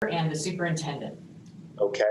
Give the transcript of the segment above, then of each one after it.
and the superintendent. Okay.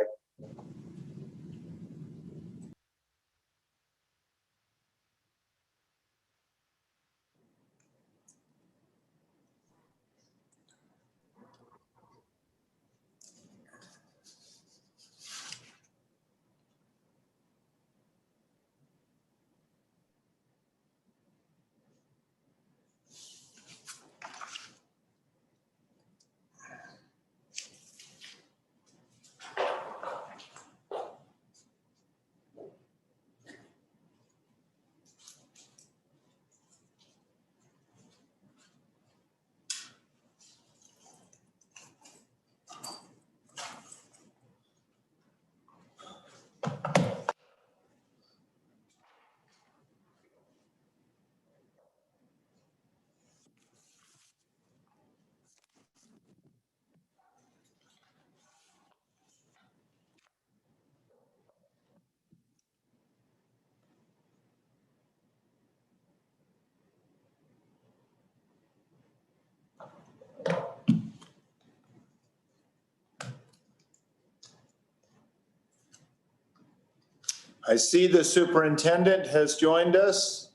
I see the superintendent has joined us.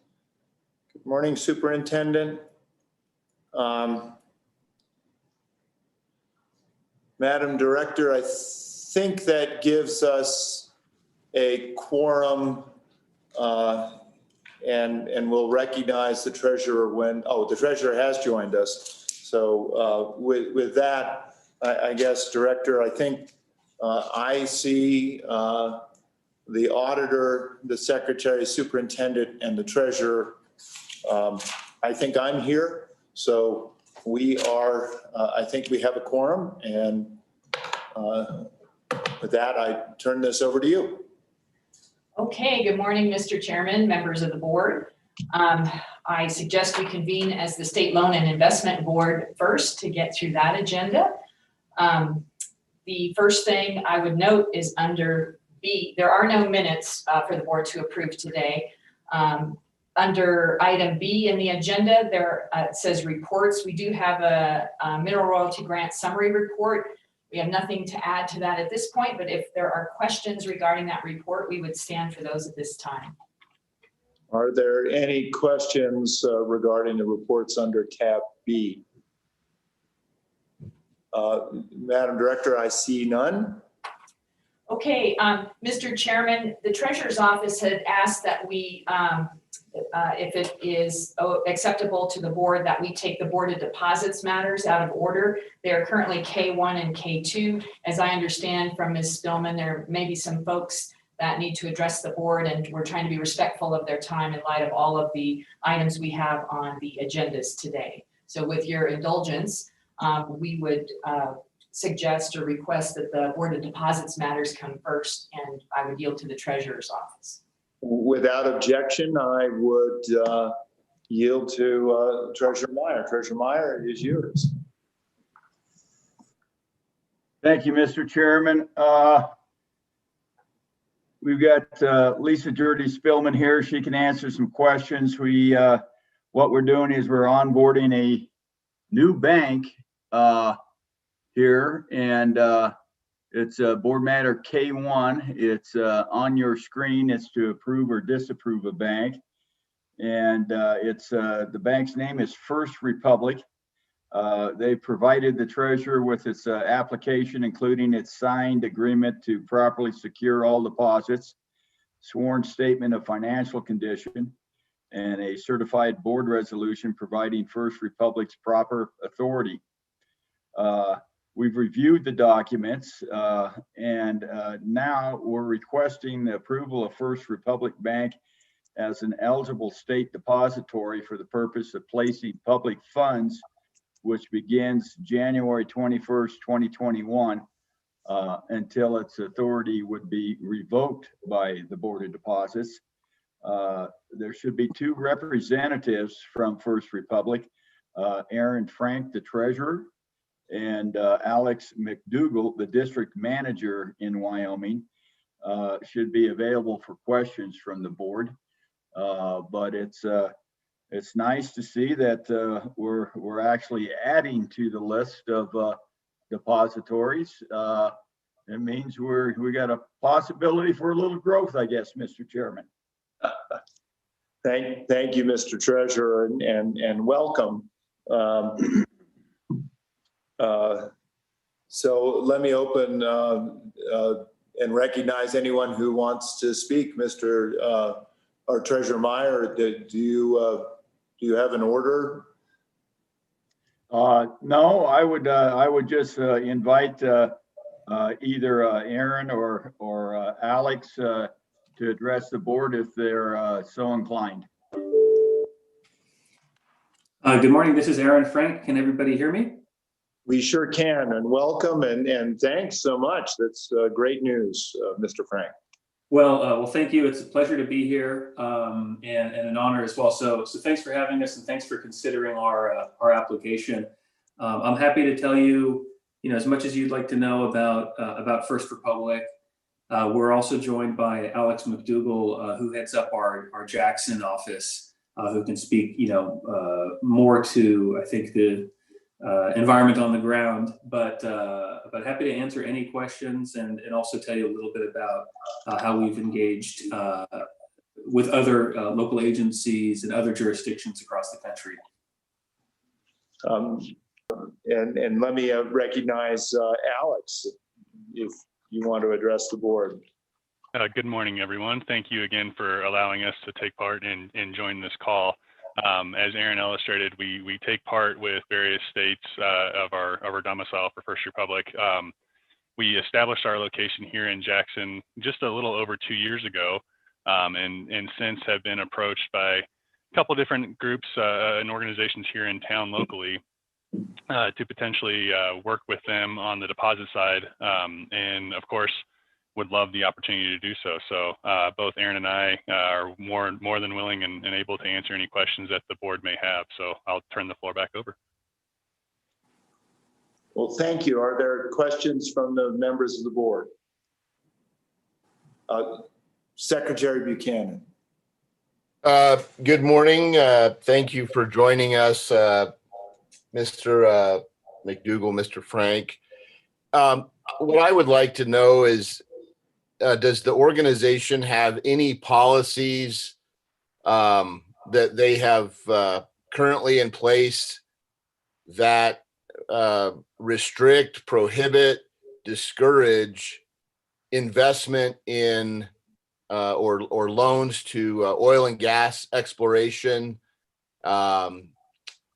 Good morning, Superintendent. Madam Director, I think that gives us a quorum, and we'll recognize the treasurer when, the treasurer has joined us. So with that, I guess, Director, I think I see the auditor, the secretary, superintendent, and the treasurer. I think I'm here. So we are, I think we have a quorum. And with that, I turn this over to you. Okay, good morning, Mr. Chairman, members of the board. I suggest we convene as the State Loan and Investment Board first to get through that agenda. The first thing I would note is under B, there are no minutes for the board to approve today. Under item B in the agenda, there it says reports. We do have a mineral royalty grant summary report. We have nothing to add to that at this point, but if there are questions regarding that report, we would stand for those at this time. Are there any questions regarding the reports under tab B? Madam Director, I see none. Okay, Mr. Chairman, the Treasurer's Office had asked that we, if it is acceptable to the board, that we take the Board of Deposits matters out of order. They are currently K1 and K2. As I understand from Ms. Spillman, there may be some folks that need to address the board, and we're trying to be respectful of their time in light of all of the items we have on the agendas today. So with your indulgence, we would suggest or request that the Board of Deposits matters come first, and I would yield to the Treasurer's Office. Without objection, I would yield to Treasurer Meyer. Treasurer Meyer, it is yours. Thank you, Mr. Chairman. We've got Lisa Jordy Spillman here. She can answer some questions. What we're doing is we're onboarding a new bank here, and it's board matter K1. It's on your screen. It's to approve or disapprove a bank, and it's the bank's name is First Republic. They provided the treasurer with its application, including its signed agreement to properly secure all deposits, sworn statement of financial condition, and a certified board resolution providing First Republic's proper authority. We've reviewed the documents, and now we're requesting the approval of First Republic Bank as an eligible state depository for the purpose of placing public funds, which begins January 21st, 2021, until its authority would be revoked by the Board of Deposits. There should be two representatives from First Republic, Aaron Frank, the treasurer, and Alex McDougall, the district manager in Wyoming, should be available for questions from the board. But it's nice to see that we're actually adding to the list of depositories, it means we got a possibility for a little growth, I guess, Mr. Chairman. Thank you, Mr. Treasurer, and welcome. So let me open and recognize anyone who wants to speak. Mr. Or Treasurer Meyer, do you have an order? No, I would just invite either Aaron or Alex to address the board if they're so inclined. Good morning, this is Aaron Frank. Can everybody hear me? We sure can, and welcome, and thanks so much. That's great news, Mr. Frank. Well, thank you. It's a pleasure to be here, and an honor as well. So thanks for having us, and thanks for considering our application. I'm happy to tell you, as much as you'd like to know about First Republic. We're also joined by Alex McDougall, who heads up our Jackson office, who can speak, more to, I think, the environment on the ground, but happy to answer any questions and also tell you a little bit about how we've engaged with other local agencies and other jurisdictions across the country. And let me recognize Alex, if you want to address the board. Good morning, everyone. Thank you again for allowing us to take part and join this call. As Aaron illustrated, we take part with various states of our domicile for First Republic. We established our location here in Jackson just a little over 2 years ago, and since have been approached by a couple different groups and organizations here in town locally to potentially work with them on the deposit side, and of course would love the opportunity to do so. So both Aaron and I are more than willing and able to answer any questions that the board may have. So I'll turn the floor back over. Well, thank you. Are there questions from the members of the board? Secretary Buchanan. Good morning. Thank you for joining us, Mr. McDougall, Mr. Frank. What I would like to know is, does the organization have any policies that they have currently in place that restrict, prohibit, discourage investment in or loans to oil and gas exploration,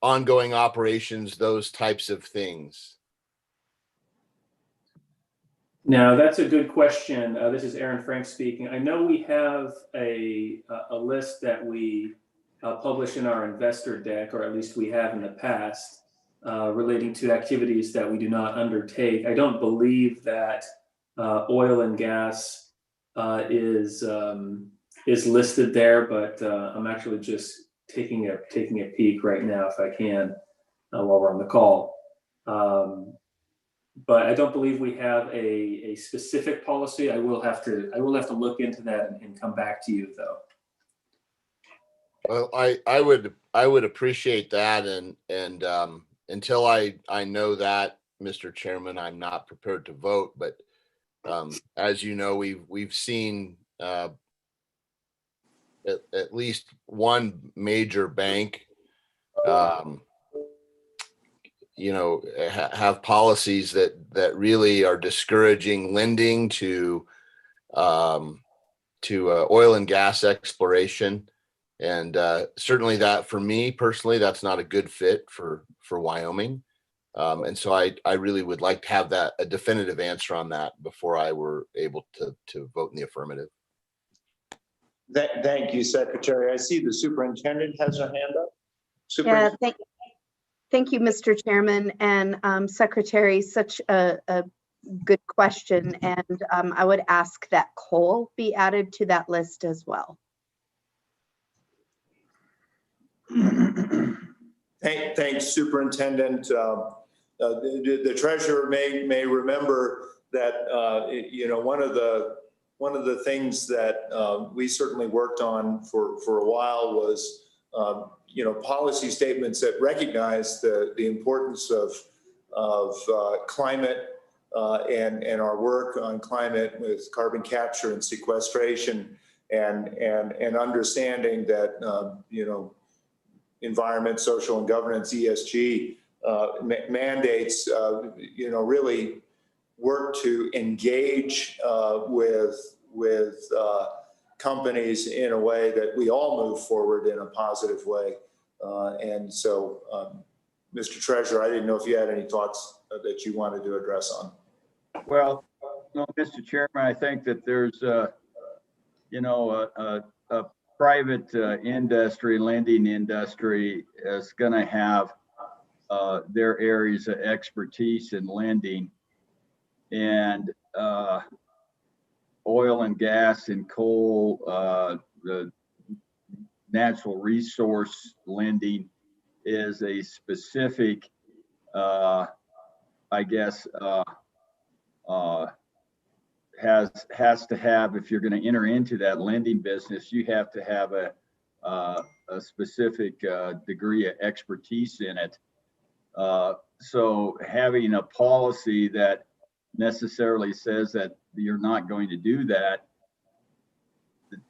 ongoing operations, those types of things? Now, that's a good question. This is Aaron Frank speaking. I know we have a list that we publish in our investor deck, or at least we have in the past, relating to activities that we do not undertake. I don't believe that oil and gas is listed there, but I'm actually just taking a peek right now if I can while we're on the call. But I don't believe we have a specific policy. I will have to look into that and come back to you, though. Well, I would appreciate that, and until I know that, Mr. Chairman, I'm not prepared to vote. But as you know, we've seen at least one major bank have policies that really are discouraging lending to oil and gas exploration. And certainly that, for me personally, that's not a good fit for Wyoming. And so I really would like to have a definitive answer on that before I were able to vote in the affirmative. Thank you, Secretary. I see the superintendent has a hand up. Yeah, thank you, Mr. Chairman and Secretary. Such a good question, and I would ask that coal be added to that list as well. Thanks, Superintendent. The treasurer may remember that one of the things that we certainly worked on for a while was policy statements that recognize the importance of climate and our work on climate with carbon capture and sequestration and understanding that, environment, social and governance, ESG mandates, really work to engage with companies in a way that we all move forward in a positive way. And so, Mr. Treasurer, I didn't know if you had any thoughts that you wanted to address on. Well, no, Mr. Chairman, I think that there's a private industry, lending industry is going to have their areas of expertise in lending, and oil and gas and coal, the natural resource lending is a specific, has to have, if you're going to enter into that lending business, you have to have a specific degree of expertise in it. So having a policy that necessarily says that you're not going to do that,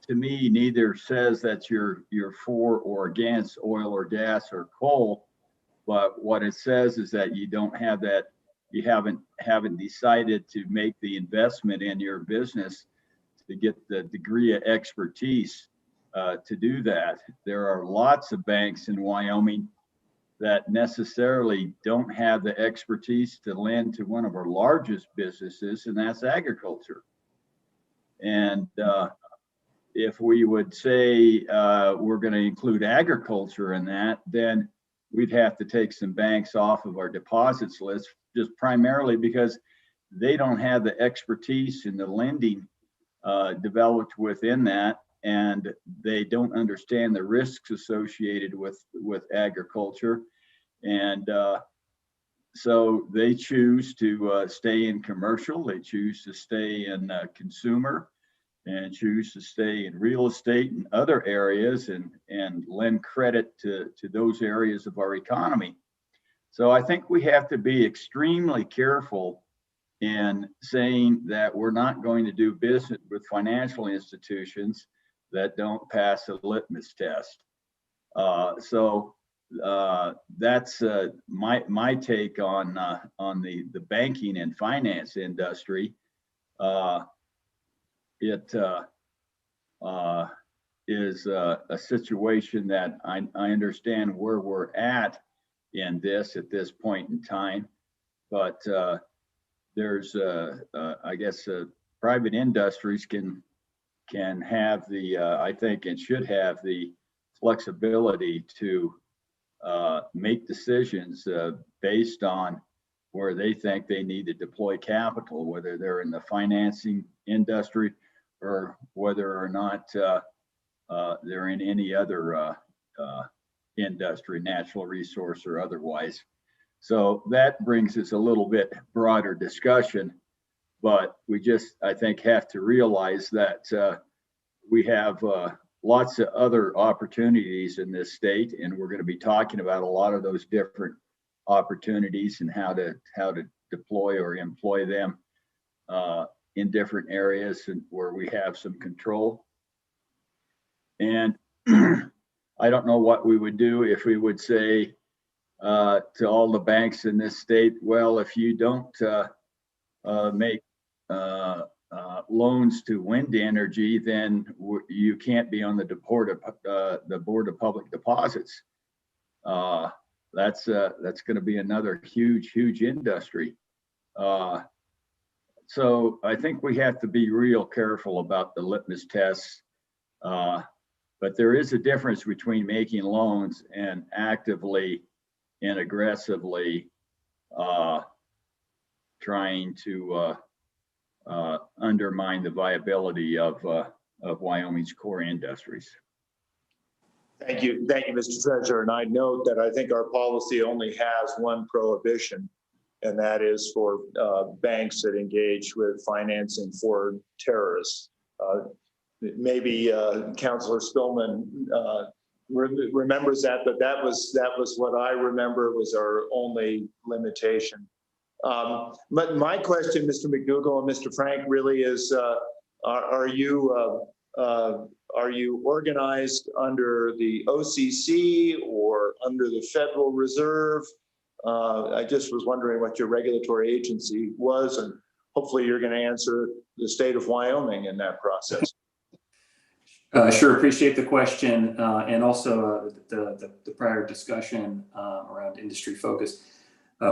to me, neither says that you're for or against oil or gas or coal, but what it says is that you don't have that, you haven't decided to make the investment in your business to get the degree of expertise to do that. There are lots of banks in Wyoming that necessarily don't have the expertise to lend to one of our largest businesses, and that's agriculture. And if we would say we're going to include agriculture in that, then we'd have to take some banks off of our deposits list, just primarily because they don't have the expertise in the lending developed within that, and they don't understand the risks associated with agriculture. And so they choose to stay in commercial, they choose to stay in consumer, and choose to stay in real estate and other areas and lend credit to those areas of our economy. So I think we have to be extremely careful in saying that we're not going to do business with financial institutions that don't pass a litmus test. So that's my take on the banking and finance industry. It is a situation that I understand where we're at in this at this point in time, but there's I guess private industries can have the I think and should have the flexibility to make decisions based on where they think they need to deploy capital, whether they're in the financing industry or whether or not they're in any other industry, natural resource or otherwise. So that brings us a little bit broader discussion, but we just, I think, have to realize that we have lots of other opportunities in this state, and we're going to be talking about a lot of those different opportunities and how to deploy or employ them in different areas and where we have some control. And I don't know what we would do if we would say to all the banks in this state, well, if you don't make loans to wind energy, then you can't be on the board of public deposits. That's going to be another huge industry. So I think we have to be real careful about the litmus tests. But there is a difference between making loans and actively and aggressively trying to undermine the viability of Wyoming's core industries. Thank you, Mr. Treasurer. And I note that I think our policy only has one prohibition, and that is for banks that engage with financing for terrorists. Maybe Councilor Spillman remembers that, but that was what I remember was our only limitation. But my question, Mr. McDougall and Mr. Frank, really is, are you organized under the OCC or under the Federal Reserve? I just was wondering what your regulatory agency was, and hopefully you're going to answer the state of Wyoming in that process. Sure, appreciate the question, and also the prior discussion around industry focus.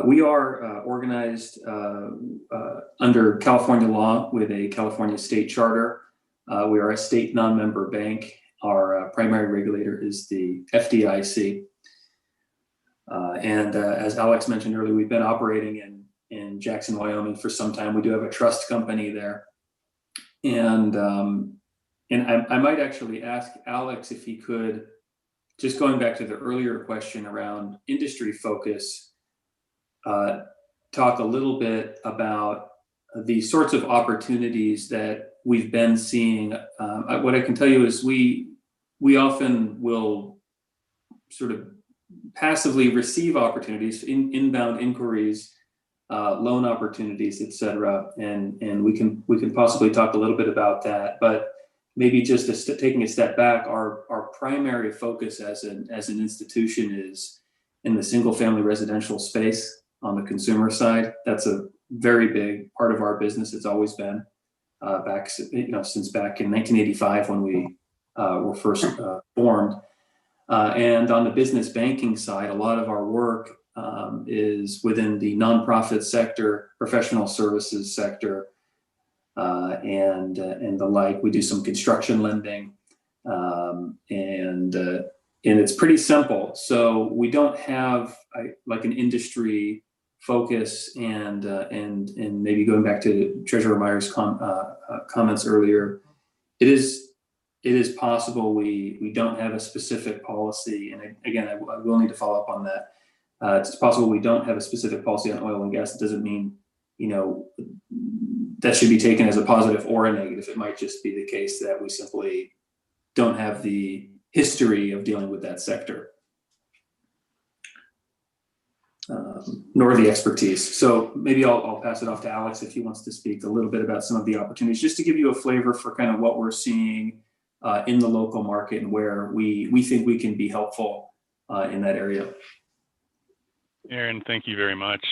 We are organized under California law with a California state charter. We are a state non-member bank. Our primary regulator is the FDIC. And as Alex mentioned earlier, we've been operating in Jackson, Wyoming for some time. We do have a trust company there. And I might actually ask Alex if he could, just going back to the earlier question around industry focus, talk a little bit about the sorts of opportunities that we've been seeing. What I can tell you is we often will sort of passively receive opportunities, inbound inquiries, loan opportunities, et cetera. And we can possibly talk a little bit about that, but maybe just taking a step back, our primary focus as an institution is in the single family residential space on the consumer side. That's a very big part of our business. It's always been since back in 1985 when we were first formed. And on the business banking side, a lot of our work is within the nonprofit sector, professional services sector, and the like. We do some construction lending, and it's pretty simple. So we don't have like an industry focus, and maybe going back to Treasurer Meyer's comments earlier, it is possible we don't have a specific policy. And again, I will need to follow up on that. It's possible we don't have a specific policy on oil and gas. It doesn't mean, that should be taken as a positive or a negative. It might just be the case that we simply don't have the history of dealing with that sector, nor the expertise. So maybe I'll pass it off to Alex if he wants to speak a little bit about some of the opportunities, just to give you a flavor for kind of what we're seeing in the local market and where we think we can be helpful in that area. Aaron, thank you very much.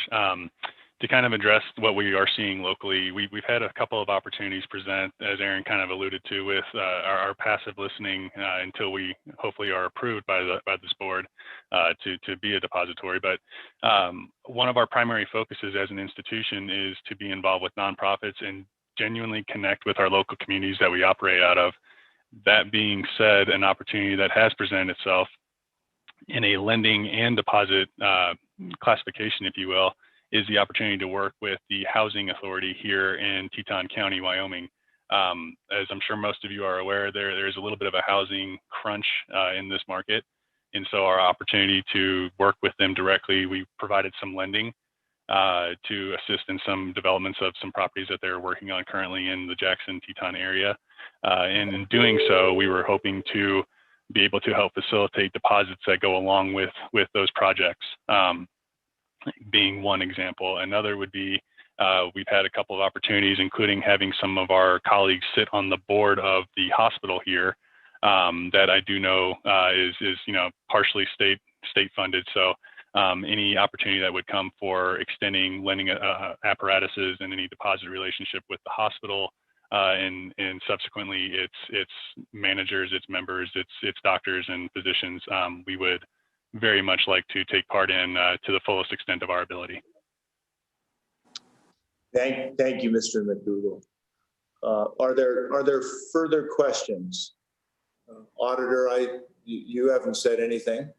To kind of address what we are seeing locally, we've had a couple of opportunities present, as Aaron kind of alluded to, with our passive listening until we hopefully are approved by this board to be a depository. But one of our primary focuses as an institution is to be involved with nonprofits and genuinely connect with our local communities that we operate out of. That being said, an opportunity that has presented itself in a lending and deposit classification, if you will, is the opportunity to work with the housing authority here in Teton County, Wyoming. As I'm sure most of you are aware, there's a little bit of a housing crunch in this market. And so our opportunity to work with them directly, we provided some lending to assist in some developments of some properties that they're working on currently in the Jackson-Teton area. And in doing so, we were hoping to be able to help facilitate deposits that go along with those projects. Being one example. Another would be we've had a couple of opportunities, including having some of our colleagues sit on the board of the hospital here that I do know is partially state funded. So any opportunity that would come for extending lending apparatuses and any deposit relationship with the hospital and subsequently its managers, its members, its doctors and physicians, we would very much like to take part in to the fullest extent of our ability. Thank you, Mr. McDougall. Are there further questions? Auditor, you haven't said anything.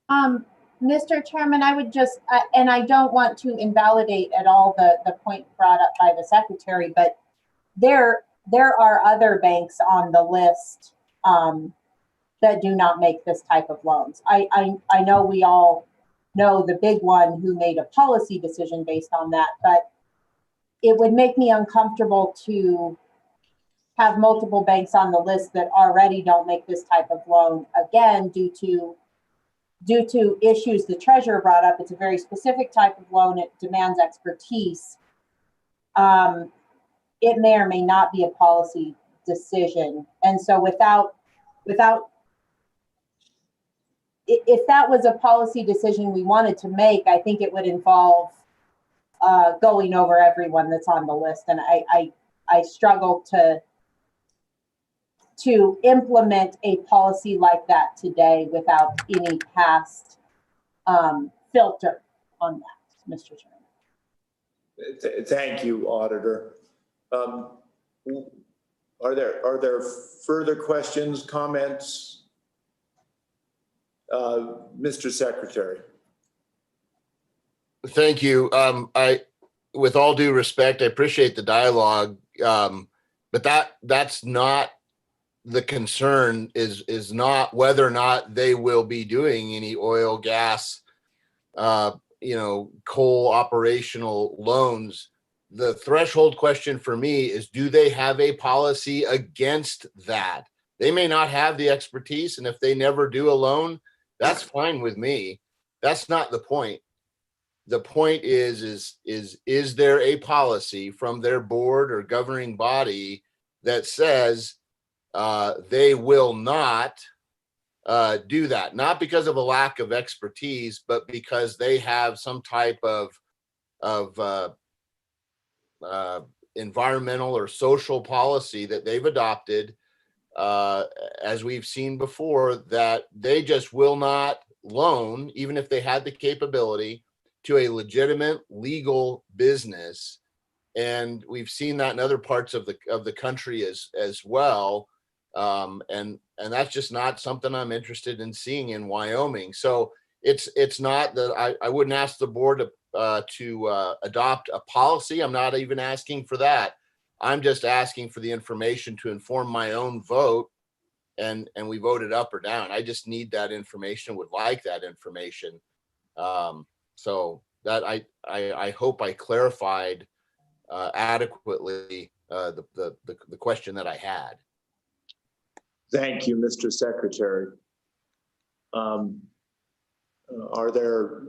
Mr. Chairman, I would just, and I don't want to invalidate at all the point brought up by the secretary, but there are other banks on the list that do not make this type of loans. I know we all know the big one who made a policy decision based on that, but it would make me uncomfortable to have multiple banks on the list that already don't make this type of loan, again, due to issues the treasurer brought up. It's a very specific type of loan. It demands expertise. It may or may not be a policy decision. And so if that was a policy decision we wanted to make, I think it would involve going over everyone that's on the list. And I struggle to implement a policy like that today without any past filter on that, Mr. Chairman. Thank you, Auditor. Are there further questions, comments? Mr. Secretary. Thank you. With all due respect, I appreciate the dialogue, but that's not the concern. Is not whether or not they will be doing any oil, gas, coal operational loans. The threshold question for me is, do they have a policy against that? They may not have the expertise, and if they never do a loan, that's fine with me. That's not the point. The point is there a policy from their board or governing body that says they will not do that? Not because of a lack of expertise, but because they have some type of environmental or social policy that they've adopted, as we've seen before, that they just will not loan, even if they had the capability, to a legitimate legal business. And we've seen that in other parts of the country as well. And that's just not something I'm interested in seeing in Wyoming. So it's not that I wouldn't ask the board to adopt a policy. I'm not even asking for that. I'm just asking for the information to inform my own vote, and we voted up or down. I just need that information, would like that information. So that I hope I clarified adequately the question that I had. Thank you, Mr. Secretary. Are there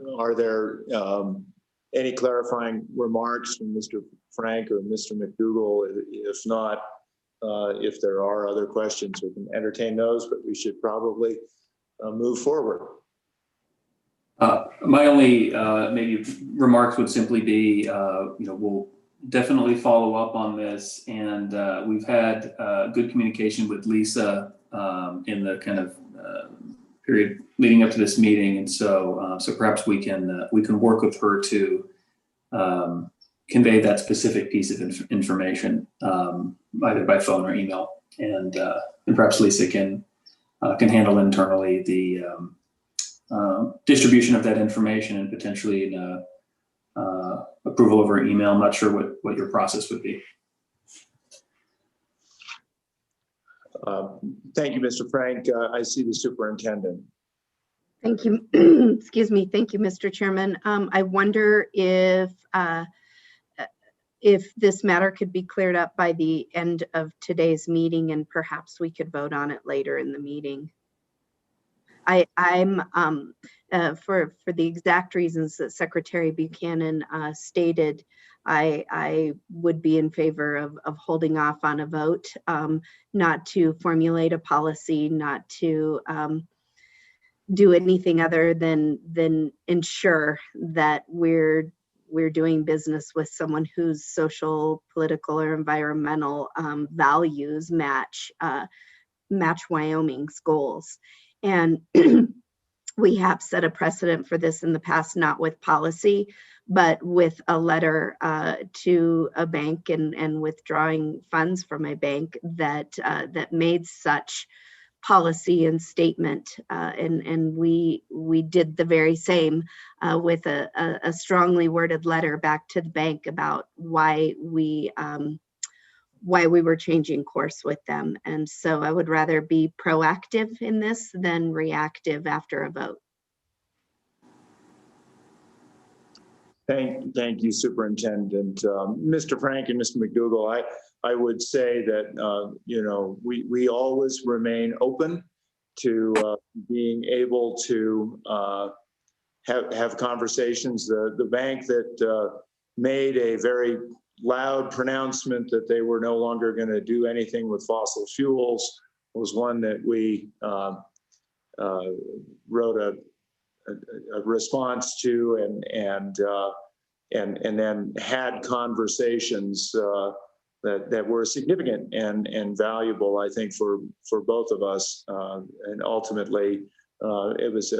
any clarifying remarks from Mr. Frank or Mr. McDougall? If not, if there are other questions, we can entertain those, but we should probably move forward. My only maybe remarks would simply be, we'll definitely follow up on this, and we've had good communication with Lisa in the kind of period leading up to this meeting, and so perhaps we can work with her to convey that specific piece of information, either by phone or email, and perhaps Lisa can handle internally the distribution of that information and potentially approval over email. I'm not sure what your process would be. Thank you, Mr. Frank. I see the superintendent. Thank you. Excuse me. Thank you, Mr. Chairman. I wonder if this matter could be cleared up by the end of today's meeting, and perhaps we could vote on it later in the meeting. I'm for the exact reasons that Secretary Buchanan stated, I would be in favor of holding off on a vote, not to formulate a policy, not to do anything other than ensure that we're doing business with someone whose social, political, or environmental values match Wyoming's goals. And we have set a precedent for this in the past, not with policy, but with a letter to a bank and withdrawing funds from a bank that made such policy and statement. And we did the very same with a strongly worded letter back to the bank about why we were changing course with them. And so I would rather be proactive in this than reactive after a vote. Thank you, Superintendent. Mr. Frank and Mr. McDougall, I would say that, you know, we always remain open to being able to have conversations. The bank that made a very loud pronouncement that they were no longer going to do anything with fossil fuels was one that we wrote a response to and then had conversations that were significant and valuable, I think, for both of us. And ultimately, it was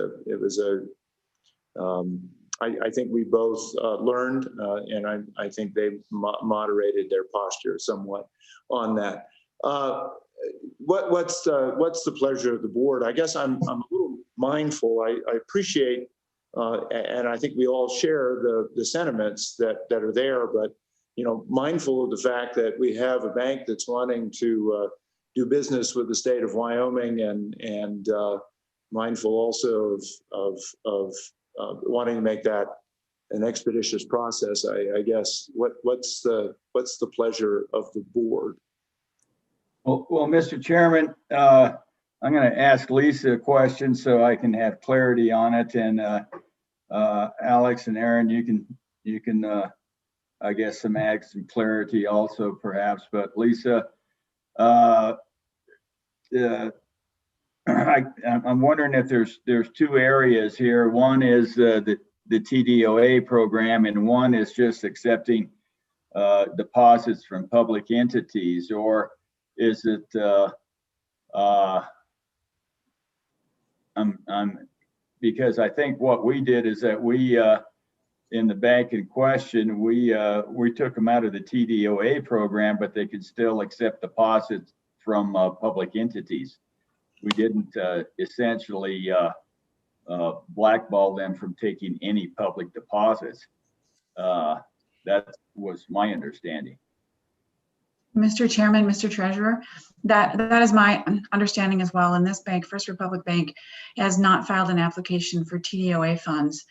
I think we both learned, and I think they moderated their posture somewhat on that. What's the pleasure of the board? I guess I'm a little mindful. I appreciate, and I think we all share the sentiments that are there, but you know, mindful of the fact that we have a bank that's wanting to do business with the state of Wyoming, and mindful also of wanting to make that an expeditious process. I guess what's the pleasure of the board? Well, Mr. Chairman, I'm going to ask Lisa a question so I can have clarity on it, and Alex and Aaron, you can I guess add some clarity also perhaps. But Lisa, I'm wondering if there's two areas here. One is the TDOA program, and one is just accepting deposits from public entities, or is it because I think what we did is that we in the bank in question, we took them out of the TDOA program, but they could still accept deposits from public entities. We didn't essentially blackball them from taking any public deposits. That was my understanding. Mr. Chairman, Mr. Treasurer, that is my understanding as well. And this bank, First Republic Bank, has not filed an application for TDOA funds.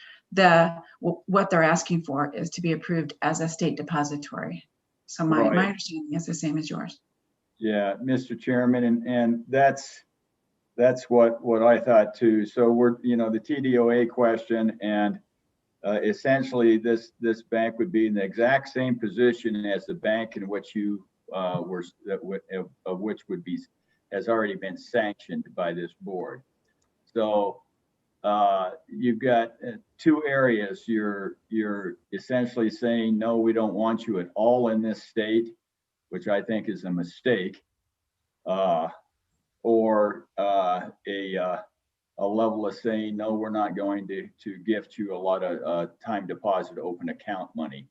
What they're asking for is to be approved as a state depository. So my understanding is the same as yours. Yeah, Mr. Chairman, and that's what I thought too. So we're, you know, the TDOA question, and essentially this bank would be in the exact same position as the bank in which you were, of which would be, has already been sanctioned by this board. So you've got two areas. You're essentially saying, no, we don't want you at all in this state, which I think is a mistake, or a level of saying, no, we're not going to gift you a lot of time deposit open account money,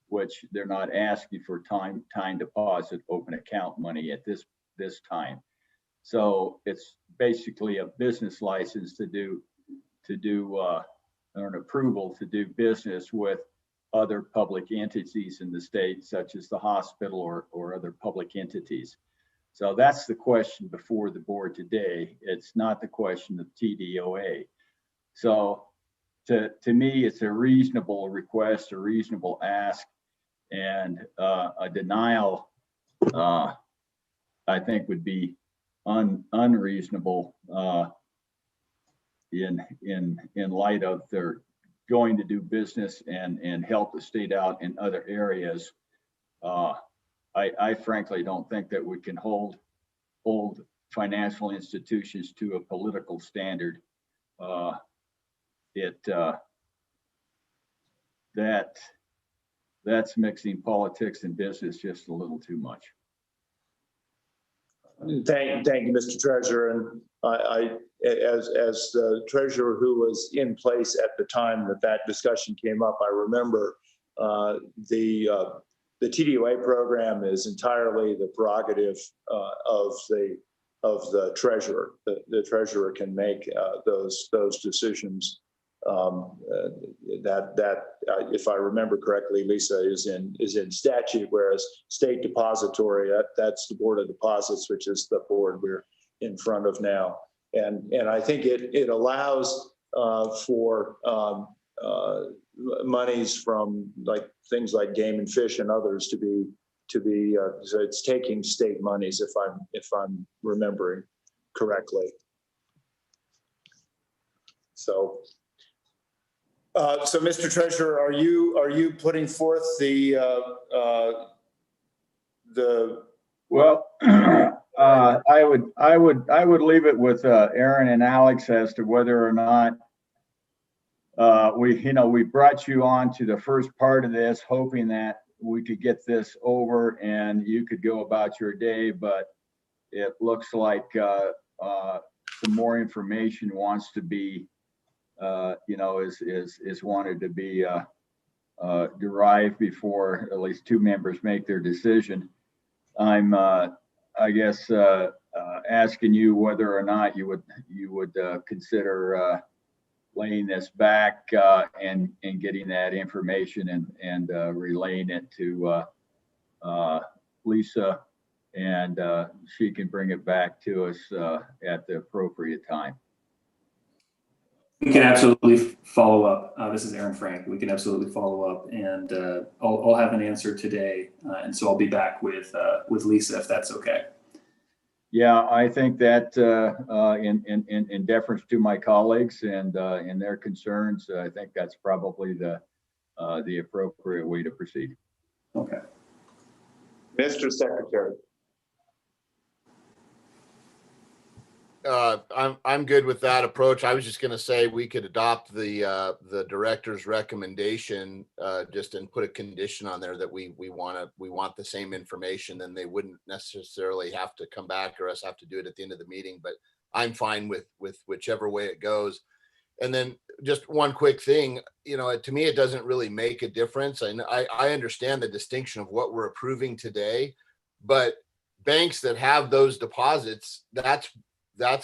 which they're not asking for time deposit open account money at this time. So it's basically a business license to do or an approval to do business with other public entities in the state, such as the hospital or other public entities. So that's the question before the board today. It's not the question of TDOA. So to me, it's a reasonable request, a reasonable ask, and a denial, I think, would be unreasonable in light of their going to do business and help the state out in other areas. I frankly don't think that we can hold financial institutions to a political standard. That's mixing politics and business just a little too much. Thank you, Mr. Treasurer. And I as the treasurer who was in place at the time that discussion came up, I remember the TDOA program is entirely the prerogative of the treasurer. The treasurer can make those decisions. If I remember correctly, Lisa, is in statute, whereas state depository, that's the Board of Deposits, which is the board we're in front of now. And I think it allows for monies from like things like Game and Fish and others to be so it's taking state monies if I'm remembering correctly. So Mr. Treasurer, are you putting forth the Well, I would leave it with Aaron and Alex as to whether or not we brought you on to the first part of this, hoping that we could get this over and you could go about your day, but it looks like some more information wants to be, is wanted to be derived before at least two members make their decision. I'm, I guess, asking you whether or not you would consider laying this back and getting that information and relaying it to Lisa, and she can bring it back to us at the appropriate time. We can absolutely follow up. This is Aaron Frank. We can absolutely follow up, and I'll have an answer today, and so I'll be back with Lisa if that's okay. Yeah, I think that in deference to my colleagues and their concerns, I think that's probably the appropriate way to proceed. Okay. Mr. Secretary. I'm good with that approach. I was just going to say we could adopt the director's recommendation, just and put a condition on there that we want the same information. Then they wouldn't necessarily have to come back or us have to do it at the end of the meeting. But I'm fine with whichever way it goes. And then just one quick thing, to me, it doesn't really make a difference. I understand the distinction of what we're approving today, but banks that have those deposits, that's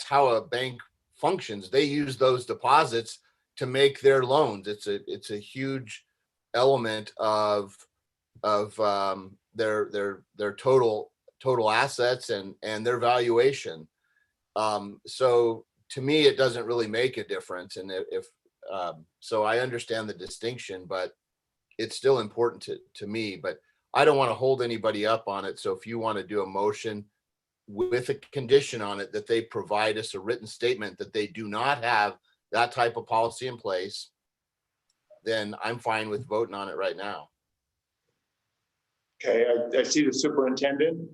how a bank functions. They use those deposits to make their loans. It's a huge element of their total assets and their valuation. So to me, it doesn't really make a difference. And so I understand the distinction, but it's still important to me. But I don't want to hold anybody up on it. So if you want to do a motion with a condition on it that they provide us a written statement that they do not have that type of policy in place, then I'm fine with voting on it right now. Okay, I see the superintendent.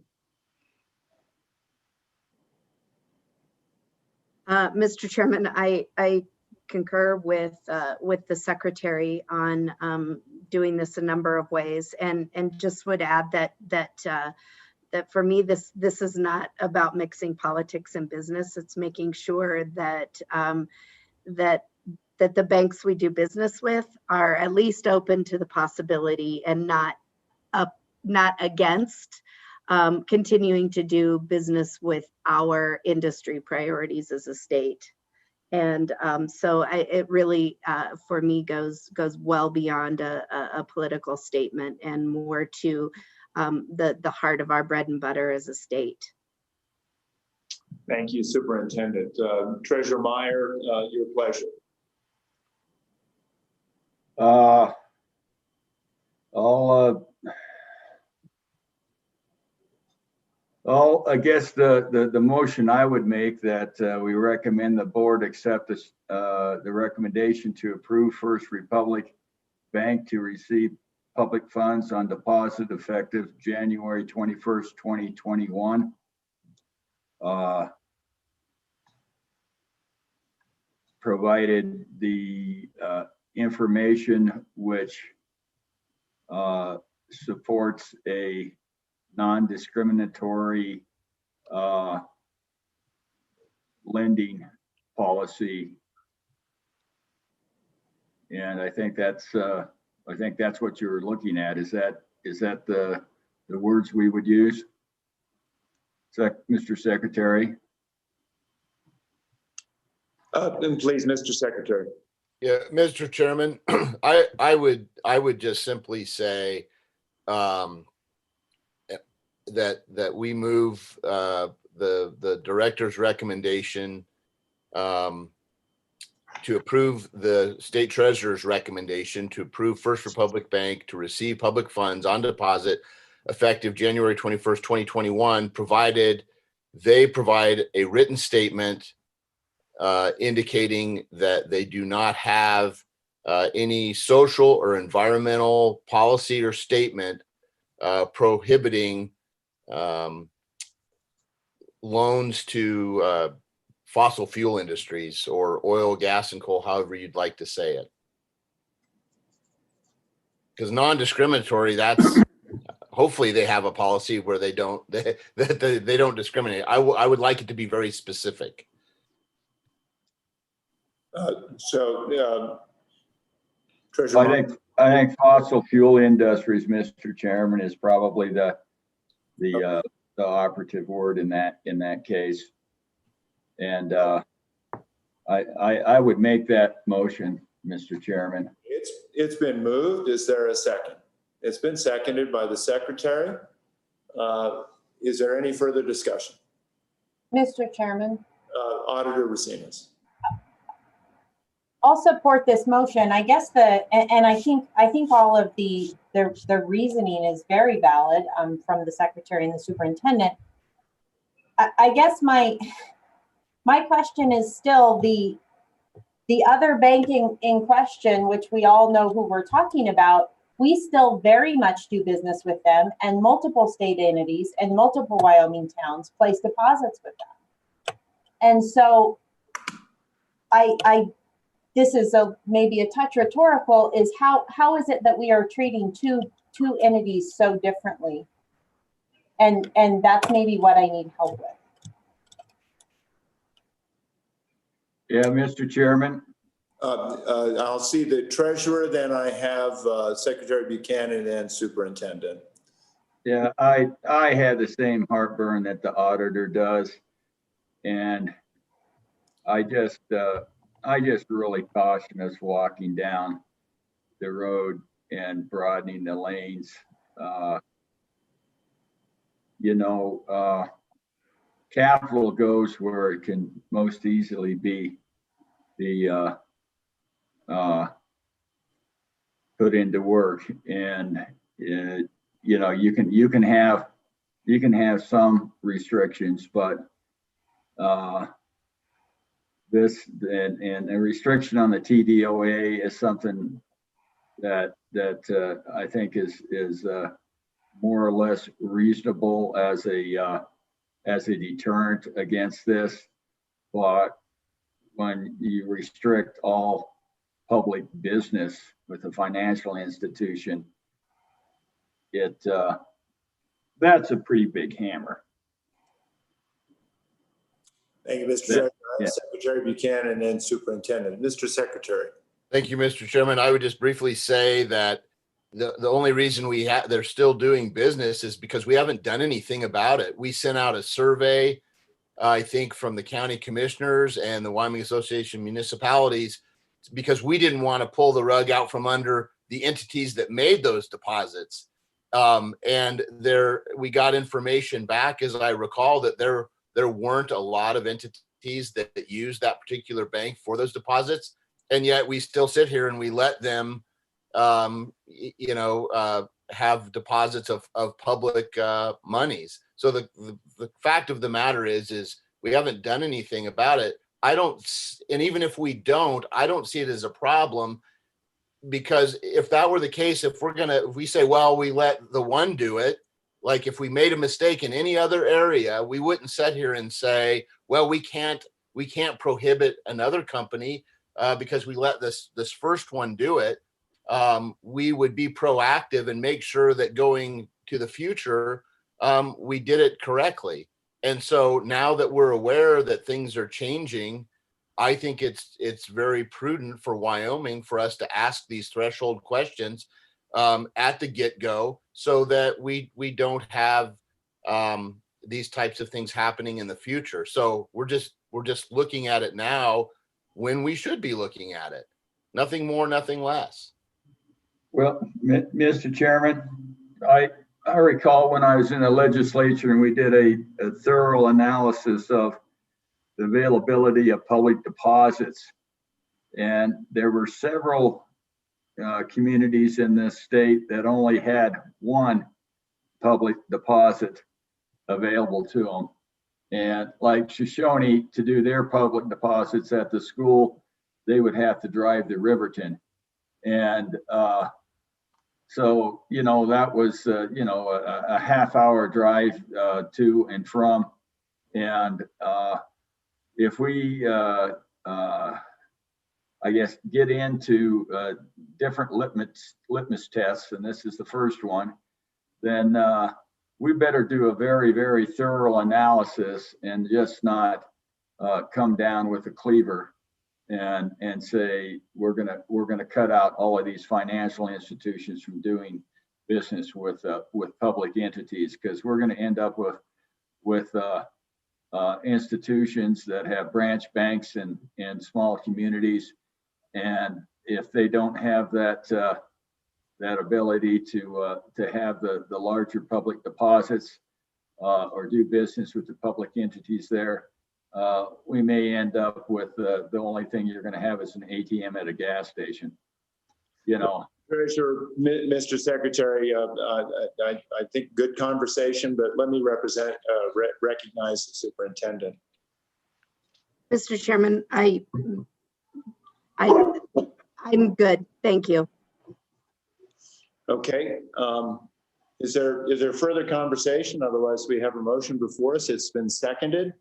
Mr. Chairman, I concur with the secretary on doing this a number of ways, and just would add that for me, this is not about mixing politics and business. It's making sure that that the banks we do business with are at least open to the possibility and not against continuing to do business with our industry priorities as a state. And so it really, for me, goes well beyond a political statement and more to the heart of our bread and butter as a state. Thank you, Superintendent. Treasurer Meyer, your pleasure. I guess the motion I would make that we recommend the board accept this, the recommendation to approve First Republic Bank to receive public funds on deposit effective January 21st, 2021. Provided the information which supports a non-discriminatory lending policy. And I think that's what you're looking at. Is that the words we would use? Mr. Secretary? Then please, Mr. Secretary. Yeah, Mr. Chairman, I would just simply say that we move the director's recommendation to approve the state treasurer's recommendation to approve First Republic Bank to receive public funds on deposit effective January 21st, 2021, provided they provide a written statement indicating that they do not have any social or environmental policy or statement prohibiting loans to fossil fuel industries or oil, gas, and coal, however you'd like to say it. Because non-discriminatory, that's hopefully they have a policy where they don't they don't discriminate. I would like it to be very specific. Treasurer. I think fossil fuel industries, Mr. Chairman, is probably the operative word in that case. And I would make that motion, Mr. Chairman. It's been moved. Is there a second? It's been seconded by the secretary. Is there any further discussion? Mr. Chairman, Auditor Racines. I'll support this motion. I guess and I think all of the reasoning is very valid from the secretary and the superintendent. I guess my question is still the other banking in question, which we all know who we're talking about. We still very much do business with them, and multiple state entities and multiple Wyoming towns place deposits with them. And so this is maybe a touch rhetorical, is how is it that we are treating two entities so differently? And that's maybe what I need help with. Yeah, Mr. Chairman. I'll see the treasurer, then I have Secretary Buchanan and superintendent. Yeah, I had the same heartburn that the auditor does. And I just really caution us walking down the road and broadening the lanes. Capital goes where it can most easily be put into work, and you can have some restrictions, but this and a restriction on the TDOA is something that I think is more or less reasonable as a deterrent against this. But when you restrict all public business with a financial institution, that's a pretty big hammer. Thank you, Mr. Chairman. Yeah. Secretary Buchanan and Superintendent. Mr. Secretary. Thank you, Mr. Chairman. I would just briefly say that the only reason they're still doing business is because we haven't done anything about it. We sent out a survey, I think, from the county commissioners and the Wyoming Association of Municipalities, because we didn't want to pull the rug out from under the entities that made those deposits. And we got information back, as I recall, that there weren't a lot of entities that used that particular bank for those deposits. And yet we still sit here and we let them, have deposits of public monies. So the fact of the matter is we haven't done anything about it. And even if we don't, I don't see it as a problem, because if that were the case, if we say, well, we let the one do it, like if we made a mistake in any other area, we wouldn't sit here and say, well, we can't prohibit another company because we let this first one do it. We would be proactive and make sure that going to the future, we did it correctly. And so now that we're aware that things are changing, I think it's very prudent for Wyoming for us to ask these threshold questions at the get-go, so that we don't have these types of things happening in the future. So we're just looking at it now when we should be looking at it. Nothing more, nothing less. Well, Mr. Chairman, I recall when I was in the legislature and we did a thorough analysis of the availability of public deposits. And there were several communities in this state that only had one public deposit available to them. And like Shoshone, to do their public deposits at the school, they would have to drive to Riverton. And so, that was, a half-hour drive to and from. And if we, I guess, get into different litmus tests, and this is the first one, then we better do a very, very thorough analysis and just not come down with a cleaver and say we're gonna cut out all of these financial institutions from doing business with public entities, because we're gonna end up with institutions that have branch banks in small communities, and if they don't have that ability to have the larger public deposits or do business with the public entities there, we may end up with the only thing you're going to have is an ATM at a gas station. Treasurer, Mr. Secretary, I think good conversation, but let me recognize the superintendent. Mr. Chairman, I'm good. Thank you. Okay. Is there further conversation? Otherwise, we have a motion before us. It's been seconded.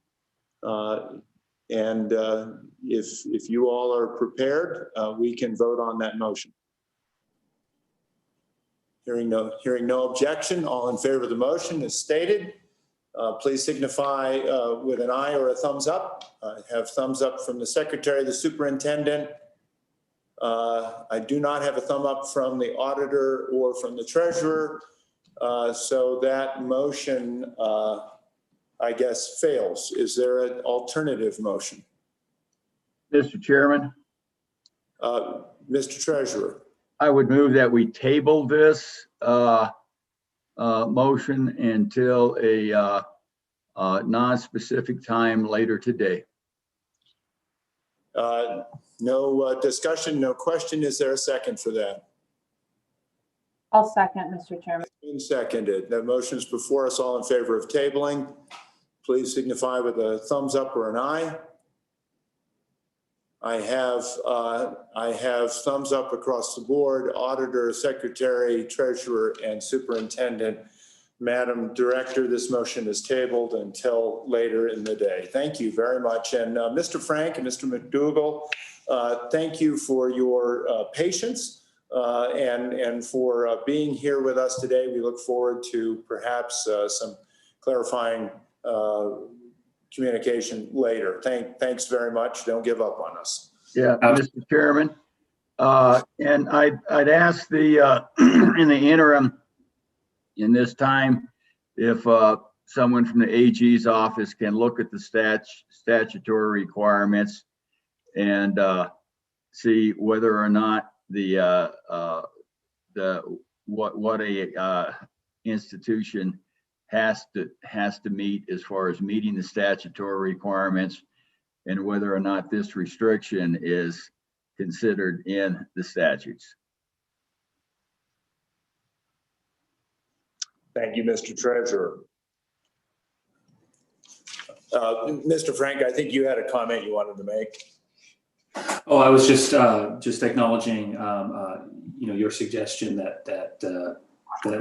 And if you all are prepared, we can vote on that motion. Hearing no objection, all in favor of the motion as stated, please signify with an aye or a thumbs up. I have thumbs up from the secretary, the superintendent. I do not have a thumb up from the auditor or from the treasurer. So that motion, I guess, fails. Is there an alternative motion? Mr. Chairman, Mr. Treasurer. I would move that we table this motion until a non-specific time later today. No discussion, no question. Is there a second for that? I'll second, Mr. Chairman. It's been seconded. The motion is before us. All in favor of tabling, please signify with a thumbs up or an aye. I have thumbs up across the board, auditor, secretary, treasurer, and superintendent. Madam Director, this motion is tabled until later in the day. Thank you very much. And Mr. Frank and Mr. McDougall, thank you for your patience and for being here with us today. We look forward to perhaps some clarifying communication later. Thanks very much. Don't give up on us. Yeah, Mr. Chairman. And I'd ask the in the interim, in this time, if someone from the AG's office can look at the statutory requirements and see whether or not what a institution has to meet as far as meeting the statutory requirements, and whether or not this restriction is considered in the statutes. Thank you, Mr. Treasurer. Mr. Frank, I think you had a comment you wanted to make. Oh, I was just acknowledging, your suggestion that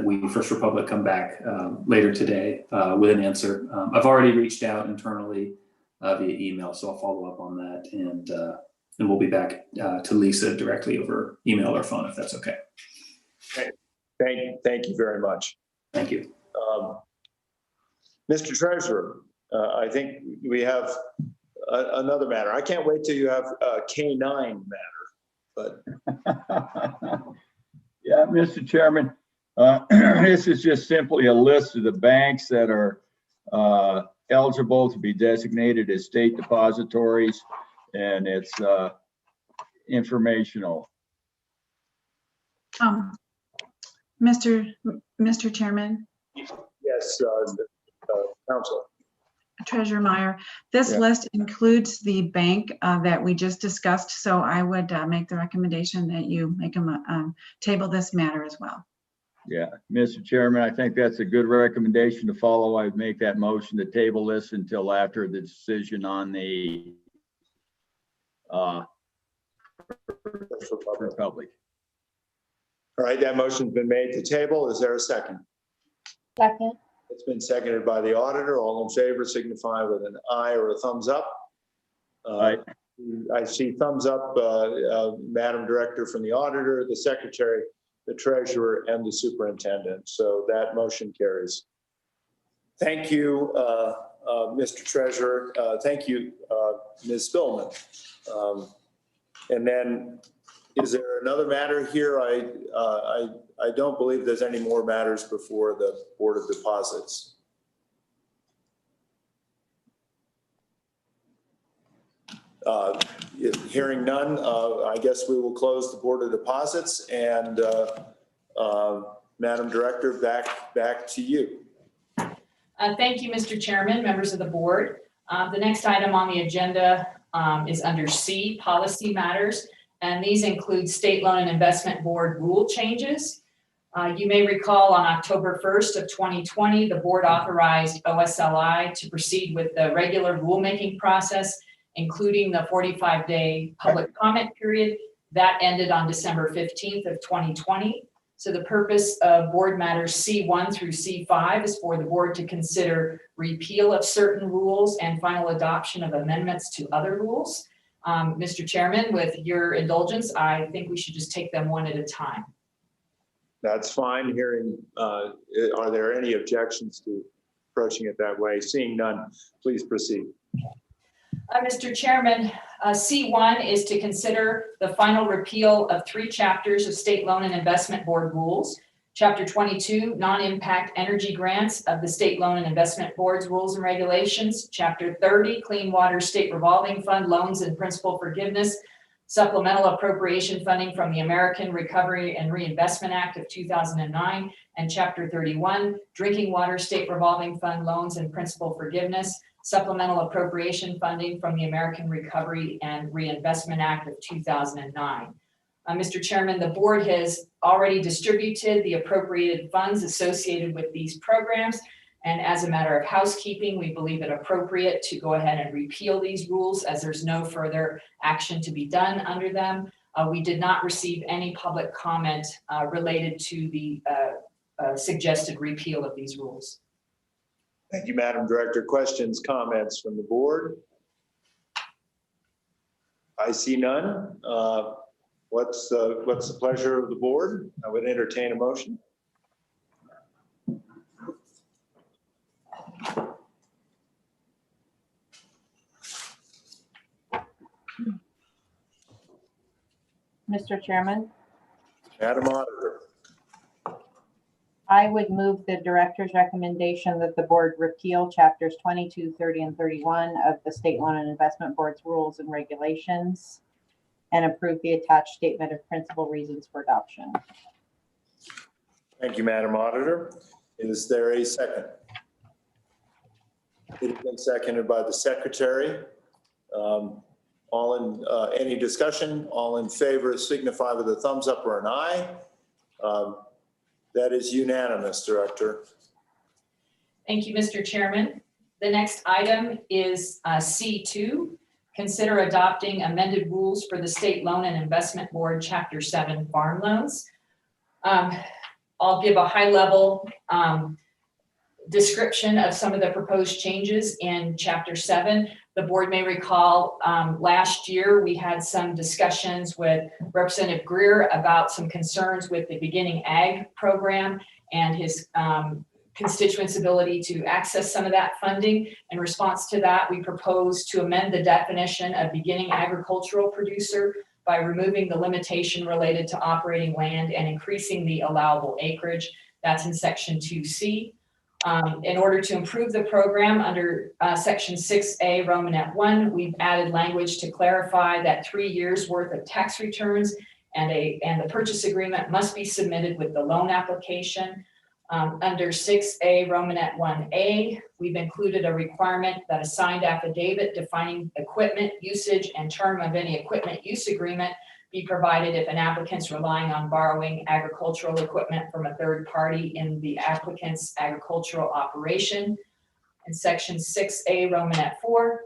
we, First Republic, come back later today with an answer. I've already reached out internally via email, so I'll follow up on that, and we'll be back to Lisa directly over email or phone if that's okay. Okay. Thank you very much. Thank you. Mr. Treasurer, I think we have another matter. I can't wait till you have a K-9 matter, but. Yeah, Mr. Chairman, this is just simply a list of the banks that are eligible to be designated as state depositories, and it's informational. Mr. Chairman. Yes, Council. Treasurer Meyer, this Yeah. list includes the bank that we just discussed, so I would make the recommendation that you make them table this matter as well. Yeah, Mr. Chairman, I think that's a good recommendation to follow. I'd make that motion to table this until after the decision on the Republic. All right, that motion's been made to table. Is there a second? Second. It's been seconded by the auditor. All in favor signify with an aye or a thumbs up. Aye. I see thumbs up, Madam Director, from the auditor, the secretary, the treasurer, and the superintendent. So that motion carries. Thank you, Mr. Treasurer. Thank you, Ms. Spillman. And then, is there another matter here? I don't believe there's any more matters before the Board of Deposits. Hearing none, I guess we will close the Board of Deposits, and Madam Director, back to you. Thank you, Mr. Chairman, members of the board. The next item on the agenda is under C, policy matters, and these include State Loan and Investment Board rule changes. You may recall on October 1st of 2020, the board authorized OSLI to proceed with the regular rulemaking process, including the 45-day public comment period. That ended on December 15th of 2020. So the purpose of board matters C1 through C5 is for the board to consider repeal of certain rules and final adoption of amendments to other rules. Mr. Chairman, with your indulgence, I think we should just take them one at a time. That's fine. Hearing, are there any objections to approaching it that way? Seeing none, please proceed. Mr. Chairman, C1 is to consider the final repeal of 3 chapters of State Loan and Investment Board rules. Chapter 22, non-impact energy grants of the State Loan and Investment Board's rules and regulations. Chapter 30, Clean Water State Revolving Fund loans and principal forgiveness, supplemental appropriation funding from the American Recovery and Reinvestment Act of 2009. And Chapter 31, Drinking Water State Revolving Fund loans and principal forgiveness, supplemental appropriation funding from the American Recovery and Reinvestment Act of 2009. Mr. Chairman, the board has already distributed the appropriated funds associated with these programs. And as a matter of housekeeping, we believe it appropriate to go ahead and repeal these rules as there's no further action to be done under them. We did not receive any public comment related to the suggested repeal of these rules. Thank you, Madam Director. Questions, comments from the board? I see none. What's the pleasure of the board? I would entertain a motion. Mr. Chairman, Madam Auditor. I would move the director's recommendation that the board repeal chapters 22, 30, and 31 of the State Loan and Investment Board's rules and regulations and approve the attached statement of principal reasons for adoption. Thank you, Madam Auditor. Is there a second? It has been seconded by the secretary. Any discussion? All in favor signify with a thumbs up or an aye. That is unanimous, Director. Thank you, Mr. Chairman. The next item is C2. Consider adopting amended rules for the State Loan and Investment Board Chapter 7 farm loans. I'll give a high-level description of some of the proposed changes in Chapter 7. The board may recall last year we had some discussions with Representative Greer about some concerns with the Beginning Ag program and his constituents' ability to access some of that funding. In response to that, we proposed to amend the definition of beginning agricultural producer by removing the limitation related to operating land and increasing the allowable acreage. That's in Section 2C. In order to improve the program under Section 6A, Romanet 1, we've added language to clarify that 3 years worth of tax returns and the purchase agreement must be submitted with the loan application. Under 6A, Romanet 1A, we've included a requirement that a signed affidavit defining equipment usage and term of any equipment use agreement be provided if an applicant's relying on borrowing agricultural equipment from a third party in the applicant's agricultural operation. In section 6A, Romanet 4,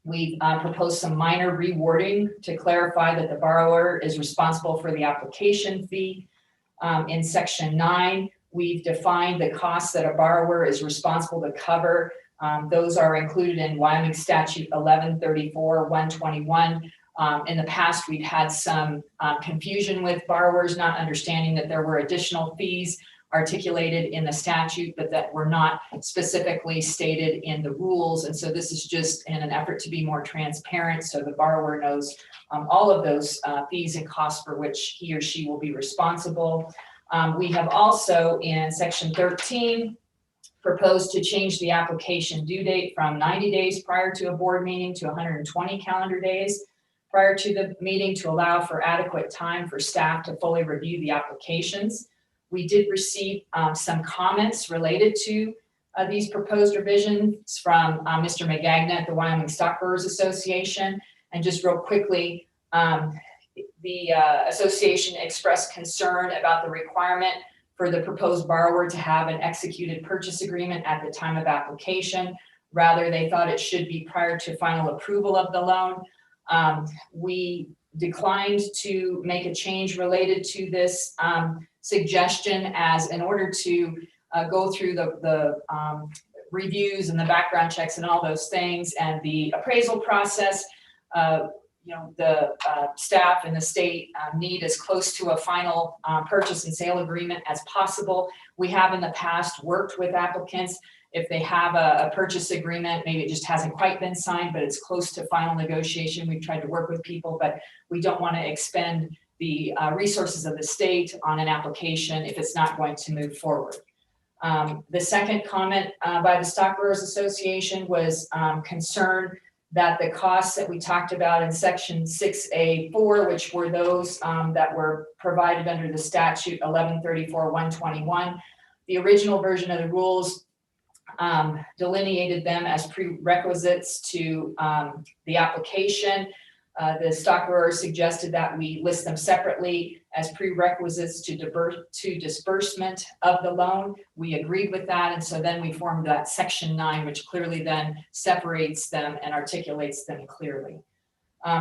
we've proposed some minor rewording to clarify that the borrower is responsible for the application fee. In section 9, we've defined the costs that a borrower is responsible to cover. Those are included in Wyoming Statute 1134-121. In the past, we've had some confusion with borrowers not understanding that there were additional fees articulated in the statute, but that were not specifically stated in the rules. And so this is just in an effort to be more transparent so the borrower knows all of those fees and costs for which he or she will be responsible. We have also in section 13 proposed to change the application due date from 90 days prior to a board meeting to 120 calendar days prior to the meeting to allow for adequate time for staff to fully review the applications. We did receive some comments related to these proposed revisions from Mr. McGagna at the Wyoming Stockbrokers Association. And just real quickly, the association expressed concern about the requirement for the proposed borrower to have an executed purchase agreement at the time of application. Rather, they thought it should be prior to final approval of the loan. We declined to make a change related to this suggestion, as in order to go through the reviews and the background checks and all those things and the appraisal process, the staff and the state need as close to a final purchase and sale agreement as possible. We have in the past worked with applicants. If they have a purchase agreement, maybe it just hasn't quite been signed, but it's close to final negotiation. We've tried to work with people, but we don't want to expend the resources of the state on an application if it's not going to move forward. The second comment by the Stockbrokers Association was concern that the costs that we talked about in section 6A4, which were those that were provided under the statute 1134-121, the original version of the rules delineated them as prerequisites to the application. The stockbroker suggested that we list them separately as prerequisites to disbursement of the loan. We agreed with that, and so then we formed that section 9, which clearly then separates them and articulates them clearly.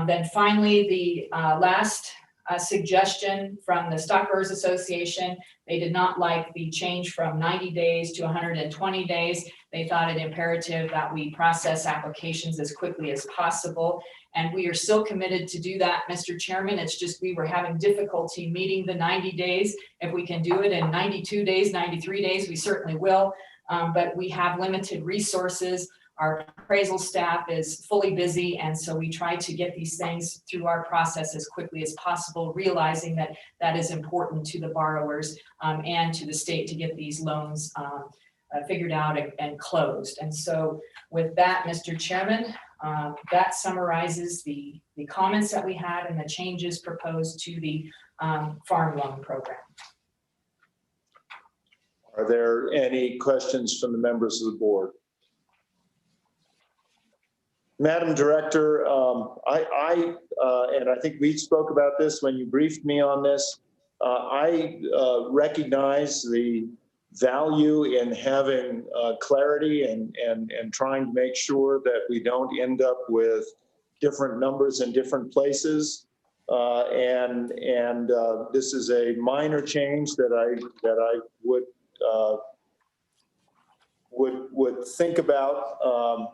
Then finally, the last suggestion from the Stockbrokers Association, they did not like the change from 90 days to 120 days. They thought it imperative that we process applications as quickly as possible. And we are still committed to do that, Mr. Chairman. It's just we were having difficulty meeting the 90 days. If we can do it in 92 days, 93 days, we certainly will. But we have limited resources. Our appraisal staff is fully busy, and so we try to get these things through our process as quickly as possible, realizing that that is important to the borrowers and to the state to get these loans figured out and closed. And so with that, Mr. Chairman, that summarizes the comments that we had and the changes proposed to the farm loan program. Are there any questions from the members of the board? Madam Director, and I think we spoke about this when you briefed me on this. I recognize the value in having clarity and trying to make sure that we don't end up with different numbers in different places. This is a minor change that I would think about.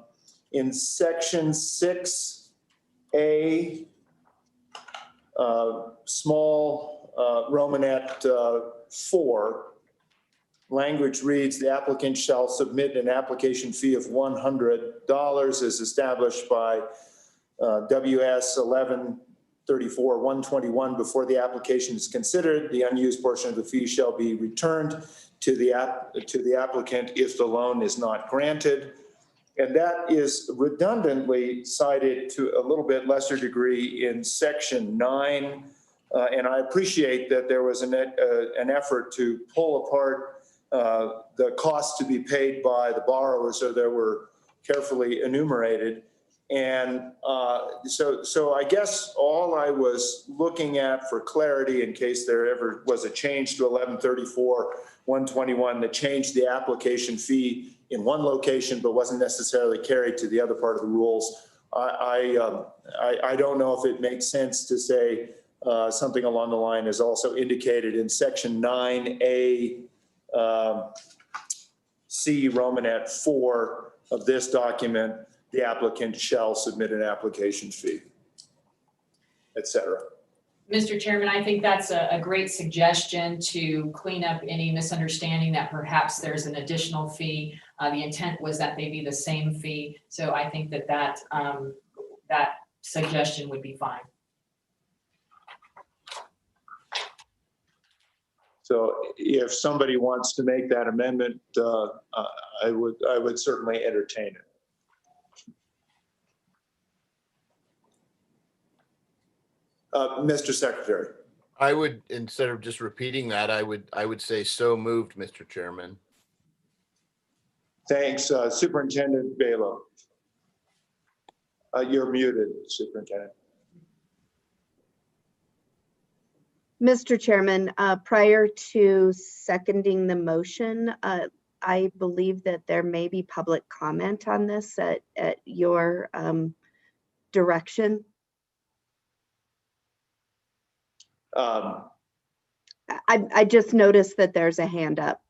In section 6A, small Romanet 4, language reads, the applicant shall submit an application fee of $100 as established by WS 1134-121 before the application is considered. The unused portion of the fee shall be returned to the applicant if the loan is not granted. And that is redundantly cited to a little bit lesser degree in section 9. And I appreciate that there was an effort to pull apart the costs to be paid by the borrower, so they were carefully enumerated. And so I guess all I was looking at for clarity, in case there ever was a change to 1134-121 that changed the application fee in one location but wasn't necessarily carried to the other part of the rules. I don't know if it makes sense to say something along the line is also indicated in section 9A C Romanet 4 of this document. The applicant shall submit an application fee, et cetera. Mr. Chairman, I think that's a great suggestion to clean up any misunderstanding that perhaps there's an additional fee. The intent was that they be the same fee. So I think that suggestion would be fine. So if somebody wants to make that amendment, I would certainly entertain it. Mr. Secretary. I would, instead of just repeating that, I would say so moved, Mr. Chairman. Thanks, Superintendent Balo. You're muted, Superintendent. Mr. Chairman, prior to seconding the motion, I believe that there may be public comment on this at your direction. I just noticed that there's a hand up.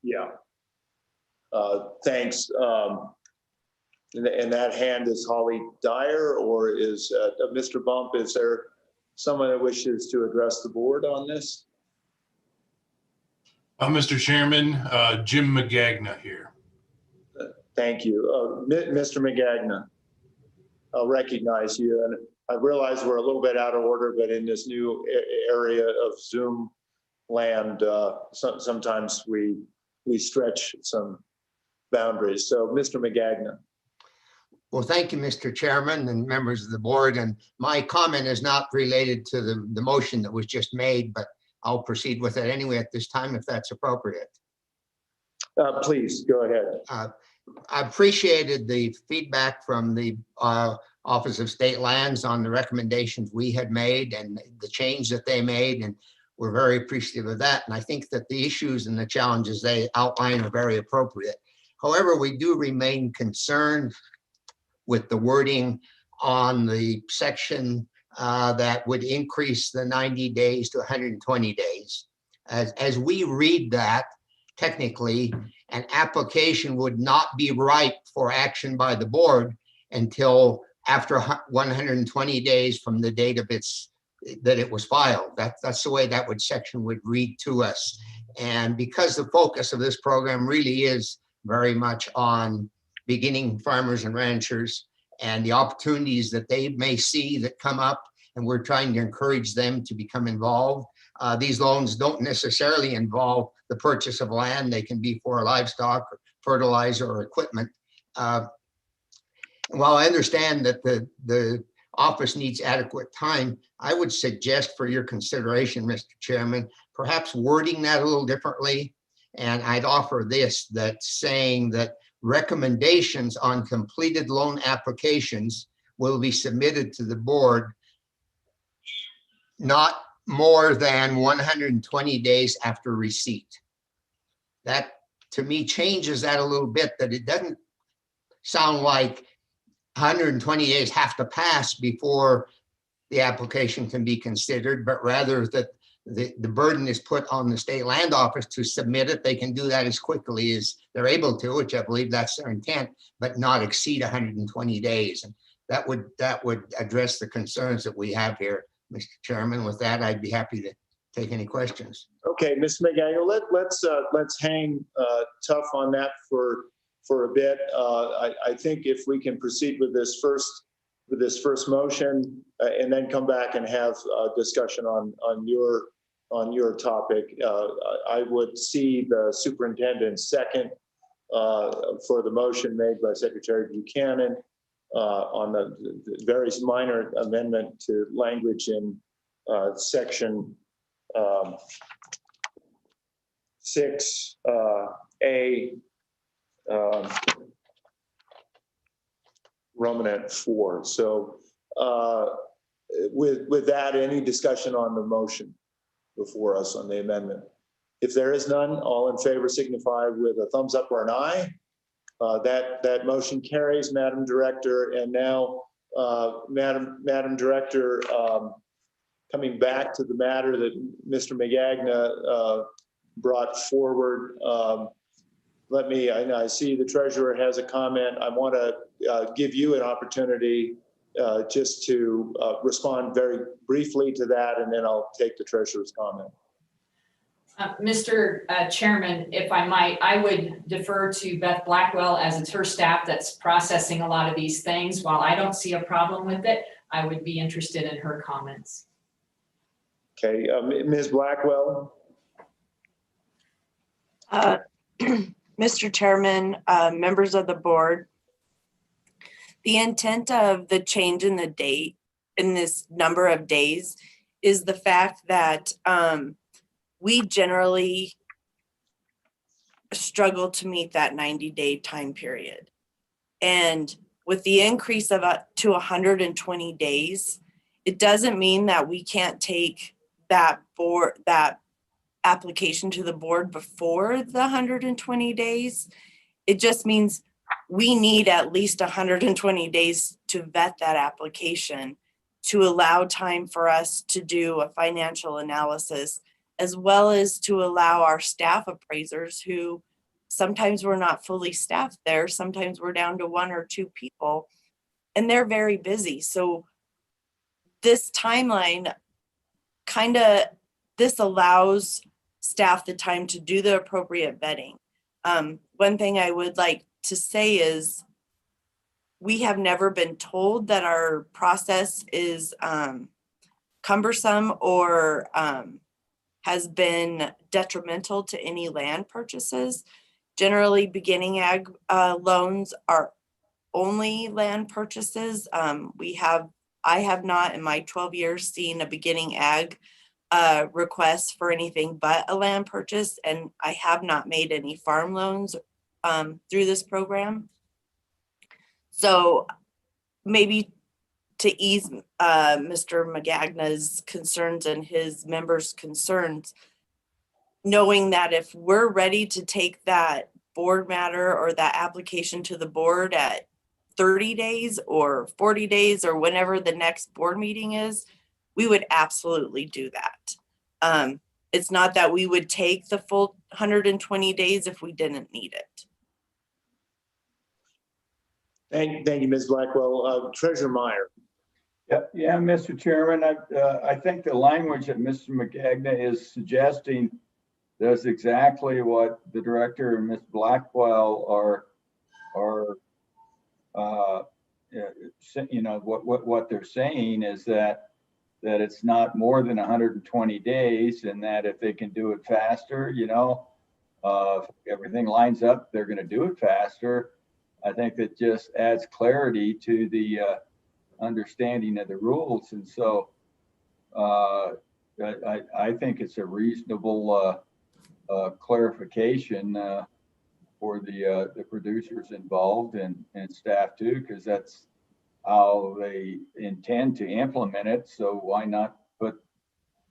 Yeah. Thanks. And that hand is Holly Dyer, or is Mr. Bump? Is there someone that wishes to address the board on this? Mr. Chairman, Jim Magagna here. Thank you. Mr. Magagna, I'll recognize you. And I realize we're a little bit out of order, but in this new area of Zoom land, sometimes we stretch some boundaries. So Mr. Magagna. Well, thank you, Mr. Chairman and members of the board. And my comment is not related to the motion that was just made, but I'll proceed with it anyway at this time if that's appropriate. Please go ahead. I appreciated the feedback from the Office of State Lands on the recommendations we had made and the change that they made, and we're very appreciative of that. And I think that the issues and the challenges they outline are very appropriate. However, we do remain concerned with the wording on the section that would increase the 90 days to 120 days. As we read that, technically, an application would not be ripe for action by the board until after 120 days from the date of that it was filed. That's the way that section would read to us. And because the focus of this program really is very much on beginning farmers and ranchers and the opportunities that they may see that come up, and we're trying to encourage them to become involved. These loans don't necessarily involve the purchase of land. They can be for livestock, or fertilizer, or equipment. While I understand that the office needs adequate time, I would suggest for your consideration, Mr. Chairman, perhaps wording that a little differently. And I'd offer this, that saying that recommendations on completed loan applications will be submitted to the board not more than 120 days after receipt. That, to me, changes that a little bit, that it doesn't sound like 120 days have to pass before the application can be considered, but rather that the burden is put on the state land office to submit it. They can do that as quickly as they're able to, which I believe that's their intent, but not exceed 120 days. And that would address the concerns that we have here, Mr. Chairman. With that, I'd be happy to take any questions. Okay, Ms. McGangle, let's hang tough on that for a bit. I think if we can proceed with this first motion and then come back and have a discussion on your topic, I would see the superintendent's second for the motion made by Secretary Buchanan on the very minor amendment to language in section 6A, Romanet 4. So with that, any discussion on the motion before us on the amendment? If there is none, all in favor signify with a thumbs up or an aye. That motion carries, Madam Director. And now, Madam Director, coming back to the matter that Mr. Magagna brought forward, I see the treasurer has a comment. I want to give you an opportunity just to respond very briefly to that, and then I'll take the treasurer's comment. Mr. Chairman, if I might, I would defer to Beth Blackwell, as it's her staff that's processing a lot of these things. While I don't see a problem with it, I would be interested in her comments. Okay, Ms. Blackwell. Mr. Chairman, members of the board, the intent of the change in the date in this number of days is the fact that we generally struggle to meet that 90-day time period. And with the increase of to 120 days, it doesn't mean that we can't take that application to the board before the 120 days. It just means we need at least 120 days to vet that application to allow time for us to do a financial analysis, as well as to allow our staff appraisers, who sometimes we're not fully staffed there, sometimes we're down to 1 or 2 people, and they're very busy. So this timeline this allows staff the time to do the appropriate vetting. One thing I would like to say is we have never been told that our process is cumbersome or has been detrimental to any land purchases. Generally, beginning ag loans are only land purchases. I have not in my 12 years seen a beginning ag request for anything but a land purchase, and I have not made any farm loans through this program. So maybe to ease Mr. Magagna's concerns and his members' concerns, knowing that if we're ready to take that board matter or that application to the board at 30 days or 40 days or whenever the next board meeting is, we would absolutely do that. It's not that we would take the full 120 days if we didn't need it. Thank you, Ms. Blackwell. Treasurer Meyer. Yeah, Mr. Chairman, I think the language that Mr. Magagna is suggesting does exactly what the director and Ms. Blackwell are what they're saying is that it's not more than 120 days, and that if they can do it faster, if everything lines up, they're going to do it faster. I think that just adds clarity to the understanding of the rules. And so I think it's a reasonable clarification for the producers involved and staff too, because that's how they intend to implement it. So why not put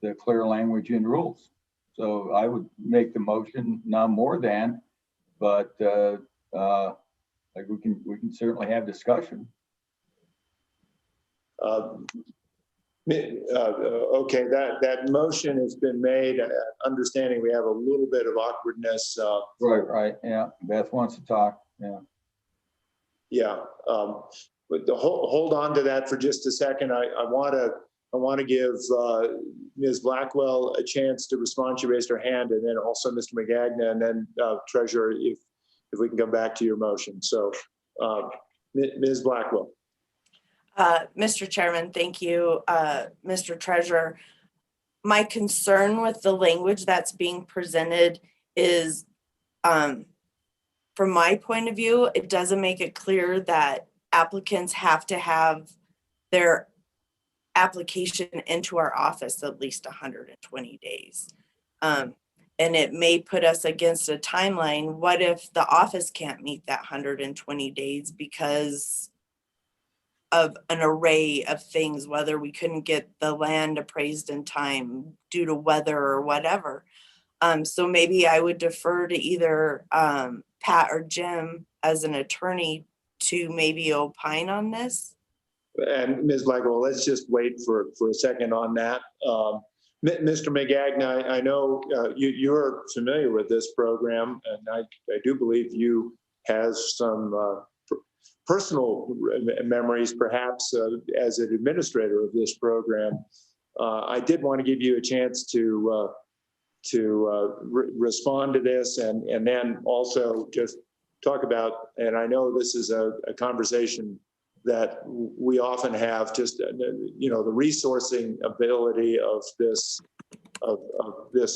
the clear language in rules? So I would make the motion, not more than, but like we can certainly have discussion. Okay, that motion has been made. Understanding we have a little bit of awkwardness. Right. Yeah, Beth wants to talk. Yeah. Yeah. But hold on to that for just a second. I want to give Ms. Blackwell a chance to respond. She raised her hand, and then also Mr. Magagna, and then Treasurer, if we can come back to your motion. So, Ms. Blackwell. Mr. Chairman, thank you, Mr. Treasurer. My concern with the language that's being presented is, from my point of view, it doesn't make it clear that applicants have to have their application into our office at least 120 days. and it may put us against a timeline. What if the office can't meet that 120 days because of an array of things, whether we couldn't get the land appraised in time due to weather or whatever? So maybe I would defer to either Pat or Jim as an attorney to maybe opine on this. And Ms. Blackwell, let's just wait for a second on that. Mr. McGagna, I know you're familiar with this program, and I do believe you has some personal memories, perhaps, as an administrator of this program. I did want to give you a chance to respond to this, and then also just talk about, and I know this is a conversation that we often have, just the resourcing ability of this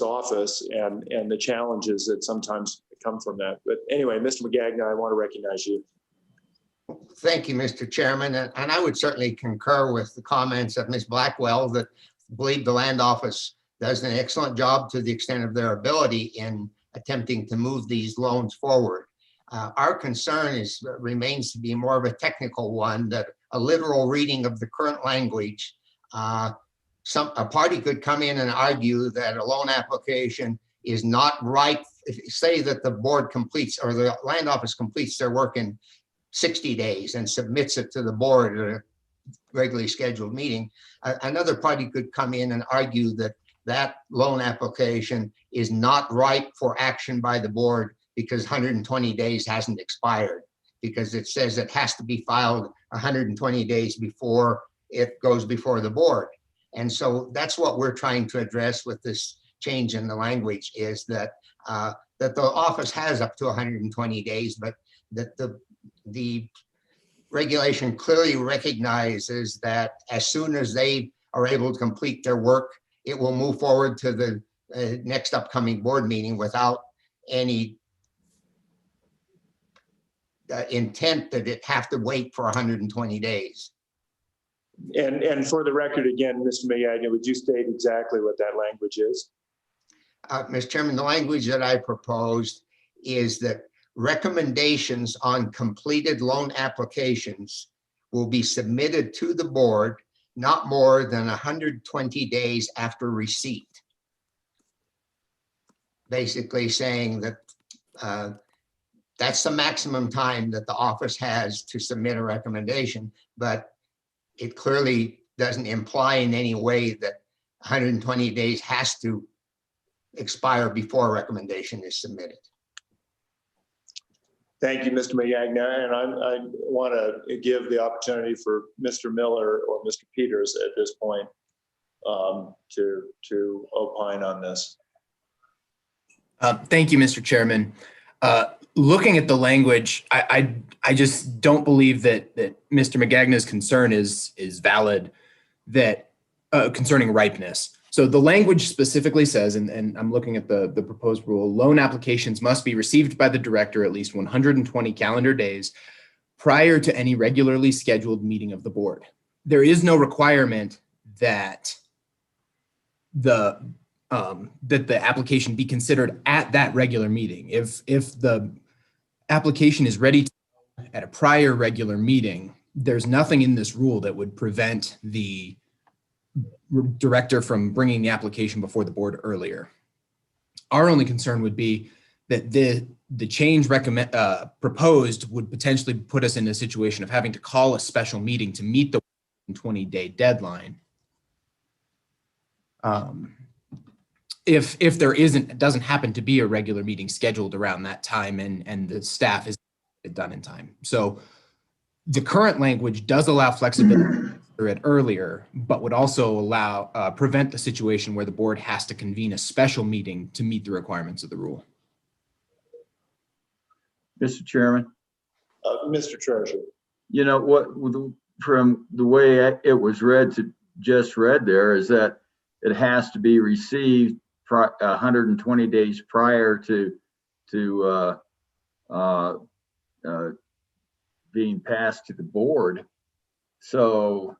office and the challenges that sometimes come from that. But anyway, Mr. McGagna, I want to recognize you. Thank you, Mr. Chairman. And I would certainly concur with the comments of Ms. Blackwell that believe the land office does an excellent job to the extent of their ability in attempting to move these loans forward. Our concern remains to be more of a technical one, that a literal reading of the current language, a party could come in and argue that a loan application is not right. Say that the board completes, or the land office completes their work in 60 days and submits it to the board at a regularly scheduled meeting. Another party could come in and argue that that loan application is not right for action by the board because 120 days hasn't expired, because it says it has to be filed 120 days before it goes before the board. And so that's what we're trying to address with this change in the language, is that that the office has up to 120 days, but that the regulation clearly recognizes that as soon as they are able to complete their work, it will move forward to the next upcoming board meeting without any intent that it have to wait for 120 days. And for the record, again, Mr. McGagna, would you state exactly what that language is? Mr. Chairman, the language that I proposed is that recommendations on completed loan applications will be submitted to the board not more than 120 days after receipt. Basically saying that that's the maximum time that the office has to submit a recommendation, but it clearly doesn't imply in any way that 120 days has to expire before a recommendation is submitted. Thank you, Mr. McGagna. And I want to give the opportunity for Mr. Miller or Mr. Peters at this point to opine on this. Thank you, Mr. Chairman. Looking at the language, I just don't believe that Mr. McGagna's concern is valid, that concerning ripeness. So the language specifically says, and I'm looking at the proposed rule, loan applications must be received by the director at least 120 calendar days prior to any regularly scheduled meeting of the board. There is no requirement that the application be considered at that regular meeting. If the application is ready at a prior regular meeting, there's nothing in this rule that would prevent the director from bringing the application before the board earlier. Our only concern would be that the change proposed would potentially put us in a situation of having to call a special meeting to meet the 20-day deadline. If there doesn't happen to be a regular meeting scheduled around that time and the staff is done in time. So the current language does allow flexibility to it earlier, but would also allow prevent the situation where the board has to convene a special meeting to meet the requirements of the rule. Mr. Chairman. Mr. Treasurer. You know what, from the way it was just read there, is that it has to be received 120 days prior to being passed to the board. So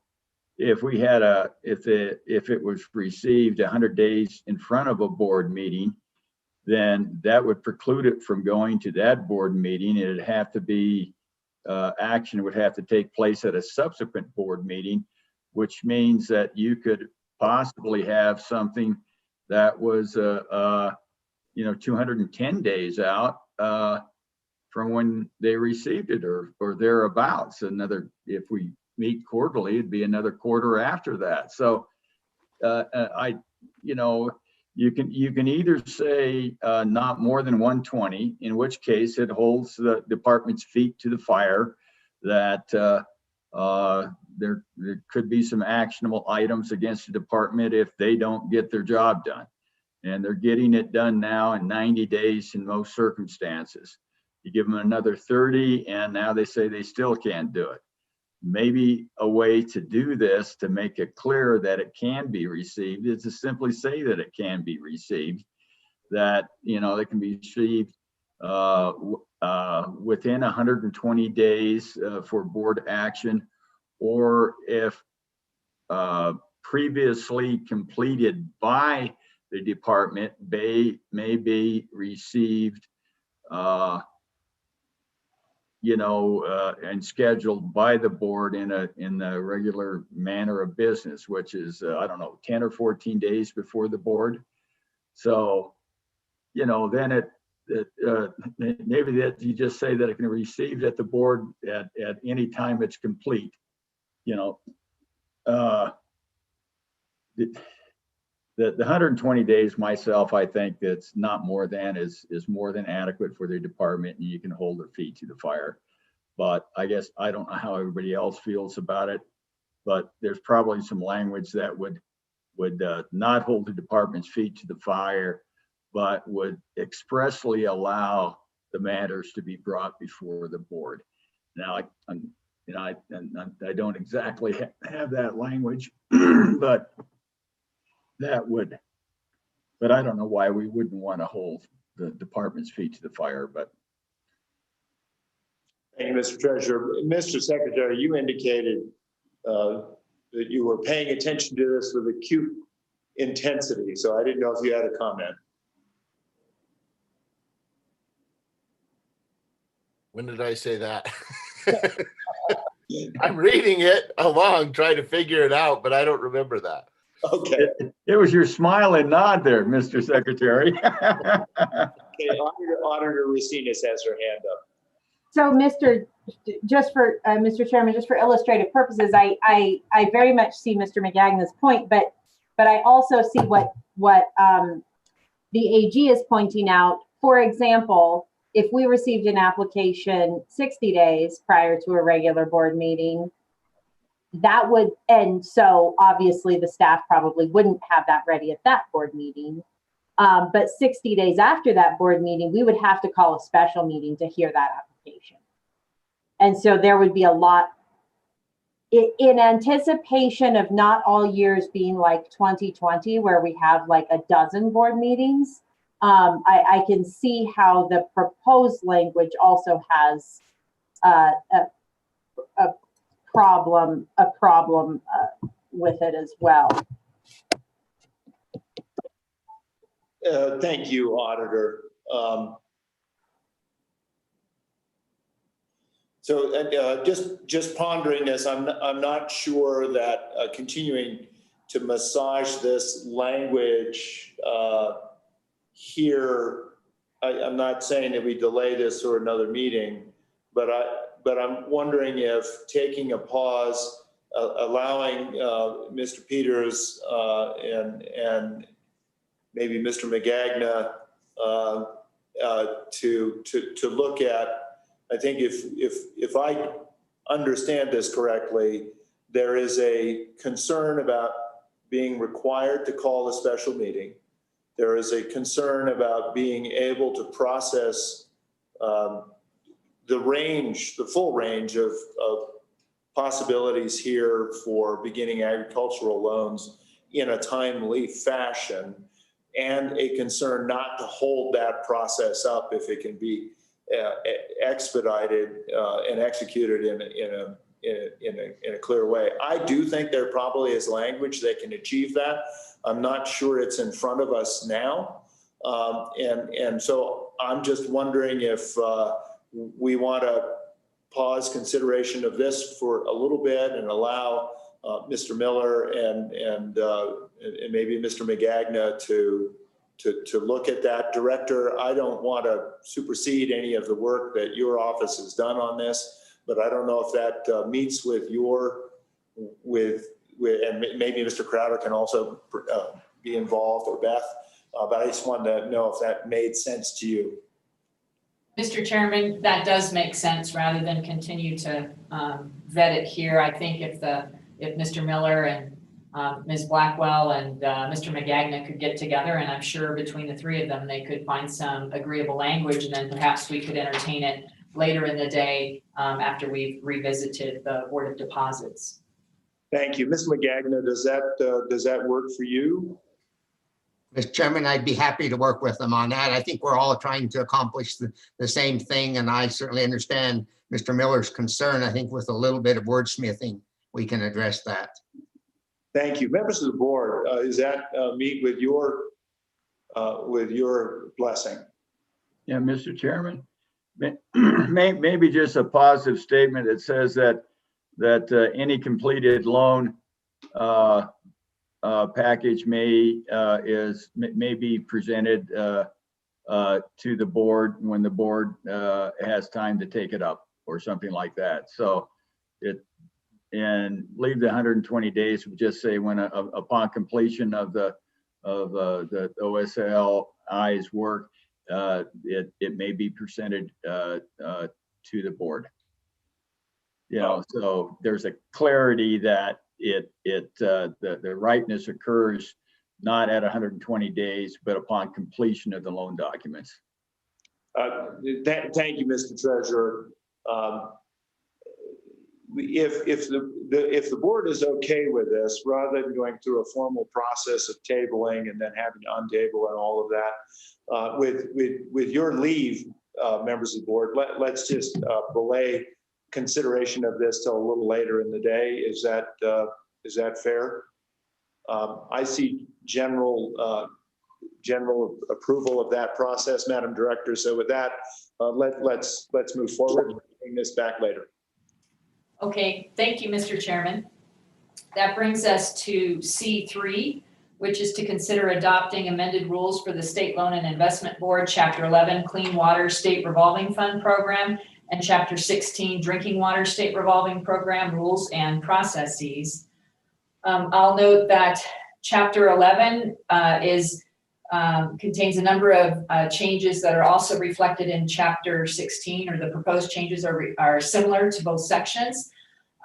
if we had if it was received 100 days in front of a board meeting, then that would preclude it from going to that board meeting. It'd have to be, action would have to take place at a subsequent board meeting, which means that you could possibly have something that was, 210 days out from when they received it, or thereabouts. If we meet quarterly, it'd be another quarter after that. So you can either say not more than 120, in which case it holds the department's feet to the fire, that there could be some actionable items against the department if they don't get their job done. And they're getting it done now in 90 days in most circumstances. You give them another 30 and now they say they still can't do it. Maybe a way to do this, to make it clear that it can be received, is to simply say that it can be received, that, it can be received within 120 days for board action, or if previously completed by the department may be received and scheduled by the board in the regular manner of business, which is 10 or 14 days before the board. So then maybe that you just say that it can be received at the board at any time it's complete. The 120 days myself, I think that's not more than is more than adequate for the department, and you can hold their feet to the fire. But I guess I don't know how everybody else feels about it, but there's probably some language that would not hold the department's feet to the fire, but would expressly allow the matters to be brought before the board. Now, I don't exactly have that language, but that would, but I don't know why we wouldn't want to hold the department's feet to the fire. But thank you, Mr. Treasurer. Mr. Secretary, you indicated that you were paying attention to this with acute intensity, so I didn't know if you had a comment. When did I say that? I'm reading it along, trying to figure it out, but I don't remember that. Okay. It was your smile and nod there, Mr. Secretary. Okay, Auditor Racines has her hand up. So Mr. Chairman, just for illustrative purposes, I very much see Mr. McGagna's point, but I also see what the AG is pointing out. For example, if we received an application 60 days prior to a regular board meeting, that would, and so obviously the staff probably wouldn't have that ready at that board meeting. But 60 days after that board meeting, we would have to call a special meeting to hear that application. And so there would be a lot, in anticipation of not all years being like 2020, where we have like a dozen board meetings. I can see how the proposed language also has a problem with it as well. Thank you, Auditor. So just pondering this, I'm not sure that continuing to massage this language here, I'm not saying that we delay this or another meeting, but I'm wondering if taking a pause, allowing Mr. Peters and maybe Mr. McGagna to look at, I think if I understand this correctly, there is a concern about being required to call a special meeting. There is a concern about being able to process the full range of possibilities here for beginning agricultural loans in a timely fashion, and a concern not to hold that process up if it can be expedited and executed in a clear way. I do think there probably is language that can achieve that. I'm not sure it's in front of us now, And so I'm just wondering if we want to pause consideration of this for a little bit and allow Mr. Miller and maybe Mr. Magagna to look at that. Director, I don't want to supersede any of the work that your office has done on this, but I don't know if that meets with your, and maybe Mr. Crowder can also be involved, or Beth, but I just wanted to know if that made sense to you. Mr. Chairman, that does make sense rather than continue to vet it here. I think if Mr. Miller and Ms. Blackwell and Mr. Magagna could get together, and I'm sure between the three of them, they could find some agreeable language, and then perhaps we could entertain it later in the day after we've revisited the Board of Deposits. Thank you. Ms. Magagna, does that work for you? Mr. Chairman, I'd be happy to work with them on that. I think we're all trying to accomplish the same thing, and I certainly understand Mr. Miller's concern. I think with a little bit of wordsmithing, we can address that. Thank you. Members of the board, is that meet with your blessing? Yeah, Mr. Chairman, maybe just a positive statement. It says that any completed loan package may be presented to the board when the board has time to take it up, or something like that. So and leave the 120 days, we just say when upon completion of the OSLI's work, it may be presented to the board. You know, so there's a clarity that the ripeness occurs not at 120 days, but upon completion of the loan documents. Thank you, Mr. Treasurer. If the board is okay with this, rather than going through a formal process of tabling and then having to untable and all of that, with your leave, members of the board, let's just belay consideration of this till a little later in the day. Is that fair? I see general approval of that process, Madam Director. So with that, let's move forward and bring this back later. Okay, thank you, Mr. Chairman. That brings us to C3, which is to consider adopting amended rules for the State Loan and Investment Board, Chapter 11, Clean Water State Revolving Fund Program, and Chapter 16, Drinking Water State Revolving Program Rules and Processes. I'll note that Chapter 11 contains a number of changes that are also reflected in Chapter 16, or the proposed changes are similar to both sections.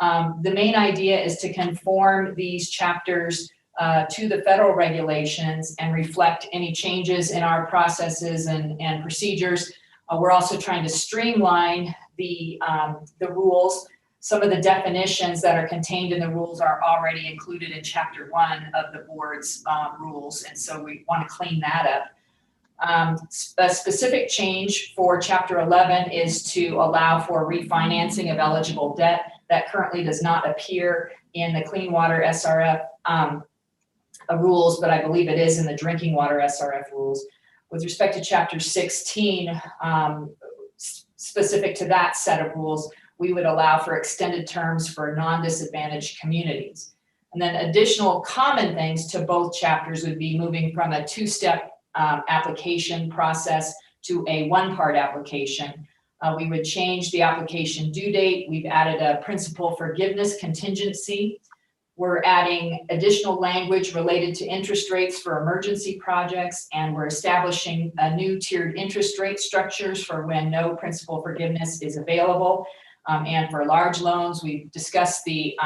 The main idea is to conform these chapters to the federal regulations and reflect any changes in our processes and procedures. We're also trying to streamline the rules. Some of the definitions that are contained in the rules are already included in Chapter 1 of the board's rules, and so we want to clean that up. A specific change for Chapter 11 is to allow for refinancing of eligible debt that currently does not appear in the Clean Water SRF rules, but I believe it is in the Drinking Water SRF rules. With respect to Chapter 16, specific to that set of rules, we would allow for extended terms for non-disadvantaged communities. And then additional common things to both chapters would be moving from a two-step application process to a one-part application. We would change the application due date. We've added a principal forgiveness contingency. We're adding additional language related to interest rates for emergency projects, and we're establishing a new tiered interest rate structures for when no principal forgiveness is available. And for large loans, we've discussed the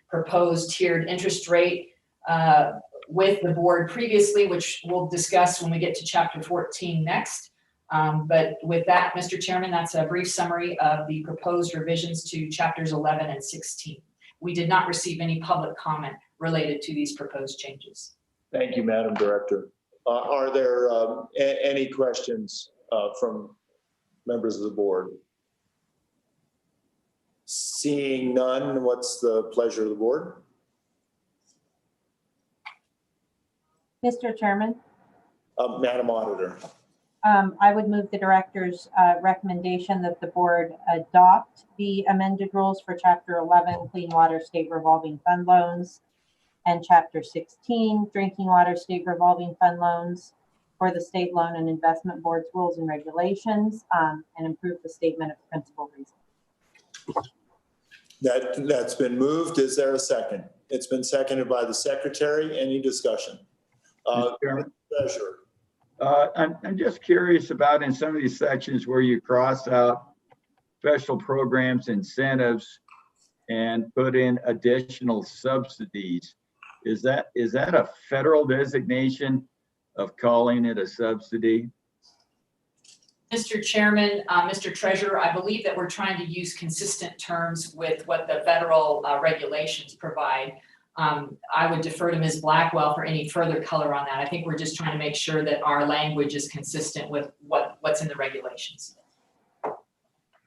proposed tiered interest rate with the board previously, which we'll discuss when we get to Chapter 14 next. But with that, Mr. Chairman, that's a brief summary of the proposed revisions to Chapters 11 and 16. We did not receive any public comment related to these proposed changes. Thank you, Madam Director. Are there any questions from members of the board? Seeing none, what's the pleasure of the board? Mr. Chairman, Madam Auditor. I would move the director's recommendation that the board adopt the amended rules for Chapter 11 Clean Water State Revolving Fund Loans and Chapter 16 Drinking Water State Revolving Fund Loans for the State Loan and Investment Board's rules and regulations, and improve the statement of principal reasons. That's been moved. Is there a second? It's been seconded by the secretary. Any discussion? Mr. Chairman. Treasurer. I'm just curious about in some of these sections where you cross out special programs, incentives, and put in additional subsidies. Is that a federal designation of calling it a subsidy? Mr. Chairman, Mr. Treasurer, I believe that we're trying to use consistent terms with what the federal regulations provide. I would defer to Ms. Blackwell for any further color on that. I think we're just trying to make sure that our language is consistent with what's in the regulations.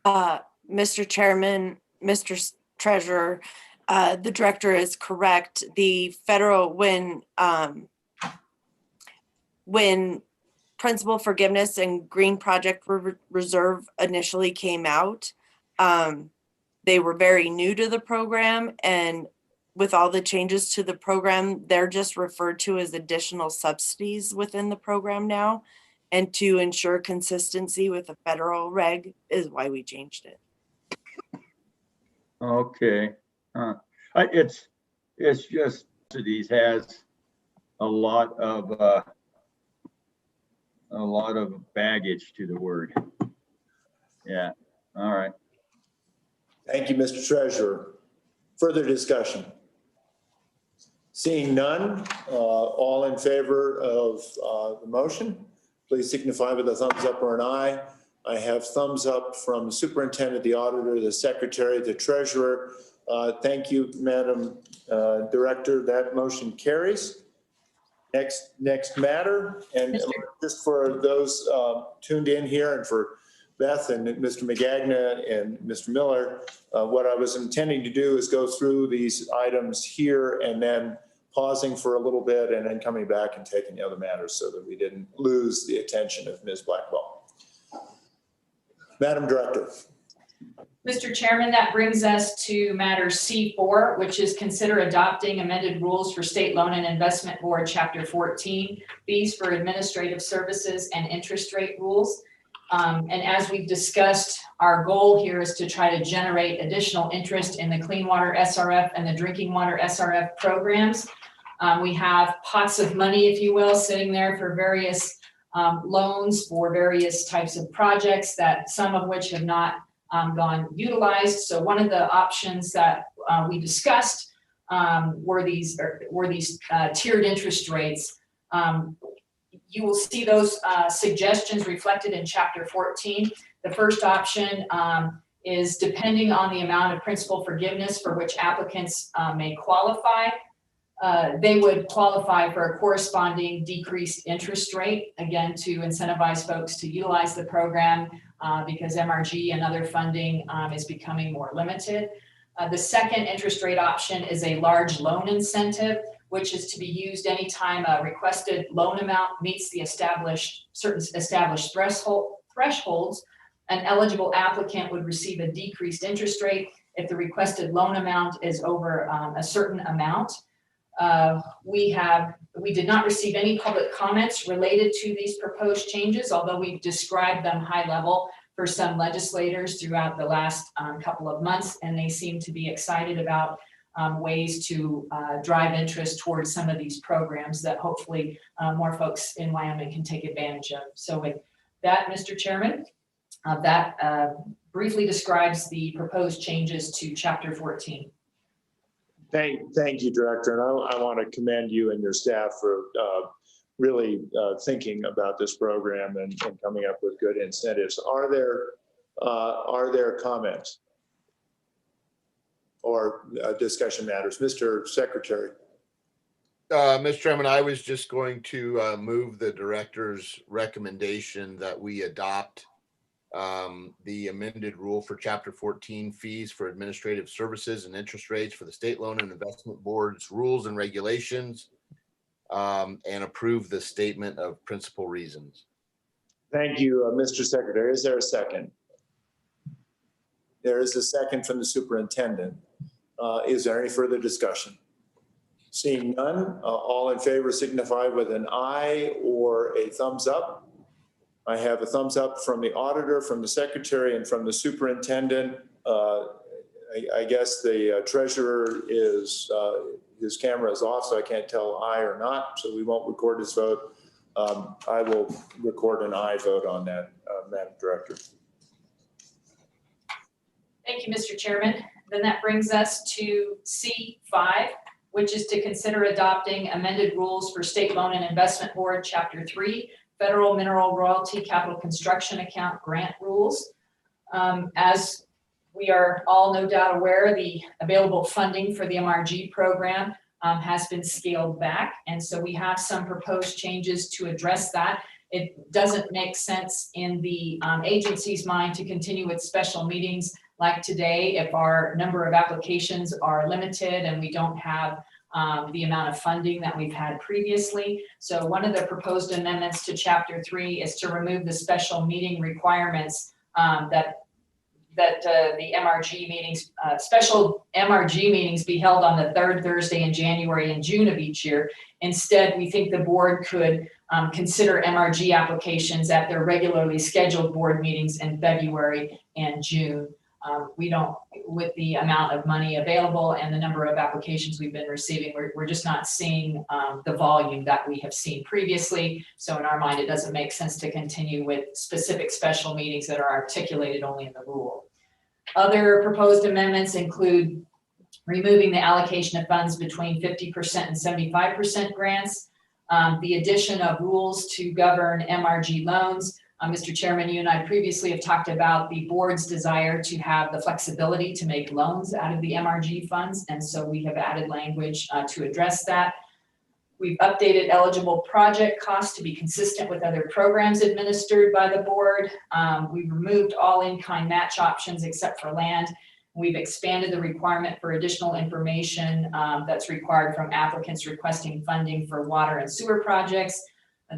Mr. Chairman, Mr. Treasurer, the director is correct. The federal, when Principal Forgiveness and Green Project Reserve initially came out, they were very new to the program, and with all the changes to the program, they're just referred to as additional subsidies within the program now. And to ensure consistency with the federal reg is why we changed it. Okay. It's just subsidies has a lot of baggage to the word. Yeah. All right. Thank you, Mr. Treasurer. Further discussion? Seeing none, all in favor of the motion, please signify with a thumbs up or an aye. I have thumbs up from the superintendent, the auditor, the secretary, the treasurer. Thank you, Madam Director. That motion carries. Next matter, and just for those tuned in here and for Beth and Mr. McGagna and Mr. Miller, what I was intending to do is go through these items here and then pausing for a little bit and then coming back and taking the other matters so that we didn't lose the attention of Ms. Blackwell. Madam Director. Mr. Chairman, that brings us to matter C4, which is consider adopting amended rules for State Loan and Investment Board Chapter 14, fees for administrative services and interest rate rules. And as we've discussed, our goal here is to try to generate additional interest in the Clean Water SRF and the Drinking Water SRF programs. We have pots of money, if you will, sitting there for various loans for various types of projects that some of which have not gone utilized. So one of the options that we discussed were these tiered interest rates. You will see those suggestions reflected in Chapter 14. The first option is depending on the amount of principal forgiveness for which applicants may qualify. They would qualify for a corresponding decreased interest rate, again, to incentivize folks to utilize the program because MRG and other funding is becoming more limited. The second interest rate option is a large loan incentive, which is to be used anytime a requested loan amount meets the certain established thresholds. An eligible applicant would receive a decreased interest rate if the requested loan amount is over a certain amount. We did not receive any public comments related to these proposed changes, although we've described them high level for some legislators throughout the last couple of months, and they seem to be excited about ways to drive interest towards some of these programs that hopefully more folks in Wyoming can take advantage of. So with that, Mr. Chairman, that briefly describes the proposed changes to Chapter 14. Thank you, Director. And I want to commend you and your staff for really thinking about this program and coming up with good incentives. Are there comments or discussion matters? Mr. Secretary. Mr. Chairman, I was just going to move the director's recommendation that we adopt the amended rule for Chapter 14 fees for administrative services and interest rates for the State Loan and Investment Board's rules and regulations, and approve the statement of principal reasons. Thank you, Mr. Secretary. Is there a second? There is a second from the superintendent. Is there any further discussion? Seeing none, all in favor signify with an aye or a thumbs up. I have a thumbs up from the auditor, from the secretary, and from the superintendent. I guess the treasurer is, his camera is off, so I can't tell aye or not, so we won't record his vote. I will record an aye vote on that, Madam Director. Thank you, Mr. Chairman. Then that brings us to C5, which is to consider adopting amended rules for State Loan and Investment Board, Chapter 3, Federal Mineral Royalty Capital Construction Account Grant Rules. As we are all no doubt aware, the available funding for the MRG program has been scaled back. And so we have some proposed changes to address that. It doesn't make sense in the agency's mind to continue with special meetings like today if our number of applications are limited and we don't have the amount of funding that we've had previously. So one of the proposed amendments to Chapter 3 is to remove the special meeting requirements that the MRG meetings, special MRG meetings be held on the third Thursday in January and June of each year. Instead, we think the board could consider MRG applications at their regularly scheduled board meetings in February and June. We don't, with the amount of money available and the number of applications we've been receiving, we're just not seeing the volume that we have seen previously. So in our mind, it doesn't make sense to continue with specific special meetings that are articulated only in the rule. Other proposed amendments include removing the allocation of funds between 50% and 75% grants, the addition of rules to govern MRG loans. Mr. Chairman, you and I previously have talked about the board's desire to have the flexibility to make loans out of the MRG funds. And so we have added language to address that. We've updated eligible project costs to be consistent with other programs administered by the board. We've removed all in-kind match options except for land. We've expanded the requirement for additional information that's required from applicants requesting funding for water and sewer projects.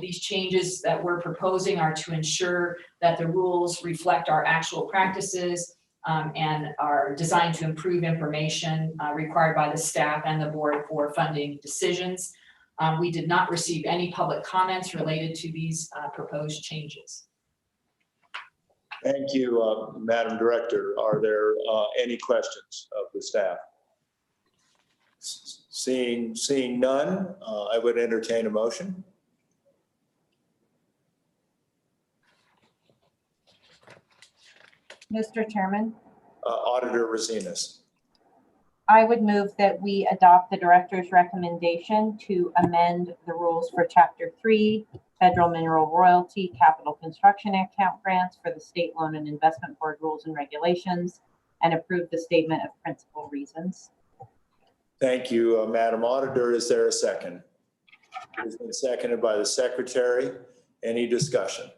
These changes that we're proposing are to ensure that the rules reflect our actual practices and are designed to improve information required by the staff and the board for funding decisions. We did not receive any public comments related to these proposed changes. Thank you, Madam Director. Are there any questions of the staff? Seeing none, I would entertain a motion. Mr. Chairman, Auditor Rosinas. I would move that we adopt the director's recommendation to amend the rules for Chapter 3, Federal Mineral Royalty Capital Construction Account Grants for the State Loan and Investment Board Rules and Regulations and approve the statement of principal reasons. Thank you, Madam Auditor. Is there a second? It's been seconded by the Secretary. Any discussion?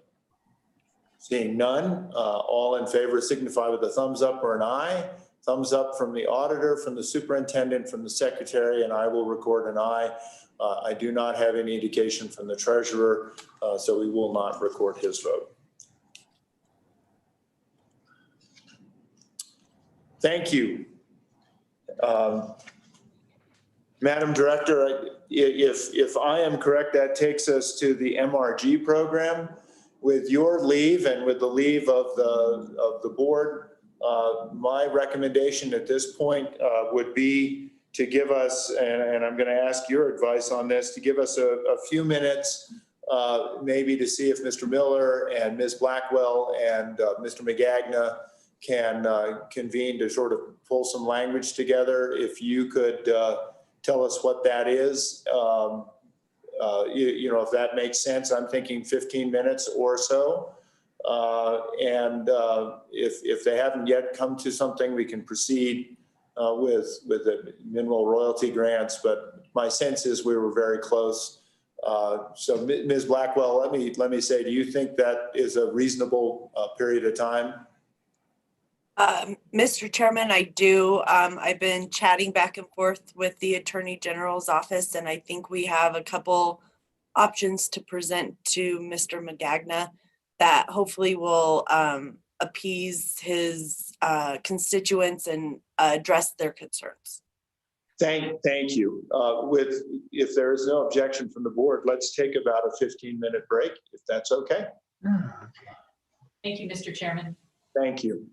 Seeing none, all in favor signify with a thumbs up or an aye. Thumbs up from the auditor, from the superintendent, from the secretary, and I will record an aye. I do not have any indication from the treasurer, so we will not record his vote. Thank you. Madam Director, if I am correct, that takes us to the MRG program. With your leave and with the leave of the board, my recommendation at this point would be to give us, and I'm going to ask your advice on this, to give us a few minutes, maybe to see if Mr. Miller and Ms. Blackwell and Mr. McGagna can convene to sort of pull some language together. If you could tell us what that is. You know, if that makes sense, I'm thinking 15 minutes or so. If they haven't yet come to something, we can proceed with the mineral royalty grants. But my sense is we were very close. So Ms. Blackwell, let me say, do you think that is a reasonable period of time? Mr. Chairman, I do. I've been chatting back and forth with the Attorney General's office, and I think we have a couple options to present to Mr. Magagna that hopefully will appease his constituents and address their concerns. Thank you. If there is no objection from the board, let's take about a 15-minute break, if that's okay. Thank you, Mr. Chairman. Thank you.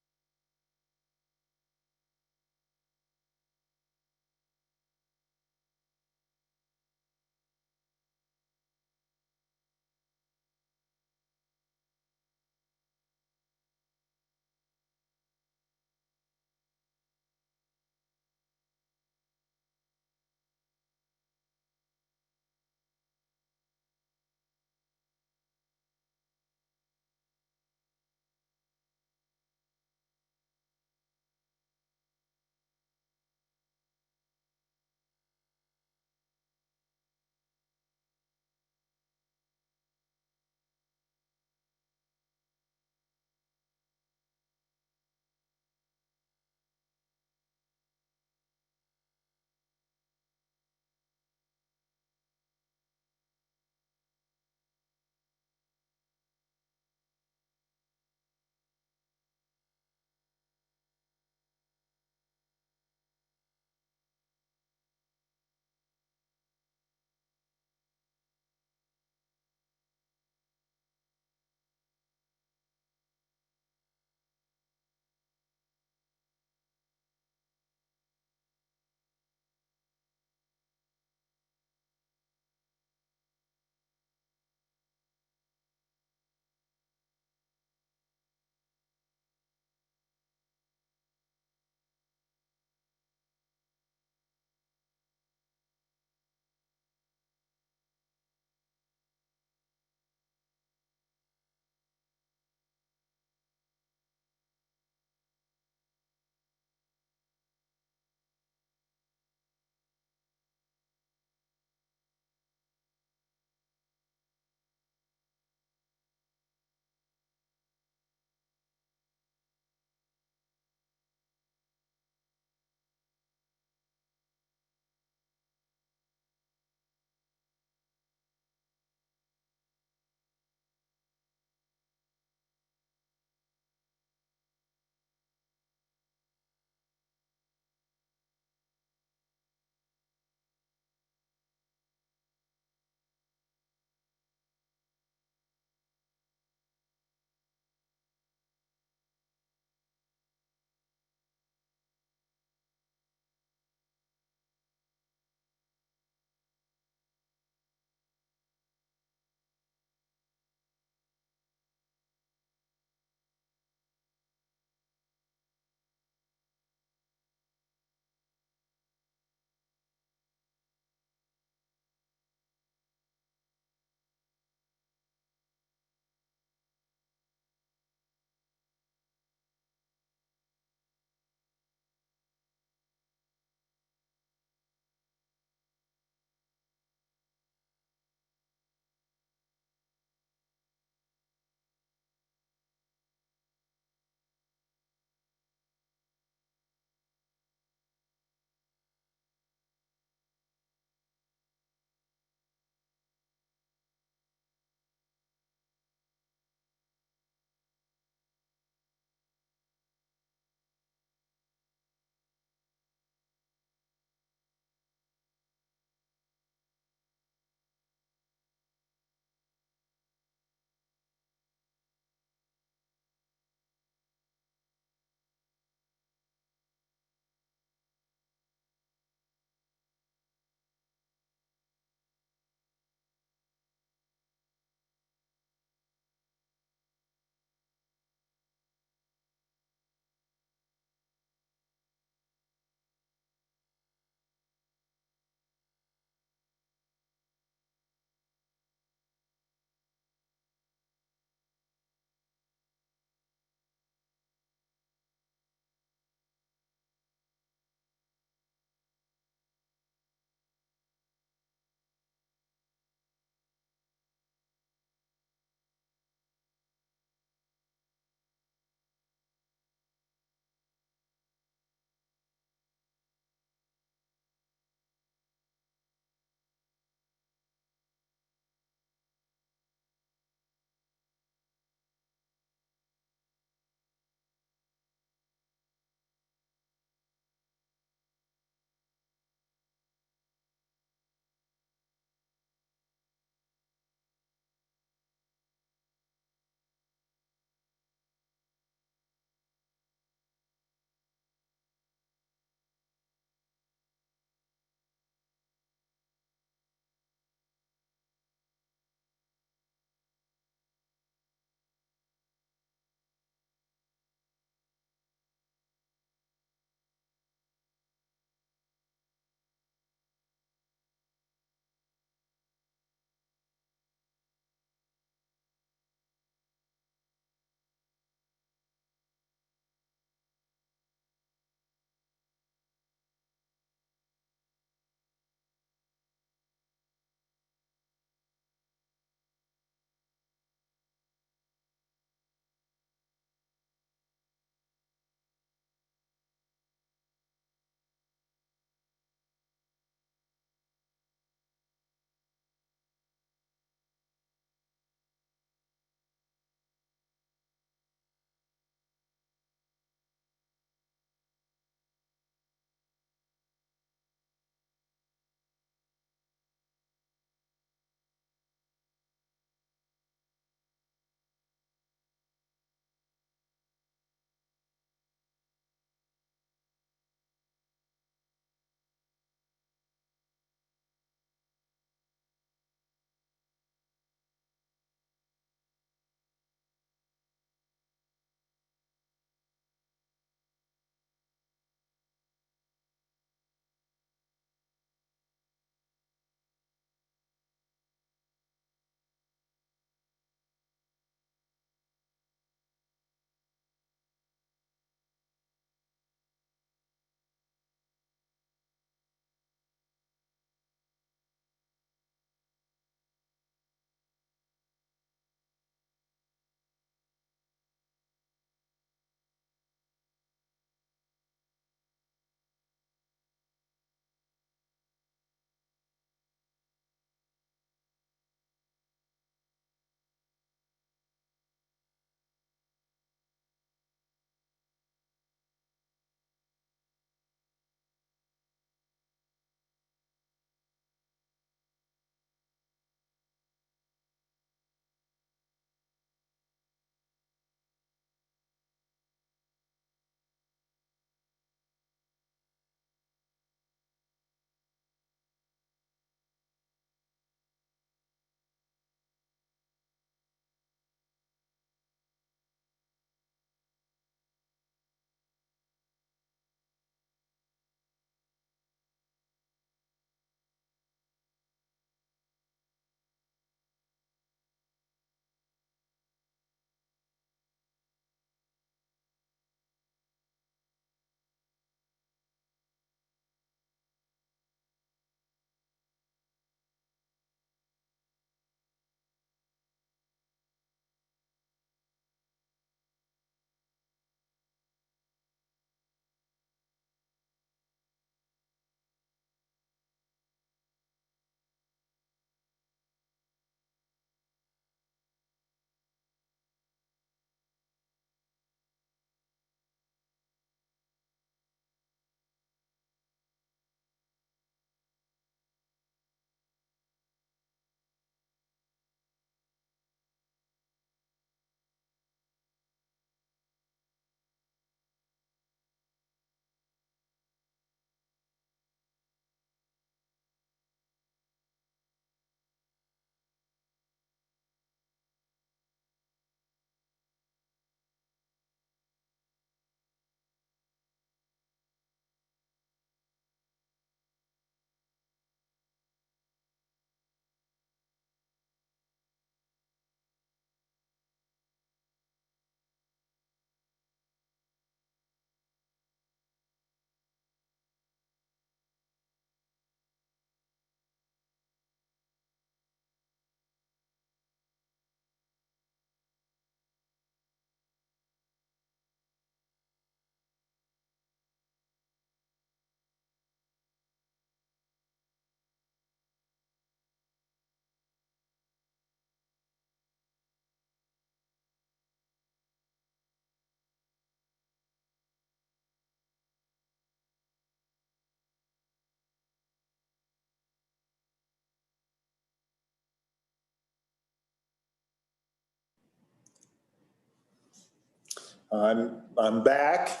I'm back.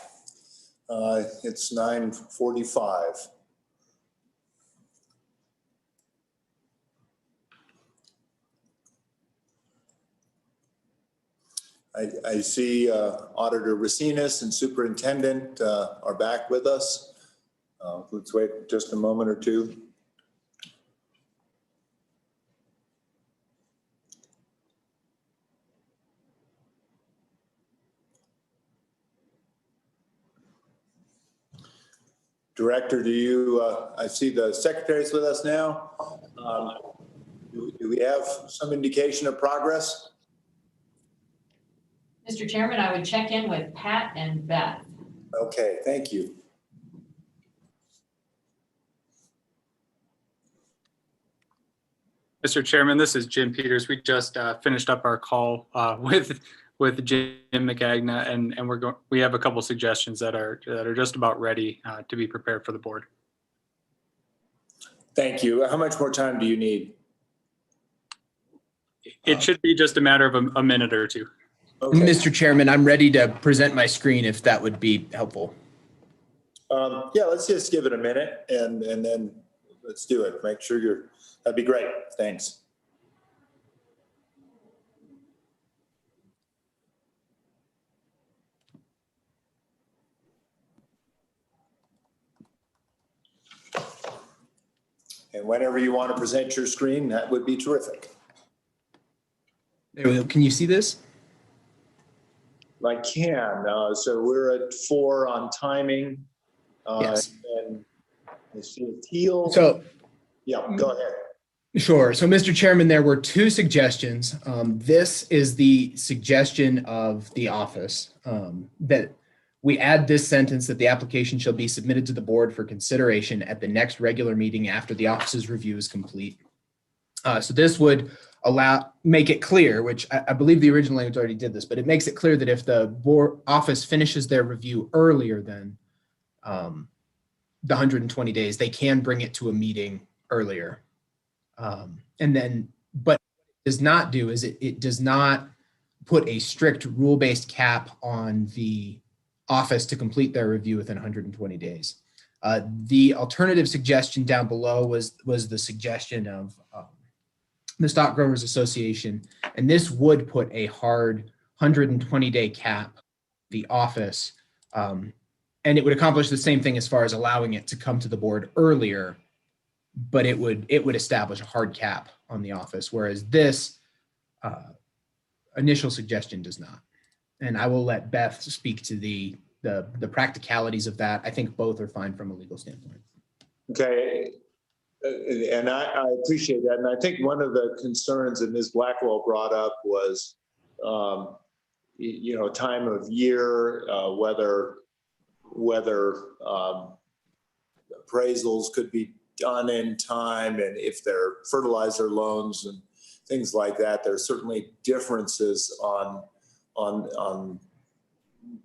It's 9:45. I see Auditor Racinas and Superintendent are back with us. Let's wait just a moment or two. Director, do you, I see the secretary's with us now. Do we have some indication of progress? Mr. Chairman, I would check in with Pat and Beth. Okay, thank you. Mr. Chairman, this is Jim Peters. We just finished up our call with Jim McGagna, and we have a couple suggestions that are just about ready to be prepared for the board. Thank you. How much more time do you need? It should be just a matter of a minute or two. Okay. Mr. Chairman, I'm ready to present my screen if that would be helpful. Yeah, let's just give it a minute and then let's do it. Make sure that'd be great. Thanks. And whenever you want to present your screen, that would be terrific. There we go. Can you see this? I can. So we're at 4 on timing. Yes. And I see Teal. So, yeah, go ahead. sure. So, Mr. Chairman, there were 2 suggestions. This is the suggestion of the office that we add this sentence that the application shall be submitted to the board for consideration at the next regular meeting after the office's review is complete. So this would make it clear, which I believe the original language already did this, but it makes it clear that if the board office finishes their review earlier than the 120 days, they can bring it to a meeting earlier. But what it does not do is it does not put a strict rule-based cap on the office to complete their review within 120 days. The alternative suggestion down below was the suggestion of the Stock Growers Association, and this would put a hard 120-day cap the office, and it would accomplish the same thing as far as allowing it to come to the board earlier, but it would establish a hard cap on the office, whereas this initial suggestion does not. And I will let Beth speak to the practicalities of that. I think both are fine from a legal standpoint. Okay. And I appreciate that. And I think one of the concerns that Ms. Blackwell brought up was, time of year, whether appraisals could be done in time, and if they're fertilizer loans and things like that. There's certainly differences on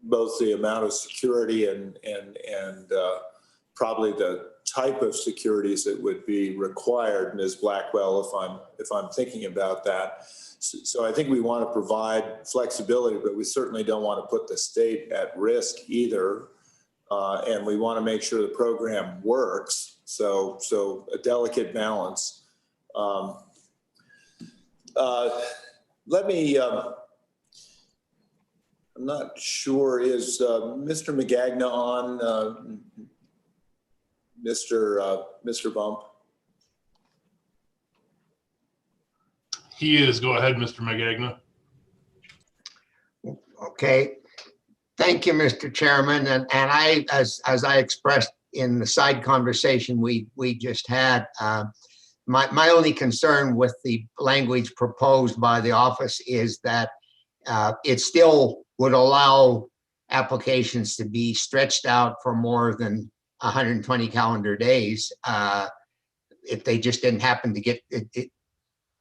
both the amount of security and probably the type of securities that would be required, Ms. Blackwell, if I'm thinking about that. So I think we want to provide flexibility, but we certainly don't want to put the state at risk either. And we want to make sure the program works. So a delicate balance. Let me, I'm not sure, is Mr. McGagna on, Mr. Bump? He is. Go ahead, Mr. McGagna. Okay. Thank you, Mr. Chairman. And I, as I expressed in the side conversation we just had, my only concern with the language proposed by the office is that it still would allow applications to be stretched out for more than 120 calendar days. If they just didn't happen to get it,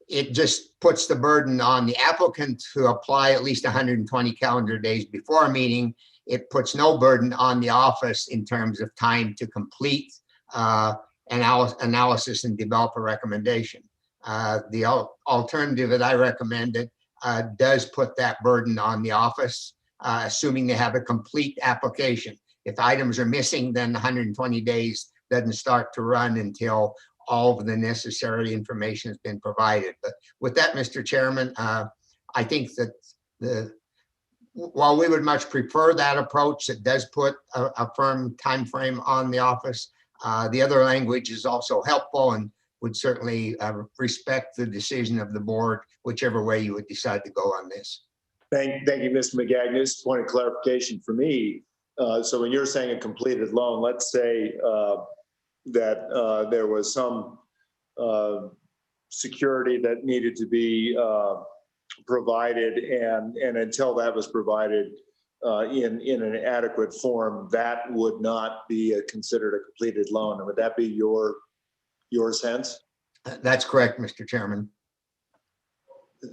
it just puts the burden on the applicant to apply at least 120 calendar days before a meeting. It puts no burden on the office in terms of time to complete analysis and develop a recommendation. The alternative that I recommended does put that burden on the office. assuming they have a complete application. If items are missing, then 120 days doesn't start to run until all of the necessary information has been provided. But with that, Mr. Chairman, I think that while we would much prefer that approach, it does put a firm time frame on the office. The other language is also helpful and would certainly respect the decision of the board, whichever way you would decide to go on this. Thank you, Mr. McGagnis. Point of clarification for me. So when you're saying a completed loan, let's say that there was some security that needed to be provided, and until that was provided in an adequate form, that would not be considered a completed loan. And would that be your sense? That's correct, Mr. Chairman.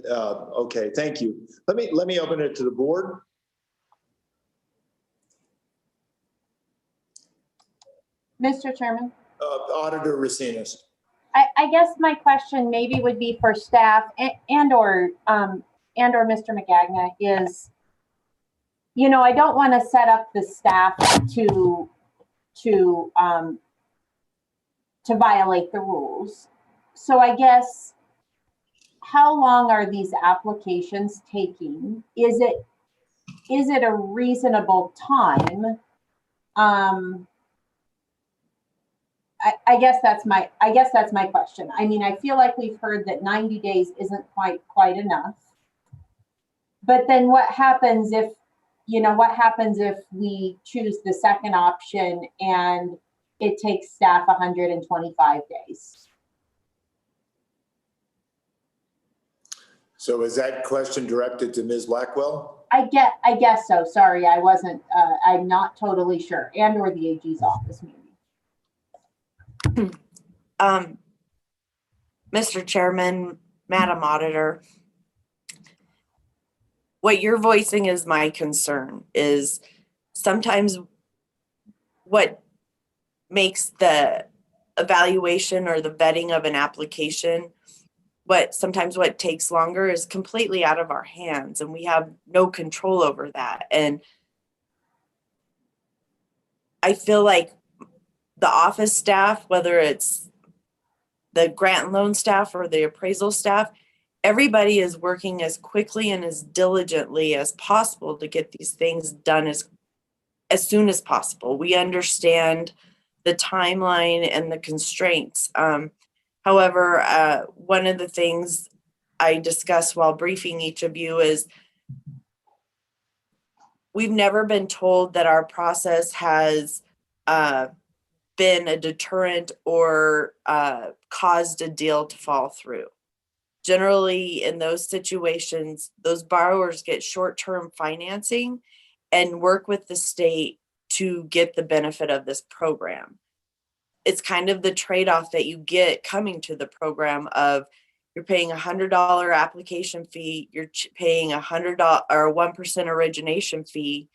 Okay, thank you. Let me open it to the board. Mr. Chairman, Auditor Racinas. I guess my question maybe would be for staff and or Mr. McGagna is, you know, I don't want to set up the staff to violate the rules. So I guess, how long are these applications taking? Is it a reasonable time? I guess that's my question. I mean, I feel like we've heard that 90 days isn't quite enough. But then what happens if we choose the second option and it takes staff 125 days? So is that question directed to Ms. Blackwell? I guess so. Sorry, I'm not totally sure. And or the AG's office maybe. Mr. Chairman, Madam Auditor, what you're voicing is my concern. Is sometimes what makes the evaluation or the vetting of an application, sometimes what takes longer is completely out of our hands, and we have no control over that. And I feel like the office staff, whether it's the grant and loan staff or the appraisal staff, everybody is working as quickly and as diligently as possible to get these things done as soon as possible. We understand the timeline and the constraints. However, one of the things I discussed while briefing each of you is we've never been told that our process has been a deterrent or caused a deal to fall through. Generally, in those situations, those borrowers get short-term financing and work with the state to get the benefit of this program. It's kind of the trade-off that you get coming to the program of you're paying $100 application fee, you're paying $100 or 1% origination fee,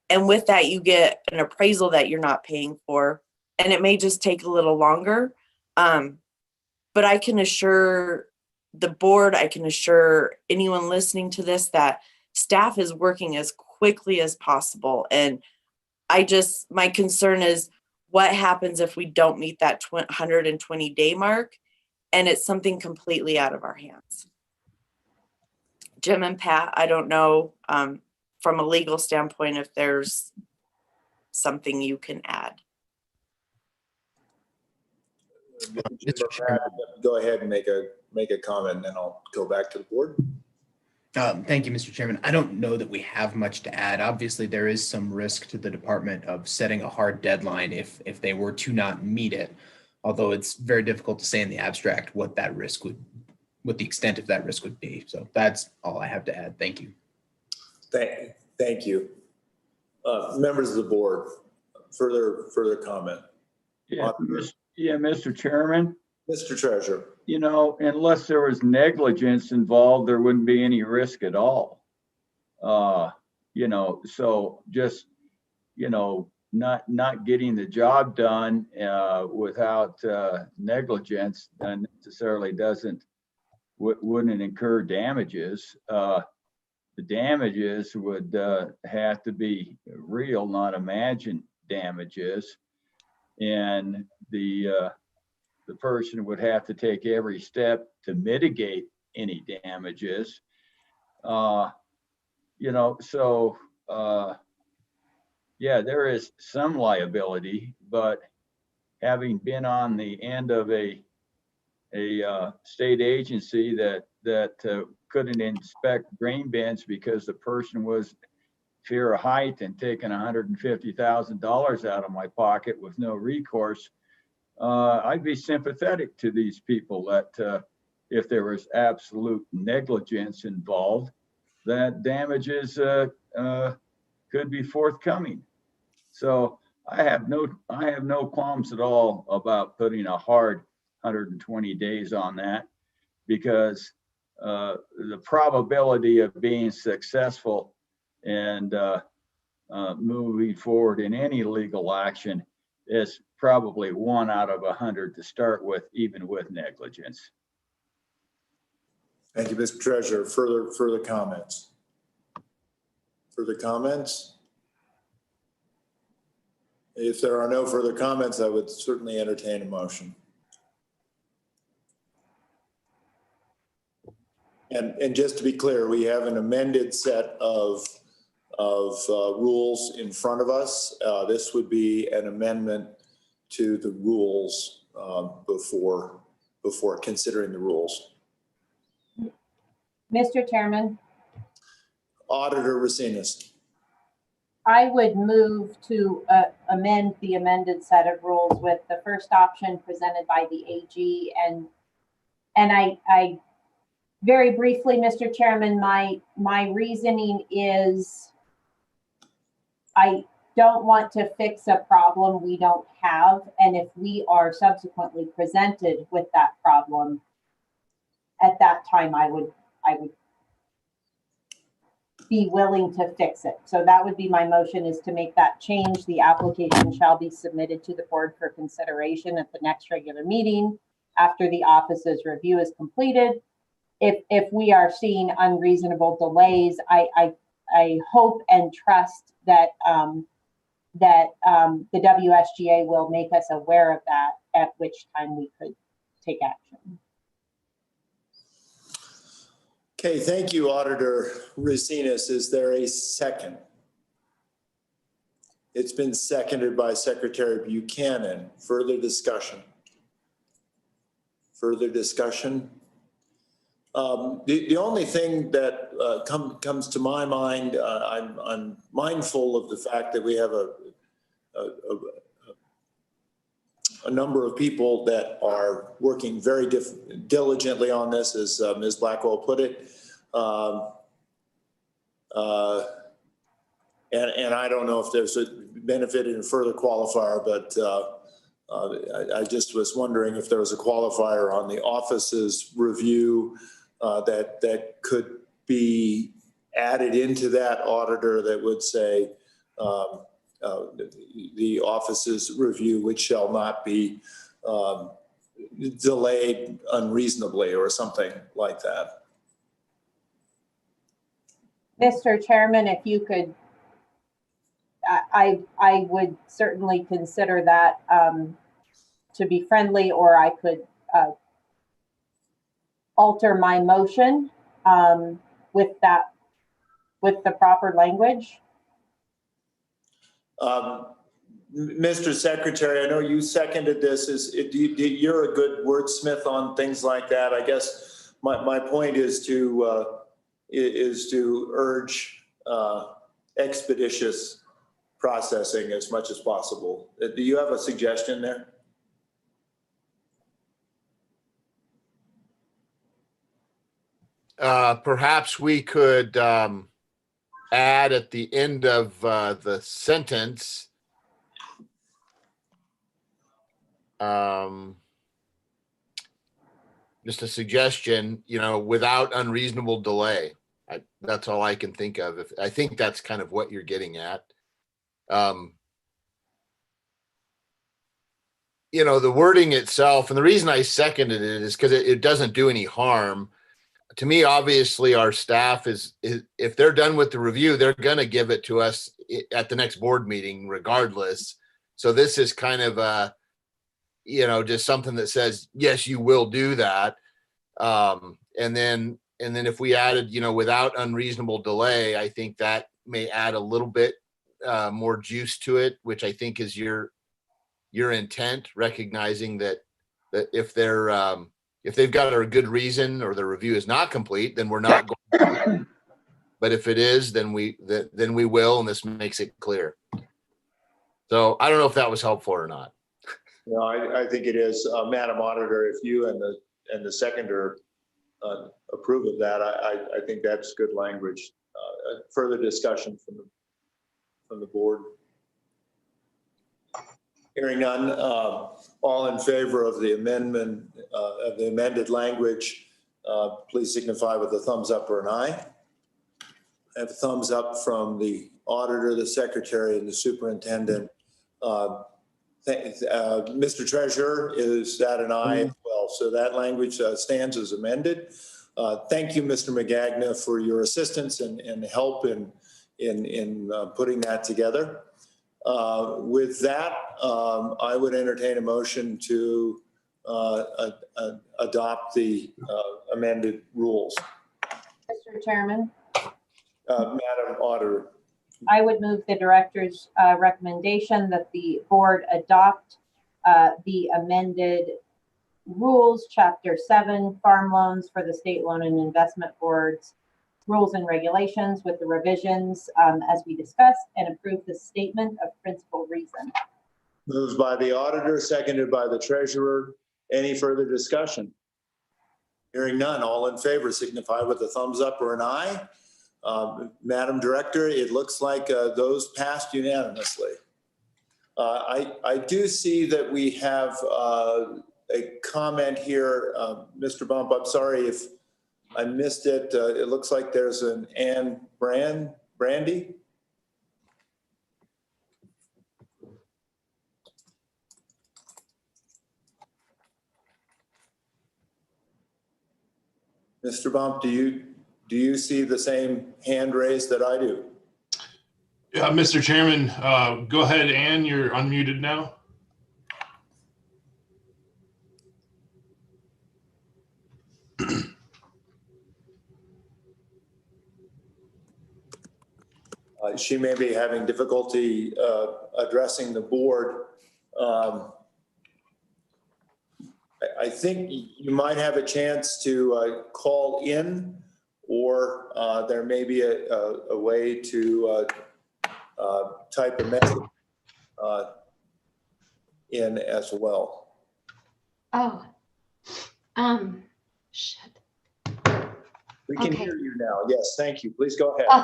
and with that you get an appraisal that you're not paying for, and it may just take a little longer. But I can assure the board, I can assure anyone listening to this that staff is working as quickly as possible. And my concern is what happens if we don't meet that 120-day mark and it's something completely out of our hands. Jim and Pat, I don't know from a legal standpoint if there's something you can add. Mr. Chairman, go ahead and make a comment, and then I'll go back to the board. Thank you, Mr. Chairman. I don't know that we have much to add. Obviously, there is some risk to the department of setting a hard deadline if they were to not meet it, although it's very difficult to say in the abstract what the extent of that risk would be. So that's all I have to add. Thank you. Thank you. Members of the board, further comment? Yeah, Mr. Chairman. Mr. Treasurer. You know, unless there was negligence involved, there wouldn't be any risk at all. You know, so just, you know, not getting the job done without negligence necessarily wouldn't incur damages. the damages would have to be real, not imagined damages. And the person would have to take every step to mitigate any damages. You know, so yeah, there is some liability, but having been on the end of a state agency that couldn't inspect grain bins because the person was fear of height and taking $150,000 out of my pocket with no recourse, I'd be sympathetic to these people that if there was absolute negligence involved, that damages could be forthcoming. So I have no qualms at all about putting a hard 120 days on that, because the probability of being successful and moving forward in any legal action is probably 1 out of 100 to start with, even with negligence. Thank you, Mr. Treasurer. Further comments? Further comments? If there are no further comments, I would certainly entertain a motion. And just to be clear, we have an amended set of rules in front of us. This would be an amendment to the rules before considering the rules. Mr. Chairman, Auditor Racinas. I would move to amend the amended set of rules with the first option presented by the AG. And I very briefly, Mr. Chairman, my reasoning is I don't want to fix a problem we don't have. And if we are subsequently presented with that problem, at that time, I would be willing to fix it. So that would be my motion, is to make that change. The application shall be submitted to the board for consideration at the next regular meeting after the office's review is completed. If we are seeing unreasonable delays, I hope and trust that the WSGA will make us aware of that, at which time we could take action. Okay, thank you, Auditor Racinas. Is there a second? It's been seconded by Secretary Buchanan. Further discussion? Further discussion? The only thing that comes to my mind, I'm mindful of the fact that we have a number of people that are working very diligently on this, as Ms. Blackwell put it. And I don't know if there's a benefit in further qualifier, but I just was wondering if there was a qualifier on the office's review that could be added into that, auditor, that would say the office's review, which shall not be delayed unreasonably, or something like that. Mr. Chairman, if you could, I would certainly consider that to be friendly, or I could alter my motion with the proper language. Mr. Secretary, I know you seconded this. You're a good wordsmith on things like that. I guess my point is to urge expeditious processing as much as possible. Do you have a suggestion there? Perhaps we could add at the end of the sentence, just a suggestion, without unreasonable delay. That's all I can think of. I think that's kind of what you're getting at. The wording itself, and the reason I seconded it is because it doesn't do any harm to me, obviously, our staff is if they're done with the review, they're going to give it to us at the next board meeting regardless. So this is kind of a, just something that says, yes, you will do that. And then if we added, without unreasonable delay, I think that may add a little bit more juice to it, which I think is your intent, recognizing that if they've got a good reason or the review is not complete, then we're not going to. But if it is, then we will, and this makes it clear. So I don't know if that was helpful or not. No, I think it is. Madam Auditor, if you and the seconder approve of that, I think that's good language. Further discussion from the board. Hearing none, all in favor of the amendment, of the amended language, please signify with a thumbs up or an aye. I have a thumbs up from the auditor, the secretary, and the superintendent. Mr. Treasurer, is that an aye as well? So that language stands as amended. Thank you, Mr. Magagna, for your assistance and help in putting that together. With that, I would entertain a motion to adopt the amended rules. Mr. Chairman, Madam Auditor. I would move the director's recommendation that the board adopt the amended rules, Chapter 7, Farm Loans for the State Loan and Investment Board's rules and regulations with the revisions as we discussed, and approve the statement of principal reason. Moved by the auditor, seconded by the treasurer. Any further discussion? Hearing none, all in favor signify with a thumbs up or an aye. Madam Director, it looks like those passed unanimously. I do see that we have a comment here. Mr. Bump, I'm sorry if I missed it. It looks like there's an Ann Brandy. Mr. Bump, do you see the same hand raised that I do? Yeah, Mr. Chairman, go ahead, Ann, you're unmuted now. She may be having difficulty addressing the board. I think you might have a chance to call in, or there may be a way to type a message in as well. Oh, shit. We can Okay. hear you now. Yes, thank you. Please go ahead. Oh.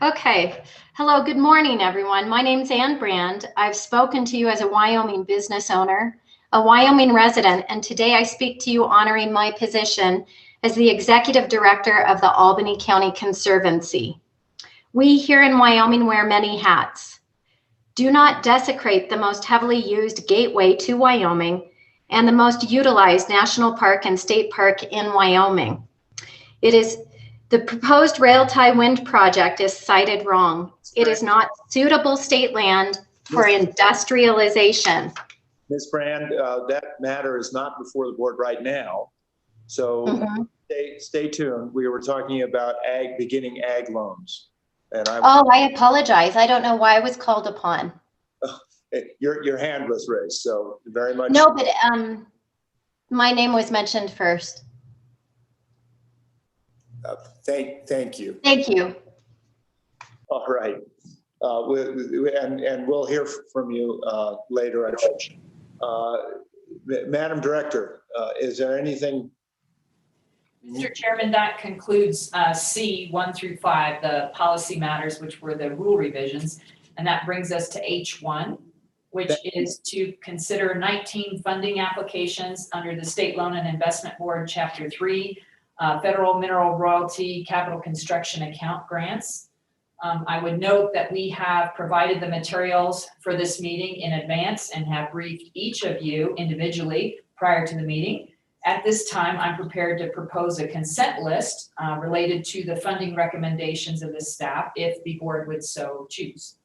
Okay. Hello, good morning, everyone. My name's Ann Brand. I've spoken to you as a Wyoming business owner, a Wyoming resident, and today I speak to you honoring my position as the executive director of the Albany County Conservancy. We here in Wyoming wear many hats. Do not desecrate the most heavily used gateway to Wyoming and the most utilized national park and state park in Wyoming. The proposed rail tie wind project is cited wrong. It is not suitable state land for industrialization. Ms. Brand, that matter is not before the board right now. So stay tuned. We were talking about beginning ag loans. And I apologize. I don't know why I was called upon. Your hand was raised, so very much. No, but my name was mentioned first. Thank you. Thank you. All right. And we'll hear from you later, I think. Madam Director, is there anything? Mr. Chairman, that concludes C 1 through 5, the policy matters, which were the rule revisions. And that brings us to H1, which is to consider 19 funding applications under the State Loan and Investment Board, Chapter 3, Federal Mineral Royalty Capital Construction Account Grants. I would note that we have provided the materials for this meeting in advance and have briefed each of you individually prior to the meeting. At this time, I'm prepared to propose a consent list related to the funding recommendations of the staff if the board would so choose.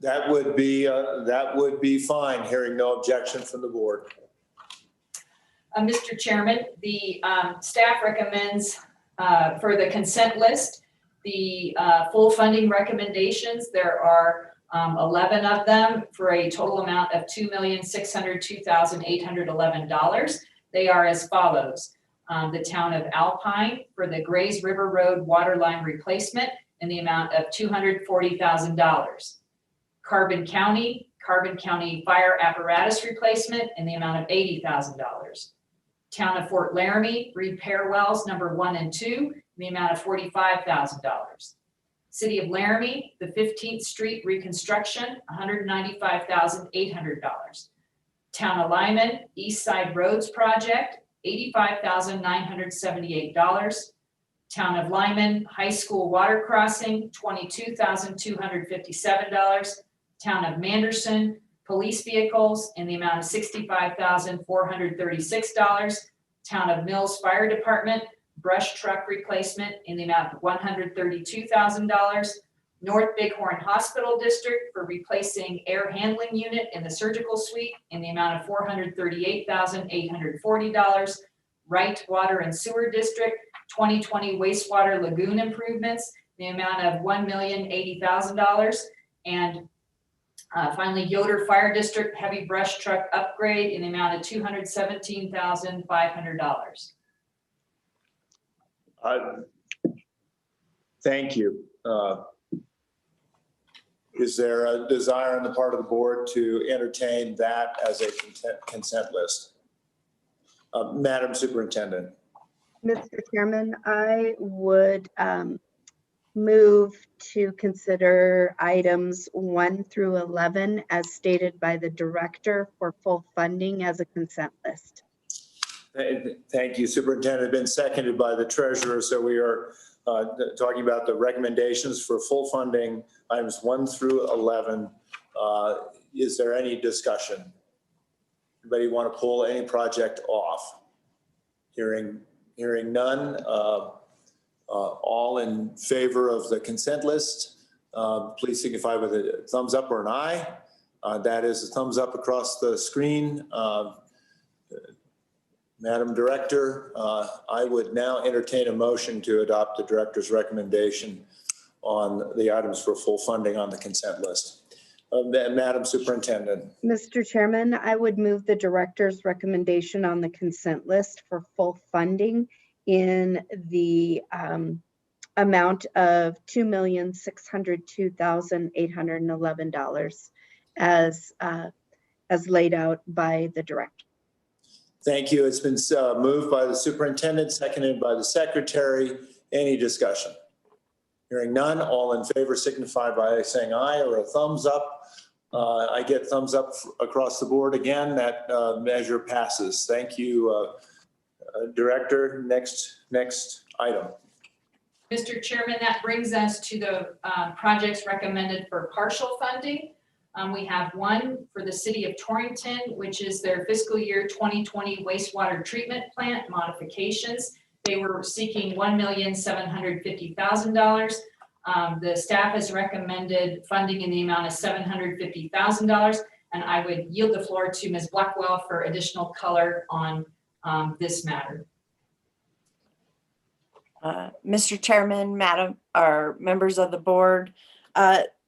That would be fine, hearing no objection from the board. Mr. Chairman, the staff recommends for the consent list, the full funding recommendations. There are 11 of them for a total amount of $2,602,811. They are as follows. The town of Alpine for the Grays River Road water line replacement in the amount of $240,000. Carbon County fire apparatus replacement in the amount of $80,000. Town of Fort Laramie repair wells number 1 and 2 in the amount of $45,000. City of Laramie, the 15th Street reconstruction, $195,800. Town of Lyman, East Side Roads project, $85,978. Town of Lyman, high school water crossing, $22,257. Town of Manderson, police vehicles in the amount of $65,436. Town of Mills Fire Department, brush truck replacement in the amount of $132,000. North Bighorn Hospital District for replacing air handling unit in the surgical suite in the amount of $438,840. Wright Water and Sewer District 2020 wastewater lagoon improvements in the amount of $1,080,000. And finally, Yoder Fire District heavy brush truck upgrade in the amount of $217,500. Thank you. Is there a desire on the part of the board to entertain that as a consent list? Madam Superintendent. Mr. Chairman, I would move to consider items 1 through 11 as stated by the director for full funding as a consent list. Thank you, Superintendent. Been seconded by the treasurer. So we are talking about the recommendations for full funding, items 1 through 11. Is there any discussion? Anybody want to pull any project off? Hearing none. All in favor of the consent list, please signify with a thumbs up or an aye. That is a thumbs up across the screen. Madam Director, I would now entertain a motion to adopt the director's recommendation on the items for full funding on the consent list. Madam Superintendent. Mr. Chairman, I would move the director's recommendation on the consent list for full funding in the amount of $2,602,811 as laid out by the director. Thank you. It's been moved by the superintendent, seconded by the secretary. Any discussion? Hearing none, all in favor signify by saying aye or a thumbs up. I get thumbs up across the board again. That measure passes. Thank you, Director. Next item. Mr. Chairman, that brings us to the projects recommended for partial funding. We have one for the city of Torrington, which is their fiscal year 2020 wastewater treatment plant modifications. They were seeking $1,750,000. The staff has recommended funding in the amount of $750,000, and I would yield the floor to Ms. Blackwell for additional color on this matter. Mr. Chairman, Madam, or members of the board,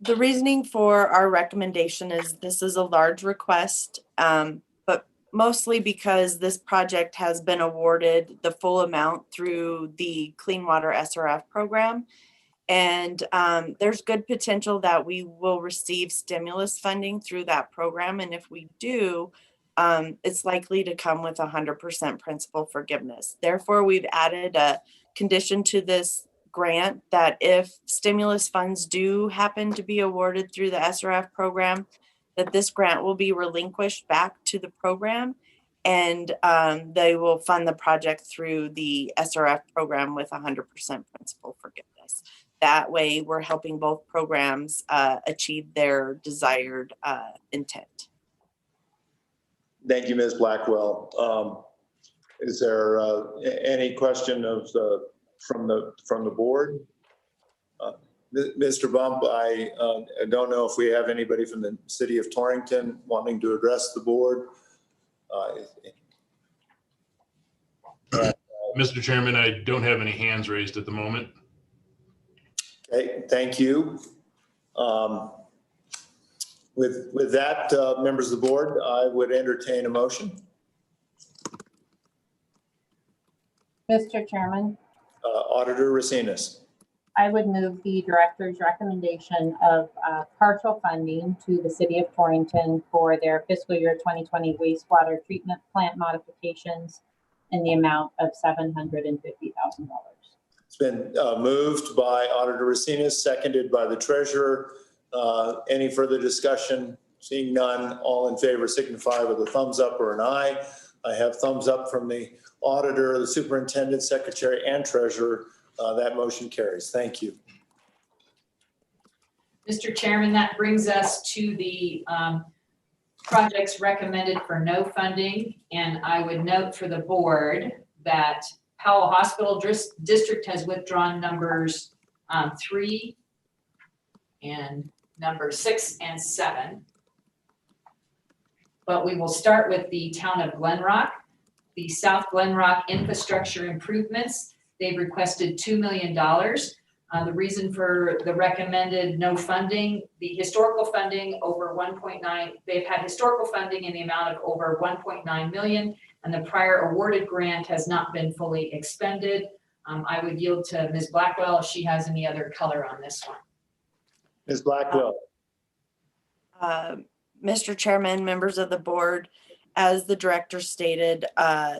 the reasoning for our recommendation is this is a large request, but mostly because this project has been awarded the full amount through the Clean Water SRF program. And there's good potential that we will receive stimulus funding through that program. And if we do, it's likely to come with 100% principal forgiveness. Therefore, we've added a condition to this grant that if stimulus funds do happen to be awarded through the SRF program, that this grant will be relinquished back to the program, and they will fund the project through the SRF program with 100% principal forgiveness. That way, we're helping both programs achieve their desired intent. Thank you, Ms. Blackwell. Is there any question of from the board? Mr. Bump, I don't know if we have anybody from the city of Torrington wanting to address the board. Mr. Chairman, I don't have any hands raised at the moment. Okay, thank you. With that, members of the board, I would entertain a motion. Mr. Chairman, Auditor Racinas. I would move the director's recommendation of partial funding to the city of Torrington for their fiscal year 2020 wastewater treatment plant modifications in the amount of $750,000. It's been moved by Auditor Racinas, seconded by the treasurer. Any further discussion? Seeing none, all in favor signify with a thumbs up or an aye. I have thumbs up from the auditor, the superintendent, secretary, and treasurer. That motion carries. Thank you. Mr. Chairman, that brings us to the projects recommended for no funding. And I would note for the board that Powell Hospital District has withdrawn numbers 3 and number 6 and 7. But we will start with the town of Glen Rock. The South Glen Rock infrastructure improvements, they've requested $2 million. The reason for the recommended no funding, the historical funding over 1.9, they've had historical funding in the amount of over 1.9 million, and the prior awarded grant has not been fully expended. I would yield to Ms. Blackwell if she has any other color on this one. Ms. Blackwell. Mr. Chairman, members of the board, as the director stated,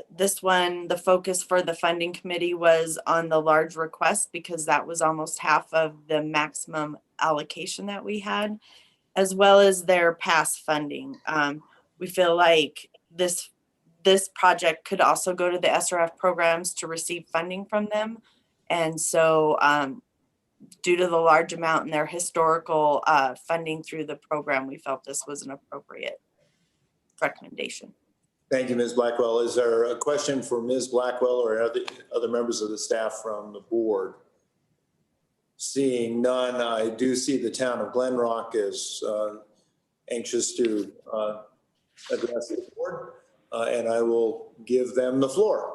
this one, the focus for the funding committee was on the large request because that was almost half of the maximum allocation that we had, as well as their past funding. We feel like this project could also go to the SRF programs to receive funding from them. And so due to the large amount in their historical funding through the program, we felt this was an appropriate recommendation. Thank you, Ms. Blackwell. Is there a question for Ms. Blackwell or other members of the staff from the board? Seeing none, I do see the town of Glen Rock is anxious to address the board, and I will give them the floor.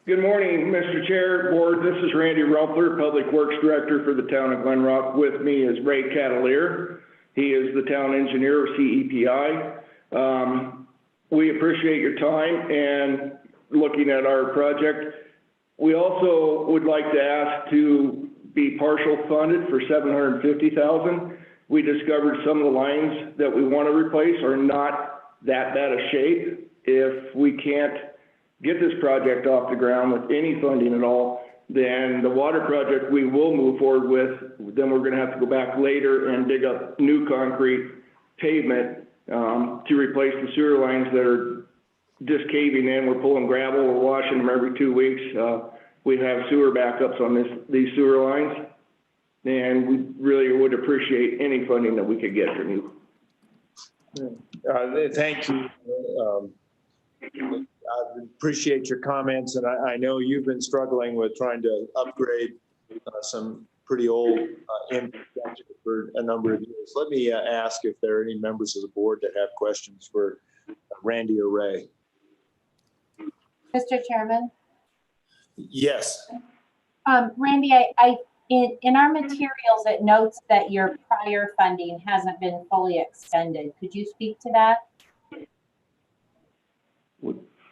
Good morning, Mr. Chair, Board. This is Randy Rumpler, Public Works Director for the town of Glen Rock. With me is Ray Catalier. He is the town engineer of CEPI. We appreciate your time and looking at our project. We also would like to ask to be partial funded for $750,000. We discovered some of the lines that we want to replace are not that bad a shape. If we can't get this project off the ground with any funding at all, then the water project we will move forward with, then we're going to have to go back later and dig up new concrete pavement to replace the sewer lines that are just caving in. We're pulling gravel, we're washing them every 2 weeks. We have sewer backups on these sewer lines, and we really would appreciate any funding that we could get from you. Thank you. I appreciate your comments, and I know you've been struggling with trying to upgrade some pretty old infrastructure for a number of years. Let me ask if there are any members of the board that have questions for Randy or Ray. Mr. Chairman? Yes. Randy, in our materials, it notes that your prior funding hasn't been fully extended. Could you speak to that?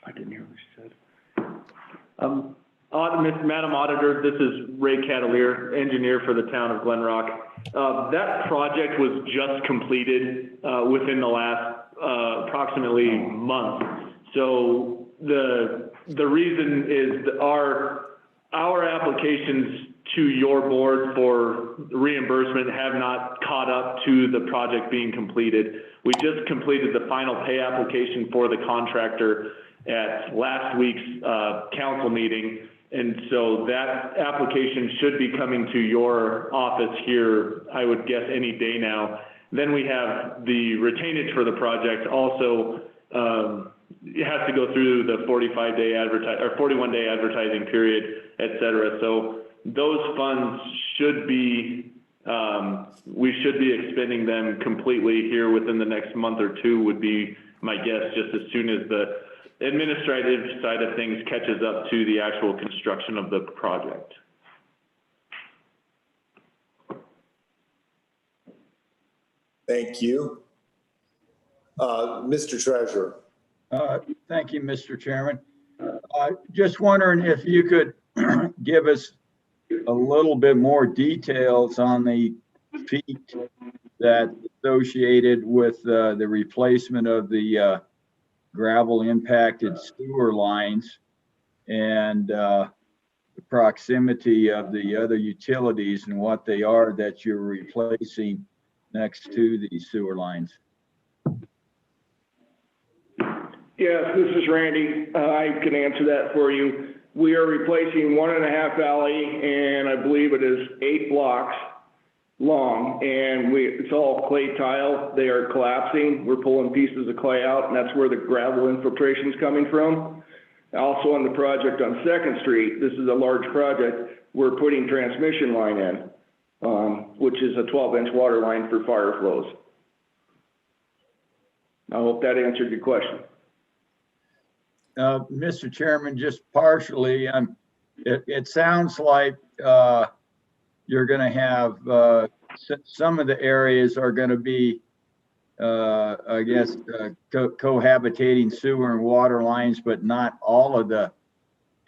I didn't hear what you said. Madam Auditor, this is Ray Catalier, engineer for the town of Glen Rock. That project was just completed within the last approximately month. So the reason is that our applications to your board for reimbursement have not caught up to the project being completed. We just completed the final pay application for the contractor at last week's council meeting. And so that application should be coming to your office here, I would guess any day now. Then we have the retainage for the project also, it has to go through the 45-day or 41-day advertising period, et cetera. So those funds should be, we should be expending them completely here within the next month or two would be my guess, just as soon as the administrative side of things catches up to the actual construction of the project. Thank you. Mr. Treasurer. Thank you, Mr. Chairman. Just wondering if you could give us a little bit more details on the feet that associated with the replacement of the gravel impacted sewer lines and the proximity of the other utilities and what they are that you're replacing next to the sewer lines. Yes, this is Randy. I can answer that for you. We are replacing 1.5 alley, and I believe it is 8 blocks long, and it's all clay tile. They are collapsing. We're pulling pieces of clay out, and that's where the gravel infiltration is coming from. Also on the project on 2nd Street, this is a large project, we're putting transmission line in, which is a 12-inch water line for fire flows. I hope that answered your question. Mr. Chairman, just partially, it sounds like you're going to have some of the areas are going to be, I guess, cohabitating sewer and water lines, but not all of the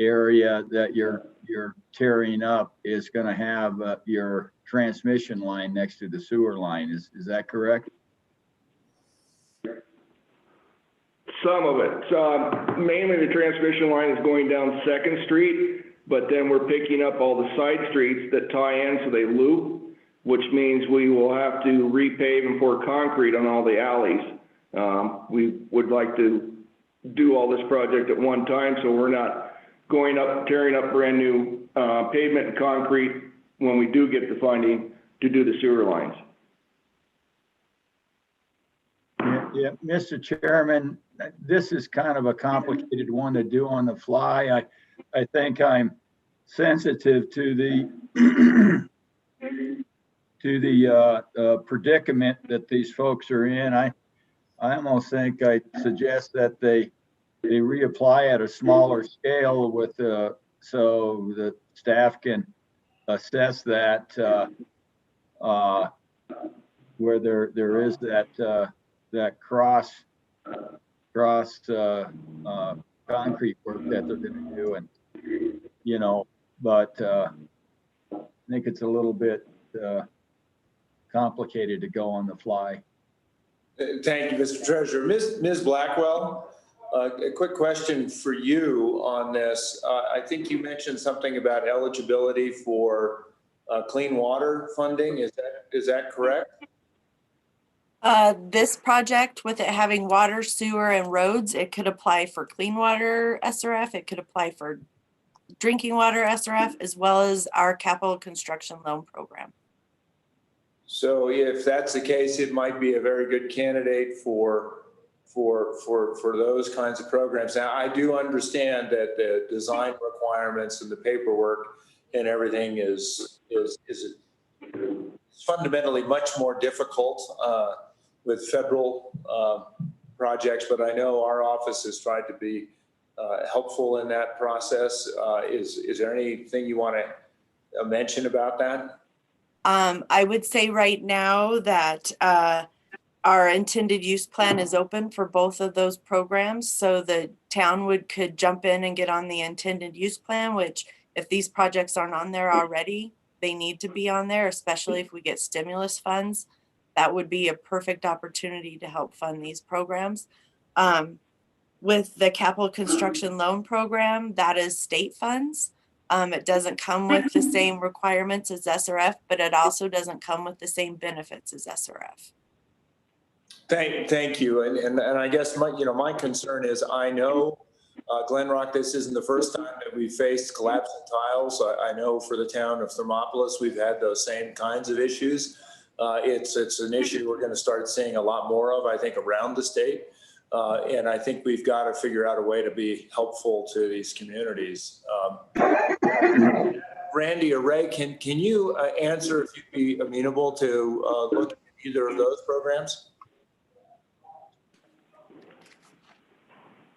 area that you're tearing up is going to have your transmission line next to the sewer line. Is that correct? Some of it. Mainly the transmission line is going down 2nd Street, but then we're picking up all the side streets that tie in so they loop, which means we will have to repave and pour concrete on all the alleys. We would like to do all this project at one time, so we're not going up, tearing up brand new pavement and concrete when we do get the funding to do the sewer lines. Yeah, Mr. Chairman, this is kind of a complicated one to do on the fly. I think I'm sensitive to the predicament that these folks are in. I almost think I suggest that they reapply at a smaller scale with so the staff can assess that where there is that cross concrete work that they're going to do, and but I think it's a little bit complicated to go on the fly. Thank you, Mr. Treasurer. Ms. Blackwell, a quick question for you on this. I think you mentioned something about eligibility for clean water funding. Is that correct? This project, with it having water, sewer, and roads, it could apply for clean water SRF. It could apply for drinking water SRF, as well as our capital construction loan program. So if that's the case, it might be a very good candidate for those kinds of programs. Now, I do understand that the design requirements and the paperwork and everything is fundamentally much more difficult with federal projects, but I know our office has tried to be helpful in that process. Is there anything you want to mention about that? I would say right now that our intended use plan is open for both of those programs. So the town could jump in and get on the intended use plan, which if these projects aren't on there already, they need to be on there, especially if we get stimulus funds. That would be a perfect opportunity to help fund these programs. With the capital construction loan program, that is state funds. It doesn't come with the same requirements as SRF, but it also doesn't come with the same benefits as SRF. Thank you. And I guess my concern is, I know Glen Rock, this isn't the first time that we've faced collapsing tiles. I know for the town of Thermopolis, we've had those same kinds of issues. It's an issue we're going to start seeing a lot more of, I think, around the state. And I think we've got to figure out a way to be helpful to these communities. Randy or Ray, can you answer if you'd be amenable to look at either of those programs?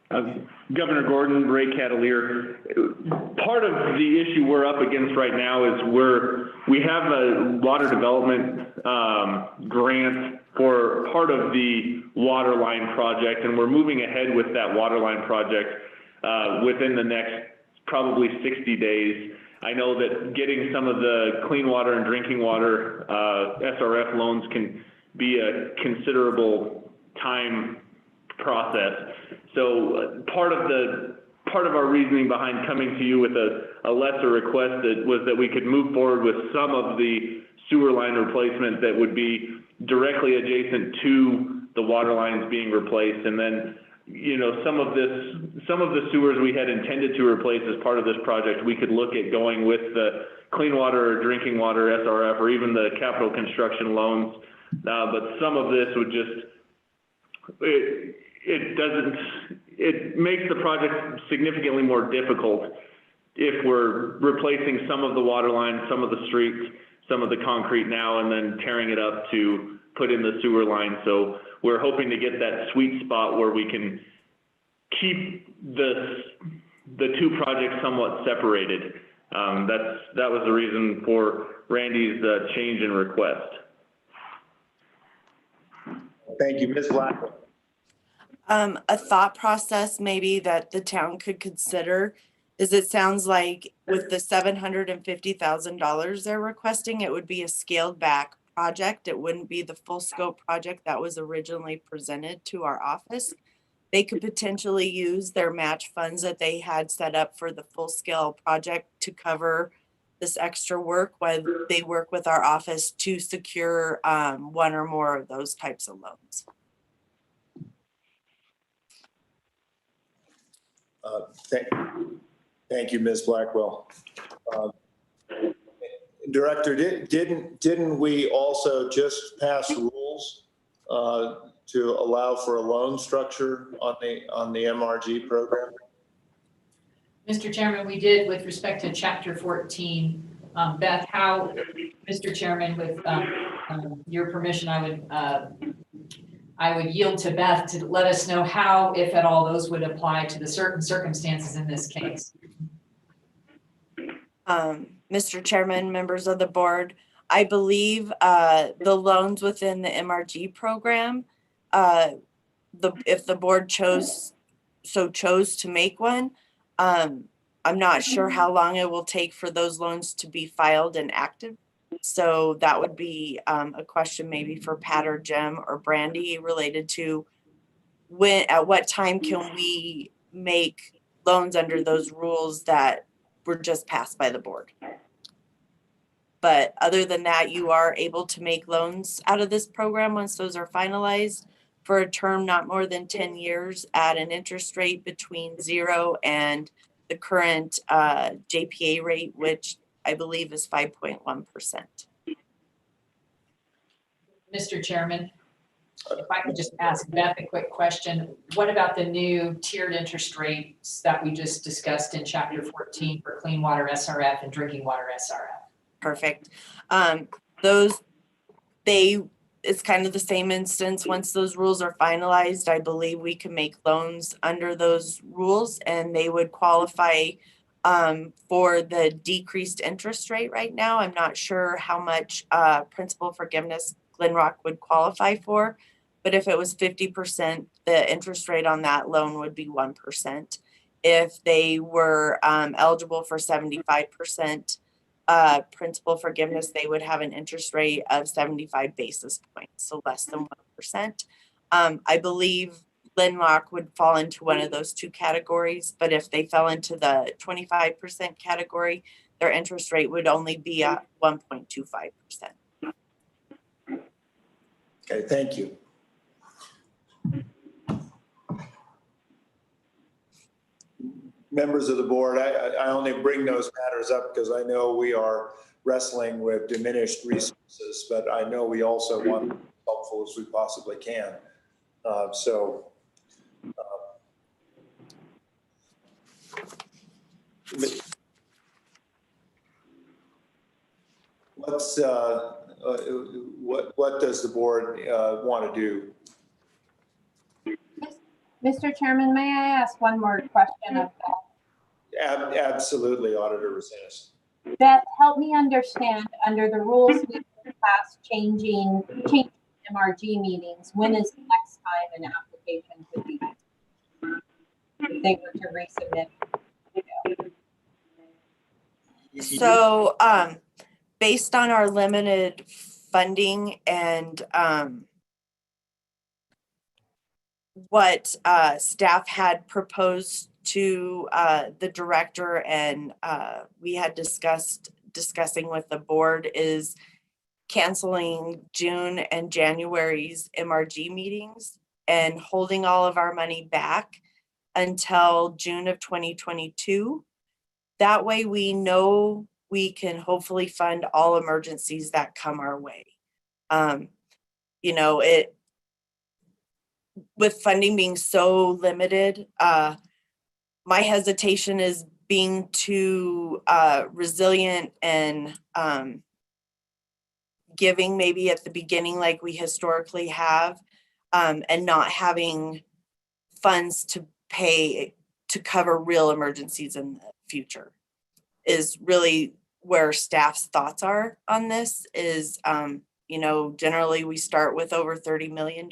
Governor Gordon, Ray Catalier. Part of the issue we're up against right now is we have a water development grant for part of the water line project, and we're moving ahead with that water line project within the next probably 60 days. I know that getting some of the clean water and drinking water SRF loans can be a considerable time process. So part of our reasoning behind coming to you with a lesser request was that we could move forward with some of the sewer line replacement that would be directly adjacent to the water lines being replaced. And then, you know, some of the sewers we had intended to replace as part of this project, we could look at going with the clean water or drinking water SRF or even the capital construction loans. But some of this would just, it makes the project significantly more difficult if we're replacing some of the water lines, some of the streets, some of the concrete now, and then tearing it up to put in the sewer line. So we're hoping to get that sweet spot where we can keep the two projects somewhat separated. That was the reason for Randy's change in request. Thank you, Ms. Black. A thought process maybe that the town could consider is it sounds like with the $750,000 they're requesting, it would be a scaled back project. It wouldn't be the full scope project that was originally presented to our office. They could potentially use their match funds that they had set up for the full scale project to cover this extra work while they work with our office to secure one or more of those types of loans. Thank you, Ms. Blackwell. Director, didn't we also just pass rules to allow for a loan structure on the MRG program? Mr. Chairman, we did with respect to Chapter 14. Beth, how, Mr. Chairman, with your permission, I would yield to Beth to let us know how, if at all, those would apply to the certain circumstances in this case. Mr. Chairman, members of the board, I believe the loans within the MRG program, if the board chose to make one, I'm not sure how long it will take for those loans to be filed and active. So that would be a question maybe for Pat or Jim or Brandy related to at what time can we make loans under those rules that were just passed by the board. But other than that, you are able to make loans out of this program once those are finalized for a term not more than 10 years at an interest rate between 0 and the current JPA rate, which I believe is 5.1%. Mr. Chairman, if I could just ask Beth a quick question. What about the new tiered interest rates that we just discussed in Chapter 14 for clean water SRF and drinking water SRF? Perfect. It's kind of the same instance. Once those rules are finalized, I believe we can make loans under those rules and they would qualify for the decreased interest rate right now. I'm not sure how much principal forgiveness Glenrock would qualify for, but if it was 50%, the interest rate on that loan would be 1%. If they were eligible for 75% principal forgiveness, they would have an interest rate of 75 basis points, so less than 1%. I believe Glenrock would fall into one of those two categories, but if they fell into the 25% category, their interest rate would only be at 1.25%. Okay, thank you. Members of the board, I only bring those matters up because I know we are wrestling with diminished resources, but I know we also want to be as helpful as we possibly can. Let's, what does the board want to do? Mr. Chairman, may I ask one more question of that? Absolutely, Auditor Rosinas. Beth, help me understand, under the rules we passed changing MRG meetings, when is the next time an application could be, if they were to resubmit? So, based on our limited funding and what staff had proposed to the director and we had discussing with the board is canceling June and January's MRG meetings and holding all of our money back until June of 2022. That way we know we can hopefully fund all emergencies that come our way. You know, with funding being so limited, my hesitation is being too resilient and giving maybe at the beginning like we historically have, and not having funds to pay to cover real emergencies in the future is really where staff's thoughts are on this is, you know, generally we start with over $30 million.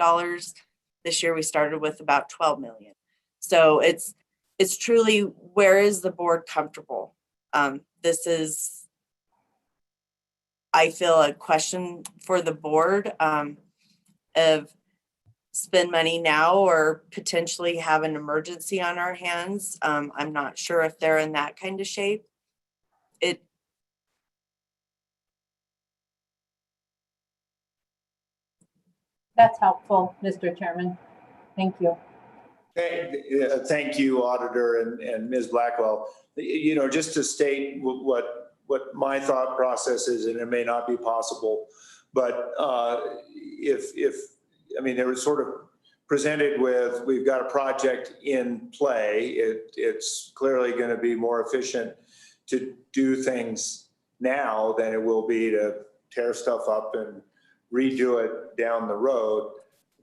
This year we started with about 12 million. So it's truly, where is the board comfortable? This is, I feel, a question for the board of spend money now or potentially have an emergency on our hands. I'm not sure if they're in that kind of shape. That's helpful, Mr. Chairman. Thank you. Thank you, Auditor and Ms. Blackwell. You know, just to state what my thought process is, and it may not be possible, but if I mean, they were sort of presented with, we've got a project in play. It's clearly going to be more efficient to do things now than it will be to tear stuff up and redo it down the road.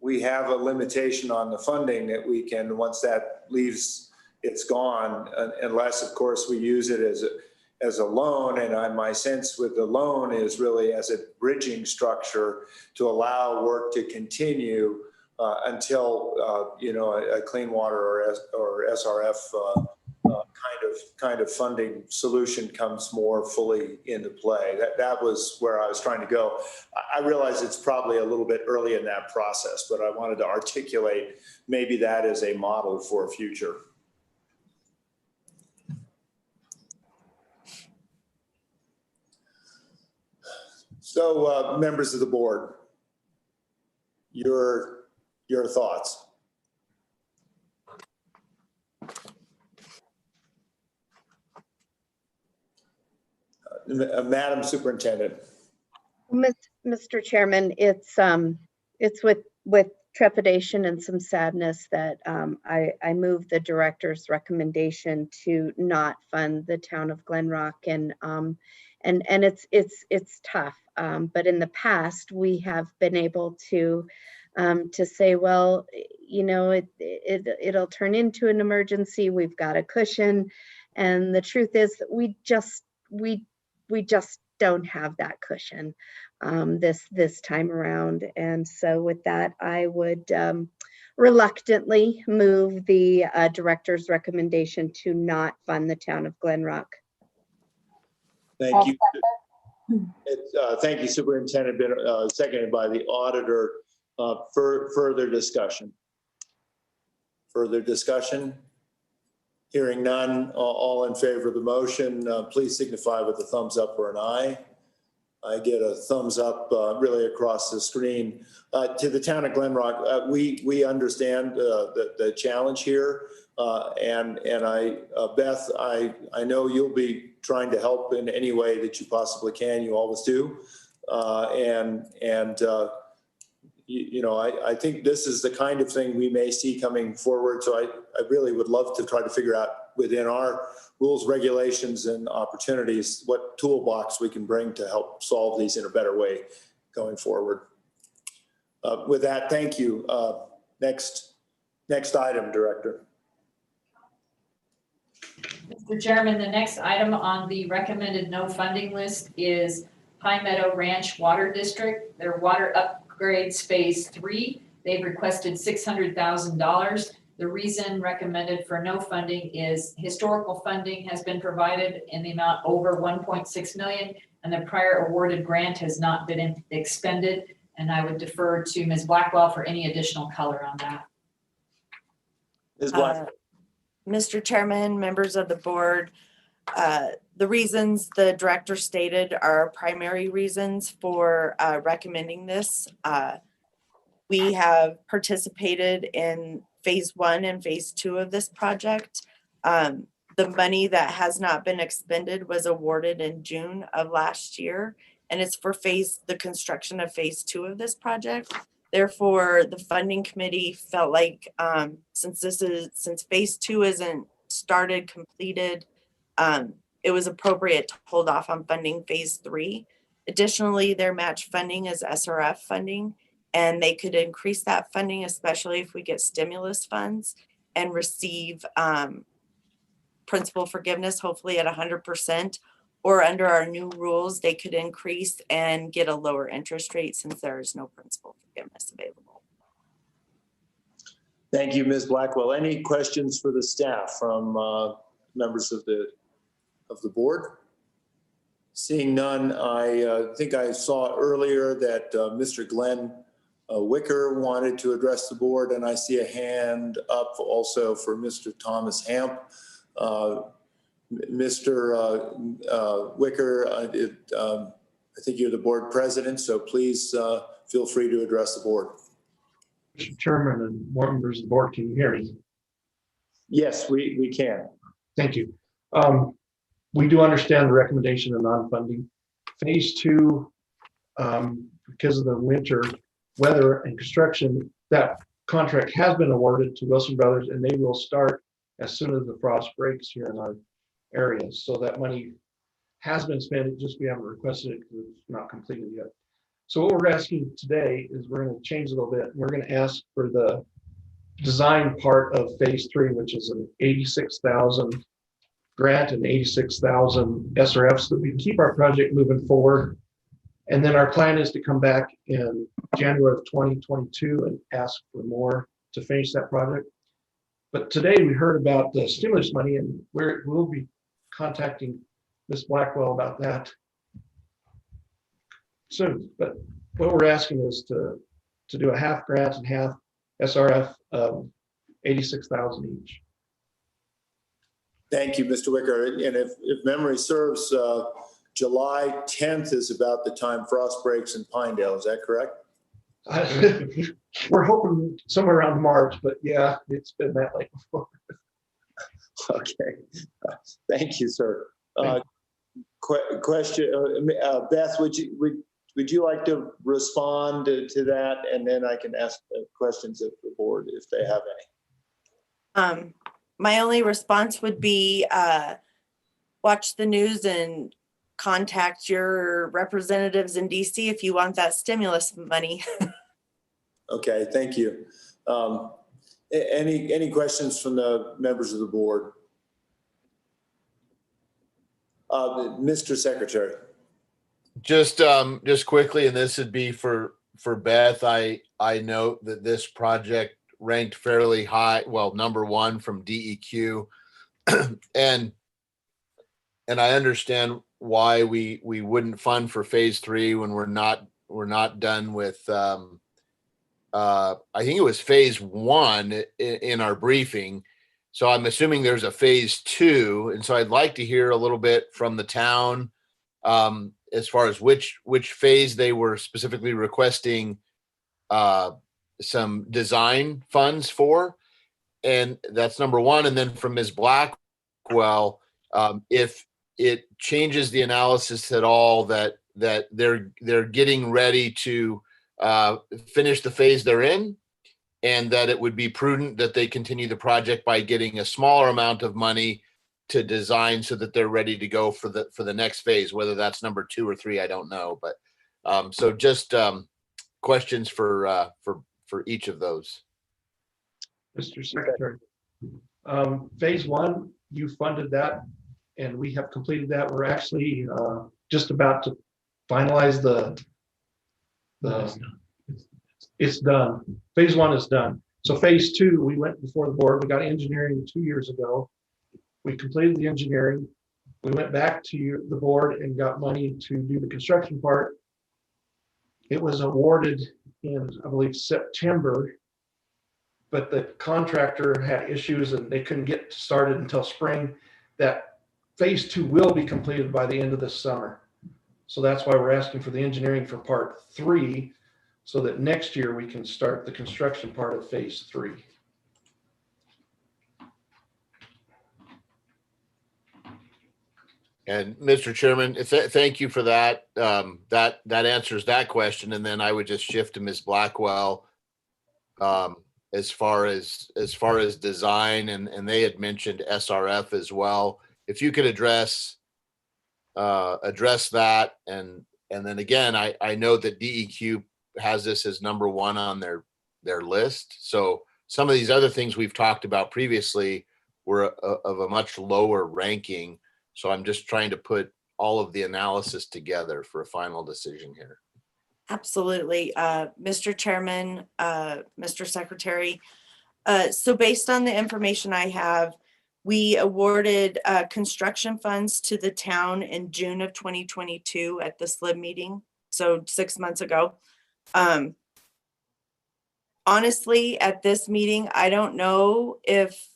We have a limitation on the funding that we can, once that leaves, it's gone, unless of course we use it as a loan. And my sense with the loan is really as a bridging structure to allow work to continue until you know, a clean water or SRF kind of funding solution comes more fully into play. That was where I was trying to go. I realize it's probably a little bit early in that process, but I wanted to articulate maybe that as a model for future. So members of the board, your thoughts. Madam Superintendent. Mr. Chairman, it's with trepidation and some sadness that I move the director's recommendation to not fund the town of Glen Rock, and it's tough. But in the past, we have been able to say, well, you know, it'll turn into an emergency. We've got a cushion, and the truth is that we just don't have that cushion this time around. And so with that, I would reluctantly move the director's recommendation to not fund the town of Glen Rock. Thank you. Thank you, Superintendent. Been seconded by the auditor. Further discussion? Further discussion? Hearing none, all in favor of the motion, please signify with a thumbs up or an aye. I get a thumbs up really across the screen. To the town of Glen Rock, we understand the challenge here. And Beth, I know you'll be trying to help in any way that you possibly can. You always do. I think this is the kind of thing we may see coming forward. So I really would love to try to figure out within our rules, regulations, and opportunities what toolbox we can bring to help solve these in a better way going forward. With that, thank you. Next item, Director. Mr. Chairman, the next item on the recommended no funding list is Pine Meadow Ranch Water District. Their water upgrades phase 3. They've requested $600,000. The reason recommended for no funding is historical funding has been provided in the amount over 1.6 million, and the prior awarded grant has not been expended. And I would defer to Ms. Blackwell for any additional color on that. Ms. Blackwell. Mr. Chairman, members of the board, the reasons the director stated are primary reasons for recommending this. We have participated in phase 1 and phase 2 of this project. The money that has not been expended was awarded in June of last year, and it's for the construction of phase 2 of this project. Therefore, the funding committee felt like since phase 2 isn't completed, it was appropriate to hold off on funding phase 3. Additionally, their match funding is SRF funding, and they could increase that funding, especially if we get stimulus funds and receive principal forgiveness, hopefully at 100%, or under our new rules, they could increase and get a lower interest rate since there is no principal forgiveness available. Thank you, Ms. Blackwell. Any questions for the staff from members of the board? Seeing none, I think I saw earlier that Mr. Glenn Wicker wanted to address the board, and I see a hand up also for Mr. Thomas Hamp. Mr. Wicker, I think you're the board president, so please feel free to address the board. Mr. Chairman and members of the board, can you hear me? Yes, we can. Thank you. We do understand the recommendation of non-funding. Phase 2, because of the winter weather and construction, that contract has been awarded to Wilson Brothers, and they will start as soon as the frost breaks here in our area. So that money has been spent, it just we haven't requested it because it's not completed yet. So what we're asking today is we're going to change a little bit. We're going to ask for the design part of phase 3, which is an 86,000 grant and 86,000 SRF, so that we can keep our project moving forward. And then our plan is to come back in January of 2022 and ask for more to finish that project. But today we heard about the stimulus money, and we'll be contacting Ms. Blackwell about that soon. But what we're asking is to do a half grant and half SRF of 86,000 each. Thank you, Mr. Wicker. And if memory serves, July 10th is about the time frost breaks in Pinedale. Is that correct? We're hoping somewhere around March, but yeah, it's been that late before. Okay. Thank you, sir. Question, Beth, would you like to respond to that, and then I can ask questions of the board if they have any. My only response would be watch the news and contact your representatives in DC if you want that stimulus money. Okay, thank you. Any questions from the members of the board? Mr. Secretary. Just quickly, and this would be for Beth. I note that this project ranked fairly high, well, #1 from DEQ, and I understand why we wouldn't fund for phase 3 when we're not done with. I think it was phase 1 in our briefing. So I'm assuming there's a phase 2, and so I'd like to hear a little bit from the town as far as which phase they were specifically requesting some design funds for, and that's number one. And then from Ms. Blackwell, if it changes the analysis at all that they're getting ready to finish the phase they're in, and that it would be prudent that they continue the project by getting a smaller amount of money to design so that they're ready to go for the next phase, whether that's number 2 or 3, I don't know. But so just questions for each of those. Mr. Secretary. Phase 1, you funded that and we have completed that. We're actually just about to finalize it's done. Phase 1 is done. So phase 2, we went before the board. We got engineering 2 years ago. We completed the engineering. We went back to the board and got money to do the construction part. It was awarded in, I believe, September, but the contractor had issues and they couldn't get started until spring. That phase 2 will be completed by the end of this summer. So that's why we're asking for the engineering for part 3, so that next year we can start the construction part of phase 3. And Mr. Chairman, thank you for that. That answers that question. And then I would just shift to Ms. Blackwell as far as design, and they had mentioned SRF as well. If you could address that, and then again, I know that DEQ has this as number 1 on their list. So some of these other things we've talked about previously were of a much lower ranking. So I'm just trying to put all of the analysis together for a final decision here. Absolutely. Mr. Chairman, Mr. Secretary. So based on the information I have, we awarded construction funds to the town in June of 2022 at the Slib meeting. So 6 months ago. Honestly, at this meeting, I don't know if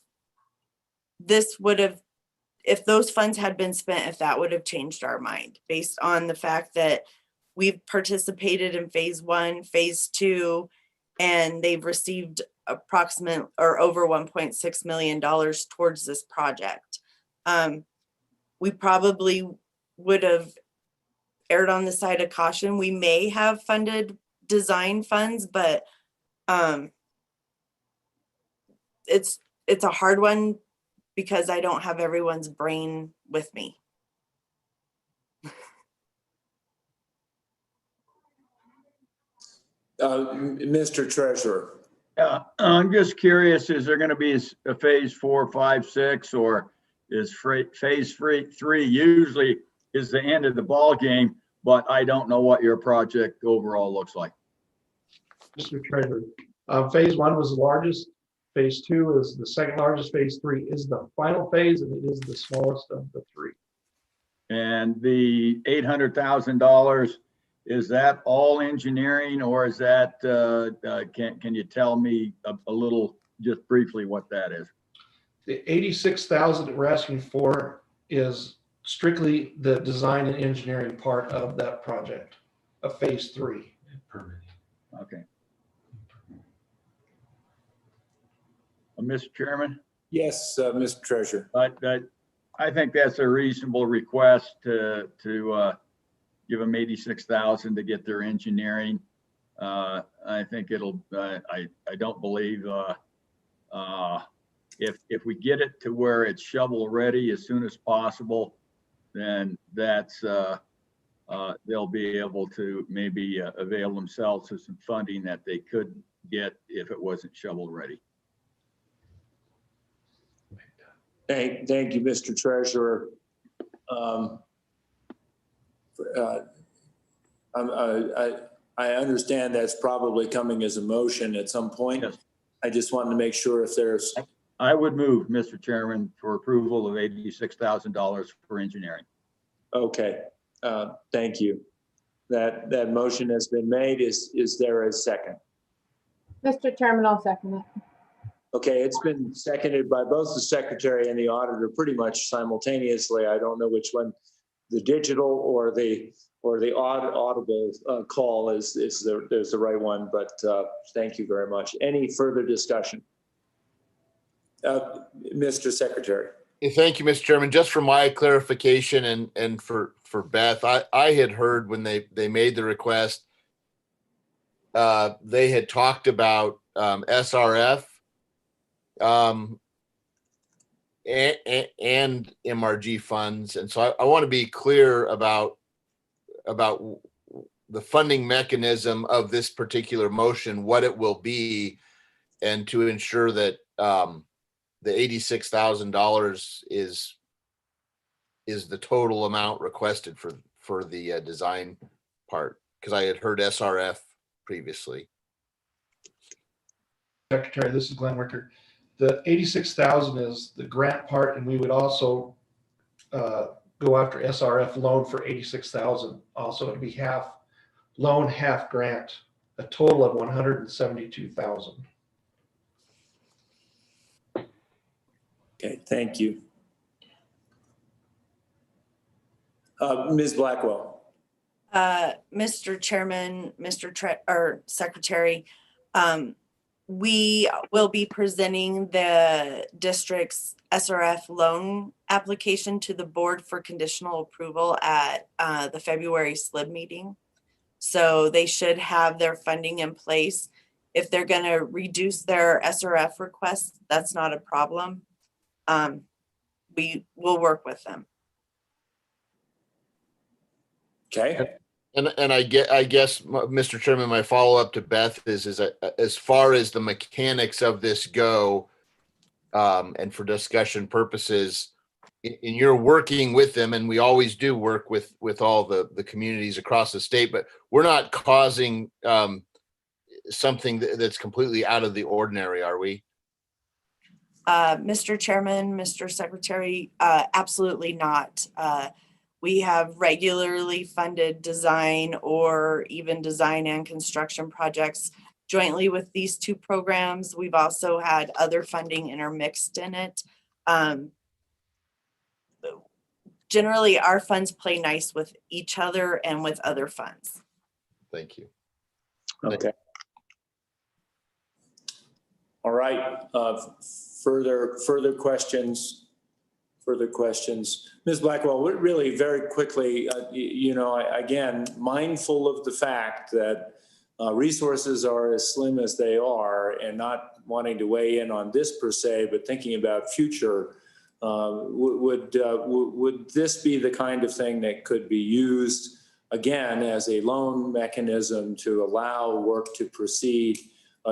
those funds had been spent, if that would have changed our mind, based on the fact that we've participated in phase 1, phase 2, and they've received approximate or over $1.6 million towards this project. We probably would have erred on the side of caution. We may have funded design funds, but it's a hard one because I don't have everyone's brain with me. Mr. Treasurer. I'm just curious, is there going to be a phase 4, 5, 6, or is phase 3 usually is the end of the ball game, but I don't know what your project overall looks like. Mr. Treasurer, phase 1 was the largest. Phase 2 is the second largest. Phase 3 is the final phase, and it is the smallest of the 3. And the $800,000, is that all engineering, or is that, can you tell me a little, just briefly, what that is? The $86,000 that we're asking for is strictly the design and engineering part of that project of phase 3. Okay. Mr. Chairman? Yes, Mr. Treasurer. I think that's a reasonable request to give them $86,000 to get their engineering. I think it'll. I don't believe if we get it to where it's shovel ready as soon as possible, then that's they'll be able to maybe avail themselves of some funding that they couldn't get if it wasn't shovel ready. Thank you, Mr. Treasurer. I understand that's probably coming as a motion at some point. Yes. I just wanted to make sure if there's. I would move, Mr. Chairman, for approval of $86,000 for engineering. Okay, thank you. That motion has been made. Is there a second? Mr. Chairman, I'll second it. Okay, it's been seconded by both the secretary and the auditor pretty much simultaneously. I don't know which one, the digital or the audible call is the right one, but thank you very much. Any further discussion? Mr. Secretary. Thank you, Mr. Chairman. Just for my clarification and for Beth, I had heard when they made the request, they had talked about SRF and MRG funds. And so I want to be clear about the funding mechanism of this particular motion, what it will be, and to ensure that the $86,000 is the total amount requested for the design part, because I had heard SRF previously. Secretary, this is Glenn Wicker. The 86,000 is the grant part, and we would also go after SRF loan for 86,000. Also, it'd be half loan, half grant, a total of 172,000. Okay, thank you. Ms. Blackwell. Mr. Chairman, or Secretary, we will be presenting the district's SRF loan application to the board for conditional approval at the February Slib meeting. So they should have their funding in place. If they're going to reduce their SRF requests, that's not a problem. We will work with them. Okay. And I guess, Mr. Chairman, my follow up to Beth is as far as the mechanics of this go, and for discussion purposes, and you're working with them, and we always do work with all the communities across the state, but we're not causing something that's completely out of the ordinary, are we? Mr. Chairman, Mr. Secretary, absolutely not. We have regularly funded design or even design and construction projects jointly with these two programs. We've also had other funding intermixed in it. Generally, our funds play nice with each other and with other funds. Thank you. Okay. All right. Further questions? Further questions? Ms. Blackwell, really very quickly, again, mindful of the fact that resources are as slim as they are, and not wanting to weigh in on this per se, but thinking about future, would this be the kind of thing that could be used again as a loan mechanism to allow work to proceed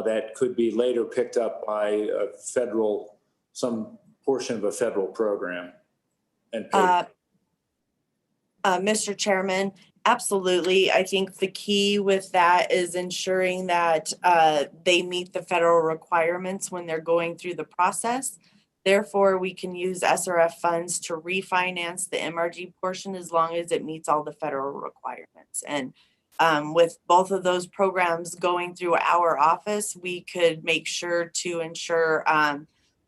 that could be later picked up by some portion of a federal program and paid? Mr. Chairman, absolutely. I think the key with that is ensuring that they meet the federal requirements when they're going through the process. Therefore, we can use SRF funds to refinance the MRG portion as long as it meets all the federal requirements. And with both of those programs going through our office, we could make sure to ensure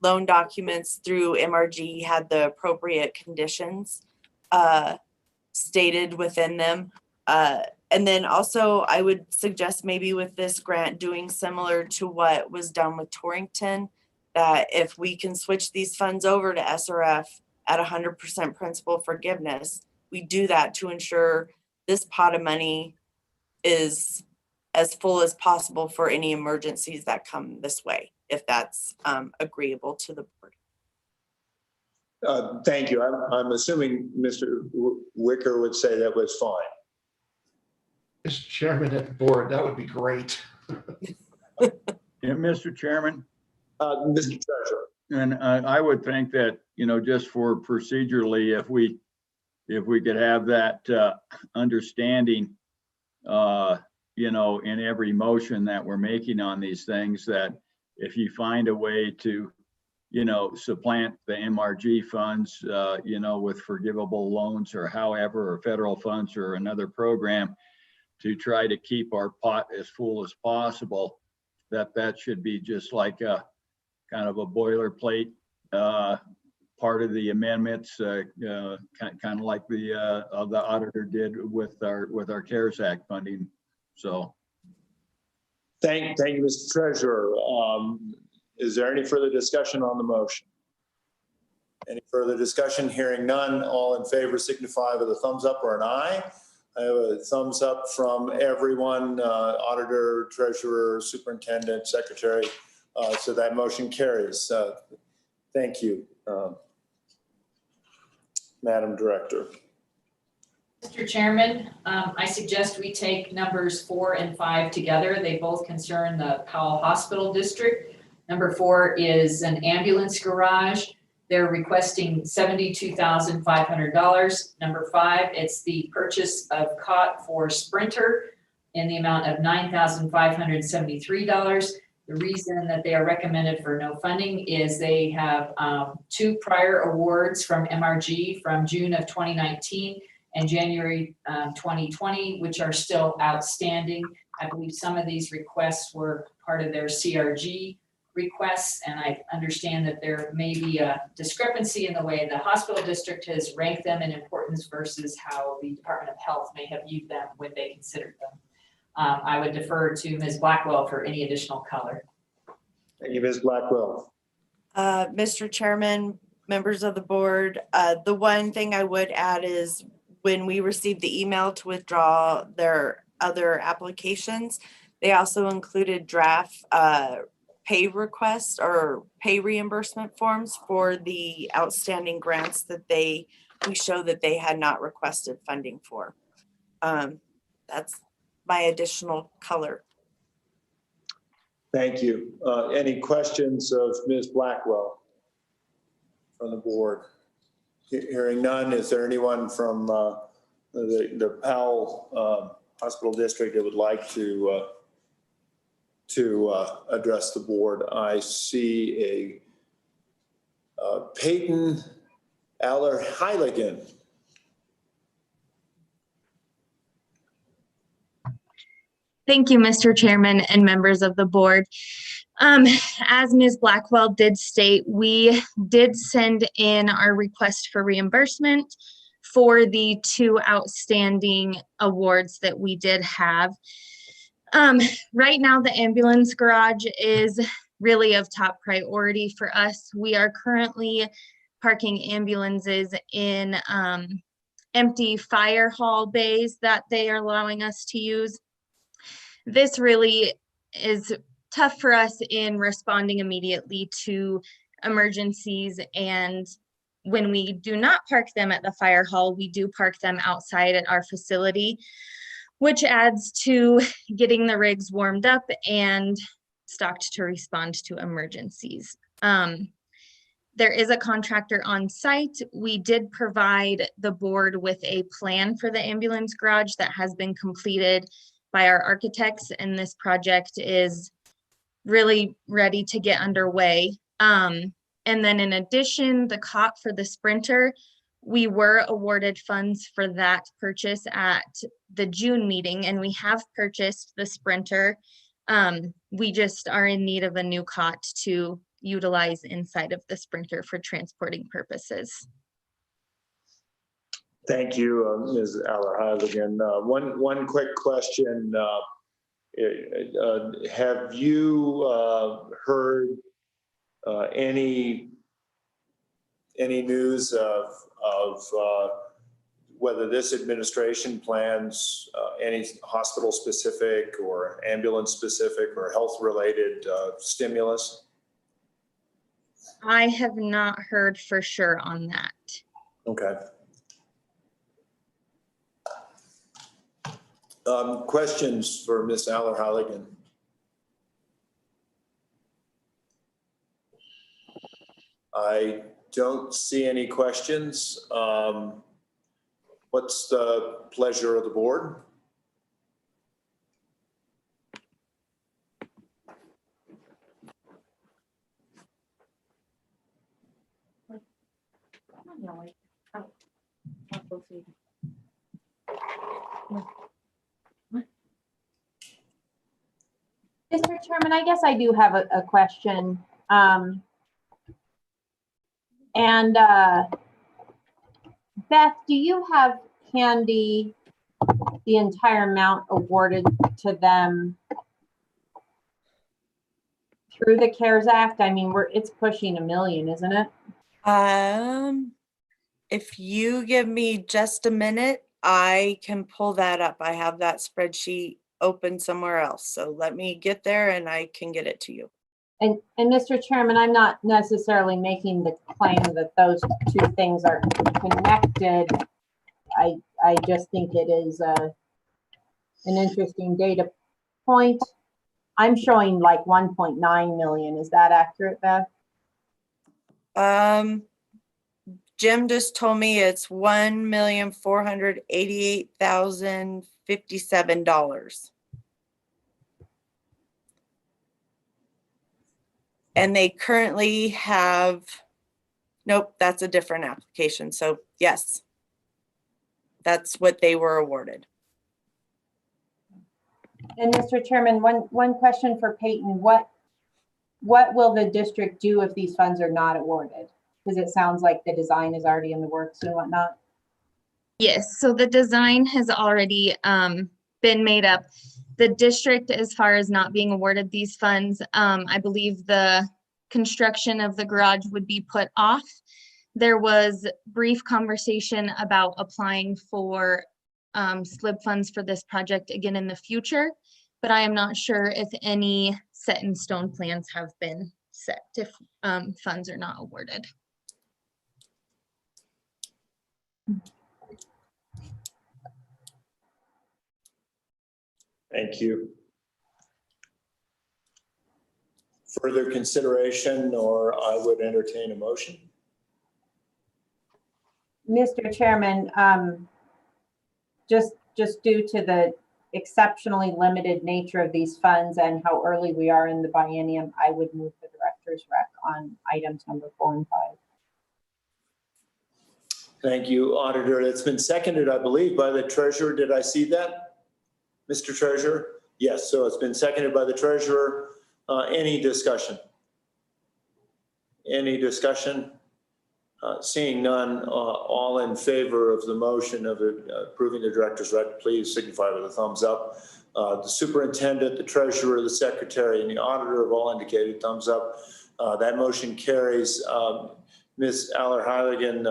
loan documents through MRG had the appropriate conditions stated within them. And then also I would suggest maybe with this grant doing similar to what was done with Torrington, that if we can switch these funds over to SRF at 100% principal forgiveness, we do that to ensure this pot of money is as full as possible for any emergencies that come this way, if that's agreeable to the board. Thank you. I'm assuming Mr. Wicker would say that was fine. Mr. Chairman at the board, that would be great. Yeah, Mr. Chairman. Mr. Treasurer. And I would think that, just for procedurally, if we could have that understanding, in every motion that we're making on these things, that if you find a way to, supplant the MRG funds, with forgivable loans or however, or federal funds or another program to try to keep our pot as full as possible, that should be just like a kind of a boilerplate part of the amendments, kind of like the auditor did with our CARES Act funding. So, thank you, Mr. Treasurer. Is there any further discussion on the motion? Any further discussion? Hearing none, all in favor signify with a thumbs up or an aye. I have a thumbs up from everyone, auditor, treasurer, superintendent, secretary. So that motion carries. Thank you, Madam Director. Mr. Chairman, I suggest we take numbers 4 and 5 together. They both concern the Powell Hospital District. Number 4 is an ambulance garage. They're requesting $72,500. Number 5, it's the purchase of cot for Sprinter in the amount of $9,573. The reason that they are recommended for no funding is they have 2 prior awards from MRG from June of 2019 and January 2020, which are still outstanding. I believe some of these requests were part of their CRG requests, and I understand that there may be a discrepancy in the way the hospital district has ranked them in importance versus how the Department of Health may have viewed them when they considered them. I would defer to Ms. Blackwell for any additional color. Thank you, Ms. Blackwell. Mr. Chairman, members of the board, the one thing I would add is when we received the email to withdraw their other applications, they also included draft pay requests or pay reimbursement forms for the outstanding grants that we show that they had not requested funding for. That's my additional color. Thank you. Any questions of Ms. Blackwell from the board? Hearing none, is there anyone from the Powell Hospital District that would like to address the board? I see a Peyton Aller-Heiligen. Thank you, Mr. Chairman and members of the board. As Ms. Blackwell did state, we did send in our request for reimbursement for the 2 outstanding awards that we did have. Right now, the ambulance garage is really of top priority for us. We are currently parking ambulances in empty fire hall bays that they are allowing us to use. This really is tough for us in responding immediately to emergencies, and when we do not park them at the fire hall, we do park them outside at our facility, which adds to getting the rigs warmed up and stocked to respond to emergencies. There is a contractor on site. We did provide the board with a plan for the ambulance garage that has been completed by our architects, and this project is really ready to get underway. And then in addition, the cot for the Sprinter, we were awarded funds for that purchase at the June meeting, and we have purchased the Sprinter. We just are in need of a new cot to utilize inside of the Sprinter for transporting purposes. Thank you, Ms. Aller-Heiligen. One quick question. Have you heard any news of whether this administration plans any hospital specific or ambulance specific or health related stimulus? I have not heard for sure on that. Okay. Questions for Ms. Aller-Heiligen? I don't see any questions. What's the pleasure of the board? Mr. Chairman, I guess I do have a question. Beth, do you have handy the entire amount awarded to them through the CARES Act? I mean, it's pushing 1 million, isn't it? If you give me just a minute, I can pull that up. I have that spreadsheet open somewhere else. So let me get there and I can get it to you. And Mr. Chairman, I'm not necessarily making the claim that those two things are connected. I just think it is an interesting data point. I'm showing like 1.9 million. Is that accurate, Beth? Jim just told me it's $1,488,057. And they currently have, nope, that's a different application. So yes, that's what they were awarded. And Mr. Chairman, one question for Peyton. What will the district do if these funds are not awarded? Because it sounds like the design is already in the works and whatnot. Yes, so the design has already been made up. The district, as far as not being awarded these funds, I believe the construction of the garage would be put off. There was brief conversation about applying for Slib funds for this project again in the future, but I am not sure if any set in stone plans have been set if funds are not awarded. Thank you. Further consideration, or I would entertain a motion. Mr. Chairman, just due to the exceptionally limited nature of these funds and how early we are in the biennium, I would move the director's rec on items number 4 and 5. Thank you, Auditor. It's been seconded, I believe, by the Treasurer. Did I see that, Mr. Treasurer? Yes, so it's been seconded by the Treasurer. Any discussion? Any discussion? Seeing none, all in favor of the motion of approving the director's rec, please signify with a thumbs up. The superintendent, the treasurer, the secretary, and the auditor have all indicated thumbs up. That motion carries. Ms. Aller-Heiligen,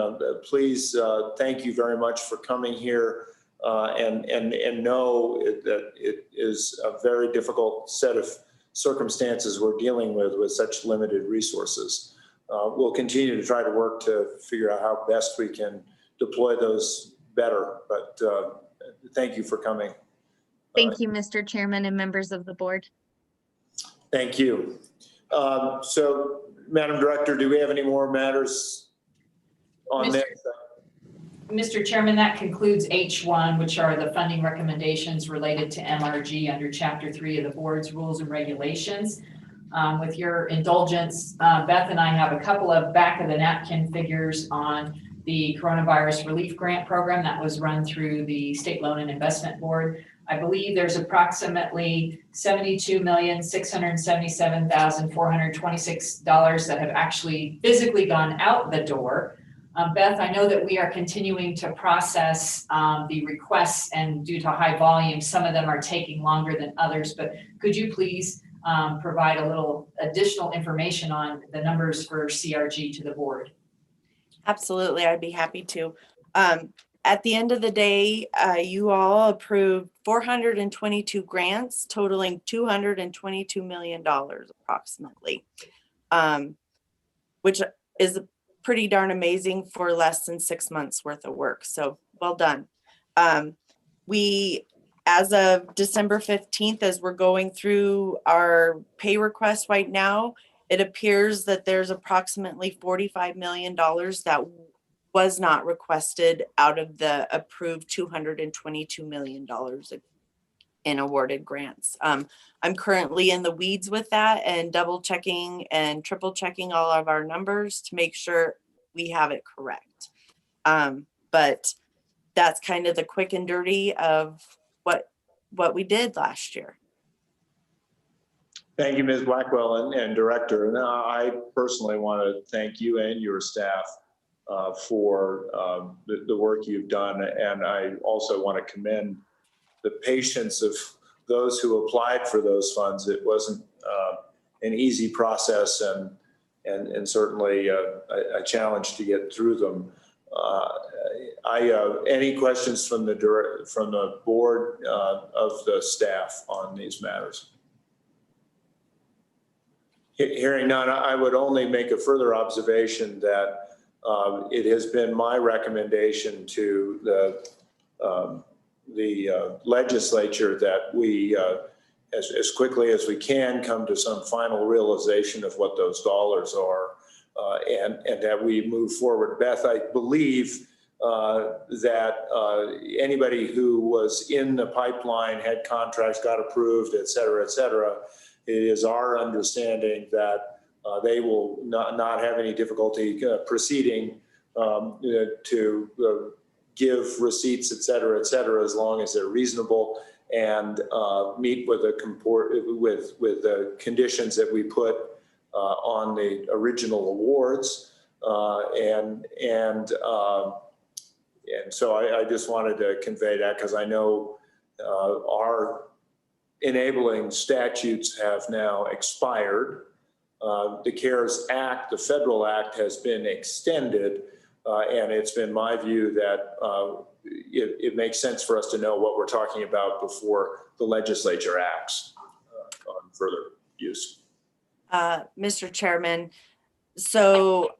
please, thank you very much for coming here and know that it is a very difficult set of circumstances we're dealing with such limited resources. We'll continue to try to work to figure out how best we can deploy those better, but thank you for coming. Thank you, Mr. Chairman and members of the board. Thank you. So, Madam Director, do we have any more matters on this? Mr. Chairman, that concludes H1, which are the funding recommendations related to MRG under Chapter 3 of the board's rules and regulations. With your indulgence, Beth and I have a couple of back of the napkin figures on the coronavirus relief grant program that was run through the State Loan and Investment Board. I believe there's approximately $72,677,426 that have actually physically gone out the door. Beth, I know that we are continuing to process the requests, and due to high volume, some of them are taking longer than others, but could you please provide a little additional information on the numbers for CRG to the board? Absolutely, I'd be happy to. At the end of the day, you all approved 422 grants totaling $222 million approximately, which is pretty darn amazing for less than 6 months worth of work. So well done. We, as of December 15th, as we're going through our pay requests right now, it appears that there's approximately $45 million that was not requested out of the approved $222 million in awarded grants. I'm currently in the weeds with that and double checking and triple checking all of our numbers to make sure we have it correct. But that's kind of the quick and dirty of what we did last year. Thank you, Ms. Blackwell and Director. And I personally want to thank you and your staff for the work you've done. And I also want to commend the patience of those who applied for those funds. It wasn't an easy process and certainly a challenge to get through them. Any questions from the board of the staff on these matters? Hearing none, I would only make a further observation that it has been my recommendation to the legislature that we, as quickly as we can, come to some final realization of what those dollars are, and that we move forward. Beth, I believe that anybody who was in the pipeline, had contracts, got approved, et cetera, it is our understanding that they will not have any difficulty proceeding to give receipts, et cetera, as long as they're reasonable and meet with the conditions that we put on the original awards. And so I just wanted to convey that, because I know our enabling statutes have now expired. The CARES Act, the federal act, has been extended, and it's been my view that it makes sense for us to know what we're talking about before the legislature acts on further use. Mr. Chairman, so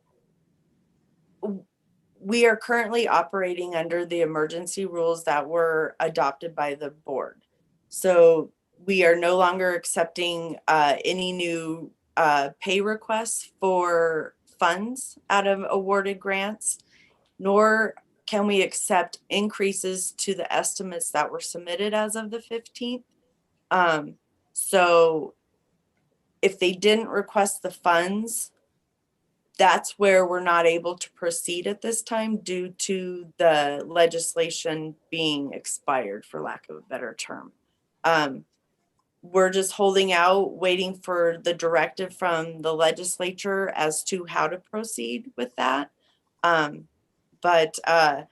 we are currently operating under the emergency rules that were adopted by the board. So we are no longer accepting any new pay requests for funds out of awarded grants, nor can we accept increases to the estimates that were submitted as of the 15th. So if they didn't request the funds, that's where we're not able to proceed at this time due to the legislation being expired, for lack of a better term. We're just holding out, waiting for the directive from the legislature as to how to proceed with that. But I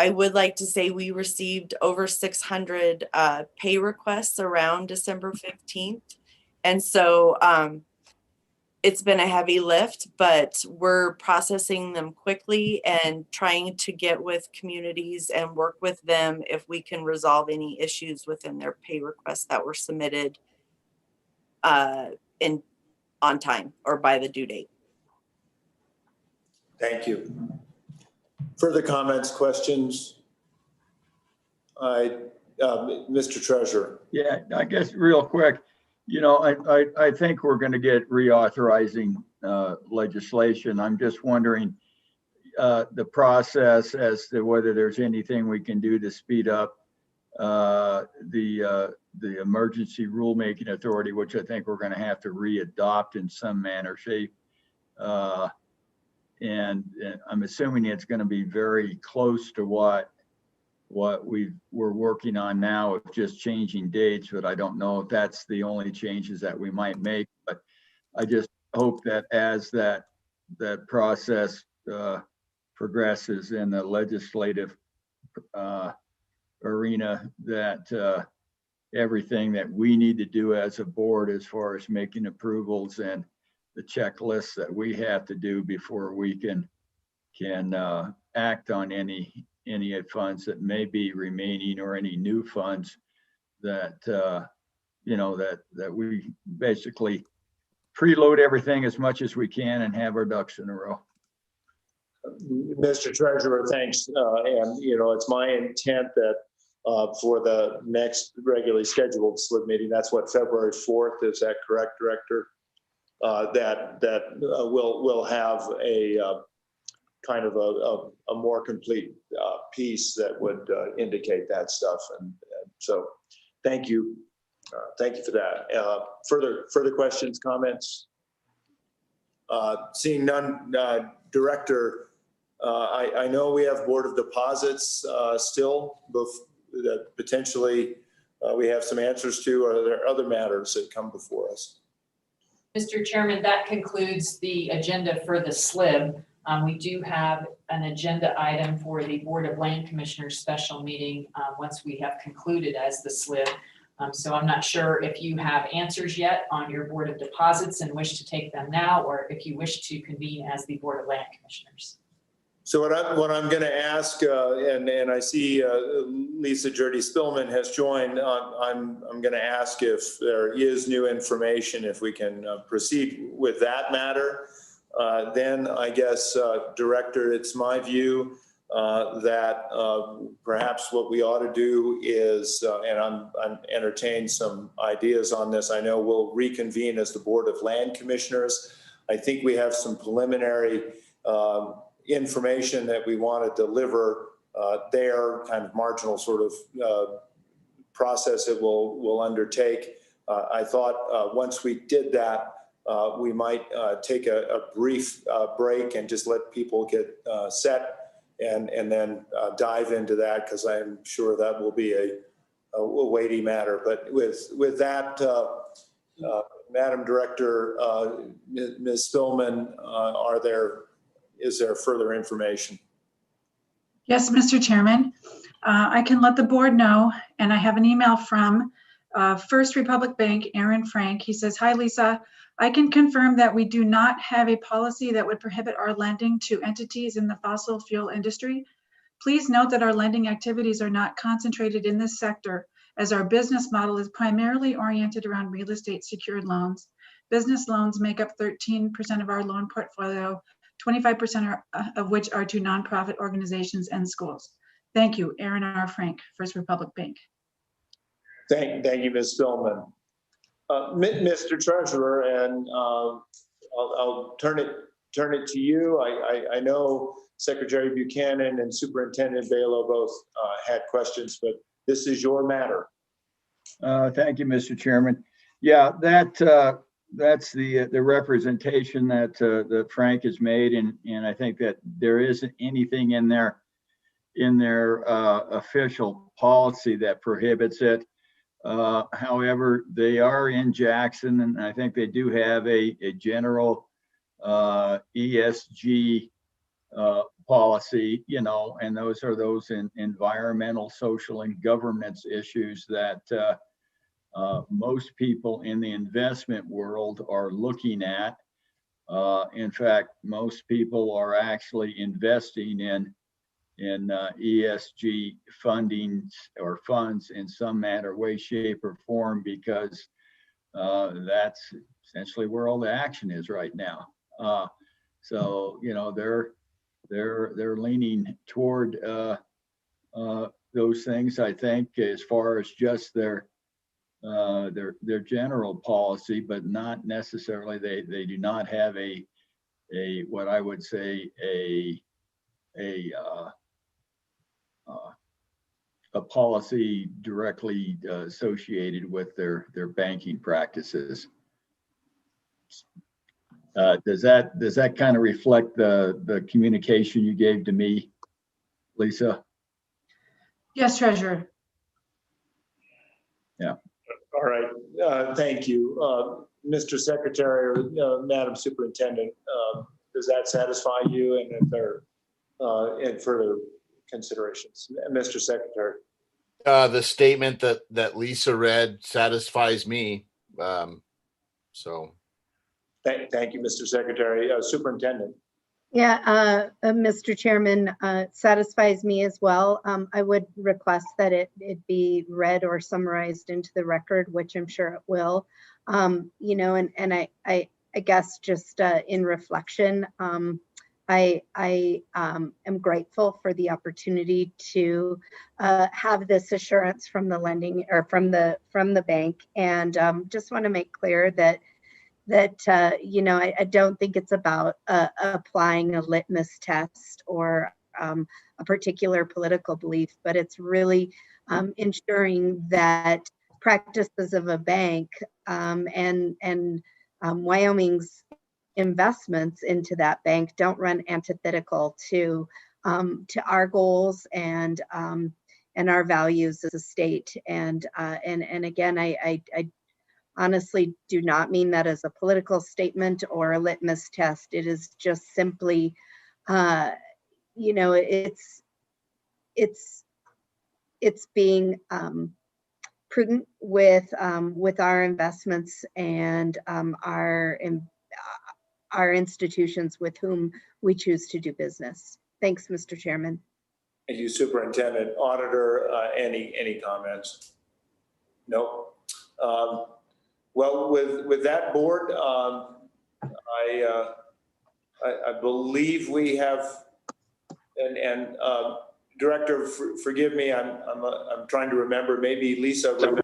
would like to say we received over 600 pay requests around December 15th. And so it's been a heavy lift, but we're processing them quickly and trying to get with communities and work with them if we can resolve any issues within their pay requests that were submitted on time or by the due date. Thank you. Further comments, questions? Mr. Treasurer. Yeah, I guess real quick, you know, I think we're going to get reauthorizing legislation. I'm just wondering the process as to whether there's anything we can do to speed up the emergency rulemaking authority, which I think we're going to have to re-adopt in some manner, shape. And I'm assuming it's going to be very close to what we're working on now, of just changing dates, but I don't know if that's the only changes that we might make. But I just hope that as that process progresses in the legislative arena, that everything that we need to do as a board, as far as making approvals and the checklists that we have to do before we can act on any funds that may be remaining, or any new funds that you know, that we basically preload everything as much as we can and have our ducks in a row. Mr. Treasurer, thanks. And you know, it's my intent that for the next regularly scheduled SLIB meeting, that's what, February 4th, is that correct, Director? That we'll have a kind of a more complete piece that would indicate that stuff. And so thank you. Thank you for that. Further questions, comments? Seeing none, Director, I know we have Board of Deposits still that potentially we have some answers to, or are there other matters that come before us? Mr. Chairman, that concludes the agenda for the SLIB. We do have an agenda item for the Board of Land Commissioners special meeting once we have concluded as the SLIB. So I'm not sure if you have answers yet on your Board of Deposits and wish to take them now, or if you wish to convene as the Board of Land Commissioners. So what I'm going to ask, and I see Lisa Jurdy-Spillman has joined. I'm going to ask if there is new information, if we can proceed with that matter. Then I guess, Director, it's my view that perhaps what we ought to do is, and I'm entertaining some ideas on this. I know we'll reconvene as the Board of Land Commissioners. I think we have some preliminary information that we want to deliver there, kind of marginal sort of process that we'll undertake. I thought once we did that, we might take a brief break and just let people get set and then dive into that, because I'm sure that will be a weighty matter. But with that, Madam Director, Ms. Spillman, is there further information? Yes, Mr. Chairman. I can let the board know, and I have an email from First Republic Bank, Aaron Frank. He says, "Hi, Lisa. I can confirm that we do not have a policy that would prohibit our lending to entities in the fossil fuel industry. Please note that our lending activities are not concentrated in this sector, as our business model is primarily oriented around real estate secured loans. Business loans make up 13% of our loan portfolio, 25% of which are to nonprofit organizations and schools. Thank you, Aaron R. Frank, First Republic Bank." Thank you, Ms. Spillman. Mr. Treasurer, and I'll turn it to you. I know Secretary Buchanan and Superintendent Balo both had questions, but this is your matter. Thank you, Mr. Chairman. Yeah, that's the representation that Frank has made, and I think that there isn't anything in their official policy that prohibits it. However, they are in Jackson, and I think they do have a general ESG policy, and those are those environmental, social, and governance issues that most people in the investment world are looking at. In fact, most people are actually investing in ESG funding or funds in some manner, way, shape, or form, because that's essentially where all the action is right now. So they're leaning toward those things, I think, as far as just their general policy, but not necessarily. They do not have a what I would say a policy directly associated with their banking practices. Does that kind of reflect the communication you gave to me, Lisa? Yes, Treasurer. Yeah. All right. Thank you, Mr. Secretary, or Madam Superintendent. Does that satisfy you? And if there and further considerations, Mr. Secretary? The statement that Lisa read satisfies me. So. Thank you, Mr. Secretary. Superintendent. Yeah, Mr. Chairman, satisfies me as well. I would request that it be read or summarized into the record, which I'm sure it will. And I guess just in reflection, I am grateful for the opportunity to have this assurance from the lending or from the bank, and just want to make clear that I don't think it's about applying a litmus test or a particular political belief, but it's really ensuring that practices of a bank and Wyoming's investments into that bank don't run antithetical to our goals and our values as a state. And again, I honestly do not mean that as a political statement or a litmus test. It is just simply, it's being prudent with our investments and our institutions with whom we choose to do business. Thanks, Mr. Chairman. Thank you, Superintendent. Auditor, any comments? No. Well, with that board, I believe we have, and Director, forgive me, I'm trying to remember. Maybe Lisa remembers.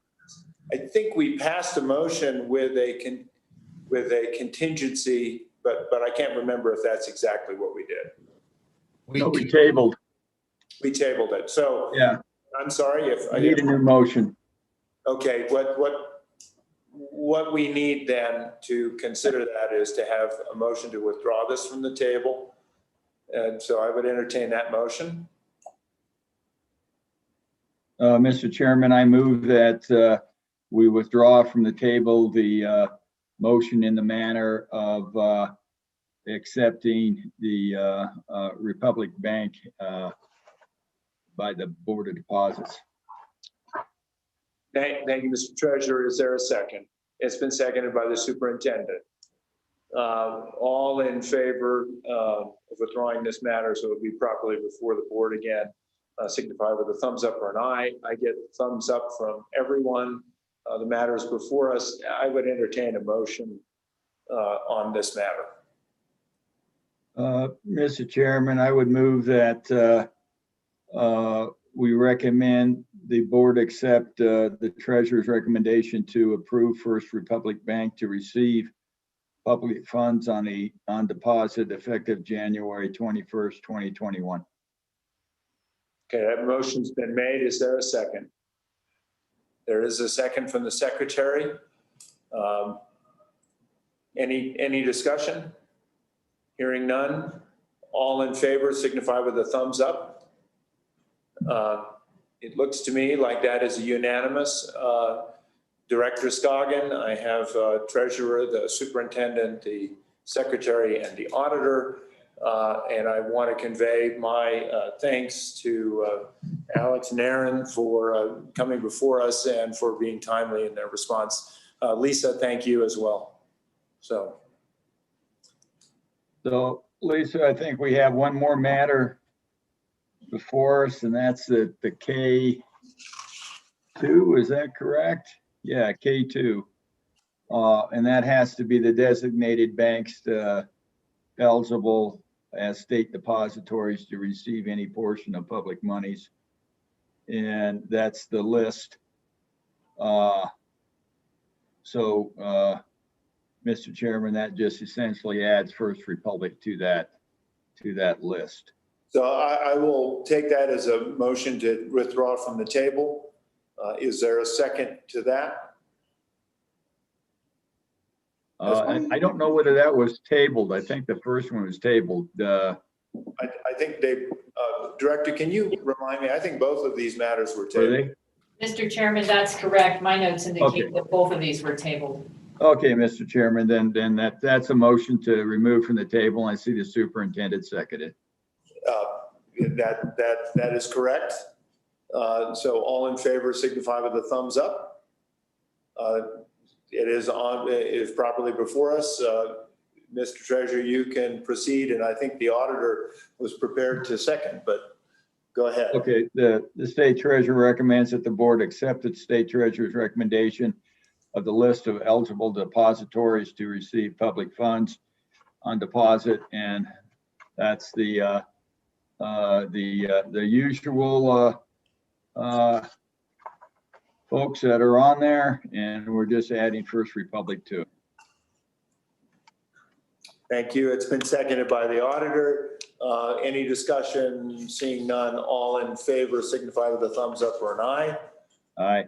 I think we passed a motion with a contingency, but I can't remember if that's exactly what we did. We tabled. We tabled it. So yeah, I'm sorry if I need a new motion. Okay, what we need then to consider that is to have a motion to withdraw this from the table. And so I would entertain that motion. Mr. Chairman, I move that we withdraw from the table the motion in the manner of accepting the Republic Bank by the Board of Deposits. Thank you, Mr. Treasurer. Is there a second? It's been seconded by the superintendent. All in favor of withdrawing this matter so it will be properly before the board again, signify with a thumbs up or an aye. I get thumbs up from everyone. The matter is before us. I would entertain a motion on this matter. Mr. Chairman, I would move that we recommend the board accept the treasurer's recommendation to approve First Republic Bank to receive public funds on deposit effective January 21st, 2021. Okay, that motion's been made. Is there a second? There is a second from the secretary. Any discussion? Hearing none. All in favor signify with a thumbs up. It looks to me like that is a unanimous. Director Scoggin, I have treasurer, the superintendent, the secretary, and the auditor. And I want to convey my thanks to Alex and Aaron for coming before us and for being timely in their response. Lisa, thank you as well. So Lisa, I think we have one more matter before us, and that's the K2, is that correct? Yeah, K2. And that has to be the designated banks eligible as state depositories to receive any portion of public monies. And that's the list. Mr. Chairman, that just essentially adds First Republic to that list. So I will take that as a motion to withdraw from the table. Is there a second to that? I don't know whether that was tabled. I think the first one was tabled. I think they, Director, can you remind me? I think both of these matters were tabled. Mr. Chairman, that's correct. My notes indicate that both of these were tabled. Okay, Mr. Chairman, then that's a motion to remove from the table. I see the superintendent seconded. That is correct. So all in favor signify with a thumbs up. It is properly before us. Mr. Treasurer, you can proceed, and I think the auditor was prepared to second, but go ahead. Okay, the state treasurer recommends that the board accept the state treasurer's recommendation of the list of eligible depositories to receive public funds on deposit, and that's the usual folks that are on there, and we're just adding First Republic to it. Thank you. It's been seconded by the auditor. Any discussion? Seeing none, all in favor signify with a thumbs up or an aye. Aye.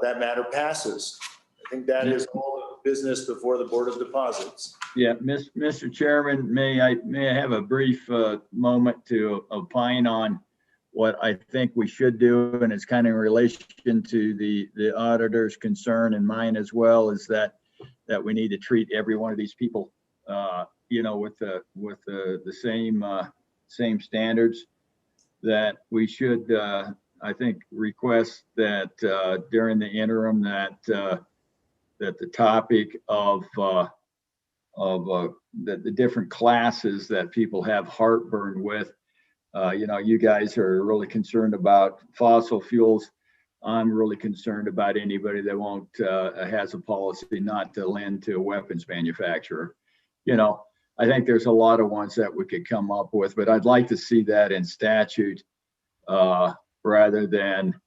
That matter passes. I think that is all the business before the Board of Deposits. Yeah, Mr. Chairman, may I have a brief moment to opine on what I think we should do, and it's kind of in relation to the auditor's concern and mine as well, is that we need to treat every one of these people, with the same standards. That we should I think, request that during the interim that the topic of the different classes that people have heartburn with, you guys are really concerned about fossil fuels. I'm really concerned about anybody that won't has a policy not to lend to a weapons manufacturer. I think there's a lot of ones that we could come up with, but I'd like to see that in statute rather than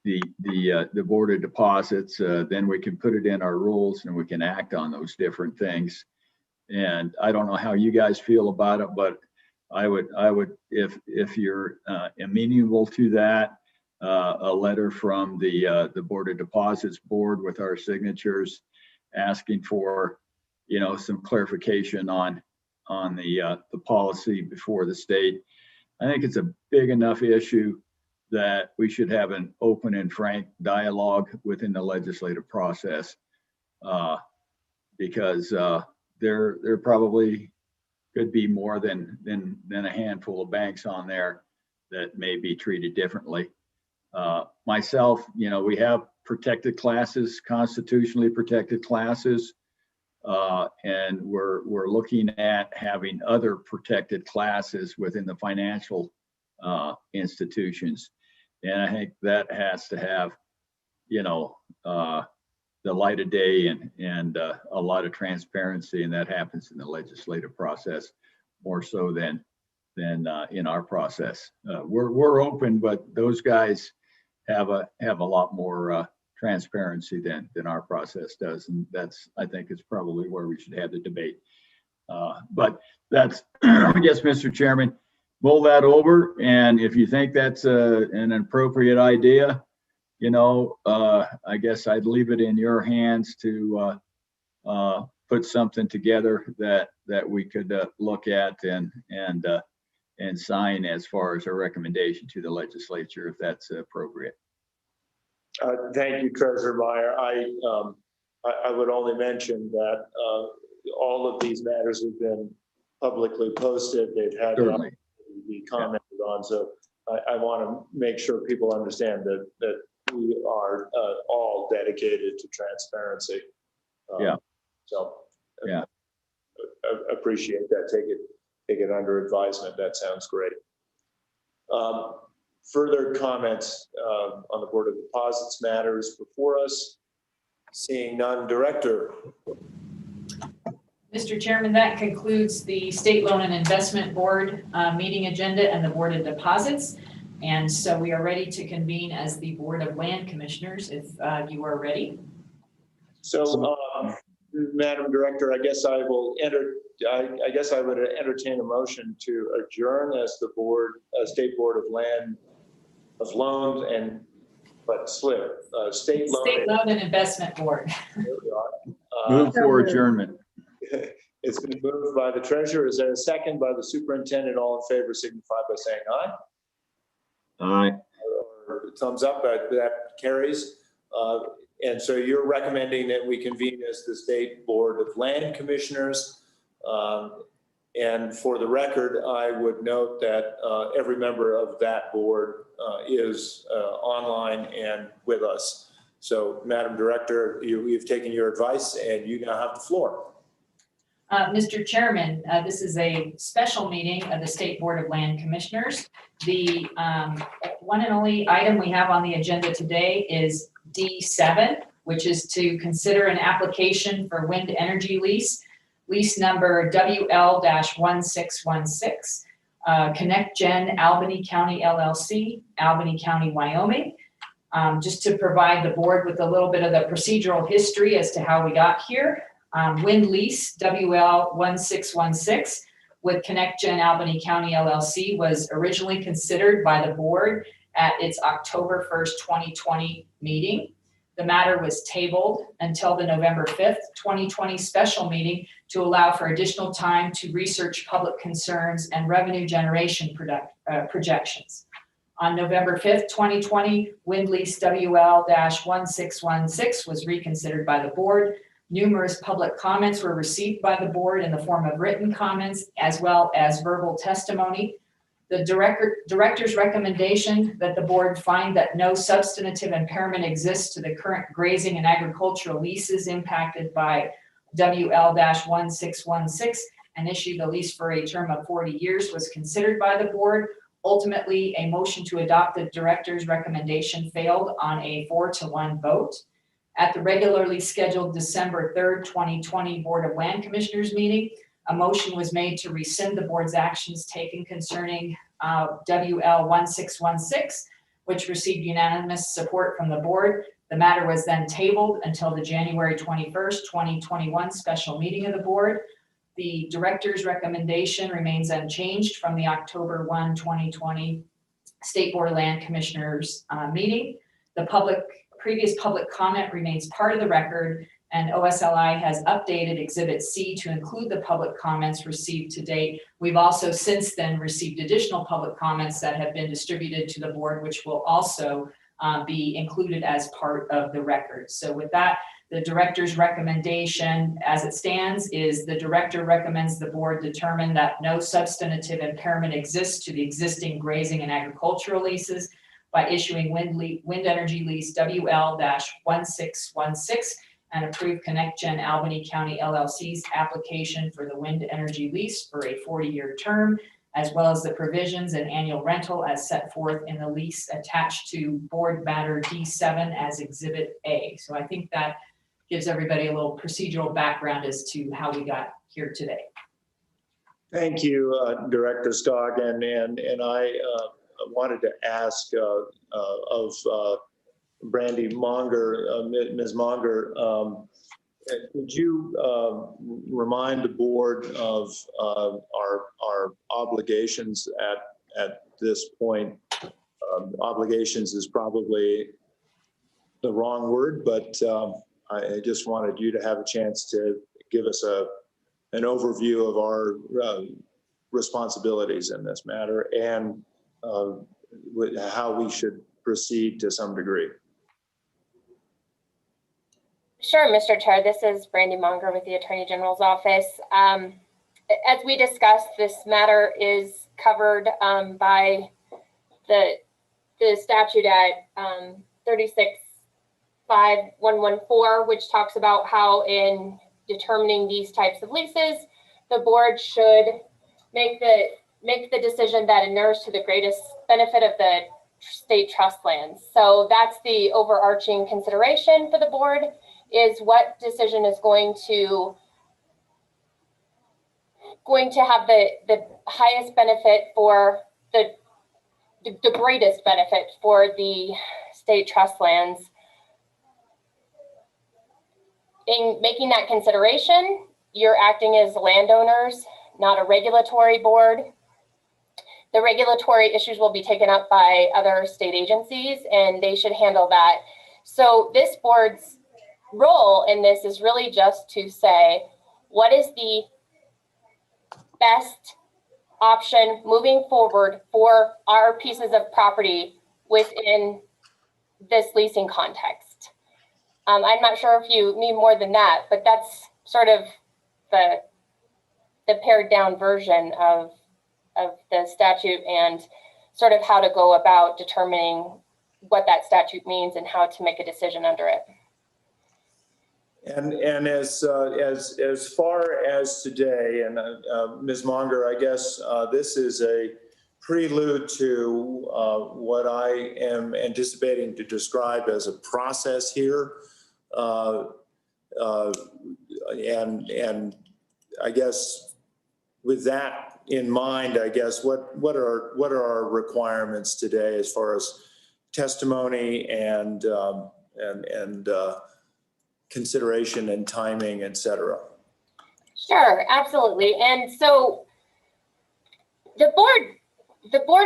the Board of Deposits. Then we can put it in our rules and we can act on those different things. And I don't know how you guys feel about it, but I would, if you're amenable to that, a letter from the Board of Deposits board with our signatures asking for, some clarification on the policy before the state. I think it's a big enough issue that we should have an open and frank dialogue within the legislative process, because there probably could be more than a handful of banks on there that may be treated differently. Myself, we have protected classes, constitutionally protected classes, and we're looking at having other protected classes within the financial institutions. And I think that has to have, the light of day and a lot of transparency, and that happens in the legislative process more so than in our process. We're open, but those guys have a lot more transparency than our process does, and that's, I think, is probably where we should have the debate. But that's, I guess, Mr. Chairman, mull that over, and if you think that's an appropriate idea, I guess I'd leave it in your hands to put something together that we could look at and sign as far as a recommendation to the legislature, if that's appropriate. Thank you, Treasurer Meyer. I would only mention that all of these matters have been publicly posted. They've had the opportunity to be commented on. So I want to make sure people understand that we are all dedicated to transparency. So appreciate that. Take it under advisement. That sounds great. Further comments on the Board of Deposits matters before us? Seeing none. Director. Mr. Chairman, that concludes the State Loan and Investment Board meeting agenda and the Board of Deposits. And so we are ready to convene as the Board of Land Commissioners, if you are ready. So, Madam Director, I guess I would entertain a motion to adjourn as the State Board of Loans and Slib, State Loan and Investment Board. There we are. Move for adjournment. It's been moved by the treasurer. Is there a second by the superintendent? All in favor signify by saying aye. Aye. Or thumbs up, that carries. And so you're recommending that we convene as the State Board of Land Commissioners. And for the record, I would note that every member of that board is online and with us. So, Madam Director, you've taken your advice and you now have the floor. Mr. Chairman, this is a special meeting of the State Board of Land Commissioners. The one and only item we have on the agenda today is D7, which is to consider an application for wind energy lease number WL-1616, Connect Gen Albany County LLC, Albany County, Wyoming. Just to provide the board with a little bit of the procedural history as to how we got here. Wind lease WL-1616 with Connect Gen Albany County LLC was originally considered by the board at its October 1st, 2020 meeting. The matter was tabled until the November 5th, 2020 special meeting to allow for additional time to research public concerns and revenue generation projections. On November 5th, 2020, wind lease WL-1616 was reconsidered by the board. Numerous public comments were received by the board in the form of written comments as well as verbal testimony. The director's recommendation that the board find that no substantive impairment exists to the current grazing and agricultural leases impacted by WL-1616 and issue the lease for a term of 40 years was considered by the board. Ultimately, a motion to adopt the director's recommendation failed on a 4-1 vote. At the regularly scheduled December 3rd, 2020 Board of Land Commissioners meeting, a motion was made to rescind the board's actions taken concerning WL-1616, which received unanimous support from the board. The matter was then tabled until the January 21st, 2021 special meeting of the board. The director's recommendation remains unchanged from the October 1, 2020 State Board of Land Commissioners meeting. The previous public comment remains part of the record, and OSLI has updated Exhibit C to include the public comments received to date. We've also since then received additional public comments that have been distributed to the board, which will also be included as part of the record. So with that, the director's recommendation as it stands is the director recommends the board determine that no substantive impairment exists to the existing grazing and agricultural leases by issuing wind energy lease WL-1616 and approve ConnectGen Albany County LLC's application for the wind energy lease for a 40-year term, as well as the provisions and annual rental as set forth in the lease attached to Board Matter D7 as Exhibit A. So I think that gives everybody a little procedural background as to how we got here today. Thank you, Director Scoggin, and I wanted to ask of Brandy Monger, Ms. Monger, could you remind the board of our obligations at this point? Obligations is probably the wrong word, but I just wanted you to have a chance to give us an overview of our responsibilities in this matter and how we should proceed to some degree. Sure, Mr. Chair. This is Brandy Monger with the Attorney General's Office. As we discussed, this matter is covered by the statute at 365114, which talks about how in determining these types of leases, the board should make the decision that inures to the greatest benefit of the state trust lands. So that's the overarching consideration for the board, is what decision is going to have the highest benefit for the greatest benefit for the state trust lands. In making that consideration, you're acting as landowners, not a regulatory board. The regulatory issues will be taken up by other state agencies, and they should handle that. So this board's role in this is really just to say, what is the best option moving forward for our pieces of property within this leasing context? I'm not sure if you need more than that, but that's sort of the pared down version of the statute and sort of how to go about determining what that statute means and how to make a decision under it. And as far as today, and Ms. Monger, I guess this is a prelude to what I am anticipating to describe as a process here. And I guess with that in mind, I guess what are our requirements today as far as testimony and consideration and timing, et cetera? Sure, absolutely. And so the board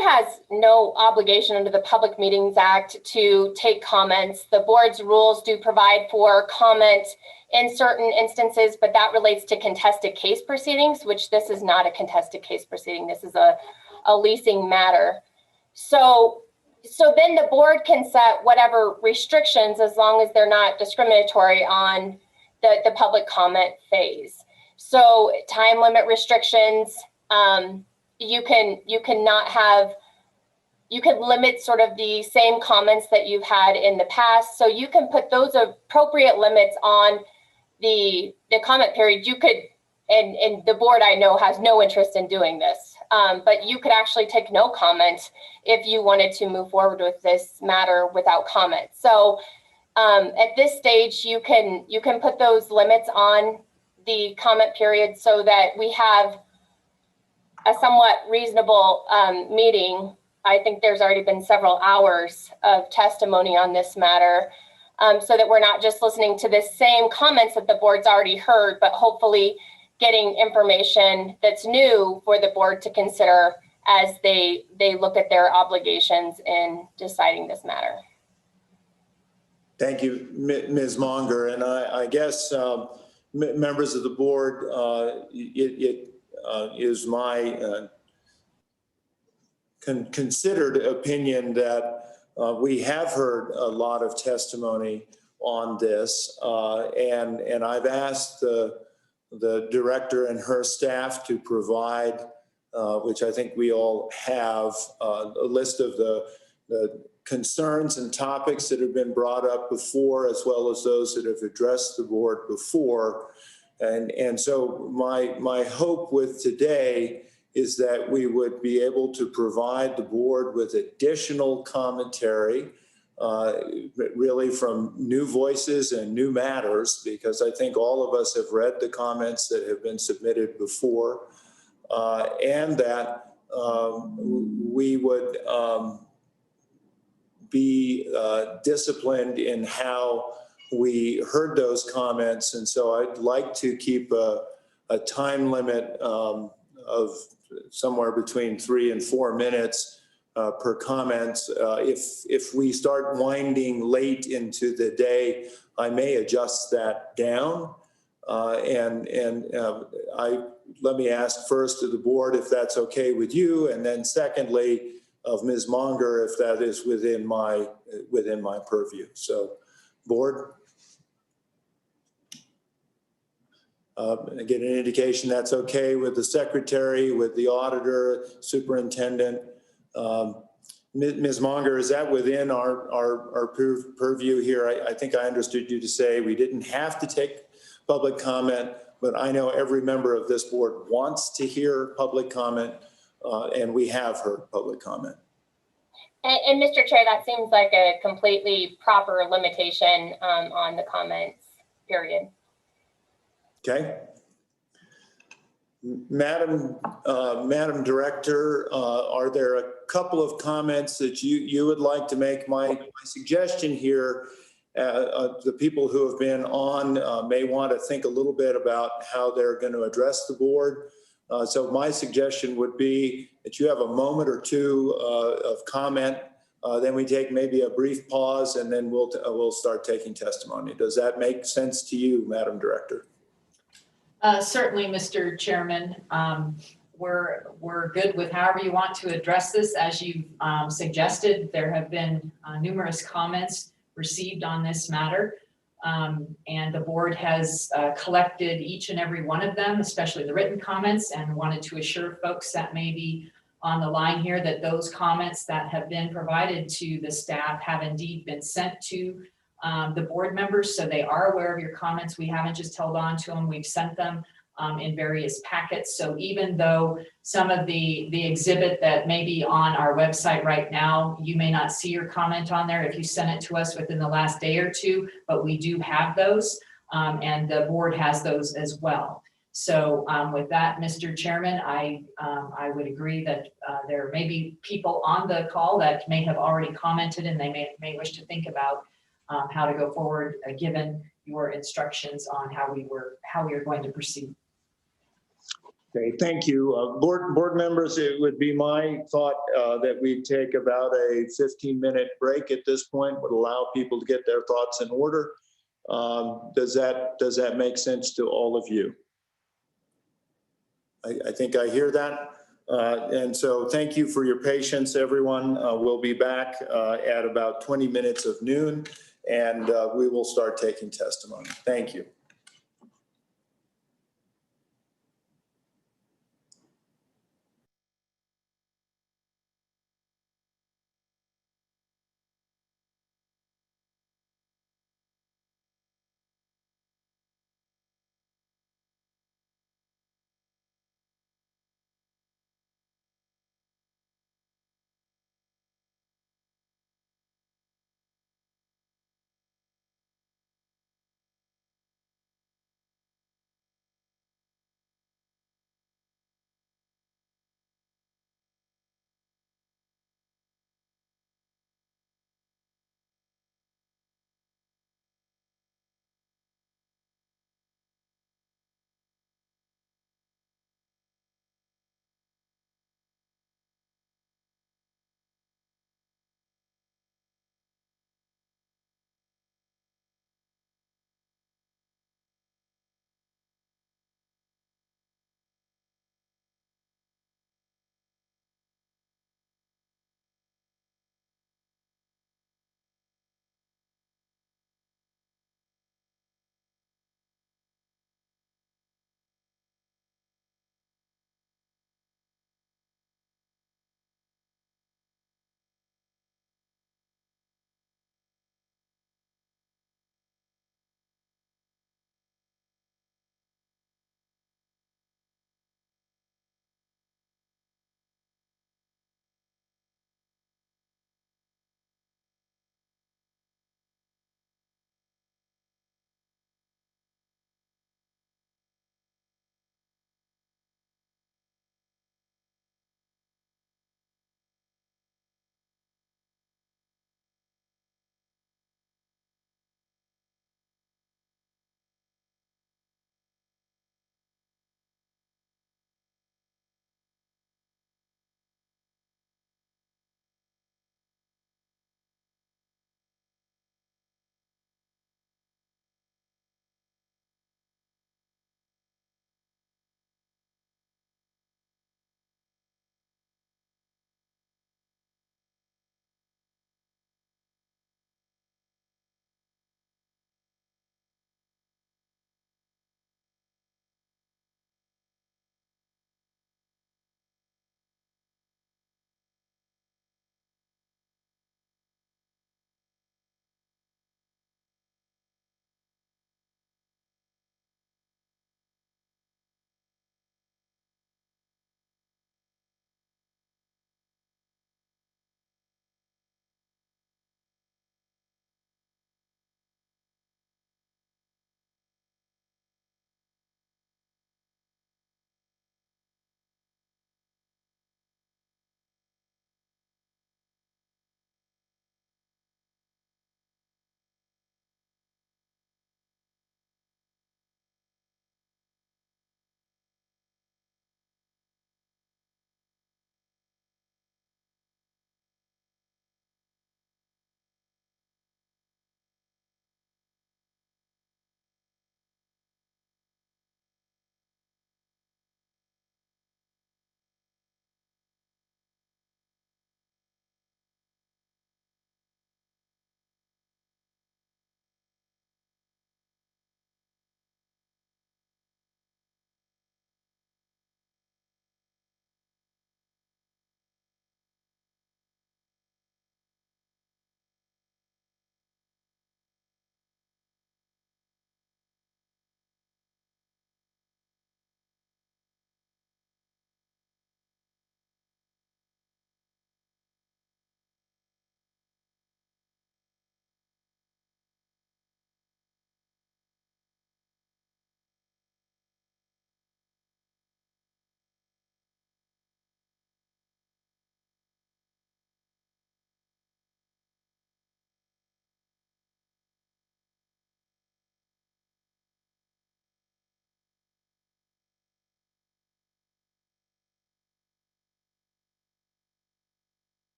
has no obligation under the Public Meetings Act to take comments. The board's rules do provide for comment in certain instances, but that relates to contested case proceedings, which this is not a contested case proceeding. This is a leasing matter. So then the board can set whatever restrictions as long as they're not discriminatory on the public comment phase. So time limit restrictions, you can not have, you can limit sort of the same comments that you've had in the past. So you can put those appropriate limits on the comment period. You could, and the board I know has no interest in doing this, but you could actually take no comment if you wanted to move forward with this matter without comment. So at this stage, you can put those limits on the comment period so that we have a somewhat reasonable meeting. I think there's already been several hours of testimony on this matter, so that we're not just listening to the same comments that the board's already heard, but hopefully getting information that's new for the board to consider as they look at their obligations in deciding this matter. Thank you, Ms. Monger. And I guess members of the board, it is my considered opinion that we have heard a lot of testimony on this, and I've asked the director and her staff to provide, which I think we all have, a list of the concerns and topics that have been brought up before, as well as those that have addressed the board before. And so my hope with today is that we would be able to provide the board with additional commentary, really from new voices and new matters, because I think all of us have read the comments that have been submitted before, and that we would be disciplined in how we heard those comments. And so I'd like to keep a time limit of somewhere between 3 and 4 minutes per comment. If we start winding late into the day, I may adjust that down. Let me ask first of the board if that's okay with you, and then secondly of Ms. Monger if that is within my purview. So, board. Get an indication that's okay with the secretary, with the auditor, superintendent. Ms. Monger, is that within our purview here? I think I understood you to say we didn't have to take public comment, but I know every member of this board wants to hear public comment, and we have heard public comment. And Mr. Chair, that seems like a completely proper limitation on the comments period. Okay. Madam Director, are there a couple of comments that you would like to make? My suggestion here, the people who have been on may want to think a little bit about how they're going to address the board. So my suggestion would be that you have a moment or two of comment, then we take maybe a brief pause, and then we'll start taking testimony. Does that make sense to you, Madam Director? Certainly, Mr. Chairman. We're good with however you want to address this. As you suggested, there have been numerous comments received on this matter, and the board has collected each and every one of them, especially the written comments, and wanted to assure folks that may be on the line here that those comments that have been provided to the staff have indeed been sent to the board members, so they are aware of your comments. We haven't just held on to them, we've sent them in various packets. So even though some of the exhibit that may be on our website right now, you may not see your comment on there if you sent it to us within the last day or two, but we do have those, and the board has those as well. So with that, Mr. Chairman, I would agree that there may be people on the call that may have already commented, and they may wish to think about how to go forward, given your instructions on how we are going to proceed. Okay, thank you. Board members, it would be my thought that we'd take about a 15-minute break at this point, would allow people to get their thoughts in order. Does that make sense to all of you? I think I hear that. And so thank you for your patience, everyone. We'll be back at about 20 minutes of noon, and we will start taking testimony. Thank you.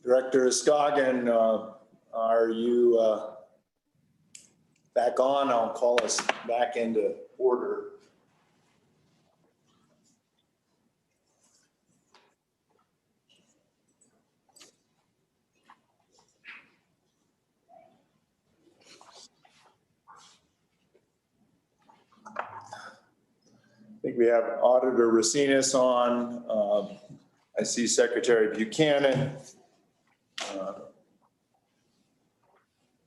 Director Scoggin, are you back on? I'll call us back into order. I think we have Auditor Racinas on. I see Secretary Buchanan.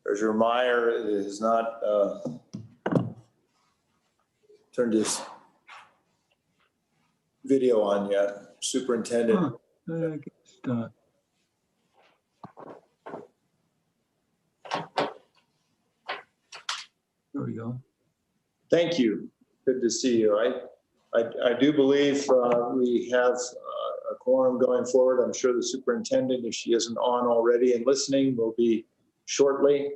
Treasurer Meyer is not turned his video on yet. Superintendent. There we go. Thank you. Good to see you. I do believe we have a quorum going forward. I'm sure the superintendent, if she isn't on already and listening, will be shortly.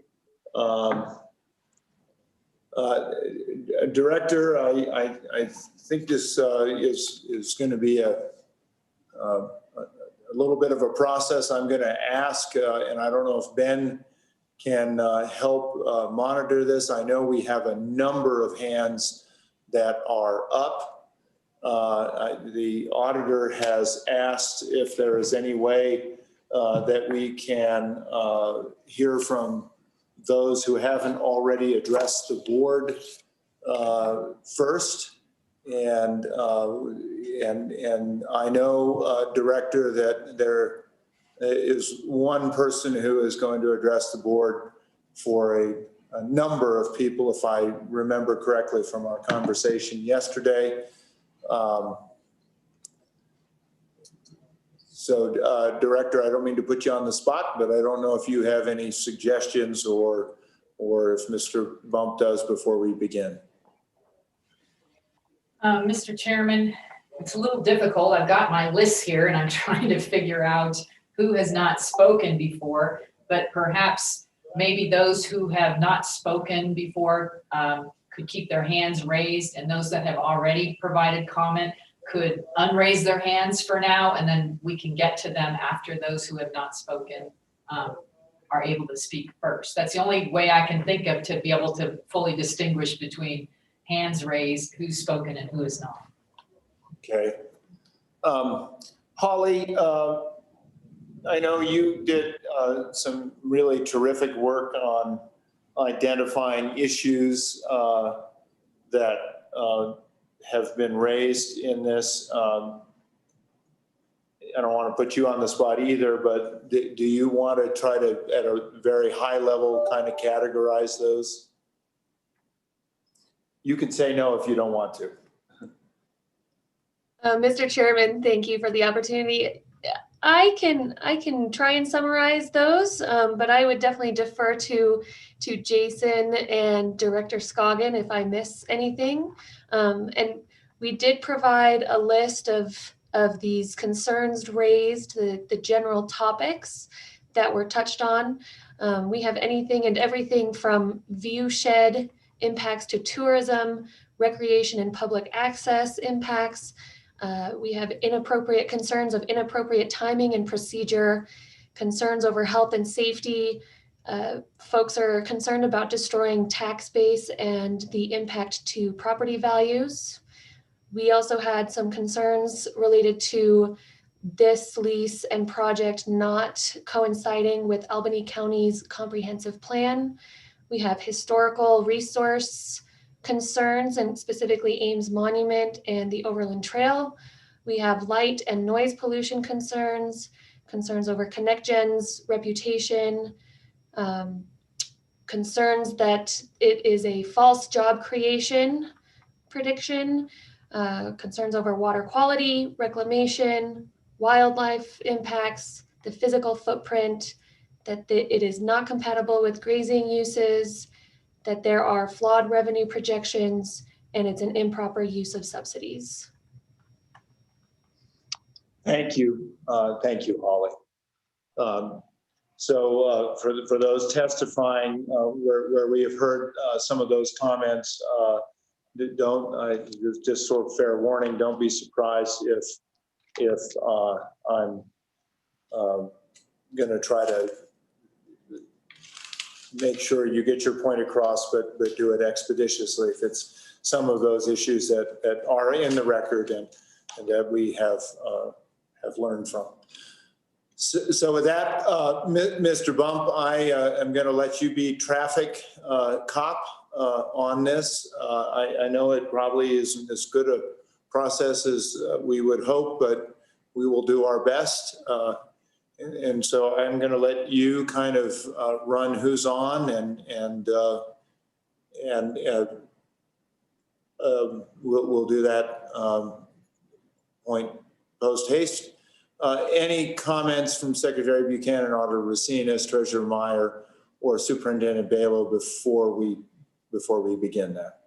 Director, I think this is going to be a little bit of a process. I'm going to ask, and I don't know if Ben can help monitor this. I know we have a number of hands that are up. The auditor has asked if there is any way that we can hear from those who haven't already addressed the board first. And I know, Director, that there is one person who is going to address the board for a number of people, if I remember correctly from our conversation yesterday. Director, I don't mean to put you on the spot, but I don't know if you have any suggestions or if Mr. Bump does before we begin. Mr. Chairman, it's a little difficult. I've got my list here and I'm trying to figure out who has not spoken before, but perhaps maybe those who have not spoken before could keep their hands raised, and those that have already provided comment could unraise their hands for now, and then we can get to them after those who have not spoken are able to speak first. That's the only way I can think of to be able to fully distinguish between hands raised, who's spoken and who is not. Okay. Holly, I know you did some really terrific work on identifying issues that have been raised in this. I don't want to put you on the spot either, but do you want to try to, at a very high level, kind of categorize those? You can say no if you don't want to. Mr. Chairman, thank you for the opportunity. I can try and summarize those, but I would definitely defer to Jason and Director Scoggin if I miss anything. And we did provide a list of these concerns raised, the general topics that were touched on. We have anything and everything from view shed impacts to tourism, recreation and public access impacts. We have inappropriate concerns of inappropriate timing and procedure, concerns over health and safety. Folks are concerned about destroying tax base and the impact to property values. We also had some concerns related to this lease and project not coinciding with Albany County's comprehensive plan. We have historical resource concerns, and specifically Ames Monument and the Overland Trail. We have light and noise pollution concerns, concerns over ConnectGen's reputation, concerns that it is a false job creation prediction, concerns over water quality, reclamation, wildlife impacts, the physical footprint, that it is not compatible with grazing uses, that there are flawed revenue projections, and it's an improper use of subsidies. Thank you, Holly. For those testifying where we have heard some of those comments, just sort of fair warning, don't be surprised if I'm going to try to make sure you get your point across, but do it expeditiously if it's some of those issues that are in the record and that we have learned from. So with that, Mr. Bump, I am going to let you be traffic cop on this. I know it probably isn't as good a process as we would hope, but we will do our best. And so I'm going to let you kind of run who's on, and we'll do that point post haste. Any comments from Secretary Buchanan, Auditor Racinas, Treasurer Meyer, or Superintendent Balo before we begin that?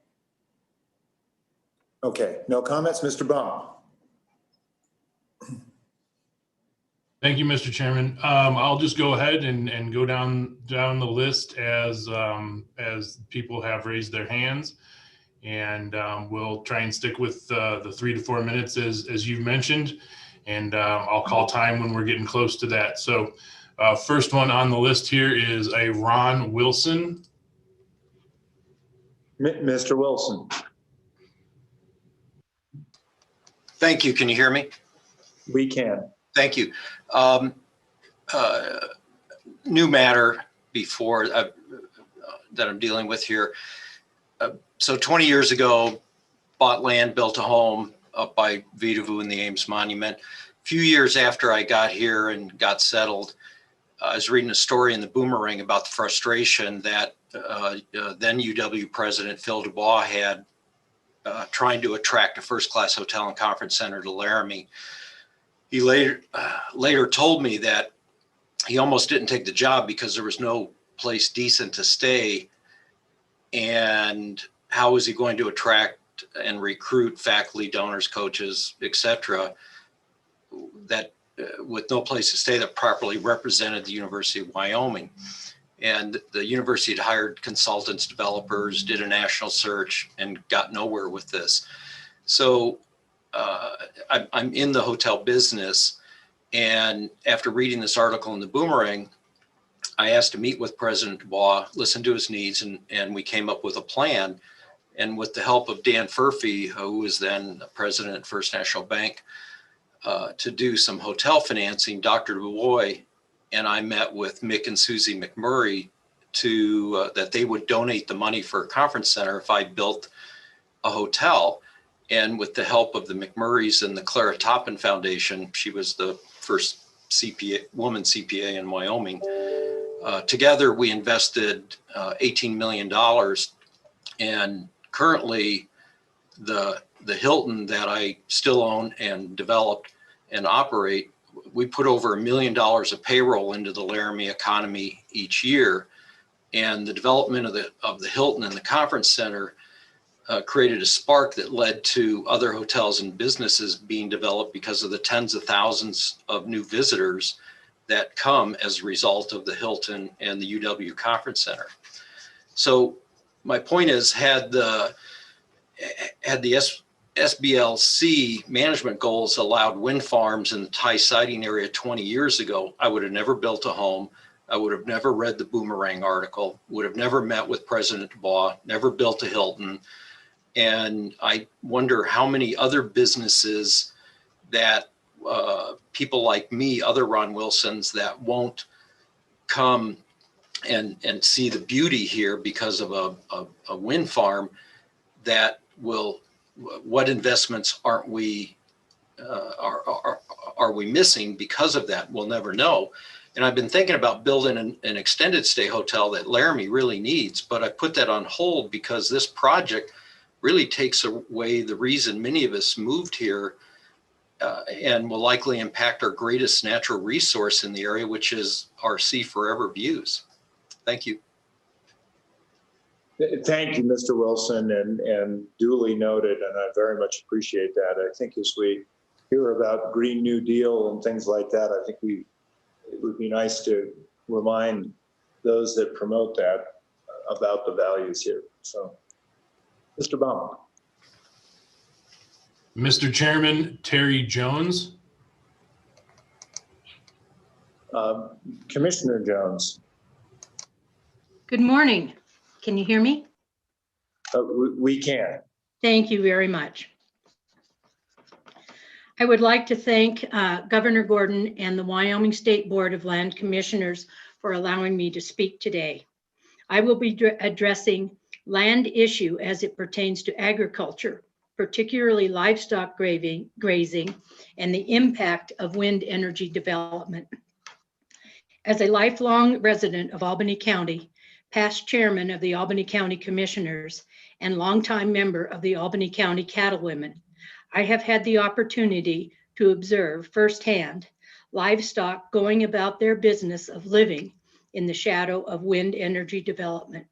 Okay, no comments, Mr. Baum. Thank you, Mr. Chairman. I'll just go ahead and go down the list as people have raised their hands, and we'll try and stick with the 3 to 4 minutes as you've mentioned, and I'll call time when we're getting close to that. So first one on the list here is a Ron Wilson. Mr. Wilson. Thank you. Can you hear me? We can. Thank you. New matter before that I'm dealing with here. So 20 years ago, bought land, built a home up by Vidavoo in the Ames Monument. A few years after I got here and got settled, I was reading a story in the Boomerang about the frustration that then UW President Phil Dubois had trying to attract a first-class hotel and conference center to Laramie. He later told me that he almost didn't take the job because there was no place decent to stay. And how was he going to attract and recruit faculty, donors, coaches, etc., that with no place to stay that properly represented the University of Wyoming? And the university had hired consultants, developers, did a national search, and got nowhere with this. So I'm in the hotel business, and after reading this article in the Boomerang, I asked to meet with President Dubois, listen to his needs, and we came up with a plan. And with the help of Dan Furphy, who was then president at First National Bank, to do some hotel financing, Dr. Dubois and I met with Mick and Susie McMurray to that they would donate the money for a conference center if I built a hotel. And with the help of the McMurrays and the Clara Toppin Foundation, she was the first woman CPA in Wyoming. Together, we invested $18 million. And currently, the Hilton that I still own and developed and operate, we put over $1 million of payroll into the Laramie economy each year. And the development of the Hilton and the conference center created a spark that led to other hotels and businesses being developed because of the tens of thousands of new visitors that come as a result of the Hilton and the UW Conference Center. So my point is, had the SBLC management goals allowed wind farms in the Thai sighting area 20 years ago, I would have never built a home. I would have never read the Boomerang article, would have never met with President Dubois, never built a Hilton. And I wonder how many other businesses that people like me, other Ron Wilsons, that won't come and see the beauty here because of a wind farm, that will, what investments aren't we, are we missing because of that? We'll never know. And I've been thinking about building an extended stay hotel that Laramie really needs, but I put that on hold because this project really takes away the reason many of us moved here and will likely impact our greatest natural resource in the area, which is our see forever views. Thank you. Thank you, Mr. Wilson, and duly noted, and I very much appreciate that. I think as we hear about Green New Deal and things like that, I think it would be nice to remind those that promote that about the values here. So, Mr. Baum. Mr. Chairman, Terry Jones. Commissioner Jones. Good morning. Can you hear me? We can. Thank you very much. I would like to thank Governor Gordon and the Wyoming State Board of Land Commissioners for allowing me to speak today. I will be addressing land issue as it pertains to agriculture, particularly livestock grazing, and the impact of wind energy development. As a lifelong resident of Albany County, past chairman of the Albany County Commissioners, and longtime member of the Albany County Cattlewomen, I have had the opportunity to observe firsthand livestock going about their business of living in the shadow of wind energy development.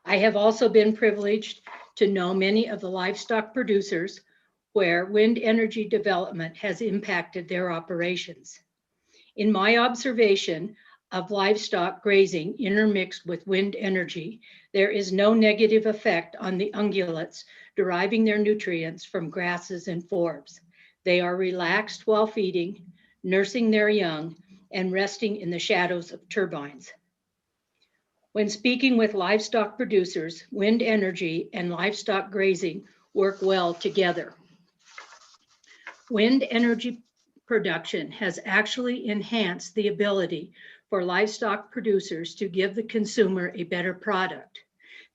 I have also been privileged to know many of the livestock producers where wind energy development has impacted their operations. In my observation of livestock grazing intermixed with wind energy, there is no negative effect on the ungulates deriving their nutrients from grasses and forbs. They are relaxed while feeding, nursing their young, and resting in the shadows of turbines. When speaking with livestock producers, wind energy and livestock grazing work well together. Wind energy production has actually enhanced the ability for livestock producers to give the consumer a better product.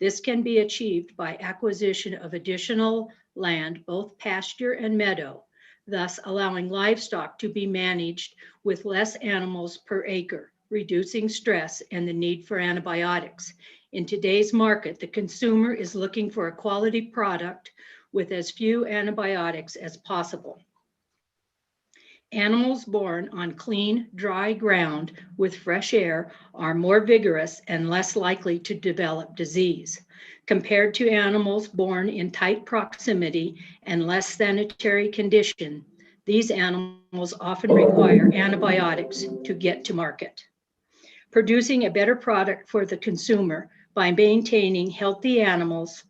This can be achieved by acquisition of additional land, both pasture and meadow, thus allowing livestock to be managed with less animals per acre, reducing stress and the need for antibiotics. In today's market, the consumer is looking for a quality product with as few antibiotics as possible. Animals born on clean, dry ground with fresh air are more vigorous and less likely to develop disease. Compared to animals born in tight proximity and less sanitary condition, these animals often require antibiotics to get to market. Producing a better product for the consumer by maintaining healthy animals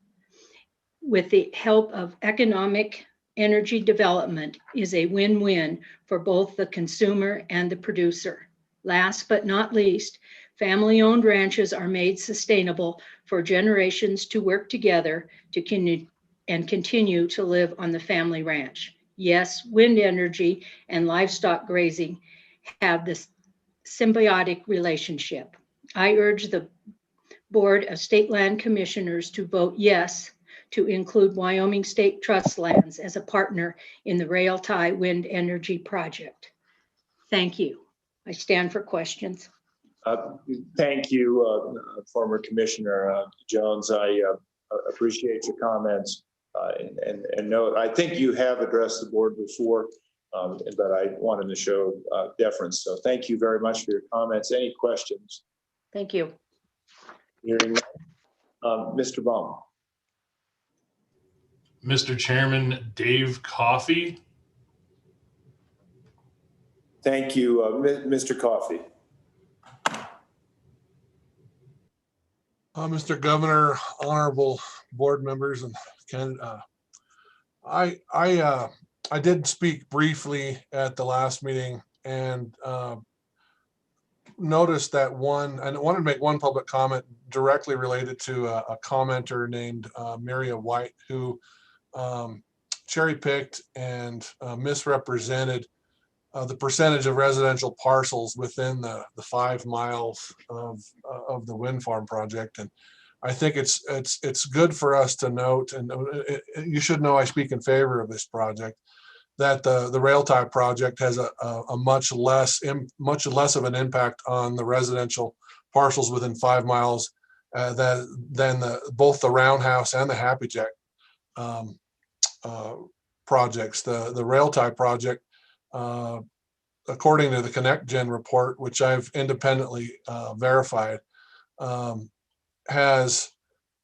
with the help of economic energy development is a win-win for both the consumer and the producer. Last but not least, family-owned ranches are made sustainable for generations to work together to continue to live on the family ranch. Yes, wind energy and livestock grazing have this symbiotic relationship. I urge the Board of State Land Commissioners to vote yes to include Wyoming State Trust Lands as a partner in the rail tie wind energy project. Thank you. I stand for questions. Thank you, former Commissioner Jones. I appreciate your comments and note. I think you have addressed the board before, but I wanted to show deference. So thank you very much for your comments. Any questions? Thank you. Hearing Mr. Baum. Mr. Chairman, Dave Coffey. Thank you, Mr. Coffey. Mr. Governor, honorable board members, and Ken, I did speak briefly at the last meeting and noticed that and I wanted to make one public comment directly related to a commenter named Maria White, who cherry-picked and misrepresented the percentage of residential parcels within the 5 miles of the wind farm project. And I think it's good for us to note, and you should know I speak in favor of this project, that the rail tie project has a much less of an impact on the residential parcels within 5 miles than both the Roundhouse and the Happy Jack projects. The rail tie project, according to the ConnectGen report, which I've independently verified, has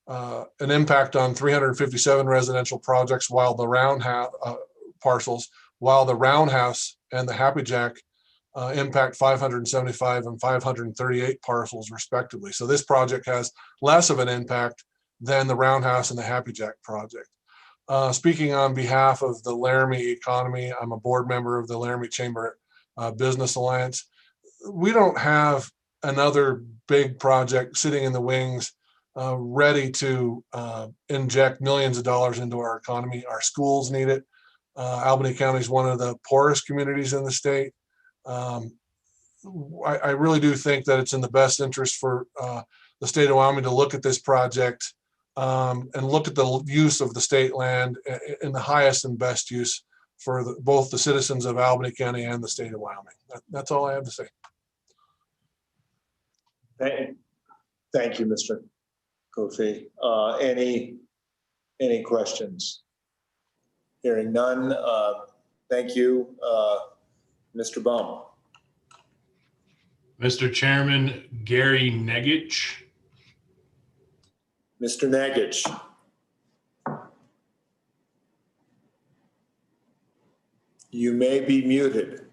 an impact on 357 residential projects, while the Roundhouse parcels, while the Roundhouse and the Happy Jack impact 575 and 538 parcels respectively. So this project has less of an impact than the Roundhouse and the Happy Jack project. Speaking on behalf of the Laramie economy, I'm a board member of the Laramie Chamber Business Alliance. we don't have another big project sitting in the wings, ready to inject millions of dollars into our economy. Our schools need it. Albany County is one of the poorest communities in the state. I really do think that it's in the best interest for the state of Wyoming to look at this project and look at the use of the state land in the highest and best use for both the citizens of Albany County and the state of Wyoming. That's all I have to say. Thank you, Mr. Kofi. Any questions? Hearing none. Thank you, Mr. Baum. Mr. Chairman, Gary Negich. Mr. Nagich. You may be muted.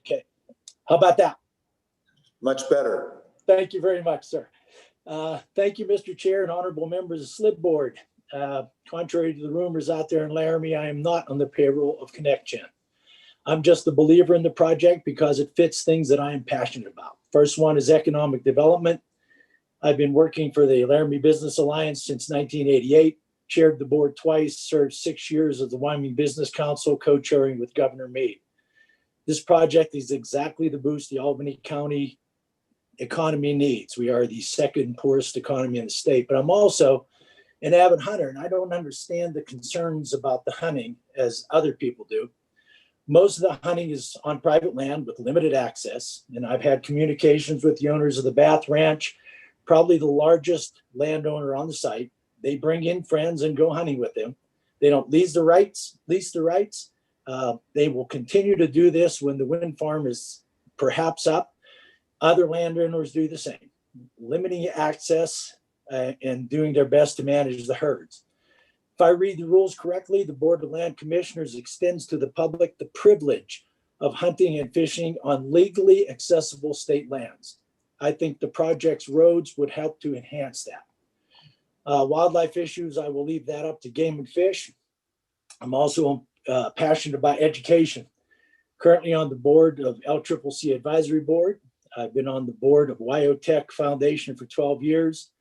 Okay, how about that? Much better. Thank you very much, sir. Thank you, Mr. Chair and honorable members of Slib Board. Contrary to the rumors out there in Laramie, I am not on the payroll of ConnectGen. I'm just a believer in the project because it fits things that I am passionate about. First one is economic development. I've been working for the Laramie Business Alliance since 1988, chaired the board twice, served 6 years as the Wyoming Business Council, co-chairing with Governor Meade. This project is exactly the boost the Albany County economy needs. We are the second poorest economy in the state, but I'm also an avid hunter, and I don't understand the concerns about the hunting as other people do. Most of the hunting is on private land with limited access, and I've had communications with the owners of the Bath Ranch, probably the largest landowner on the site. They bring in friends and go hunting with them. They don't lease the rights. They will continue to do this when the wind farm is perhaps up. Other landowners do the same, limiting access and doing their best to manage the herds. If I read the rules correctly, the Board of Land Commissioners extends to the public the privilege of hunting and fishing on legally accessible state lands. I think the project's roads would help to enhance that. Wildlife issues, I will leave that up to Game and Fish. I'm also passionate about education. Currently on the board of LCCC Advisory Board. I've been on the board of WyoTech Foundation for 12 years,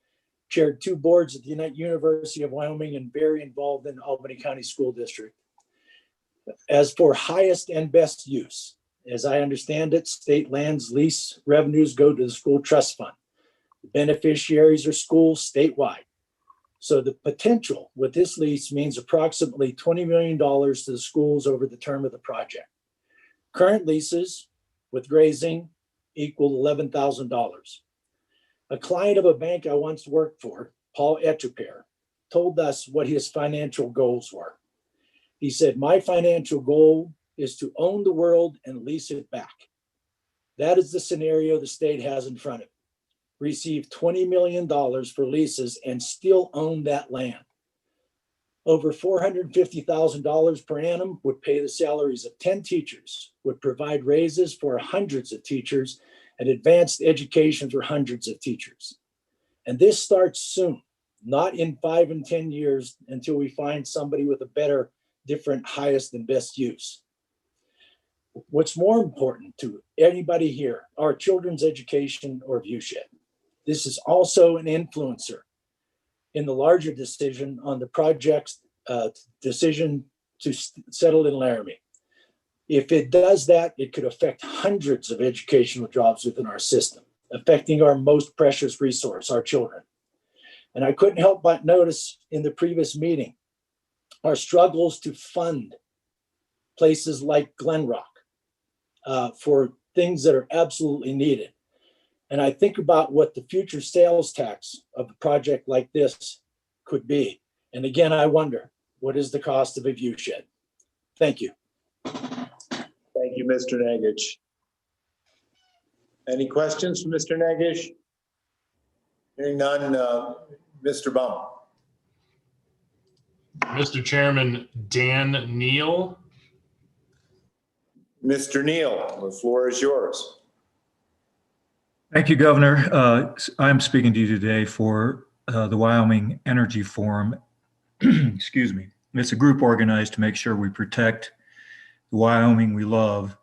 chaired 2 boards at the University of Wyoming, and very involved in the Albany County School District. As for highest and best use, as I understand it, state lands lease revenues go to the school trust fund. The beneficiaries are schools statewide. So the potential with this lease means approximately $20 million to the schools over the term of the project. Current leases with grazing equal $11,000. A client of a bank I once worked for, Paul Etcheper, told us what his financial goals were. He said, "My financial goal is to own the world and lease it back." That is the scenario the state has in front of it. Receive $20 million for leases and still own that land. Over $450,000 per annum would pay the salaries of 10 teachers, would provide raises for hundreds of teachers, and advanced education for hundreds of teachers. And this starts soon, not in 5 and 10 years until we find somebody with a better, different, highest and best use. What's more important to anybody here, our children's education or viewshed. This is also an influencer in the larger decision on the project's decision to settle in Laramie. If it does that, it could affect hundreds of educational jobs within our system, affecting our most precious resource, our children. And I couldn't help but notice in the previous meeting, our struggles to fund places like Glen Rock for things that are absolutely needed. And I think about what the future sales tax of a project like this could be. And again, I wonder, what is the cost of a viewshed? Thank you. Thank you, Mr. Nagich. Any questions for Mr. Nagich? Hearing none, Mr. Baum. Mr. Chairman, Dan Neal. Mr. Neal, the floor is yours. Thank you, Governor. I'm speaking to you today for the Wyoming Energy Forum. Excuse me. It's a group organized to make sure we protect the Wyoming we love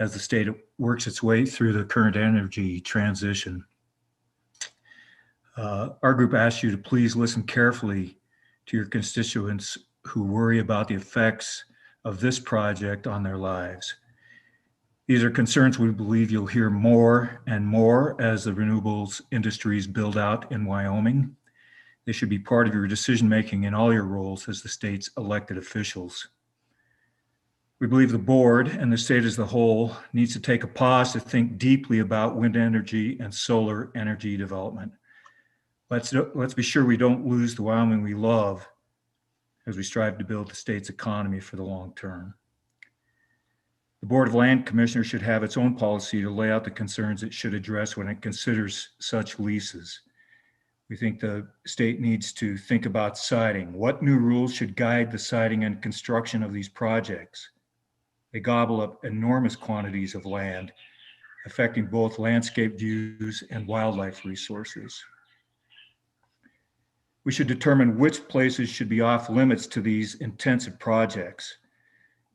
as the state works its way through the current energy transition. Our group asks you to please listen carefully to your constituents who worry about the effects of this project on their lives. These are concerns we believe you'll hear more and more as the renewables industries build out in Wyoming. They should be part of your decision-making in all your roles as the state's elected officials. We believe the board and the state as a whole needs to take a pause to think deeply about wind energy and solar energy development. Let's be sure we don't lose the Wyoming we love as we strive to build the state's economy for the long term. The Board of Land Commissioners should have its own policy to lay out the concerns it should address when it considers such leases. We think the state needs to think about siting. What new rules should guide the siting and construction of these projects? They gobble up enormous quantities of land, affecting both landscape views and wildlife resources. We should determine which places should be off limits to these intensive projects.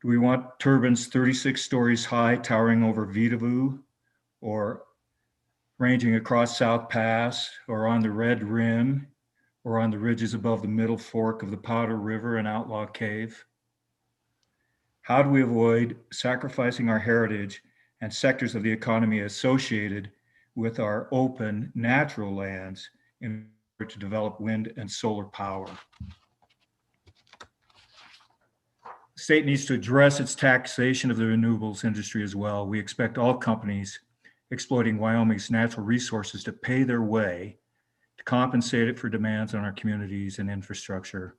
Do we want turbines 36 stories high towering over Vidavoo, or ranging across South Pass, or on the Red Rim, or on the ridges above the middle fork of the Powder River and Outlaw Cave? How do we avoid sacrificing our heritage and sectors of the economy associated with our open natural lands in order to develop wind and solar power? The state needs to address its taxation of the renewables industry as well. We expect all companies exploiting Wyoming's natural resources to pay their way, to compensate it for demands on our communities and infrastructure,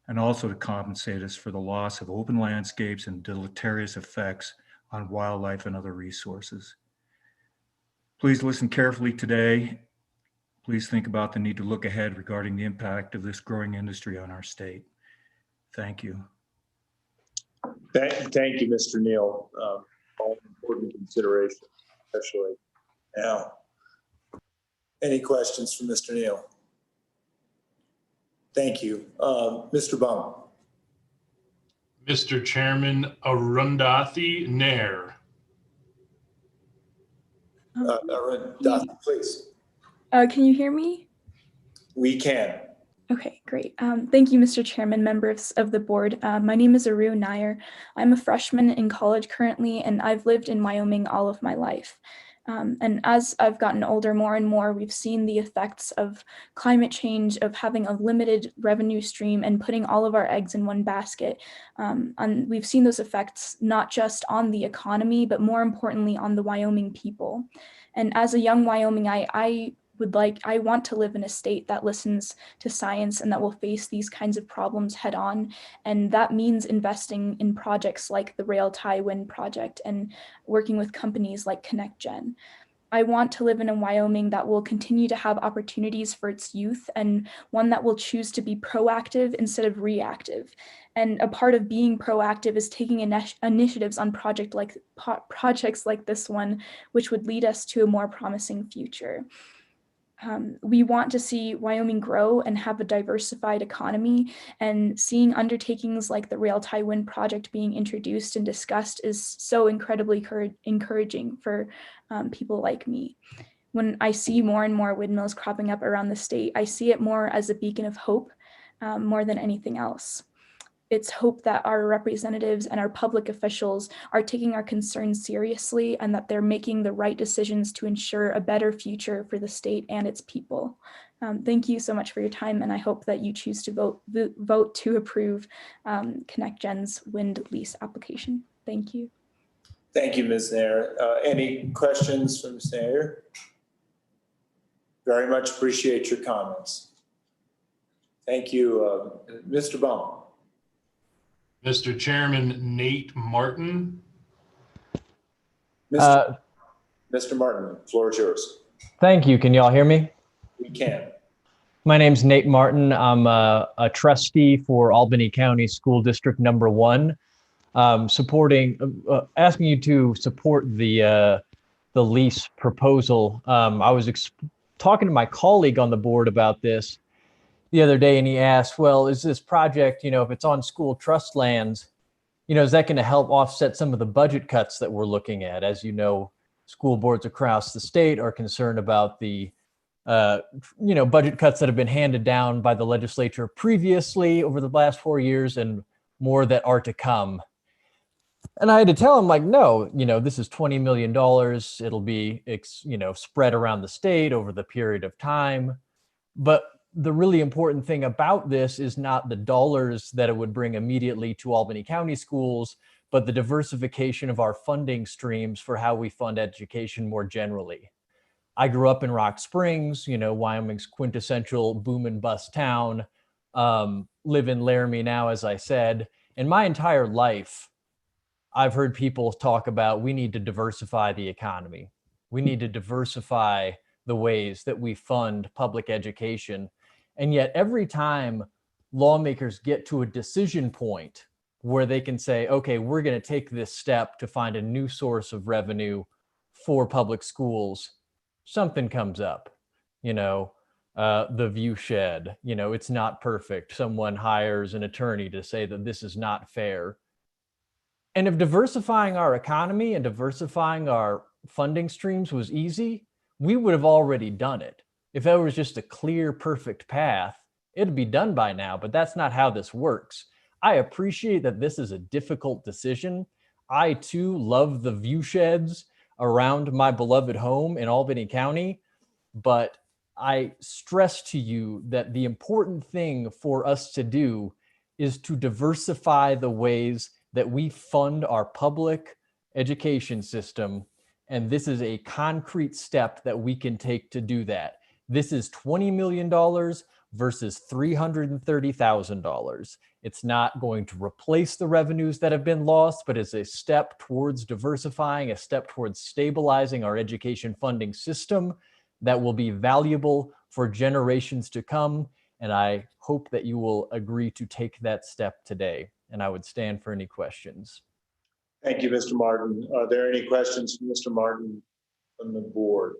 and also to compensate us for the loss of open landscapes and deleterious effects on wildlife and other resources. Please listen carefully today. Please think about the need to look ahead regarding the impact of this growing industry on our state. Thank you. Thank you, Mr. Neal. All important consideration, especially now. Any questions for Mr. Neal? Thank you. Mr. Bum. Mr. Chairman, Arundathi Nair. Arundathi, please. Can you hear me? We can. Okay, great. Thank you, Mr. Chairman, members of the board. My name is Aru Nair. I'm a freshman in college currently, and I've lived in Wyoming all of my life. And as I've gotten older more and more, we've seen the effects of climate change, of having a limited revenue stream and putting all of our eggs in one basket. And we've seen those effects not just on the economy, but more importantly on the Wyoming people. And as a young Wyoming, I want to live in a state that listens to science and that will face these kinds of problems head on. And that means investing in projects like the Rail Tie Wind Project and working with companies like ConnectGen. I want to live in a Wyoming that will continue to have opportunities for its youth, and one that will choose to be proactive instead of reactive. And a part of being proactive is taking initiatives on projects like this one, which would lead us to a more promising future. We want to see Wyoming grow and have a diversified economy, and seeing undertakings like the Rail Tie Wind Project being introduced and discussed is so incredibly encouraging for people like me. When I see more and more windmills cropping up around the state, I see it more as a beacon of hope more than anything else. It's hope that our representatives and our public officials are taking our concerns seriously and that they're making the right decisions to ensure a better future for the state and its people. Thank you so much for your time, and I hope that you choose to vote to approve ConnectGen's wind lease application. Thank you. Thank you, Ms. Nair. Any questions from Ms. Nair? Very much appreciate your comments. Thank you, Mr. Baum. Mr. Chairman, Nate Martin. Mr. Martin, the floor is yours. Thank you. Can you all hear me? We can. My name's Nate Martin. I'm a trustee for Albany County School District Number 1, asking you to support the lease proposal. I was talking to my colleague on the board about this the other day, and he asked, well, is this project, if it's on school trust lands, is that going to help offset some of the budget cuts that we're looking at? As you know, school boards across the state are concerned about the budget cuts that have been handed down by the legislature previously over the last 4 years and more that are to come. And I had to tell him, like, no, this is $20 million. It'll be, spread around the state over the period of time. But the really important thing about this is not the dollars that it would bring immediately to Albany County schools, but the diversification of our funding streams for how we fund education more generally. I grew up in Rock Springs, Wyoming's quintessential boom and bust town, live in Laramie now, as I said, and my entire life, I've heard people talk about, we need to diversify the economy. We need to diversify the ways that we fund public education. And yet every time lawmakers get to a decision point where they can say, okay, we're going to take this step to find a new source of revenue for public schools, something comes up, the view shed, it's not perfect. Someone hires an attorney to say that this is not fair. And if diversifying our economy and diversifying our funding streams was easy, we would have already done it. If there was just a clear, perfect path, it'd be done by now, but that's not how this works. I appreciate that this is a difficult decision. I too love the view sheds around my beloved home in Albany County, but I stress to you that the important thing for us to do is to diversify the ways that we fund our public education system. And this is a concrete step that we can take to do that. This is $20 million versus $330,000. It's not going to replace the revenues that have been lost, but it's a step towards diversifying, a step towards stabilizing our education funding system that will be valuable for generations to come. And I hope that you will agree to take that step today. And I would stand for any questions. Thank you, Mr. Martin. Are there any questions for Mr. Martin from the board?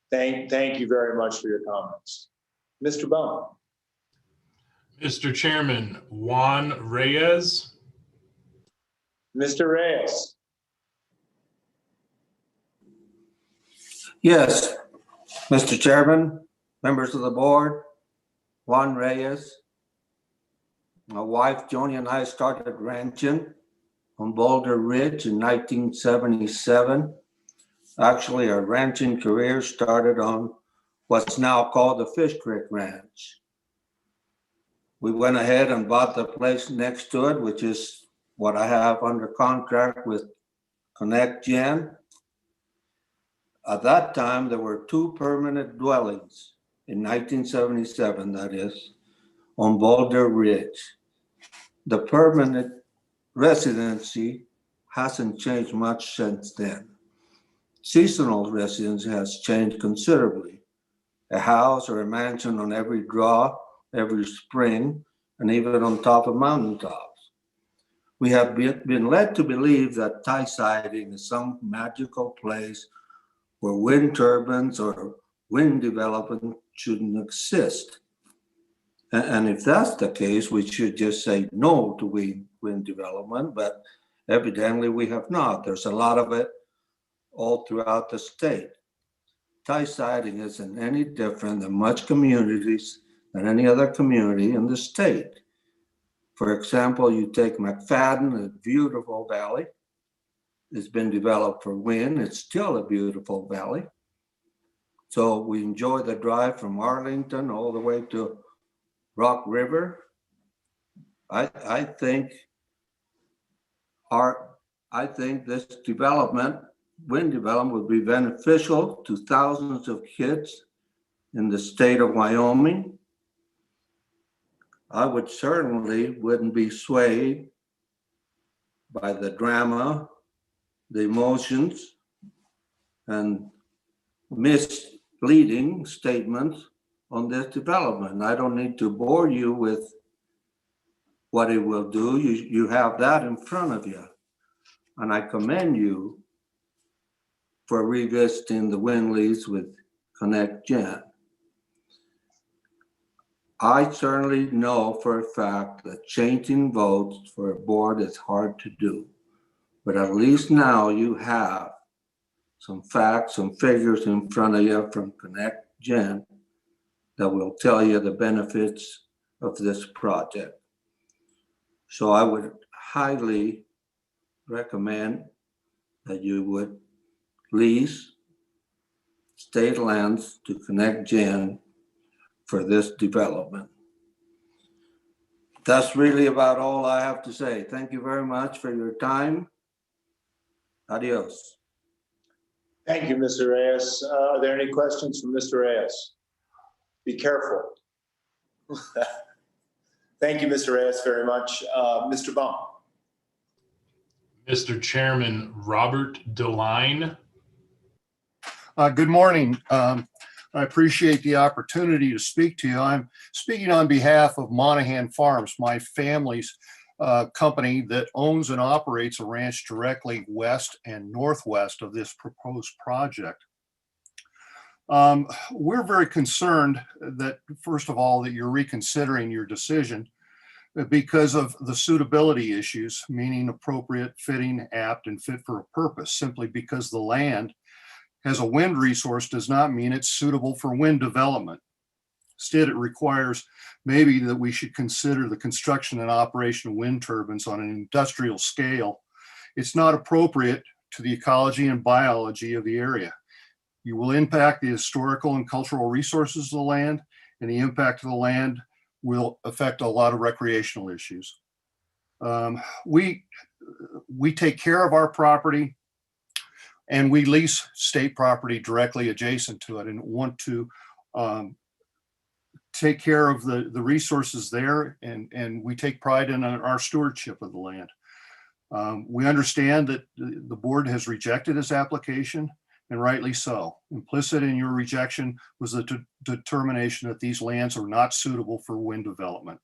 Thank you very much for your comments. Mr. Bone. Mr. Chairman, Juan Reyes. Mr. Reyes. Yes, Mr. Chairman, members of the board, Juan Reyes. My wife, Joni, and I started ranching on Boulder Ridge in 1977. Actually, our ranching career started on what's now called the Fish Creek Ranch. We went ahead and bought the place next to it, which is what I have under contract with Connect Gen. At that time, there were 2 permanent dwellings in 1977, that is, on Boulder Ridge. The permanent residency hasn't changed much since then. Seasonal residency has changed considerably. A house or a mansion on every draw, every spring, and even on top of mountaintops. We have been led to believe that tie siding is some magical place where wind turbines or wind development shouldn't exist. And if that's the case, we should just say no to wind development, but evidently we have not. There's a lot of it all throughout the state. Tie siding isn't any different than much communities than any other community in the state. For example, you take McFadden, a beautiful valley. It's been developed for wind. It's still a beautiful valley. So we enjoy the drive from Arlington all the way to Rock River. I think this development, wind development, would be beneficial to thousands of kids in the state of Wyoming. I would certainly wouldn't be swayed by the drama, the emotions, and misleading statements on this development. I don't need to bore you with what it will do. You have that in front of you. And I commend you for revisiting the wind lease with Connect Gen. I certainly know for a fact that changing votes for a board is hard to do, but at least now you have some facts, some figures in front of you from Connect Gen that will tell you the benefits of this project. So I would highly recommend that you would lease state lands to Connect Gen for this development. That's really about all I have to say. Thank you very much for your time. Adios. Thank you, Mr. Reyes. Are there any questions from Mr. Reyes? Be careful. Thank you, Mr. Reyes, very much. Mr. Baum. Mr. Chairman, Robert DeLine. Good morning. I appreciate the opportunity to speak to you. I'm speaking on behalf of Monahan Farms, my family's company that owns and operates a ranch directly west and northwest of this proposed project. We're very concerned that, first of all, that you're reconsidering your decision because of the suitability issues, meaning appropriate, fitting, apt, and fit for a purpose. Simply because the land has a wind resource does not mean it's suitable for wind development. Instead, it requires maybe that we should consider the construction and operation of wind turbines on an industrial scale. It's not appropriate to the ecology and biology of the area. You will impact the historical and cultural resources of the land, and the impact of the land will affect a lot of recreational issues. We take care of our property, and we lease state property directly adjacent to it and want to take care of the resources there, and we take pride in our stewardship of the land. We understand that the board has rejected this application, and rightly so. Implicit in your rejection was the determination that these lands are not suitable for wind development.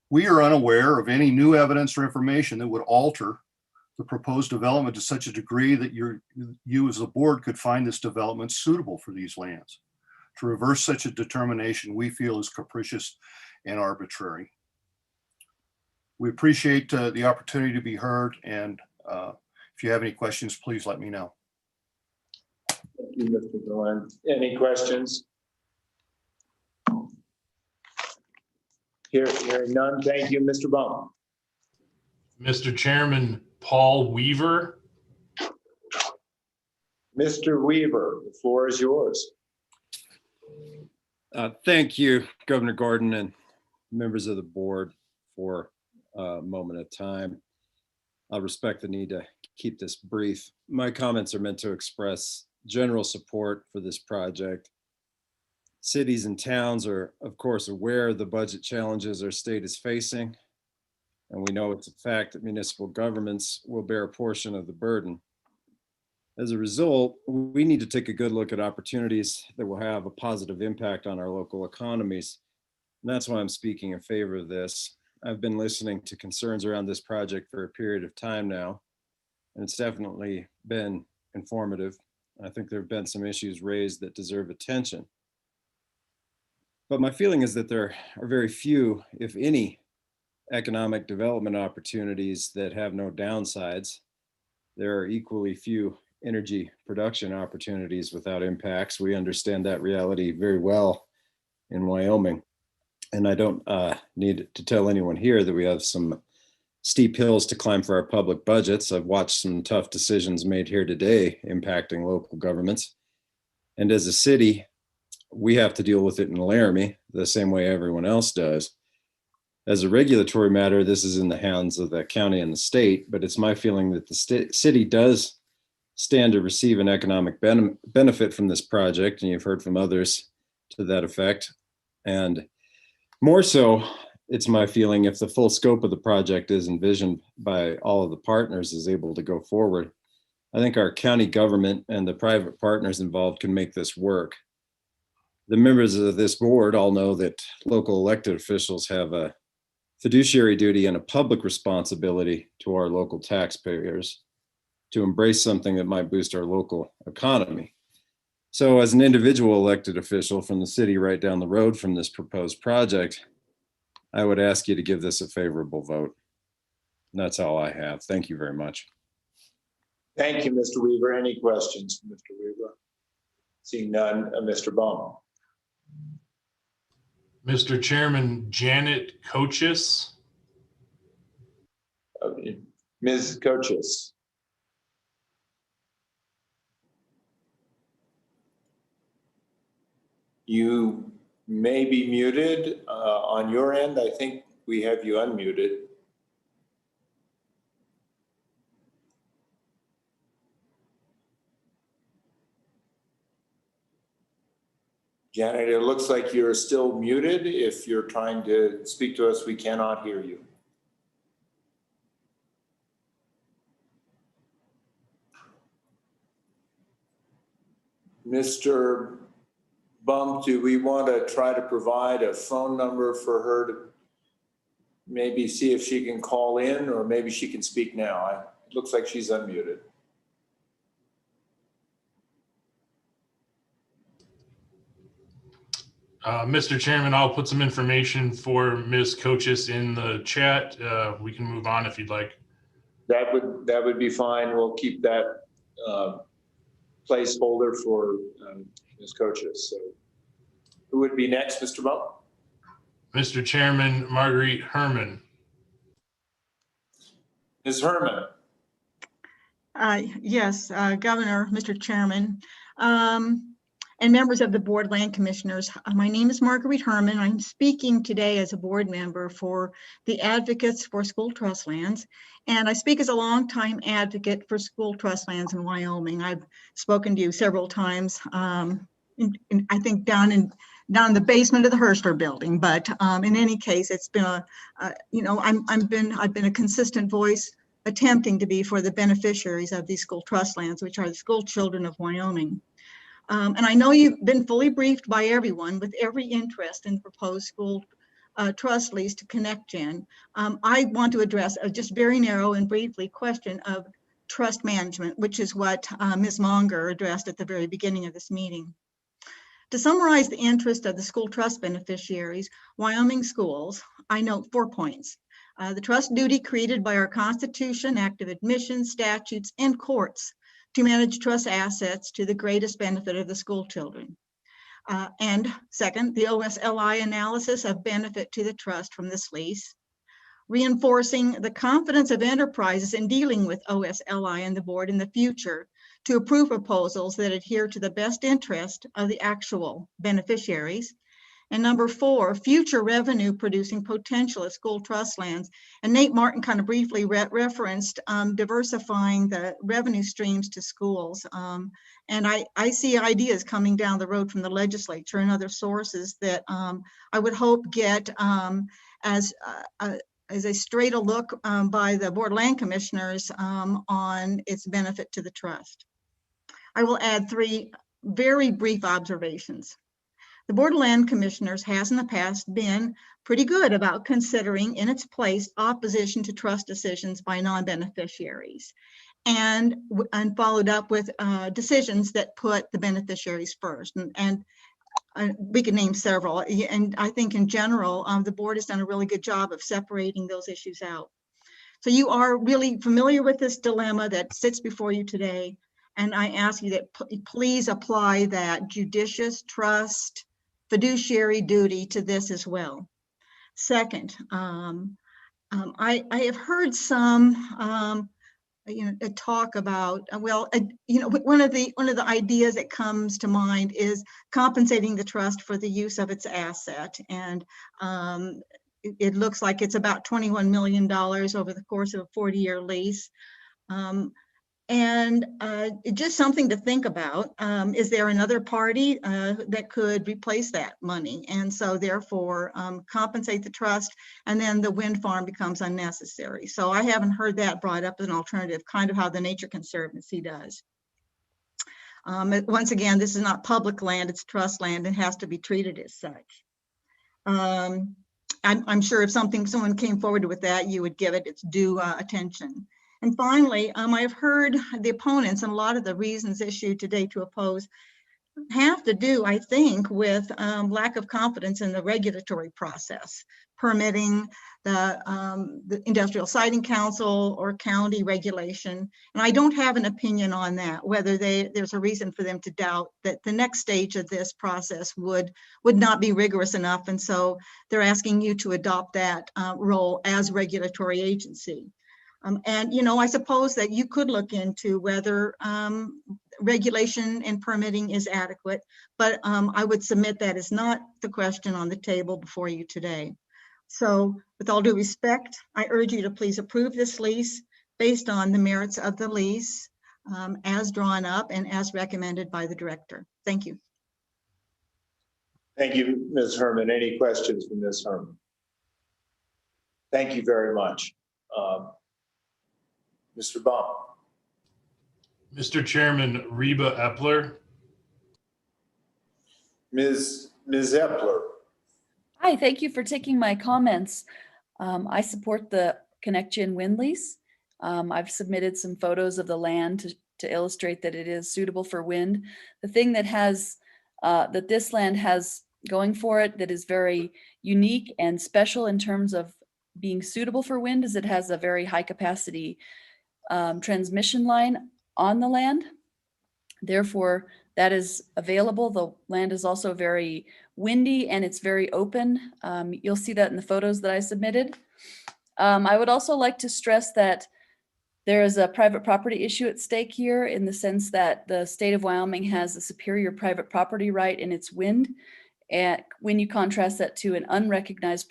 We are unaware of any new evidence or information that would alter the proposed development to such a degree that you as the board could find this development suitable for these lands. To reverse such a determination, we feel is capricious and arbitrary. We appreciate the opportunity to be heard, and if you have any questions, please let me know. Thank you, Mr. Dolan. Any questions? Hearing none, thank you, Mr. Baum. Mr. Chairman, Paul Weaver. Mr. Weaver, the floor is yours. Thank you, Governor Gordon and members of the board, for a moment of time. I respect the need to keep this brief. My comments are meant to express general support for this project. Cities and towns are, of course, aware of the budget challenges our state is facing, and we know it's a fact that municipal governments will bear a portion of the burden. As a result, we need to take a good look at opportunities that will have a positive impact on our local economies. And that's why I'm speaking in favor of this. I've been listening to concerns around this project for a period of time now, and it's definitely been informative. I think there have been some issues raised that deserve attention. But my feeling is that there are very few, if any, economic development opportunities that have no downsides. There are equally few energy production opportunities without impacts. We understand that reality very well in Wyoming. And I don't need to tell anyone here that we have some steep hills to climb for our public budgets. I've watched some tough decisions made here today impacting local governments. And as a city, we have to deal with it in Laramie the same way everyone else does. As a regulatory matter, this is in the hands of the county and the state, but it's my feeling that the city does stand to receive an economic benefit from this project, and you've heard from others to that effect. And more so, it's my feeling if the full scope of the project is envisioned by all of the partners is able to go forward, I think our county government and the private partners involved can make this work. The members of this board all know that local elected officials have a fiduciary duty and a public responsibility to our local taxpayers to embrace something that might boost our local economy. So as an individual elected official from the city right down the road from this proposed project, I would ask you to give this a favorable vote. And that's all I have. Thank you very much. Thank you, Mr. Weaver. Any questions, Mr. Weaver? Seeing none, Mr. Bum. Mr. Chairman, Janet Cochis. Ms. Cochis. You may be muted on your end. I think we have you unmuted. Janet, it looks like you're still muted. If you're trying to speak to us, we cannot hear you. Mr. Bump, do we want to try to provide a phone number for her to maybe see if she can call in, or maybe she can speak now? It looks like she's unmuted. Mr. Chairman, I'll put some information for Ms. Cochis in the chat. We can move on if you'd like. That would be fine. We'll keep that placeholder for Ms. Cochis. So who would be next, Mr. Bump? Mr. Chairman, Marguerite Herman. Ms. Herman. Yes, Governor, Mr. Chairman, and members of the Board Land Commissioners. My name is Marguerite Herman. I'm speaking today as a board member for the Advocates for School Trust Lands. And I speak as a longtime advocate for school trust lands in Wyoming. I've spoken to you several times, I think down in the basement of the Herschler building. But in any case, it's been I've been a consistent voice attempting to be for the beneficiaries of these school trust lands, which are the school children of Wyoming. And I know you've been fully briefed by everyone with every interest in proposed school trust lease to ConnectGen. I want to address a just very narrow and briefly question of trust management, which is what Ms. Monger addressed at the very beginning of this meeting. To summarize the interest of the school trust beneficiaries, Wyoming schools, I note 4 points. The trust duty created by our Constitution, active admissions, statutes, and courts to manage trust assets to the greatest benefit of the school children. And second, the OSLI analysis of benefit to the trust from this lease, reinforcing the confidence of enterprises in dealing with OSLI and the board in the future to approve proposals that adhere to the best interest of the actual beneficiaries. And number 4, future revenue producing potential at school trust lands. And Nate Martin kind of briefly referenced diversifying the revenue streams to schools. And I see ideas coming down the road from the legislature and other sources that I would hope get as a straight a look by the Board of Land Commissioners on its benefit to the trust. I will add 3 very brief observations. The Board of Land Commissioners has in the past been pretty good about considering in its place opposition to trust decisions by non-beneficiaries and followed up with decisions that put the beneficiaries first. And we could name several. And I think in general, the board has done a really good job of separating those issues out. So you are really familiar with this dilemma that sits before you today. And I ask you that please apply that judicious trust fiduciary duty to this as well. Second, I have heard some talk about one of the ideas that comes to mind is compensating the trust for the use of its asset, and it looks like it's about $21 million over the course of a 40-year lease. And just something to think about. Is there another party that could replace that money? And so therefore compensate the trust, and then the wind farm becomes unnecessary. So I haven't heard that brought up as an alternative, kind of how the Nature Conservancy does. Once again, this is not public land, it's trust land and has to be treated as such. I'm sure if someone came forward with that, you would give it its due attention. And finally, I have heard the opponents and a lot of the reasons issued today to oppose have to do, I think, with lack of confidence in the regulatory process, permitting, the Industrial Siting Council or county regulation. And I don't have an opinion on that, whether there's a reason for them to doubt that the next stage of this process would not be rigorous enough. And so they're asking you to adopt that role as regulatory agency. And, you know, I suppose that you could look into whether regulation and permitting is adequate, but I would submit that is not the question on the table before you today. So with all due respect, I urge you to please approve this lease based on the merits of the lease as drawn up and as recommended by the director. Thank you. Thank you, Ms. Herman. Any questions from Ms. Herman? Thank you very much. Mr. Baum. Mr. Chairman, Reba Epler. Ms. Epler. Hi, thank you for taking my comments. I support the ConnectGen wind lease. I've submitted some photos of the land to illustrate that it is suitable for wind. The thing that that this land has going for it that is very unique and special in terms of being suitable for wind is it has a very high capacity transmission line on the land. Therefore, that is available. The land is also very windy and it's very open. You'll see that in the photos that I submitted. I would also like to stress that there is a private property issue at stake here in the sense that the state of Wyoming has a superior private property right in its wind. And when you contrast that to an unrecognized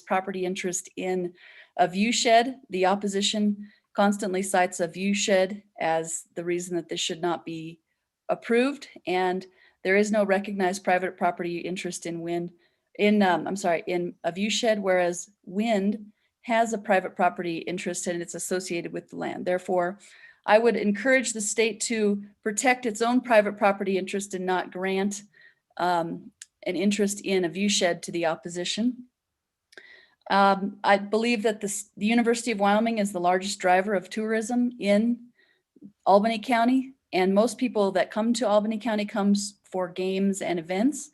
property interest in a view shed, the opposition constantly cites a view shed as the reason that this should not be approved. And there is no recognized private property interest in in a view shed, whereas wind has a private property interest and it's associated with the land. Therefore, I would encourage the state to protect its own private property interest and not grant an interest in a view shed to the opposition. I believe that the University of Wyoming is the largest driver of tourism in Albany County, and most people that come to Albany County comes for games and events,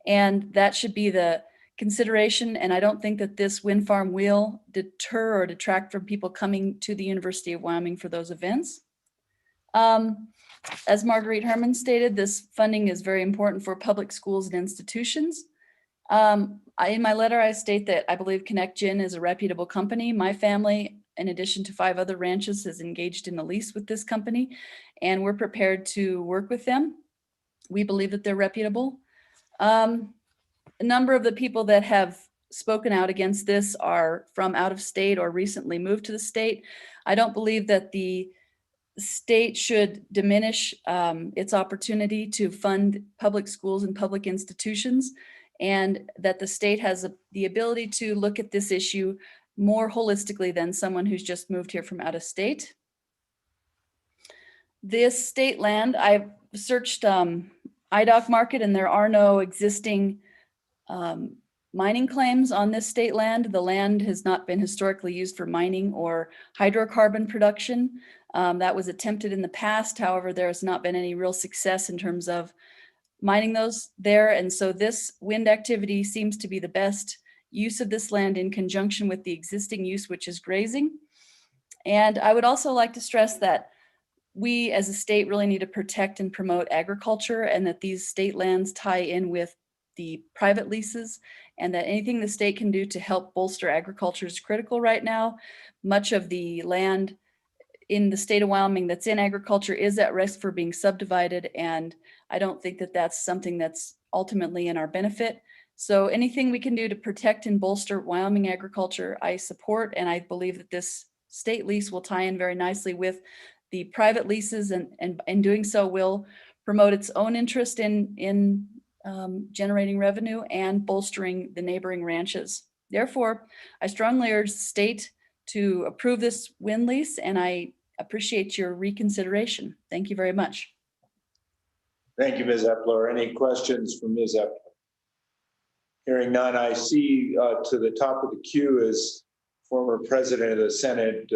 and that should be the consideration. And I don't think that this wind farm will deter or detract from people coming to the University of Wyoming for those events. As Marguerite Herman stated, this funding is very important for public schools and institutions. In my letter, I state that I believe ConnectGen is a reputable company. My family, in addition to 5 other ranches, is engaged in a lease with this company, and we're prepared to work with them. We believe that they're reputable. A number of the people that have spoken out against this are from out of state or recently moved to the state. I don't believe that the state should diminish its opportunity to fund public schools and public institutions, and that the state has the ability to look at this issue more holistically than someone who's just moved here from out of state. This state land, I've searched IDOC market and there are no existing mining claims on this state land. The land has not been historically used for mining or hydrocarbon production. That was attempted in the past. However, there has not been any real success in terms of mining those there. And so this wind activity seems to be the best use of this land in conjunction with the existing use, which is grazing. And I would also like to stress that we as a state really need to protect and promote agriculture, and that these state lands tie in with the private leases, and that anything the state can do to help bolster agriculture is critical right now. Much of the land in the state of Wyoming that's in agriculture is at risk for being subdivided, and I don't think that that's something that's ultimately in our benefit. So anything we can do to protect and bolster Wyoming agriculture, I support, and I believe that this state lease will tie in very nicely with the private leases, and doing so will promote its own interest in generating revenue and bolstering the neighboring ranches. Therefore, I strongly urge the state to approve this wind lease, and I appreciate your reconsideration. Thank you very much. Thank you, Ms. Epler. Any questions from Ms. Epler? Hearing none, I see to the top of the queue is former President of the Senate,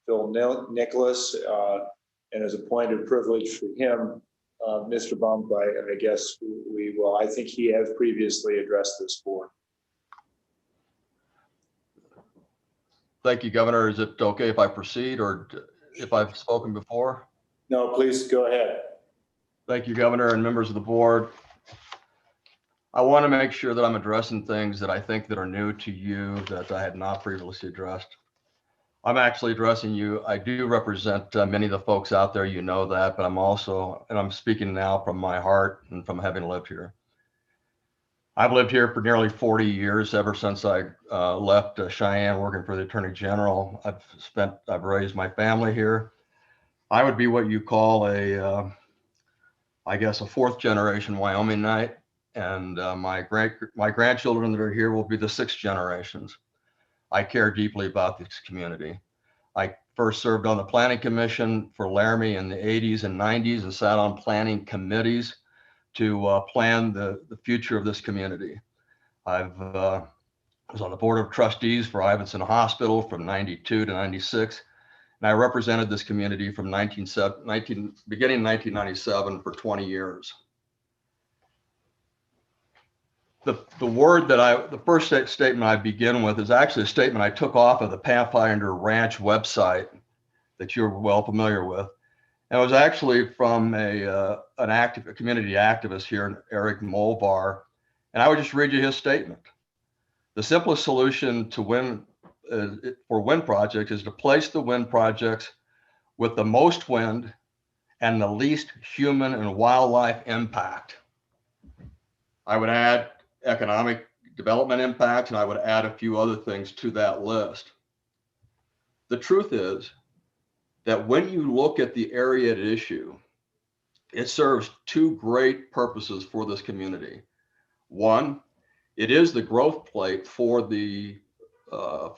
Phil Nicholas, and as a point of privilege for him, Mr. Bump, I guess we will. I think he has previously addressed this board. Thank you, Governor. Is it okay if I proceed, or if I've spoken before? No, please go ahead. Thank you, Governor, and members of the board. I want to make sure that I'm addressing things that I think that are new to you that I had not previously addressed. I'm actually addressing you. I do represent many of the folks out there, you know that, but I'm speaking now from my heart and from having lived here. I've lived here for nearly 40 years, ever since I left Cheyenne working for the Attorney General. I've raised my family here. I would be what you call I guess a fourth generation Wyomingite, and my grandchildren that are here will be the sixth generations. I care deeply about this community. I first served on the Planning Commission for Laramie in the 80s and 90s and sat on planning committees to plan the future of this community. I was on the board of trustees for Ivinson Hospital from 92 to 96. And I represented this community from beginning 1997 for 20 years. The first statement I begin with is actually a statement I took off of the Pathfinder Ranch website that you're well familiar with. And it was actually from a community activist here, Eric Molvar. And I would just read you his statement. The simplest solution to for wind projects is to place the wind projects with the most wind and the least human and wildlife impact. I would add economic development impact, and I would add a few other things to that list. The truth is that when you look at the area at issue, it serves two great purposes for this community. One, it is the growth plate for the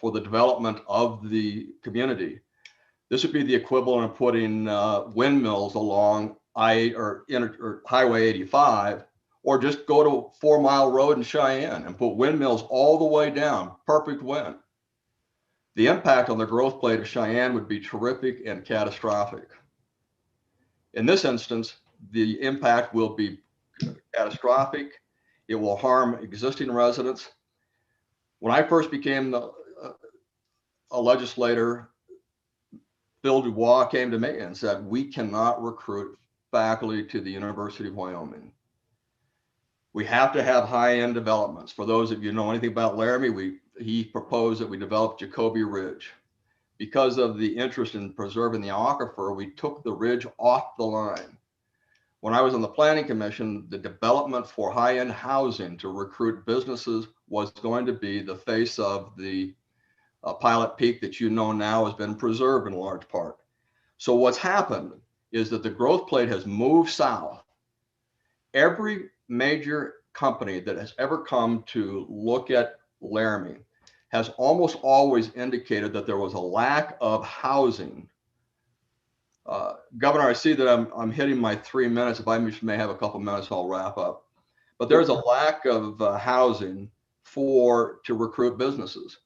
development of the community. This would be the equivalent of putting windmills along Highway 85, or just go to 4 Mile Road in Cheyenne and put windmills all the way down, perfect wind. The impact on the growth plate of Cheyenne would be terrific and catastrophic. In this instance, the impact will be catastrophic. It will harm existing residents. When I first became a legislator, Bill Dubois came to me and said, we cannot recruit faculty to the University of Wyoming. We have to have high-end developments. For those of you who know anything about Laramie, he proposed that we develop Jacoby Ridge. Because of the interest in preserving the aquifer, we took the ridge off the line. When I was on the Planning Commission, the development for high-end housing to recruit businesses was going to be the face of the Pilot Peak that you know now has been preserved in large part. So what's happened is that the growth plate has moved south. Every major company that has ever come to look at Laramie has almost always indicated that there was a lack of housing. Governor, I see that I'm hitting my 3 minutes. If I may have a couple minutes, I'll wrap up. But there's a lack of housing to recruit businesses.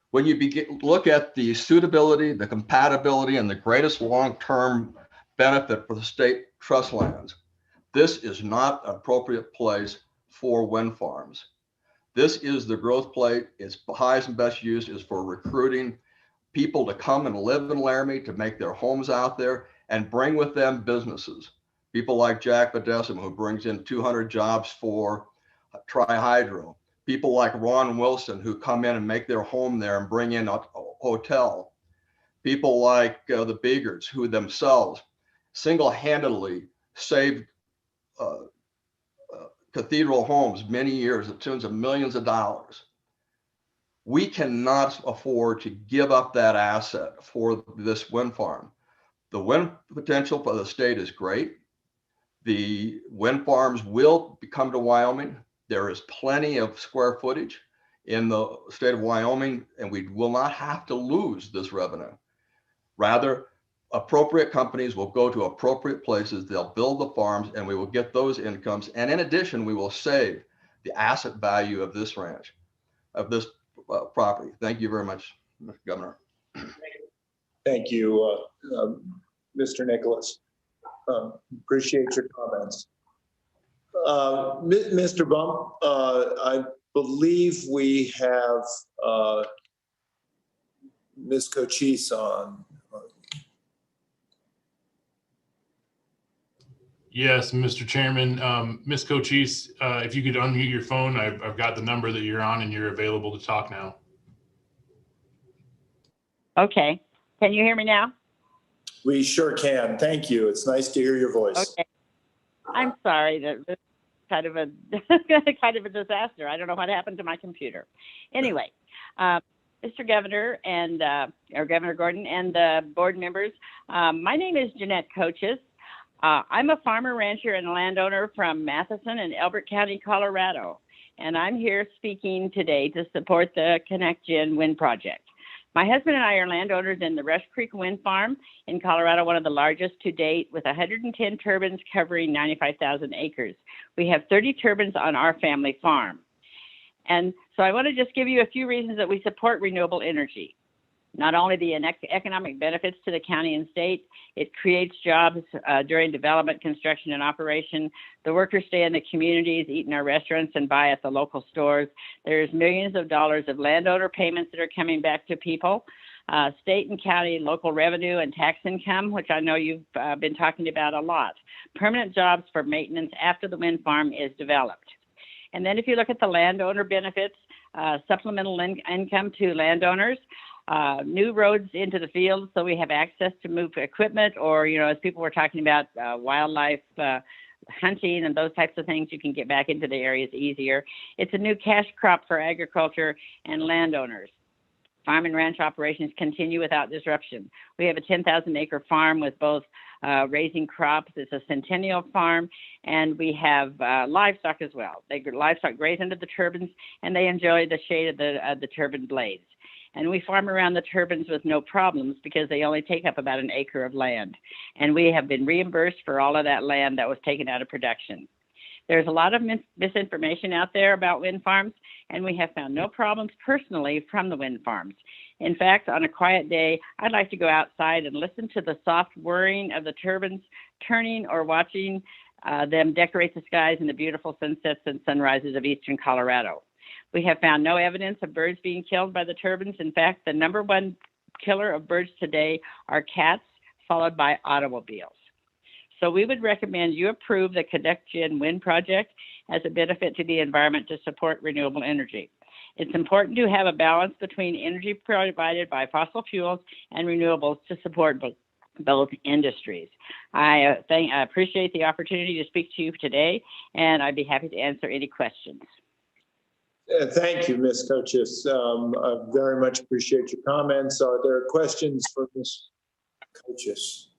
When you look at the suitability, the compatibility, and the greatest long-term benefit for the state trust lands, this is not an appropriate place for wind farms. This is the growth plate. Its highest and best use is for recruiting people to come and live in Laramie, to make their homes out there and bring with them businesses. People like Jack Badesum, who brings in 200 jobs for Tri-Hydro. People like Ron Wilson, who come in and make their home there and bring in a hotel. People like the Beegards, who themselves single-handedly saved cathedral homes many years at tunes of millions of dollars. We cannot afford to give up that asset for this wind farm. The wind potential for the state is great. The wind farms will come to Wyoming. There is plenty of square footage in the state of Wyoming, and we will not have to lose this revenue. Rather, appropriate companies will go to appropriate places. They'll build the farms, and we will get those incomes. And in addition, we will save the asset value of this ranch, of this property. Thank you very much, Mr. Governor. Thank you, Mr. Nicholas. Appreciate your comments. Mr. Bump, I believe we have Ms. Cochise on. Yes, Mr. Chairman. Ms. Cochise, if you could unmute your phone, I've got the number that you're on and you're available to talk now. Okay. Can you hear me now? We sure can. Thank you. It's nice to hear your voice. Okay. I'm sorry that this is kind of a kind of a disaster. I don't know what happened to my computer. Anyway, Mr. Governor and or Governor Gordon and the board members, my name is Jeanette Coaches. I'm a farmer, rancher, and landowner from Matheson in Elbert County, Colorado, and I'm here speaking today to support the ConnectGen Wind Project. My husband and I are landowners in the Rush Creek Wind Farm in Colorado, one of the largest to date, with 110 turbines covering 95,000 acres. We have 30 turbines on our family farm. And so I want to just give you a few reasons that we support renewable energy. Not only the economic benefits to the county and state, it creates jobs during development, construction, and operation. The workers stay in the communities, eat in our restaurants, and buy at the local stores. There's millions of dollars of landowner payments that are coming back to people. State and county local revenue and tax income, which I know you've been talking about a lot. Permanent jobs for maintenance after the wind farm is developed. And then if you look at the landowner benefits, supplemental income to landowners, new roads into the fields so we have access to move equipment, or, you know, as people were talking about wildlife hunting and those types of things, you can get back into the areas easier. It's a new cash crop for agriculture and landowners. Farm and ranch operations continue without disruption. We have a 10,000 acre farm with both raising crops. It's a centennial farm, and we have livestock as well. Livestock graze under the turbines, and they enjoy the shade of the turbine blades. And we farm around the turbines with no problems because they only take up about an acre of land. And we have been reimbursed for all of that land that was taken out of production. There's a lot of misinformation out there about wind farms, and we have found no problems personally from the wind farms. In fact, on a quiet day, I'd like to go outside and listen to the soft whirring of the turbines turning, or watching them decorate the skies in the beautiful sunsets and sunrises of eastern Colorado. We have found no evidence of birds being killed by the turbines. In fact, the #1 killer of birds today are cats, followed by automobiles. So we would recommend you approve the ConnectGen Wind Project as a benefit to the environment to support renewable energy. It's important to have a balance between energy provided by fossil fuels and renewables to support both industries. I appreciate the opportunity to speak to you today, and I'd be happy to answer any questions. Thank you, Ms. Coaches. I very much appreciate your comments. Are there questions for Ms. Coaches?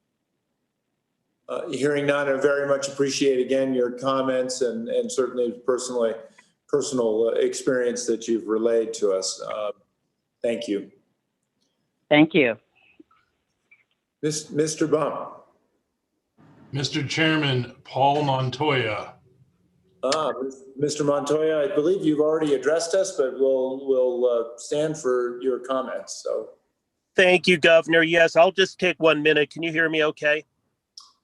Hearing none, I very much appreciate again your comments and certainly personal experience that you've relayed to us. Thank you. Thank you. Mr. Bump. Mr. Chairman, Paul Montoya. Mr. Montoya, I believe you've already addressed us, but we'll stand for your comments. So, thank you, Governor. Yes, I'll just take 1 minute. Can you hear me okay?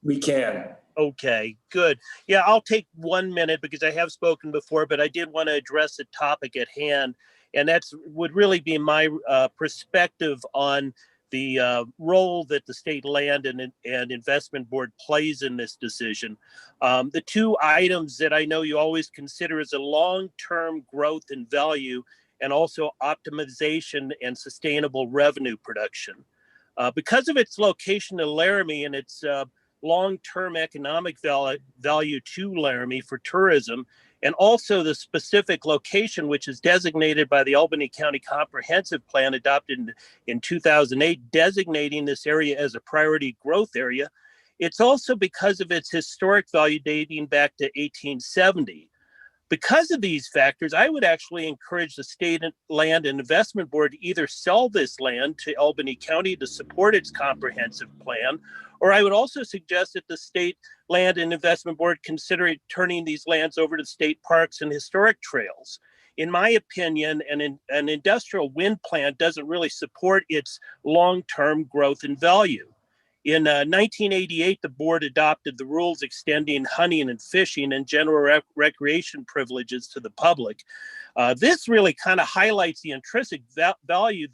We can. Okay, good. Yeah, I'll take 1 minute because I have spoken before, but I did want to address the topic at hand, and that's would really be my perspective on the role that the State Land and Investment Board plays in this decision. The two items that I know you always consider is a long-term growth in value and also optimization and sustainable revenue production. Because of its location in Laramie and its long-term economic value to Laramie for tourism, and also the specific location, which is designated by the Albany County Comprehensive Plan adopted in 2008, designating this area as a priority growth area. It's also because of its historic value dating back to 1870. Because of these factors, I would actually encourage the State Land and Investment Board to either sell this land to Albany County to support its comprehensive plan, or I would also suggest that the State Land and Investment Board consider turning these lands over to state parks and historic trails. In my opinion, an industrial wind plant doesn't really support its long-term growth and value. In 1988, the board adopted the rules extending hunting and fishing and general recreation privileges to the public. This really kind of highlights the intrinsic value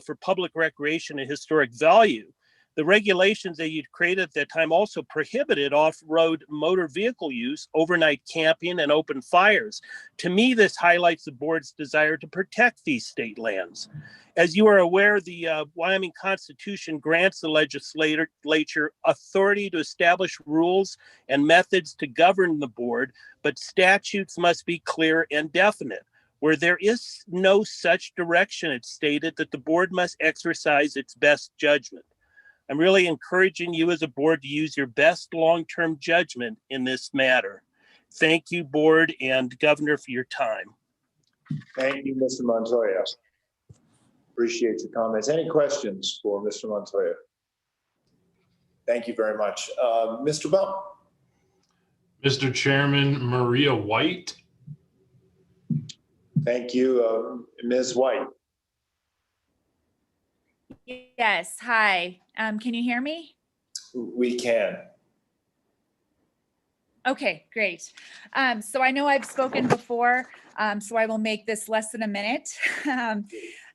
for public recreation and historic value. The regulations that you'd created at that time also prohibited off-road motor vehicle use, overnight camping, and open fires. To me, this highlights the board's desire to protect these state lands. As you are aware, the Wyoming Constitution grants the legislature authority to establish rules and methods to govern the board, but statutes must be clear and definite. Where there is no such direction, it's stated that the board must exercise its best judgment. I'm really encouraging you as a board to use your best long-term judgment in this matter. Thank you, board and governor, for your time. Thank you, Mr. Montoya. Appreciate your comments. Any questions for Mr. Montoya? Thank you very much. Mr. Bump. Mr. Chairman, Maria White. Thank you, Ms. White. Yes, hi. Can you hear me? We can. Okay, great. So I know I've spoken before, so I will make this less than a minute.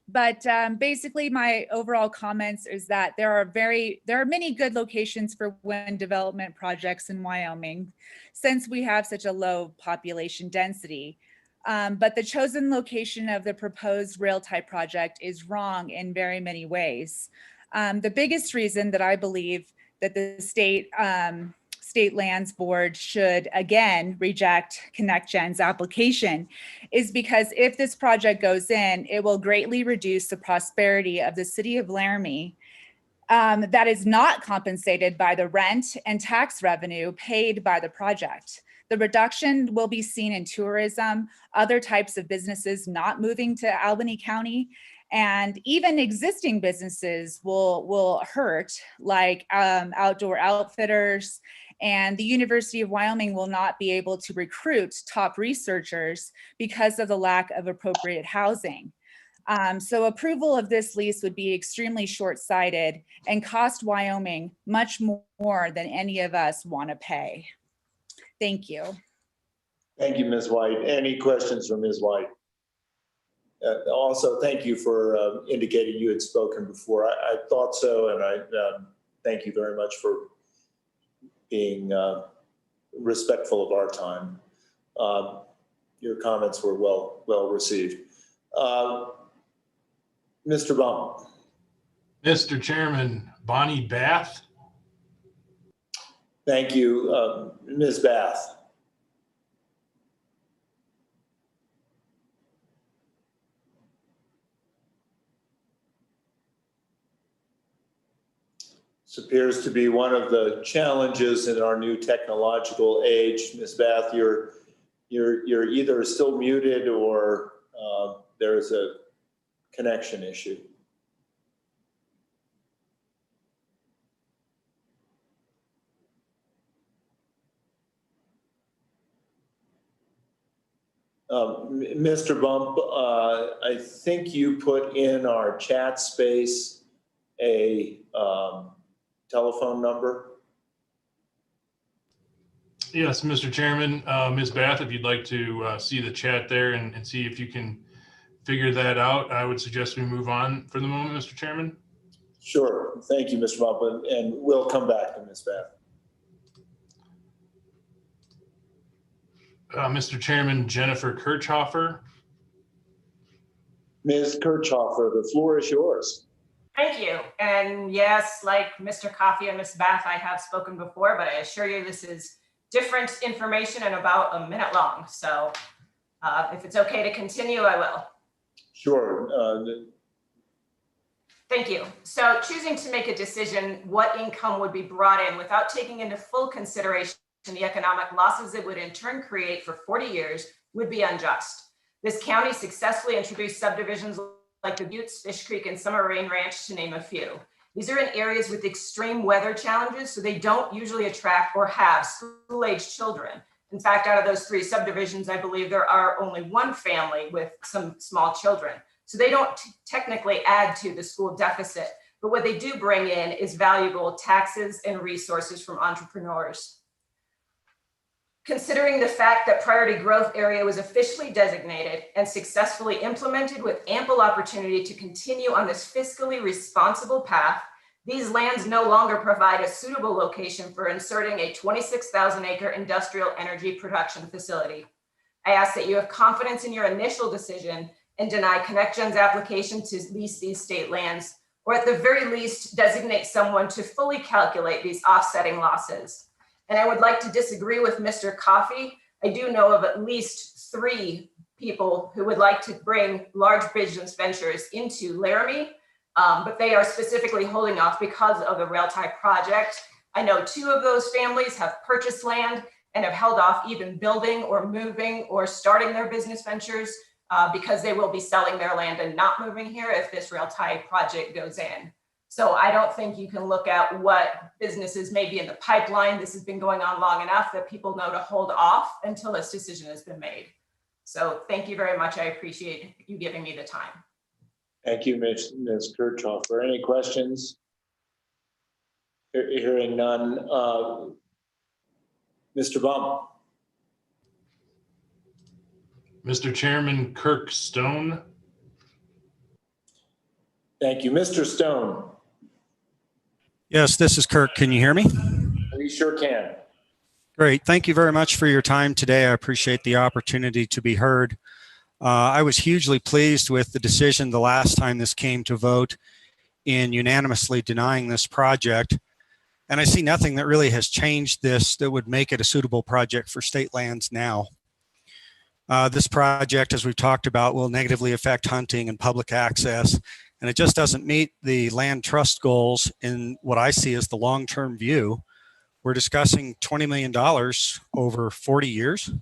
But basically my overall comments is that there are many good locations for wind development projects in Wyoming, since we have such a low population density. But the chosen location of the proposed rail tie project is wrong in very many ways. The biggest reason that I believe that the State Lands Board should again reject ConnectGen's application is because if this project goes in, it will greatly reduce the prosperity of the city of Laramie that is not compensated by the rent and tax revenue paid by the project. The reduction will be seen in tourism, other types of businesses not moving to Albany County, and even existing businesses will hurt, like outdoor outfitters, and the University of Wyoming will not be able to recruit top researchers because of the lack of appropriate housing. So approval of this lease would be extremely short-sighted and cost Wyoming much more than any of us want to pay. Thank you. Thank you, Ms. White. Any questions for Ms. White? Also, thank you for indicating you had spoken before. I thought so, and I thank you very much for being respectful of our time. Your comments were well received. Mr. Baum. Mr. Chairman, Bonnie Bath. Thank you, Ms. Bath. This appears to be one of the challenges in our new technological age. Ms. Bath, you're either still muted or there's a connection issue. Mr. Bump, I think you put in our chat space a telephone number. Yes, Mr. Chairman, Ms. Bath, if you'd like to see the chat there and see if you can figure that out, I would suggest we move on for the moment, Mr. Chairman. Sure. Thank you, Mr. Bump, and we'll come back to Ms. Bath. Mr. Chairman, Jennifer Kirchhofer. Ms. Kirchhofer, the floor is yours. Thank you. And yes, like Mr. Coffey and Ms. Bath, I have spoken before, but I assure you this is different information and about a minute long. So if it's okay to continue, I will. Sure. Thank you. So choosing to make a decision what income would be brought in without taking into full consideration the economic losses it would in turn create for 40 years would be unjust. This county successfully introduced subdivisions like the Buttes, Fish Creek, and Summer Rain Ranch, to name a few. These are in areas with extreme weather challenges, so they don't usually attract or have school-aged children. In fact, out of those 3 subdivisions, I believe there are only 1 family with some small children. So they don't technically add to the school deficit but what they do bring in is valuable taxes and resources from entrepreneurs. Considering the fact that priority growth area was officially designated and successfully implemented with ample opportunity to continue on this fiscally responsible path, these lands no longer provide a suitable location for inserting a 26,000 acre industrial energy production facility. I ask that you have confidence in your initial decision and deny ConnectGen's application to lease these state lands, or at the very least designate someone to fully calculate these offsetting losses. And I would like to disagree with Mr. Coffey. I do know of at least 3 people who would like to bring large business ventures into Laramie, but they are specifically holding off because of the rail tie project. I know 2 of those families have purchased land and have held off even building or moving or starting their business ventures because they will be selling their land and not moving here if this rail tie project goes in. So I don't think you can look at what businesses may be in the pipeline. This has been going on long enough that people know to hold off until this decision has been made. So thank you very much. I appreciate you giving me the time. Thank you, Ms. Kirchhofer. Any questions? Hearing none. Mr. Bump. Mr. Chairman, Kirk Stone. Thank you. Mr. Stone. Yes, this is Kirk. Can you hear me? We sure can. Great. Thank you very much for your time today. I appreciate the opportunity to be heard. I was hugely pleased with the decision the last time this came to vote in unanimously denying this project. And I see nothing that really has changed this that would make it a suitable project for state lands now. This project, as we've talked about, will negatively affect hunting and public access. And it just doesn't meet the land trust goals in what I see as the long-term view. We're discussing $20 million over 40 years.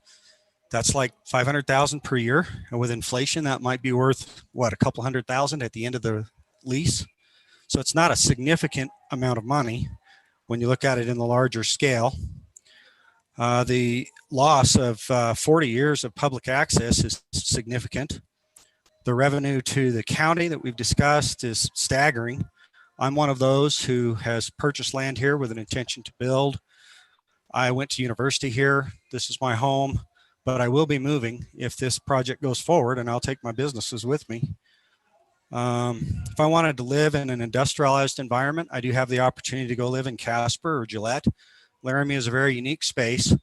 That's like $500,000 per year. And with inflation, that might be worth, what, a couple $100,000 at the end of the lease. So it's not a significant amount of money when you look at it in the larger scale. The loss of 40 years of public access is significant. The revenue to the county that we've discussed is staggering. I'm one of those who has purchased land here with an intention to build. I went to university here. This is my home, but I will be moving if this project goes forward, and I'll take my businesses with me. If I wanted to live in an industrialized environment, I do have the opportunity to go live in Casper or Gillette. Laramie is a very unique space,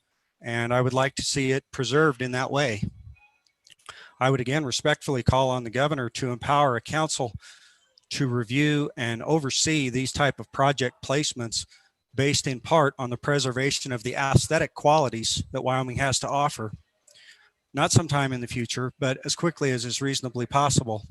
and I would like to see it preserved in that way. I would again respectfully call on the governor to empower a council to review and oversee these type of project placements based in part on the preservation of the aesthetic qualities that Wyoming has to offer. Not sometime in the future, but as quickly as is reasonably possible.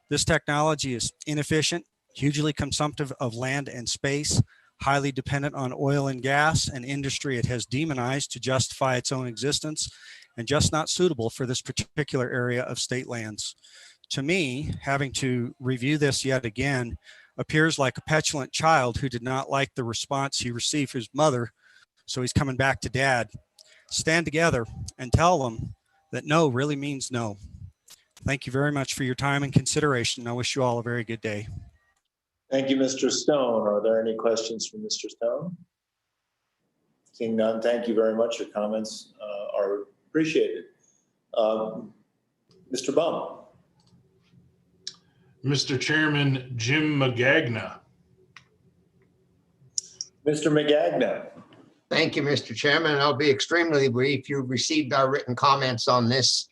This technology is inefficient, hugely consumptive of land and space, highly dependent on oil and gas, an industry it has demonized to justify its own existence, and just not suitable for this particular area of state lands. To me, having to review this yet again appears like a petulant child who did not like the response he received from his mother, so he's coming back to dad. Stand together and tell them that no really means no. Thank you very much for your time and consideration. I wish you all a very good day. Thank you, Mr. Stone. Are there any questions from Mr. Stone? Seeing none, thank you very much. Your comments are appreciated. Mr. Bum. Mr. Chairman, Jim Magagna. Mr. Magagna. Thank you, Mr. Chairman. I'll be extremely brief. You've received our written comments on this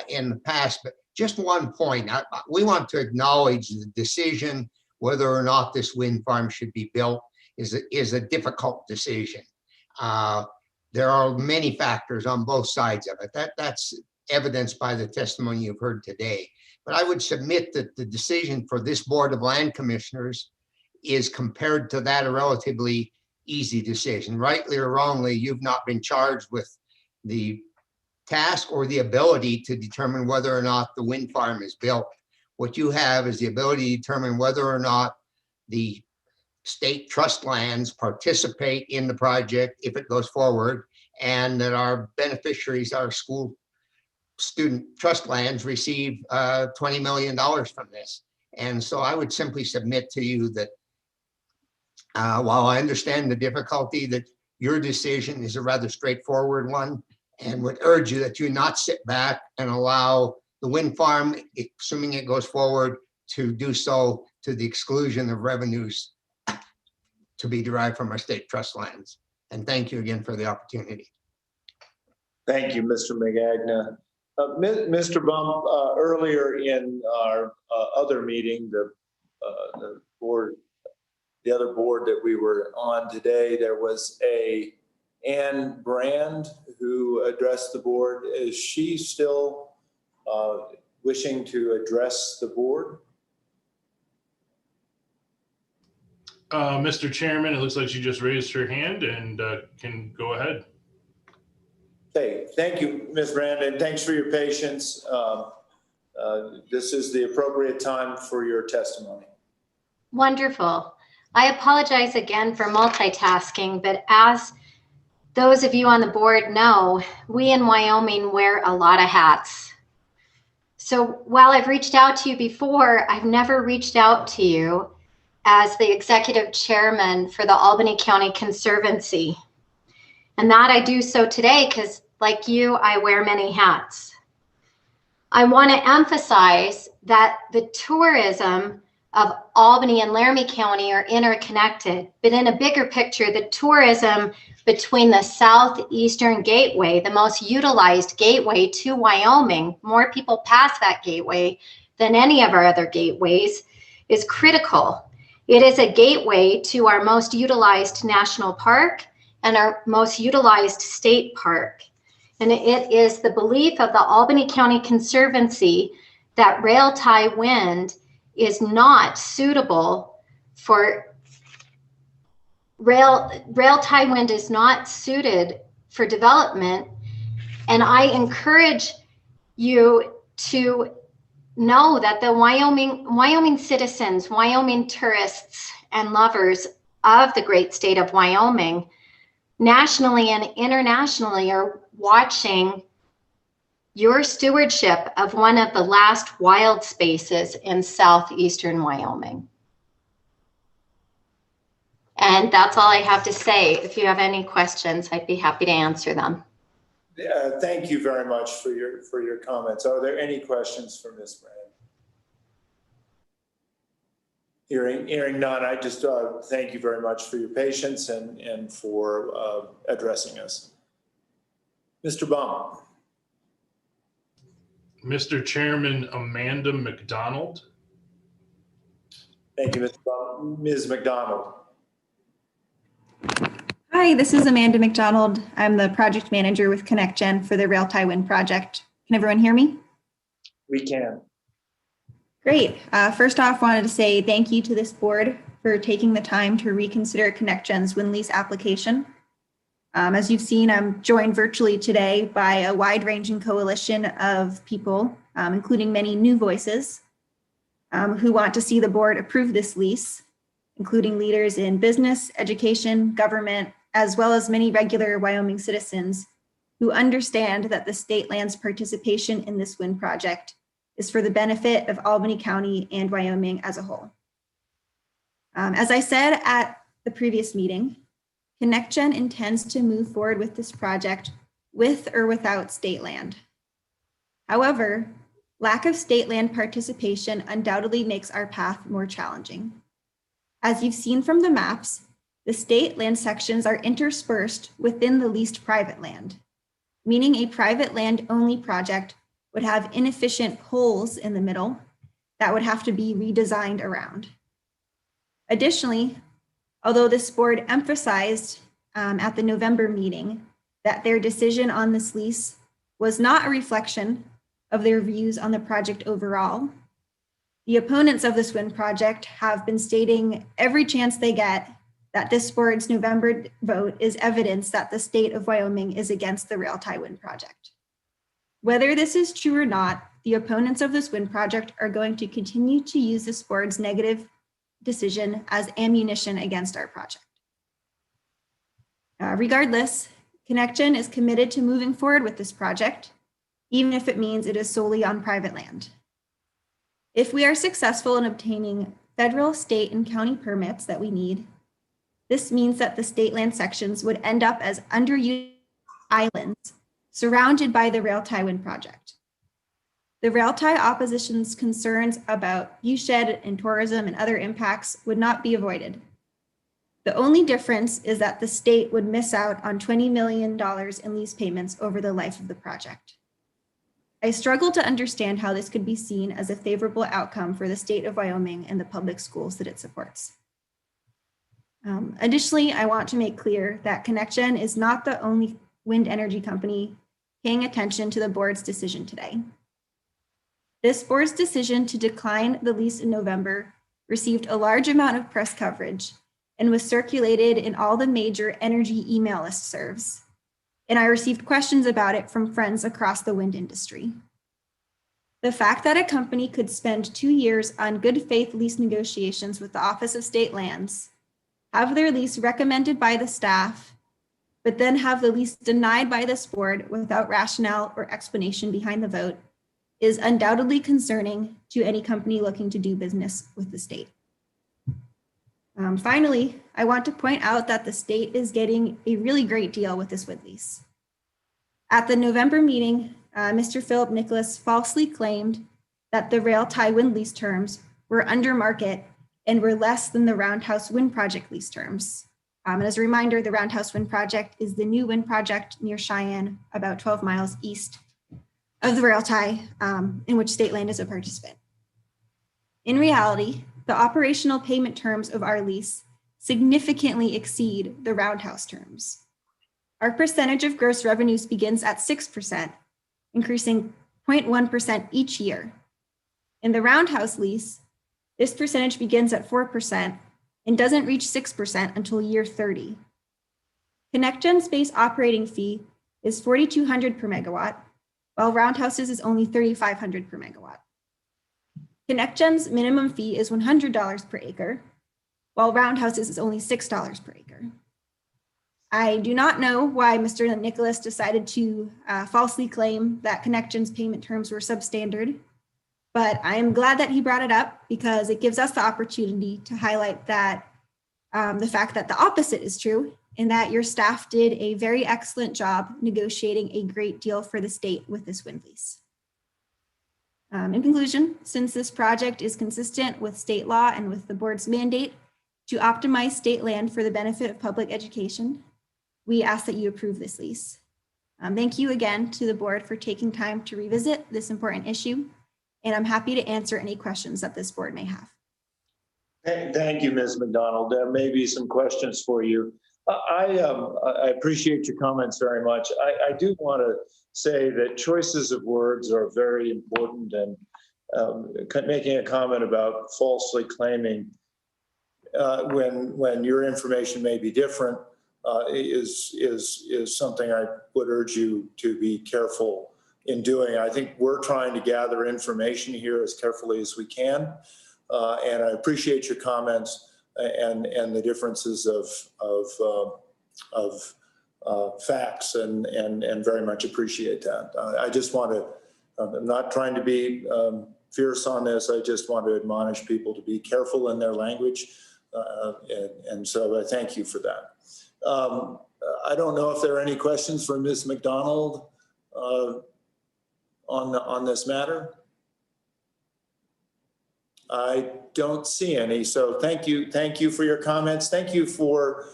in the past, but just one point. We want to acknowledge the decision whether or not this wind farm should be built is a difficult decision. There are many factors on both sides of it. That's evidenced by the testimony you've heard today. But I would submit that the decision for this Board of Land Commissioners is, compared to that, a relatively easy decision. Rightly or wrongly, you've not been charged with the task or the ability to determine whether or not the wind farm is built. What you have is the ability to determine whether or not the state trust lands participate in the project if it goes forward, and that our beneficiaries, our school student trust lands, receive $20 million from this. And so I would simply submit to you that while I understand the difficulty, that your decision is a rather straightforward one, and would urge you that you not sit back and allow the wind farm, assuming it goes forward, to do so to the exclusion of revenues to be derived from our state trust lands. And thank you again for the opportunity. Thank you, Mr. McAgna. Mr. Bump, earlier in our other meeting, the other board that we were on today, there was Ann Brand who addressed the board. Is she still wishing to address the board? Mr. Chairman, it looks like she just raised her hand and can go ahead. Okay, thank you, Ms. Brand, and thanks for your patience. This is the appropriate time for your testimony. Wonderful. I apologize again for multitasking, but as those of you on the board know, we in Wyoming wear a lot of hats. So while I've reached out to you before, I've never reached out to you as the executive chairman for the Albany County Conservancy. And that I do so today because, like you, I wear many hats. I want to emphasize that the tourism of Albany and Laramie County are interconnected, but in a bigger picture, the tourism between the southeastern gateway, the most utilized gateway to Wyoming, more people pass that gateway than any of our other gateways, is critical. It is a gateway to our most utilized national park and our most utilized state park. And it is the belief of the Albany County Conservancy that rail tie wind is not suitable for rail tie wind is not suited for development. And I encourage you to know that the Wyoming citizens, Wyoming tourists and lovers of the great state of Wyoming, nationally and internationally, are watching your stewardship of one of the last wild spaces in southeastern Wyoming. And that's all I have to say. If you have any questions, I'd be happy to answer them. Thank you very much for your comments. Are there any questions for Ms. Brand? Hearing none, I just thank you very much for your patience and for addressing us. Mr. Baum. Mr. Chairman, Amanda McDonald. Thank you, Mr. Baum. Ms. McDonald. Hi, this is Amanda McDonald. I'm the project manager with ConnectGen for the Rail Tie Wind project. Can everyone hear me? We can. Great. First off, wanted to say thank you to this board for taking the time to reconsider ConnectGen's wind lease application. As you've seen, I'm joined virtually today by a wide-ranging coalition of people, including many new voices, who want to see the board approve this lease, including leaders in business, education, government, as well as many regular Wyoming citizens who understand that the state land's participation in this wind project is for the benefit of Albany County and Wyoming as a whole. As I said at the previous meeting, ConnectGen intends to move forward with this project with or without state land. However, lack of state land participation undoubtedly makes our path more challenging. As you've seen from the maps, the state land sections are interspersed within the leased private land, meaning a private land only project would have inefficient holes in the middle that would have to be redesigned around. Additionally, although this board emphasized at the November meeting that their decision on this lease was not a reflection of their views on the project overall, the opponents of this wind project have been stating every chance they get that this board's November vote is evidence that the state of Wyoming is against the rail tie wind project. Whether this is true or not, the opponents of this wind project are going to continue to use this board's negative decision as ammunition against our project. Regardless, ConnectGen is committed to moving forward with this project, even if it means it is solely on private land. If we are successful in obtaining federal, state, and county permits that we need, this means that the state land sections would end up as underused islands surrounded by the rail tie wind project. The rail tie opposition's concerns about viewshed and tourism and other impacts would not be avoided. The only difference is that the state would miss out on $20 million in lease payments over the life of the project. I struggle to understand how this could be seen as a favorable outcome for the state of Wyoming and the public schools that it supports. Additionally, I want to make clear that ConnectGen is not the only wind energy company paying attention to the board's decision today. This board's decision to decline the lease in November received a large amount of press coverage and was circulated in all the major energy email listservs. And I received questions about it from friends across the wind industry. The fact that a company could spend 2 years on good faith lease negotiations with the Office of State Lands, have their lease recommended by the staff, but then have the lease denied by this board without rationale or explanation behind the vote is undoubtedly concerning to any company looking to do business with the state. Finally, I want to point out that the state is getting a really great deal with this wind lease. At the November meeting, Mr. Philip Nicholas falsely claimed that the rail tie wind lease terms were under market and were less than the Roundhouse Wind Project lease terms. And as a reminder, the Roundhouse Wind Project is the new wind project near Cheyenne, about 12 miles east of the rail tie, in which state land is a participant. In reality, the operational payment terms of our lease significantly exceed the Roundhouse terms. Our percentage of gross revenues begins at 6%, increasing 0.1% each year. In the Roundhouse lease, this percentage begins at 4% and doesn't reach 6% until year 30. ConnectGen's base operating fee is $4,200 per megawatt, while Roundhouse's is only $3,500 per megawatt. ConnectGen's minimum fee is $100 per acre, while Roundhouse's is only $6 per acre. I do not know why Mr. Nicholas decided to falsely claim that ConnectGen's payment terms were substandard, but I am glad that he brought it up because it gives us the opportunity to highlight that the fact that the opposite is true and that your staff did a very excellent job negotiating a great deal for the state with this wind lease. In conclusion, since this project is consistent with state law and with the board's mandate to optimize state land for the benefit of public education, we ask that you approve this lease. Thank you again to the board for taking time to revisit this important issue, and I'm happy to answer any questions that this board may have. Thank you, Ms. McDonald. There may be some questions for you. I appreciate your comments very much. I do want to say that choices of words are very important, and making a comment about falsely claiming when your information may be different is something I would urge you to be careful in doing. I think we're trying to gather information here as carefully as we can, and I appreciate your comments and the differences of facts and very much appreciate that. I just want to, I'm not trying to be fierce on this. I just want to admonish people to be careful in their language. And so I thank you for that. I don't know if there are any questions for Ms. McDonald on this matter. I don't see any, so thank you for your comments. Thank you for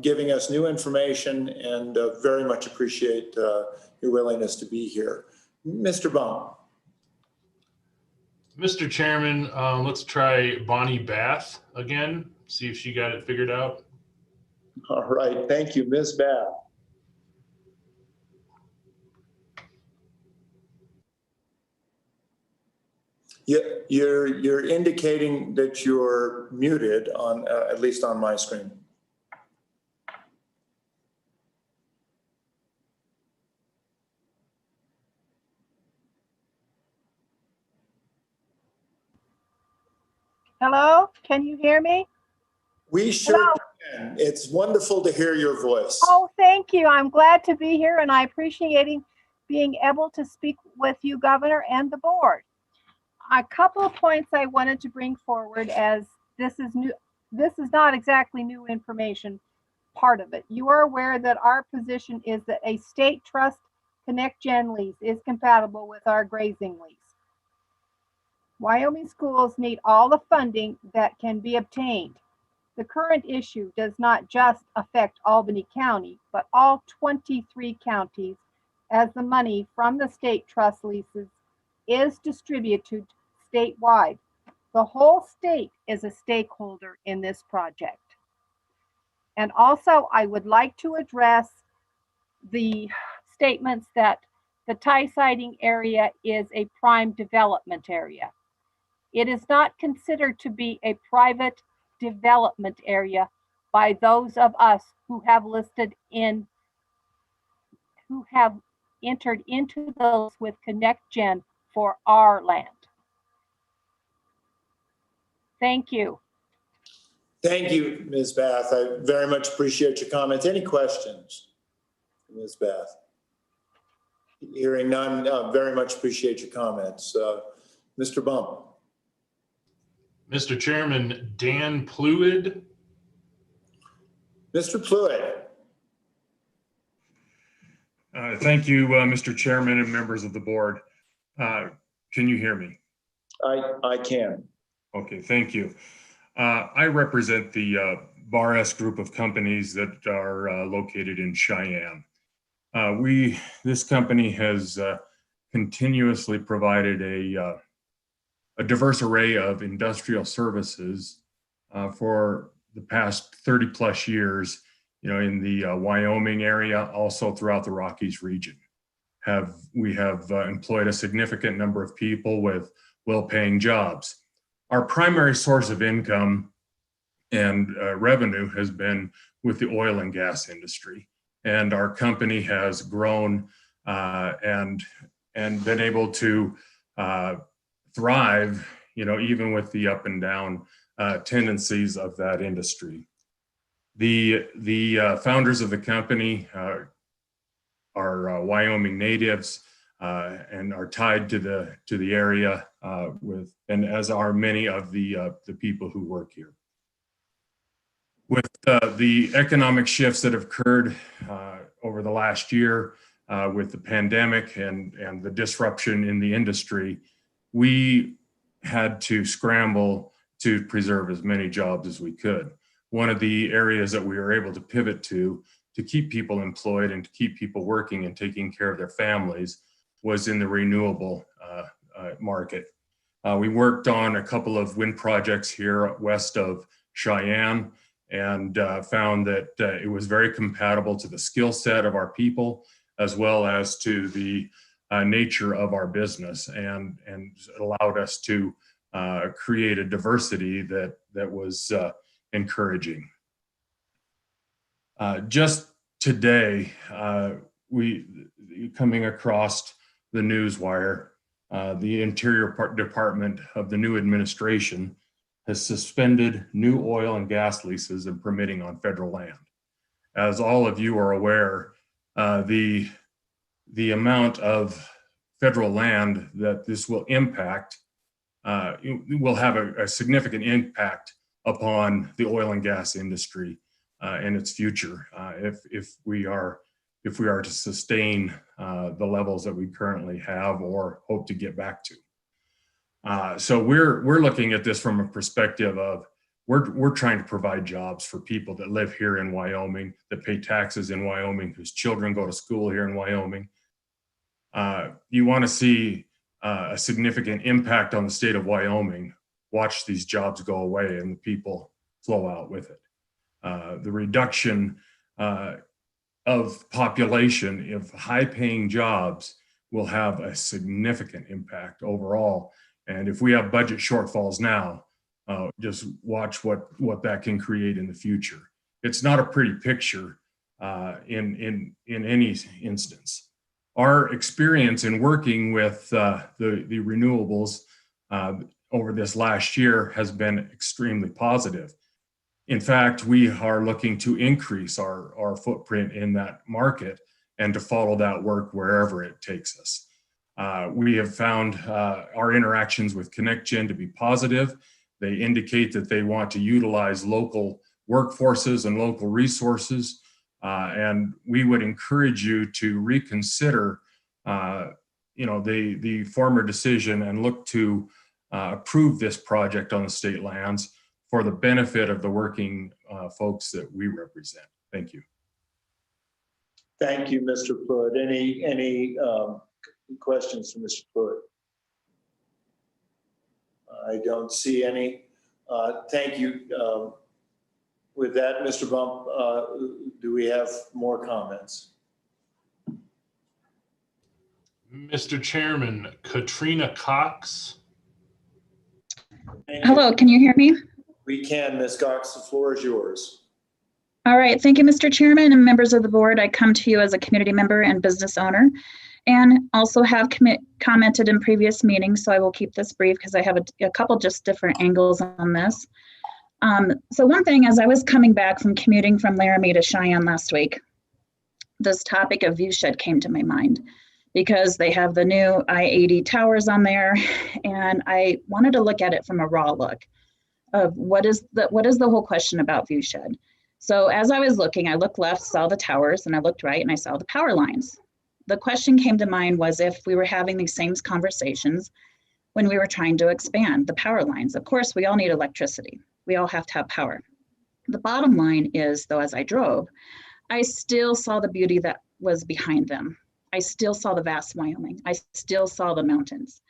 giving us new information, and very much appreciate your willingness to be here. Mr. Baum. Mr. Chairman, let's try Bonnie Bath again, see if she got it figured out. All right, thank you, Ms. Bath. You're indicating that you're muted on, at least on my screen. Hello, can you hear me? We sure can. It's wonderful to hear your voice. Oh, thank you. I'm glad to be here, and I appreciate being able to speak with you, Governor, and the board. A couple of points I wanted to bring forward, as this is new. This is not exactly new information, part of it. You are aware that our position is that a state trust Connect Gen lease is compatible with our grazing lease. Wyoming schools need all the funding that can be obtained. The current issue does not just affect Albany County, but all 23 counties, as the money from the state trust leases is distributed statewide. The whole state is a stakeholder in this project. And also, I would like to address the statements that the tie siding area is a prime development area. It is not considered to be a private development area by those of us who have entered into those with Connect Gen for our land. Thank you. Thank you, Ms. Bath. I very much appreciate your comments. Any questions, Ms. Bath? Hearing none, very much appreciate your comments. Mr. Bump. Mr. Chairman, Dan Pluid. Mr. Pluid. Thank you, Mr. Chairman and members of the board. Can you hear me? I can. Okay, thank you. I represent the Bar S group of companies that are located in Cheyenne. This company has continuously provided a diverse array of industrial services for the past 30 plus years, in the Wyoming area, also throughout the Rockies region. We have employed a significant number of people with well-paying jobs. Our primary source of income and revenue has been with the oil and gas industry. And our company has grown and been able to thrive, even with the up and down tendencies of that industry. The founders of the company are Wyoming natives and are tied to the area and as are many of the people who work here. With the economic shifts that have occurred over the last year with the pandemic and the disruption in the industry, we had to scramble to preserve as many jobs as we could. One of the areas that we were able to pivot to keep people employed and to keep people working and taking care of their families was in the renewable market. We worked on a couple of wind projects here west of Cheyenne and found that it was very compatible to the skill set of our people as well as to the nature of our business, and it allowed us to create a diversity that was encouraging. Just today, coming across the news wire, the Interior Department of the new administration has suspended new oil and gas leases and permitting on federal land. As all of you are aware, the amount of federal land that this will impact will have a significant impact upon the oil and gas industry and its future if we are to sustain the levels that we currently have or hope to get back to. So we're looking at this from a perspective of we're trying to provide jobs for people that live here in Wyoming, that pay taxes in Wyoming, whose children go to school here in Wyoming. You want to see a significant impact on the state of Wyoming, watch these jobs go away and the people flow out with it. The reduction of population of high-paying jobs will have a significant impact overall. And if we have budget shortfalls now, just watch what that can create in the future. It's not a pretty picture in any instance. Our experience in working with the renewables over this last year has been extremely positive. In fact, we are looking to increase our footprint in that market and to follow that work wherever it takes us. We have found our interactions with ConnectGen to be positive. They indicate that they want to utilize local workforces and local resources. And we would encourage you to reconsider the former decision and look to approve this project on the state lands for the benefit of the working folks that we represent. Thank you. Thank you, Mr. Pruitt. Any questions from Mr. Pruitt? I don't see any. Thank you. With that, Mr. Bump, do we have more comments? Mr. Chairman, Katrina Cox. Hello, can you hear me? We can, Ms. Cox, the floor is yours. All right, thank you, Mr. Chairman and members of the board. I come to you as a community member and business owner, and also have commented in previous meetings, so I will keep this brief because I have a couple just different angles on this. So one thing, as I was coming back from commuting from Laramie to Cheyenne last week, this topic of viewshed came to my mind because they have the new I-80 towers on there, and I wanted to look at it from a raw look of what is the whole question about viewshed. So as I was looking, I looked left, saw the towers, and I looked right and I saw the power lines. The question came to mind was if we were having these same conversations when we were trying to expand the power lines. Of course, we all need electricity. We all have to have power. The bottom line is, though, as I drove, I still saw the beauty that was behind them. I still saw the vast Wyoming. I still saw the mountains.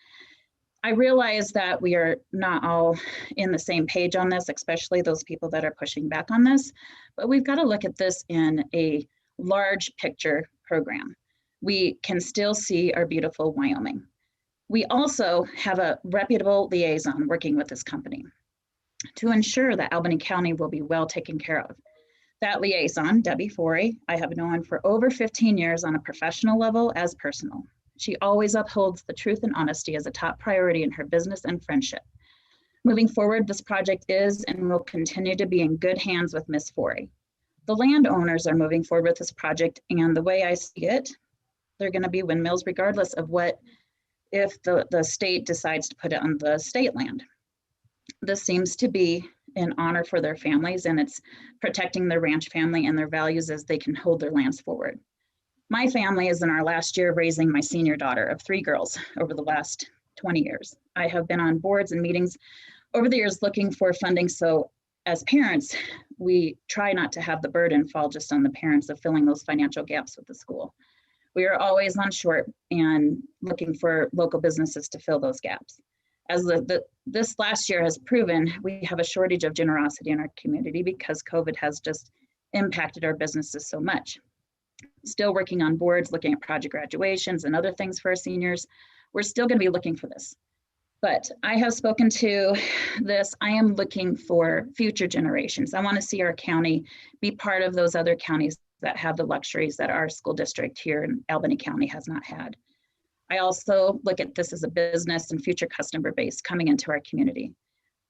I realize that we are not all in the same page on this, especially those people that are pushing back on this, but we've got to look at this in a large picture program. We can still see our beautiful Wyoming. We also have a reputable liaison working with this company to ensure that Albany County will be well taken care of. That liaison, Debbie Forey, I have known for over 15 years on a professional level as personal. She always upholds the truth and honesty as a top priority in her business and friendship. Moving forward, this project is and will continue to be in good hands with Ms. Forey. The landowners are moving forward with this project, and the way I see it, they're going to be windmills regardless of what if the state decides to put it on the state land. This seems to be an honor for their families, and it's protecting their ranch family and their values as they can hold their lands forward. My family is in our last year of raising my senior daughter of 3 girls over the last 20 years. I have been on boards and meetings over the years looking for funding. So as parents, we try not to have the burden fall just on the parents of filling those financial gaps with the school. We are always on short and looking for local businesses to fill those gaps. As this last year has proven, we have a shortage of generosity in our community because COVID has just impacted our businesses so much. Still working on boards, looking at project graduations and other things for our seniors. We're still going to be looking for this. But I have spoken to this. I am looking for future generations. I want to see our county be part of those other counties that have the luxuries that our school district here in Albany County has not had. I also look at this as a business and future customer base coming into our community.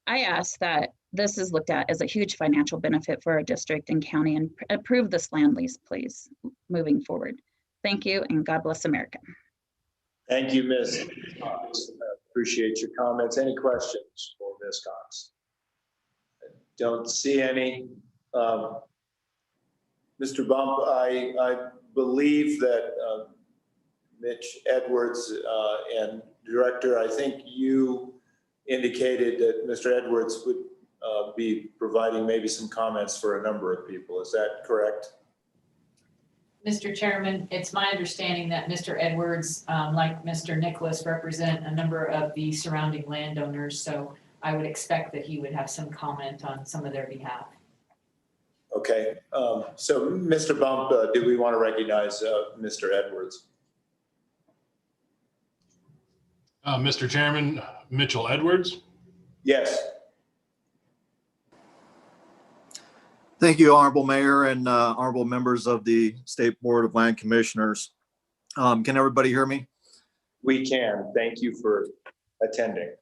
I ask that this is looked at as a huge financial benefit for our district and county, and approve this land lease, please, moving forward. Thank you, and God bless America. Thank you, Ms. Cox. Appreciate your comments. Any questions for Ms. Cox? I don't see any. Mr. Bump, I believe that Mitch Edwards and Director, I think you indicated that Mr. Edwards would be providing maybe some comments for a number of people. Is that correct? Mr. Chairman, it's my understanding that Mr. Edwards, like Mr. Nicholas, represent a number of the surrounding landowners. So I would expect that he would have some comment on some of their behalf. Okay. So Mr. Bump, do we want to recognize Mr. Edwards? Mr. Chairman, Mitchell Edwards. Yes. Thank you, Honorable Mayor and honorable members of the State Board of Land Commissioners. Can everybody hear me? We can. Thank you for attending.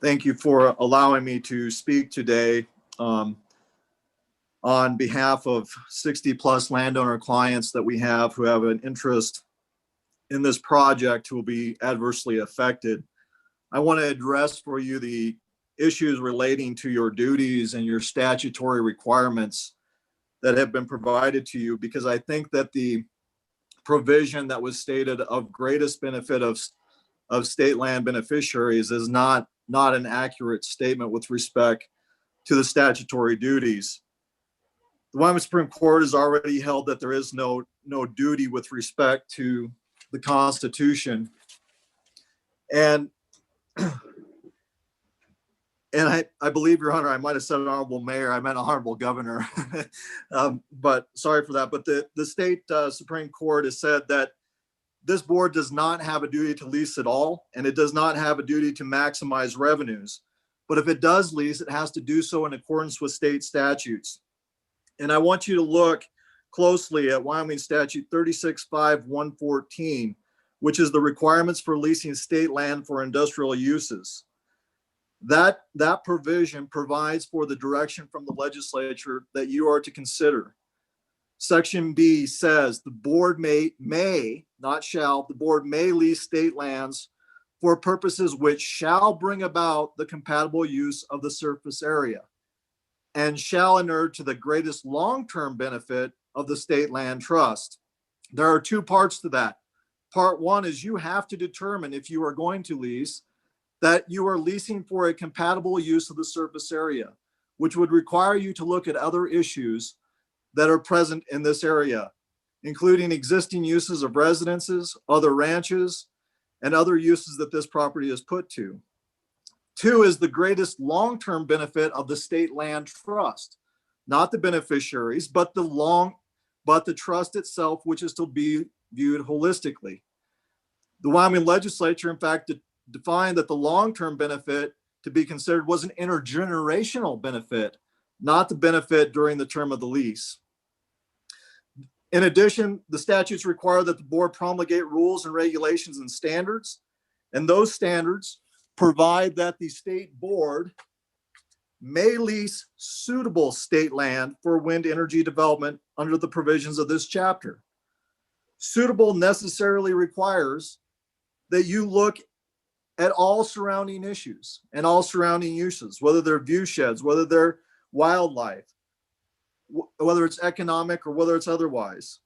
Thank you for allowing me to speak today on behalf of 60+ landowner clients that we have who have an interest in this project who will be adversely affected. I want to address for you the issues relating to your duties and your statutory requirements that have been provided to you, because I think that the provision that was stated of greatest benefit of state land beneficiaries is not an accurate statement with respect to the statutory duties. The Wyoming Supreme Court has already held that there is no duty with respect to the Constitution. And I believe, Your Honor, I might have said honorable mayor, I meant honorable governor. But sorry for that. But the state Supreme Court has said that this board does not have a duty to lease at all, and it does not have a duty to maximize revenues. But if it does lease, it has to do so in accordance with state statutes. And I want you to look closely at Wyoming Statute 36.5.114, which is the requirements for leasing state land for industrial uses. That provision provides for the direction from the legislature that you are to consider. Section B says the board may, not shall, the board may lease state lands for purposes which shall bring about the compatible use of the surface area and shall inure to the greatest long-term benefit of the state land trust. There are two parts to that. Part one is you have to determine, if you are going to lease, that you are leasing for a compatible use of the surface area, which would require you to look at other issues that are present in this area, including existing uses of residences, other ranches, and other uses that this property is put to. Two is the greatest long-term benefit of the state land trust, not the beneficiaries, but the trust itself, which is to be viewed holistically. The Wyoming legislature, in fact, defined that the long-term benefit to be considered was an intergenerational benefit, not the benefit during the term of the lease. In addition, the statutes require that the board promulgate rules and regulations and standards, and those standards provide that the state board may lease suitable state land for wind energy development under the provisions of this chapter. Suitable necessarily requires that you look at all surrounding issues and all surrounding uses, whether they're view sheds, whether they're wildlife, whether it's economic or whether it's otherwise.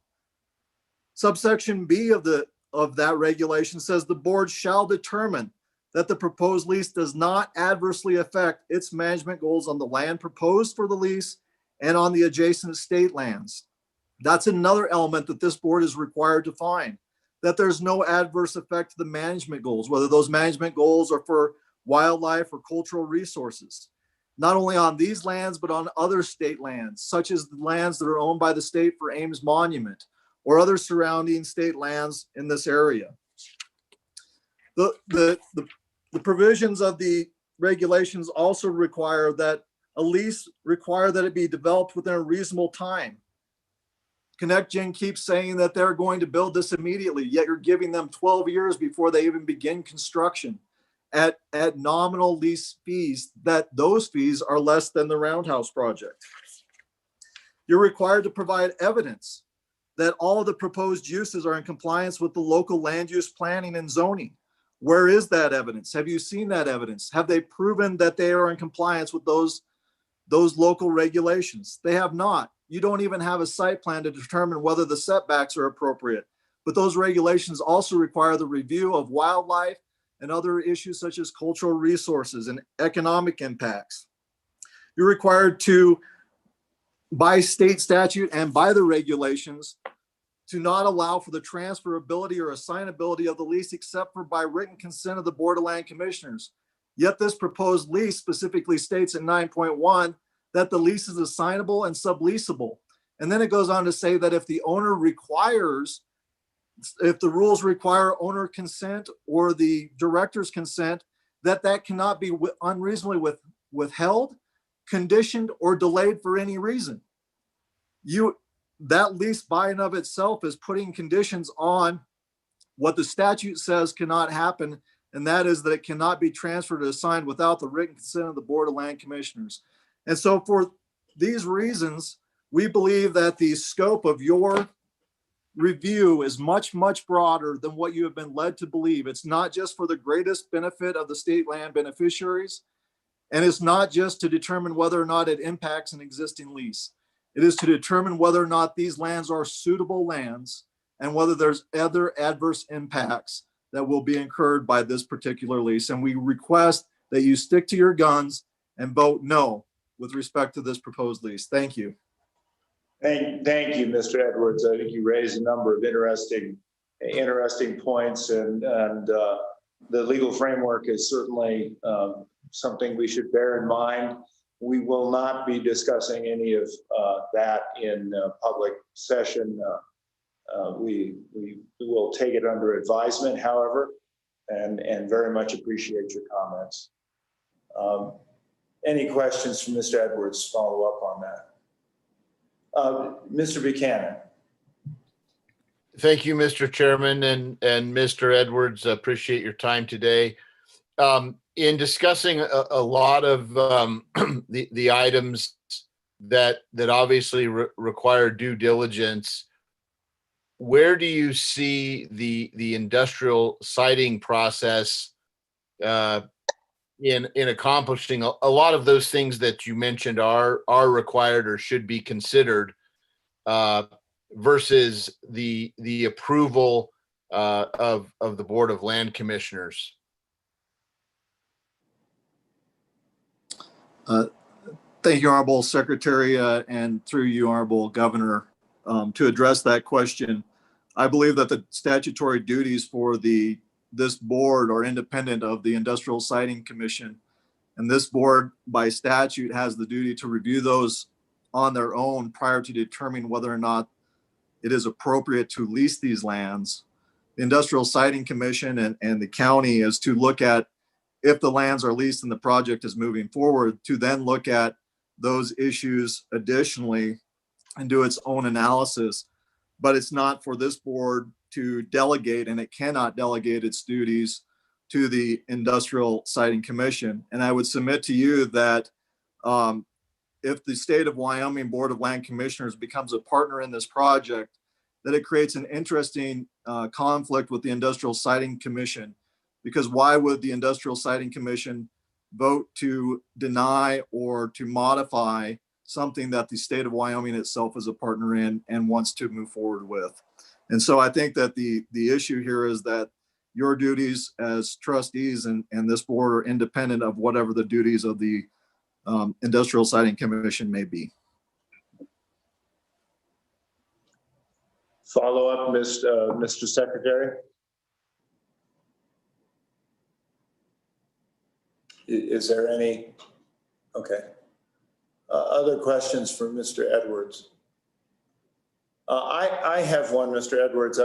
Subsection B of that regulation says the board shall determine that the proposed lease does not adversely affect its management goals on the land proposed for the lease and on the adjacent state lands. That's another element that this board is required to find, that there's no adverse effect to the management goals, whether those management goals are for wildlife or cultural resources, not only on these lands, but on other state lands, such as the lands that are owned by the state for Ames Monument or other surrounding state lands in this area. The provisions of the regulations also require that a lease require that it be developed within a reasonable time. ConnectGen keeps saying that they're going to build this immediately, yet you're giving them 12 years before they even begin construction at nominal lease fees, that those fees are less than the Roundhouse project. You're required to provide evidence that all of the proposed uses are in compliance with the local land use planning and zoning. Where is that evidence? Have you seen that evidence? Have they proven that they are in compliance with those local regulations? They have not. You don't even have a site plan to determine whether the setbacks are appropriate. But those regulations also require the review of wildlife and other issues such as cultural resources and economic impacts. You're required to, by state statute and by the regulations, to not allow for the transferability or assignability of the lease except for by written consent of the Board of Land Commissioners. Yet this proposed lease specifically states in 9.1 that the lease is assignable and subleasable. And then it goes on to say that if the owner requires, if the rules require owner consent or the director's consent, that cannot be unreasonably withheld, conditioned, or delayed for any reason. That lease by and of itself is putting conditions on what the statute says cannot happen, and that is that it cannot be transferred or assigned without the written consent of the Board of Land Commissioners. And so for these reasons, we believe that the scope of your review is much, much broader than what you have been led to believe. It's not just for the greatest benefit of the state land beneficiaries, and it's not just to determine whether or not it impacts an existing lease. It is to determine whether or not these lands are suitable lands and whether there's other adverse impacts that will be incurred by this particular lease. And we request that you stick to your guns and vote no with respect to this proposed lease. Thank you. Thank you, Mr. Edwards. I think you raised a number of interesting points, and the legal framework is certainly something we should bear in mind. We will not be discussing any of that in public session. We will take it under advisement, however, and very much appreciate your comments. Any questions from Mr. Edwards? Follow up on that. Mr. Buchanan. Thank you, Mr. Chairman, and Mr. Edwards. Appreciate your time today. In discussing a lot of the items that obviously require due diligence, where do you see the industrial siting process in accomplishing a lot of those things that you mentioned are required or should be considered versus the approval of the Board of Land Commissioners? Thank you, Honorable Secretary, and through you, Honorable Governor, to address that question. I believe that the statutory duties for this board are independent of the Industrial Siting Commission. And this board by statute has the duty to review those on their own prior to determining whether or not it is appropriate to lease these lands. The Industrial Siting Commission and the county is to look at if the lands are leased and the project is moving forward, to then look at those issues additionally and do its own analysis. But it's not for this board to delegate, and it cannot delegate its duties to the Industrial Siting Commission. And I would submit to you that if the State of Wyoming Board of Land Commissioners becomes a partner in this project, that it creates an interesting conflict with the Industrial Siting Commission. Because why would the Industrial Siting Commission vote to deny or to modify something that the State of Wyoming itself is a partner in and wants to move forward with? And so I think that the issue here is that your duties as trustees and this board are independent of whatever the duties of the Industrial Siting Commission may be. Follow up, Mr. Secretary. Is there any? Okay. Other questions for Mr. Edwards? I have one, Mr. Edwards.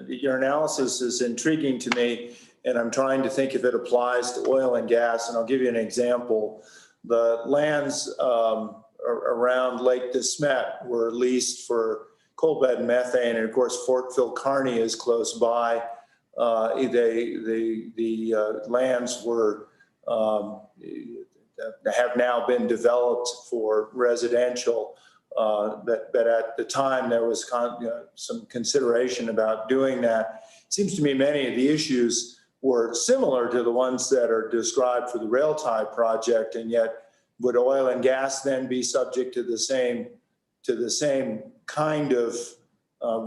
Your analysis is intriguing to me, and I'm trying to think if it applies to oil and gas, and I'll give you an example. The lands around Lake DeSmet were leased for coal bed methane, and of course, Fort Phil Kearny is close by. The lands were have now been developed for residential, but at the time there was some consideration about doing that. It seems to me many of the issues were similar to the ones that are described for the rail tie project, and yet would oil and gas then be subject to the same kind of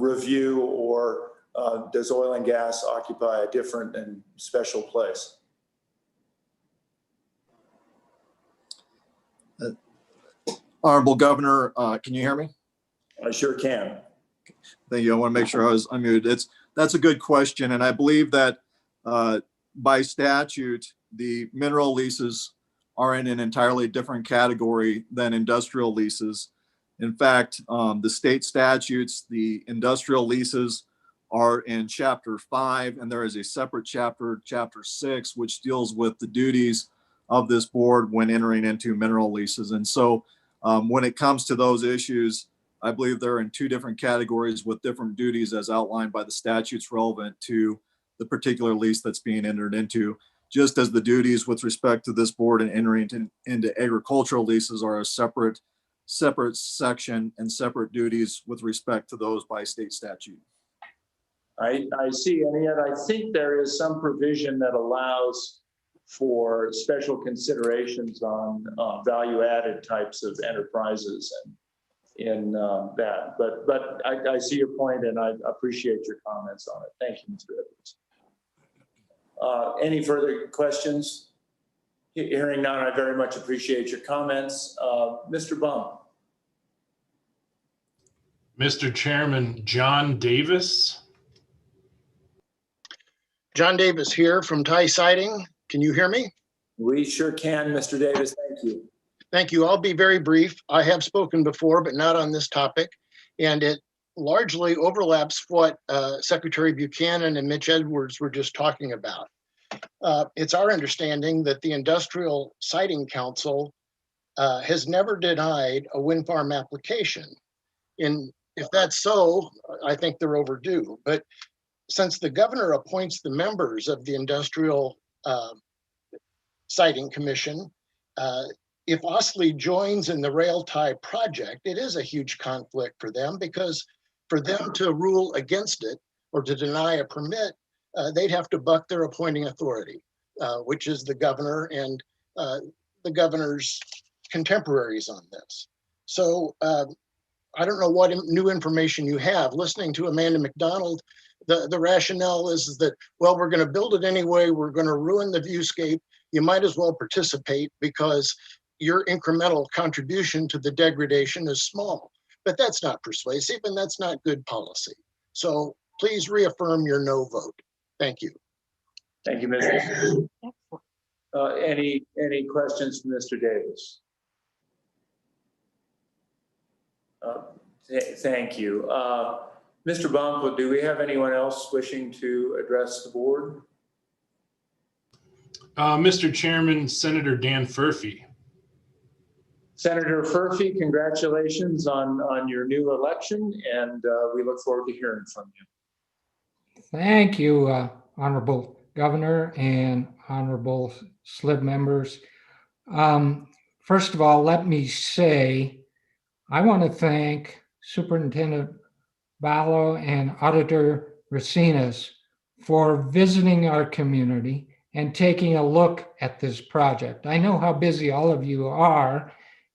review, or does oil and gas occupy a different and special place? Honorable Governor, can you hear me? I sure can. Thank you. I want to make sure I was unmuted. That's a good question. And I believe that by statute, the mineral leases are in an entirely different category than industrial leases. In fact, the state statutes, the industrial leases are in Chapter 5, and there is a separate chapter, Chapter 6, which deals with the duties of this board when entering into mineral leases. And so when it comes to those issues, I believe they're in two different categories with different duties as outlined by the statutes relevant to the particular lease that's being entered into, just as the duties with respect to this board and entering into agricultural leases are a separate section and separate duties with respect to those by state statute. I see, and yet I think there is some provision that allows for special considerations on value-added types of enterprises and in that. But I see your point, and I appreciate your comments on it. Thank you, Mr. Edwards. Any further questions? Hearing none, I very much appreciate your comments. Mr. Bum. Mr. Chairman, John Davis. John Davis here from Thai Siding. Can you hear me? We sure can, Mr. Davis. Thank you. Thank you. I'll be very brief. I have spoken before, but not on this topic. And it largely overlaps what Secretary Buchanan and Mitch Edwards were just talking about. It's our understanding that the Industrial Siting Council has never denied a wind farm application. If that's so, I think they're overdue. But since the governor appoints the members of the Industrial Siting Commission, if Osley joins in the rail tie project, it is a huge conflict for them, because for them to rule against it or to deny a permit, they'd have to buck their appointing authority, which is the governor and the governor's contemporaries on this. So I don't know what new information you have. Listening to Amanda McDonald, the rationale is that, well, we're going to build it anyway. We're going to ruin the viewscape. You might as well participate because your incremental contribution to the degradation is small. But that's not persuasive, and that's not good policy. So please reaffirm your no vote. Thank you. Thank you, Mr. Any questions from Mr. Davis? Thank you. Mr. Bump, do we have anyone else wishing to address the board? Mr. Chairman, Senator Dan Furphy. Senator Furphy, congratulations on your new election, and we look forward to hearing from you. Thank you, Honorable Governor and Honorable Slib members. First of all, let me say, I want to thank Superintendent Ballo and Auditor Racinas for visiting our community and taking a look at this project. I know how busy all of you are,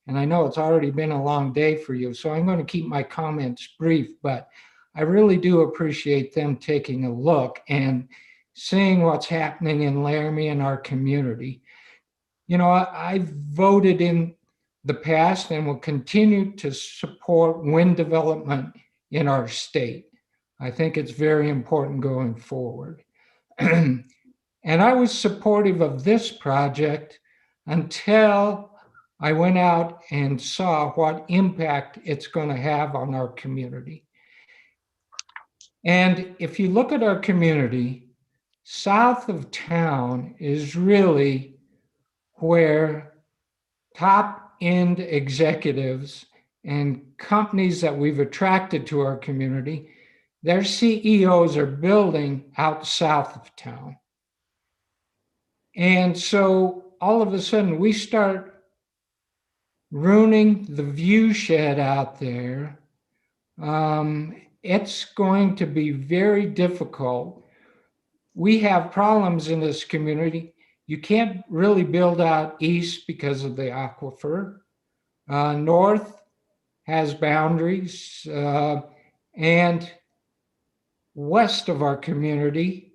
and I know it's already been a long day for you, so I'm going to keep my comments brief, but I really do appreciate them taking a look and seeing what's happening in Laramie and our community. You know, I've voted in the past and will continue to support wind development in our state. I think it's very important going forward. And I was supportive of this project until I went out and saw what impact it's going to have on our community. And if you look at our community, south of town is really where top-end executives and companies that we've attracted to our community, their CEOs are building out south of town. And so all of a sudden we start ruining the view shed out there. It's going to be very difficult. We have problems in this community. You can't really build out east because of the aquifer. North has boundaries, and west of our community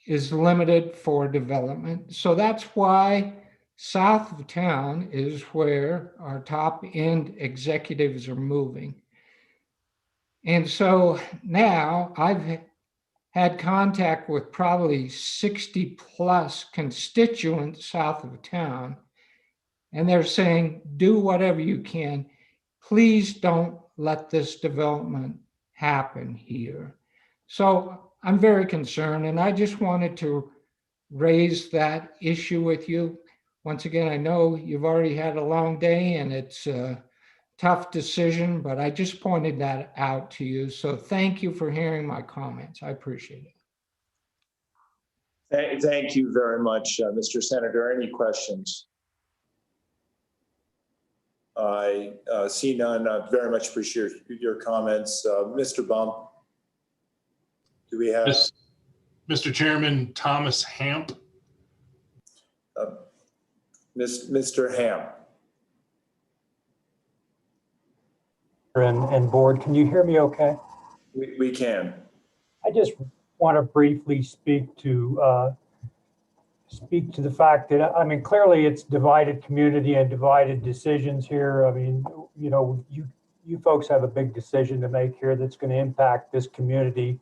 is limited for development. So that's why south of town is where our top end executives are moving. And so now I've had contact with probably 60 plus constituents south of town, and they're saying, do whatever you can. Please don't let this development happen here. So I'm very concerned, and I just wanted to raise that issue with you. Once again, I know you've already had a long day and it's a tough decision, but I just pointed that out to you. So thank you for hearing my comments. I appreciate it. Thank you very much, Mr. Senator. Any questions? I see none. I very much appreciate your comments. Mr. Bump. Do we have? Mr. Chairman, Thomas Hamp. Mr. Ham. And board, can you hear me okay? We can. I just want to briefly speak to the fact that, I mean, clearly it's divided community and divided decisions here. I mean, you know, you folks have a big decision to make here that's going to impact this community,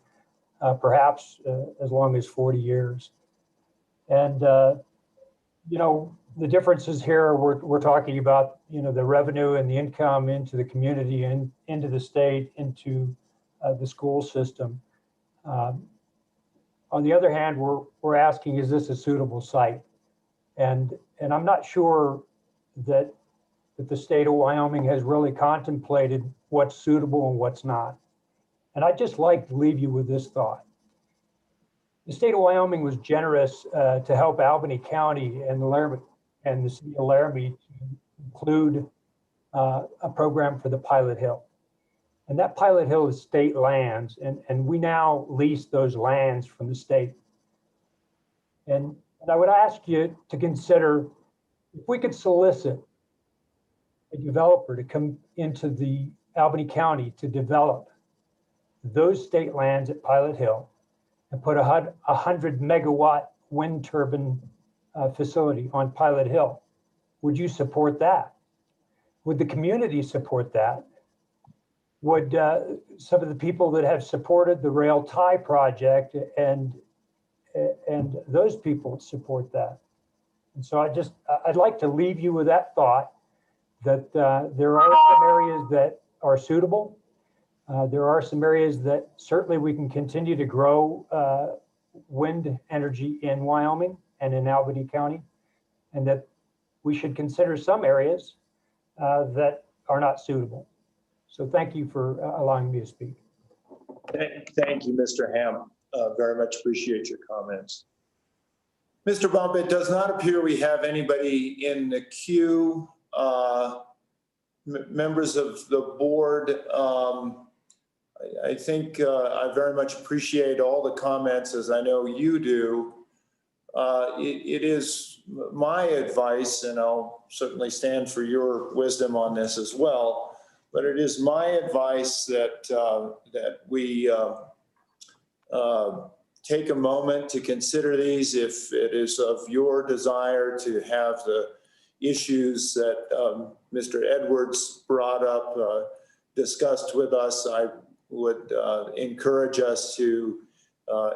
perhaps as long as 40 years. And, you know, the differences here, we're talking about, you know, the revenue and the income into the community and into the state, into the school system. On the other hand, we're asking, is this a suitable site? And I'm not sure that the state of Wyoming has really contemplated what's suitable and what's not. And I'd just like to leave you with this thought. The state of Wyoming was generous to help Albany County and the city of Laramie to include a program for the Pilot Hill. And that Pilot Hill is state lands, and we now lease those lands from the state. And I would ask you to consider if we could solicit a developer to come into the Albany County to develop those state lands at Pilot Hill and put a 100 megawatt wind turbine facility on Pilot Hill. Would you support that? Would the community support that? Would some of the people that have supported the rail tie project and those people support that? And so I'd like to leave you with that thought that there are some areas that are suitable. There are some areas that certainly we can continue to grow wind energy in Wyoming and in Albany County, and that we should consider some areas that are not suitable. So thank you for allowing me to speak. Thank you, Mr. Ham. Very much appreciate your comments. Mr. Bump, it does not appear we have anybody in the queue. Members of the board, I think I very much appreciate all the comments, as I know you do. It is my advice, and I'll certainly stand for your wisdom on this as well, but it is my advice that that we take a moment to consider these. If it is of your desire to have the issues that Mr. Edwards brought up discussed with us, I would encourage us to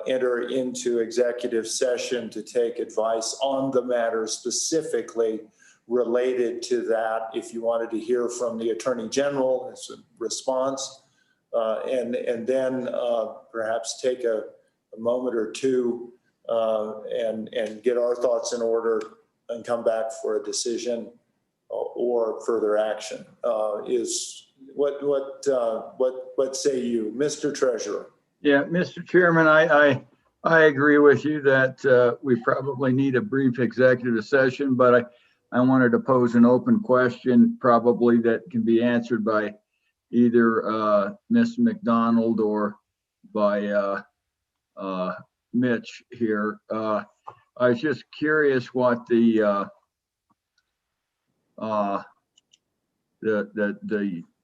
enter into executive session to take advice on the matter specifically related to that. If you wanted to hear from the Attorney General as a response, and then perhaps take a moment or two and get our thoughts in order and come back for a decision or further action. What say you, Mr. Treasurer? Yeah, Mr. Chairman, I agree with you that we probably need a brief executive session, but I wanted to pose an open question, probably that can be answered by either Ms. McDonald or by Mitch here. I was just curious what the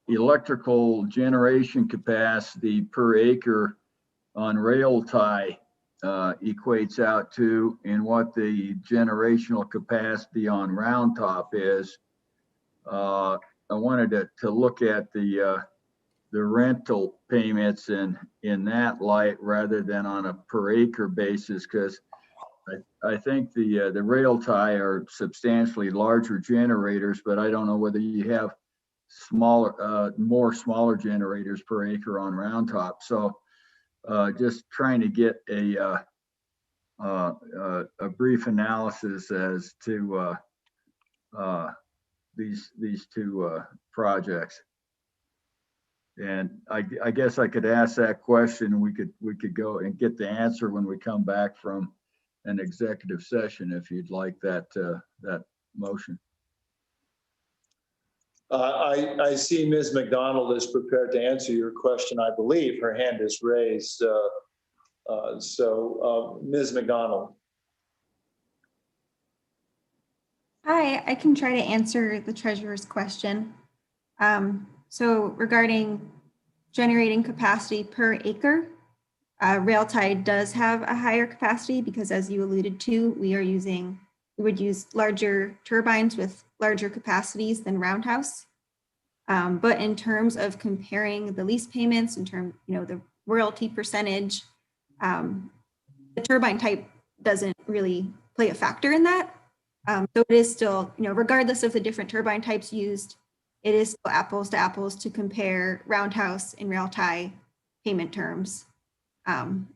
electrical generation capacity per acre on rail tie equates out to, and what the generational capacity on round top is. I wanted to look at the rental payments in that light rather than on a per acre basis, because I think the rail tie are substantially larger generators, but I don't know whether you have more smaller generators per acre on round top. So just trying to get a brief analysis as to these two projects. And I guess I could ask that question. We could go and get the answer when we come back from an executive session, if you'd like that motion. I see Ms. McDonald is prepared to answer your question. I believe her hand is raised. Ms. McDonald. Hi, I can try to answer the treasurer's question. So regarding generating capacity per acre, Railtide does have a higher capacity because, as you alluded to, we would use larger turbines with larger capacities than Roundhouse. But in terms of comparing the lease payments, in terms, the royalty percentage, the turbine type doesn't really play a factor in that. So it is still, regardless of the different turbine types used, it is still apples to apples to compare Roundhouse and Railtie payment terms. Does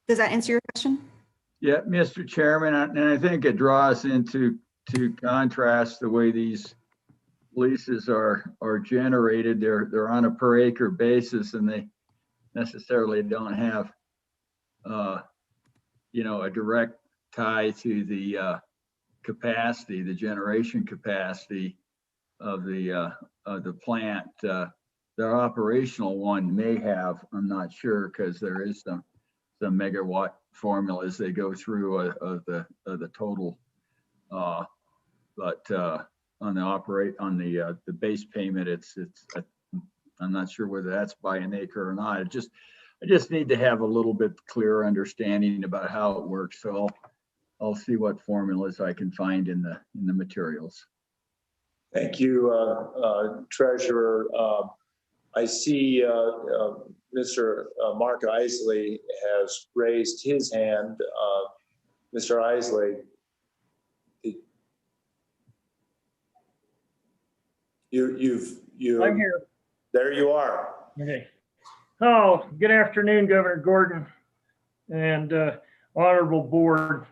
that answer your question? Yeah, Mr. Chairman, and I think it draws into contrast the way these leases are generated. They're on a per acre basis, and they necessarily don't have a direct tie to the capacity, the generation capacity of the plant. Their operational one may have, I'm not sure, because there is some megawatt formulas they go through of the total. But on the base payment, I'm not sure whether that's by an acre or not. I just need to have a little bit clearer understanding about how it works. So I'll see what formulas I can find in the materials. Thank you, Treasurer. I see Mr. Mark Isley has raised his hand. Mr. Isley, I'm here. There you are. Okay. Oh, good afternoon, Governor Gordon and honorable board.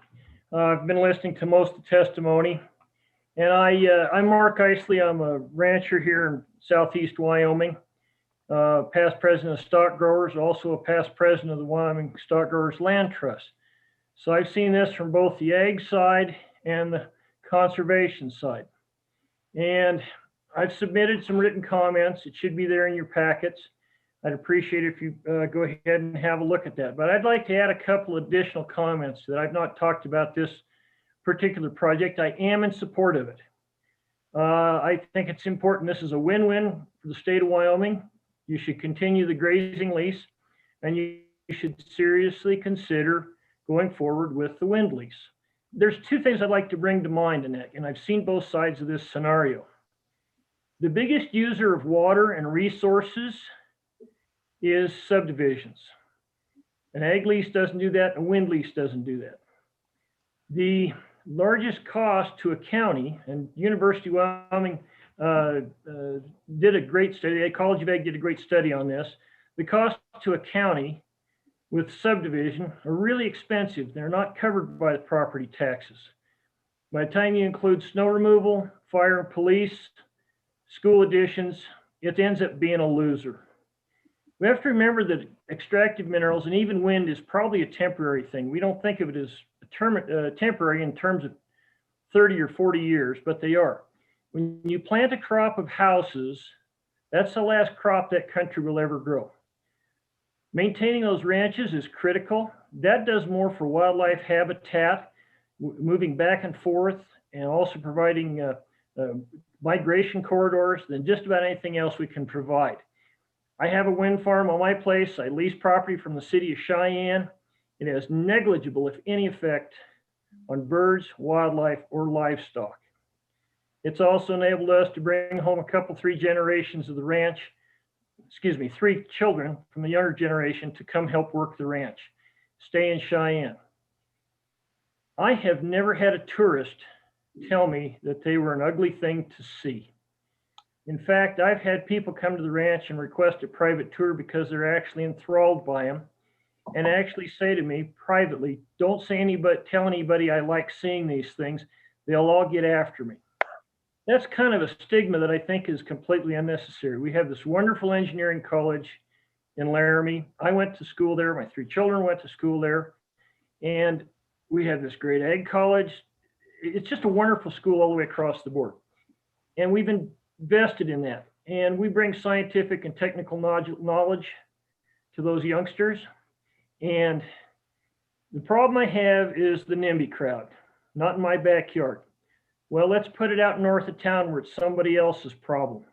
I've been listening to most of the testimony, and I'm Mark Isley. I'm a rancher here in southeast Wyoming, past president of Stock Growers, also a past president of the Wyoming Stock Growers Land Trust. So I've seen this from both the ag side and the conservation side. And I've submitted some written comments. It should be there in your packets. I'd appreciate it if you go ahead and have a look at that. But I'd like to add a couple additional comments that I've not talked about this particular project. I am in support of it. I think it's important. This is a win-win for the state of Wyoming. You should continue the grazing lease, and you should seriously consider going forward with the wind lease. There's two things I'd like to bring to mind in that, and I've seen both sides of this scenario. The biggest user of water and resources is subdivisions. An ag lease doesn't do that, a wind lease doesn't do that. The largest cost to a county, and University of Wyoming did a great study, the College of Ag did a great study on this. The cost to a county with subdivision are really expensive. They're not covered by the property taxes. By the time you include snow removal, fire and police, school additions, it ends up being a loser. We have to remember that extractive minerals and even wind is probably a temporary thing. We don't think of it as temporary in terms of 30 or 40 years, but they are. When you plant a crop of houses, that's the last crop that country will ever grow. Maintaining those ranches is critical. That does more for wildlife habitat, moving back and forth, and also providing migration corridors than just about anything else we can provide. I have a wind farm on my place. I lease property from the city of Cheyenne. It has negligible, if any, effect on birds, wildlife, or livestock. It's also enabled us to bring home three generations of the ranch, three children from the younger generation to come help work the ranch, stay in Cheyenne. I have never had a tourist tell me that they were an ugly thing to see. In fact, I've had people come to the ranch and request a private tour because they're actually enthralled by them, and actually say to me privately, don't tell anybody I like seeing these things. They'll all get after me. That's kind of a stigma that I think is completely unnecessary. We have this wonderful engineering college in Laramie. I went to school there. My three children went to school there. And we have this great ag college. It's just a wonderful school all the way across the board. And we've invested in that. And we bring scientific and technical knowledge to those youngsters. And the problem I have is the NIMBY crowd, not in my backyard. Well, let's put it out north of town where it's somebody else's problem.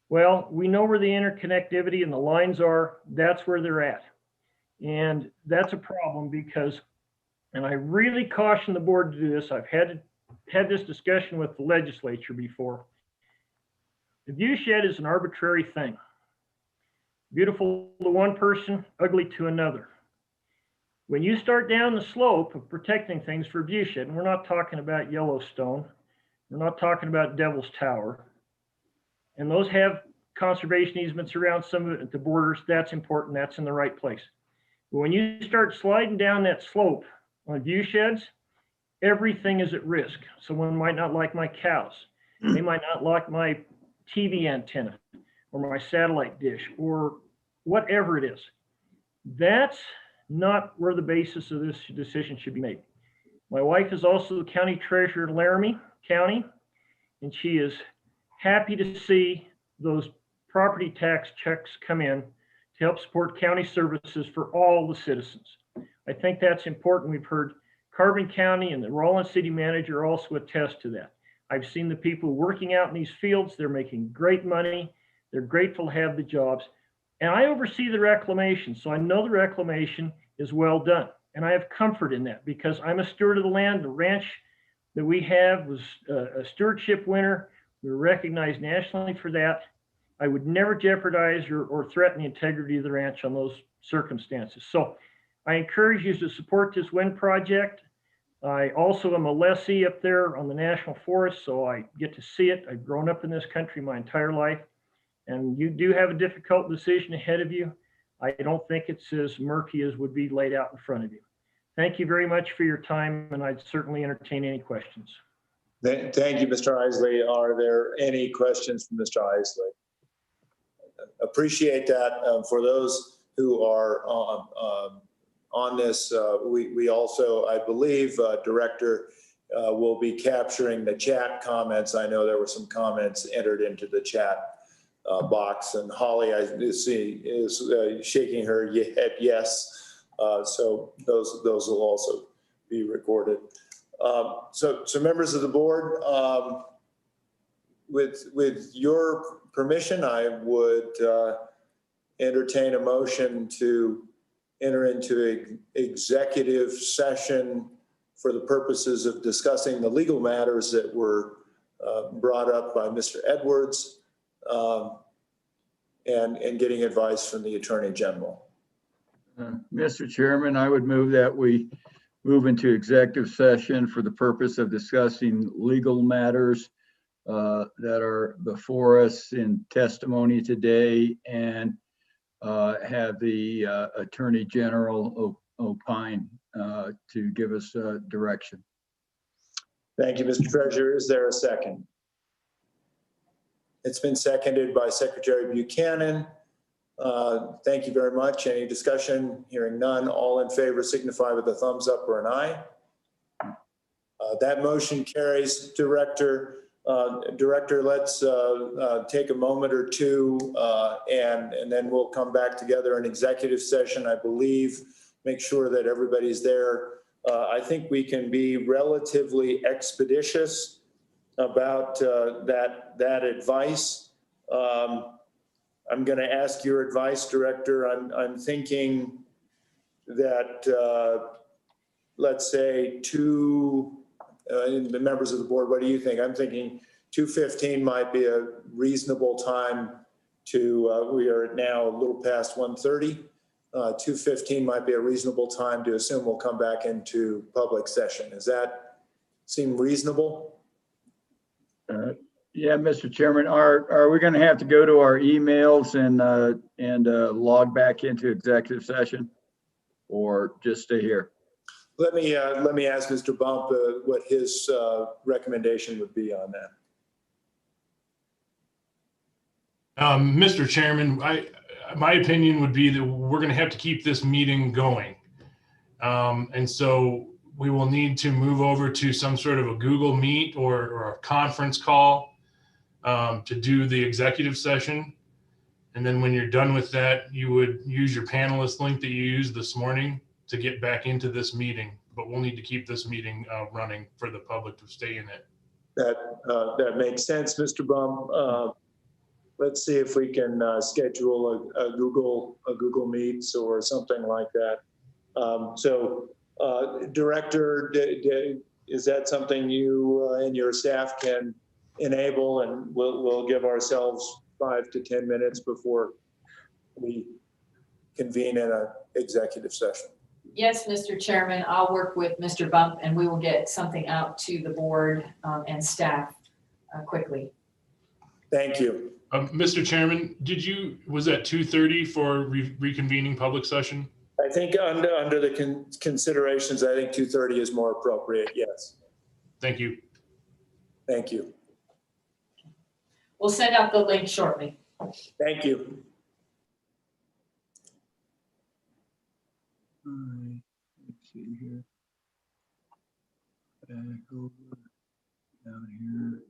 Well, we know where the interconnectivity and the lines are. That's where they're at. And that's a problem because, and I really caution the board to do this. I've had this discussion with the legislature before. The view shed is an arbitrary thing. Beautiful to one person, ugly to another. When you start down the slope of protecting things for view shed, and we're not talking about Yellowstone, we're not talking about Devil's Tower, and those have conservation easements around some of it at the borders. That's important. That's in the right place. But when you start sliding down that slope on view sheds, everything is at risk. Someone might not like my cows. They might not like my TV antenna or my satellite dish or whatever it is. That's not where the basis of this decision should be made. My wife is also the county treasurer in Laramie County, and she is happy to see those property tax checks come in to help support county services for all the citizens. I think that's important. We've heard Carbon County and the Rollins City Manager also attest to that. I've seen the people working out in these fields. They're making great money. They're grateful to have the jobs. And I oversee the reclamation, so I know the reclamation is well done. And I have comfort in that because I'm a steward of the land. The ranch that we have was a stewardship winner. We were recognized nationally for that. I would never jeopardize or threaten the integrity of the ranch on those circumstances. So I encourage you to support this wind project. I also am a lessee up there on the National Forest, so I get to see it. I've grown up in this country my entire life, and you do have a difficult decision ahead of you. I don't think it's as murky as would be laid out in front of you. Thank you very much for your time, and I'd certainly entertain any questions. Thank you, Mr. Isley. Are there any questions from Mr. Isley? Appreciate that. For those who are on this, we also, I believe, Director, will be capturing the chat comments. I know there were some comments entered into the chat box, and Holly, I see, is shaking her head yes. So those will also be recorded. So members of the board, with your permission, I would entertain a motion to enter into executive session for the purposes of discussing the legal matters that were brought up by Mr. Edwards and getting advice from the Attorney General. Mr. Chairman, I would move that we move into executive session for the purpose of discussing legal matters that are before us in testimony today and have the Attorney General opine to give us direction. Thank you, Mr. Treasurer. Is there a second? It's been seconded by Secretary Buchanan. Thank you very much. Any discussion? Hearing none. All in favor signify with a thumbs up or an aye. That motion carries. Director, let's take a moment or two and then we'll come back together in executive session, I believe, make sure that everybody's there. I think we can be relatively expeditious about that advice. I'm going to ask your advice, Director. I'm thinking that, let's say, the members of the board, what do you think? I'm thinking 2:15 might be a reasonable time to, we are now a little past 1:30. 2:15 might be a reasonable time to assume we'll come back into public session. Does that seem reasonable? Yeah, Mr. Chairman, are we going to have to go to our emails and log back into executive session, or just stay here? Let me ask Mr. Bump what his recommendation would be on that. Mr. Chairman, my opinion would be that we're going to have to keep this meeting going. And so we will need to move over to some sort of a Google Meet or a conference call to do the executive session. And then when you're done with that, you would use your panelist link that you used this morning to get back into this meeting. But we'll need to keep this meeting running for the public to stay in it. That makes sense, Mr. Bum. Let's see if we can schedule a Google Meets or something like that. Director, is that something you and your staff can enable? And we'll give ourselves 5 to 10 minutes before we convene in an executive session. Yes, Mr. Chairman, I'll work with Mr. Bump and we will get something out to the board and staff quickly. Thank you. Mr. Chairman, was that 2:30 for reconvening public session? I think under the considerations, I think 2:30 is more appropriate. Yes. Thank you. Thank you. We'll send out the link shortly. Thank you. All right, let's see here. Back over down here.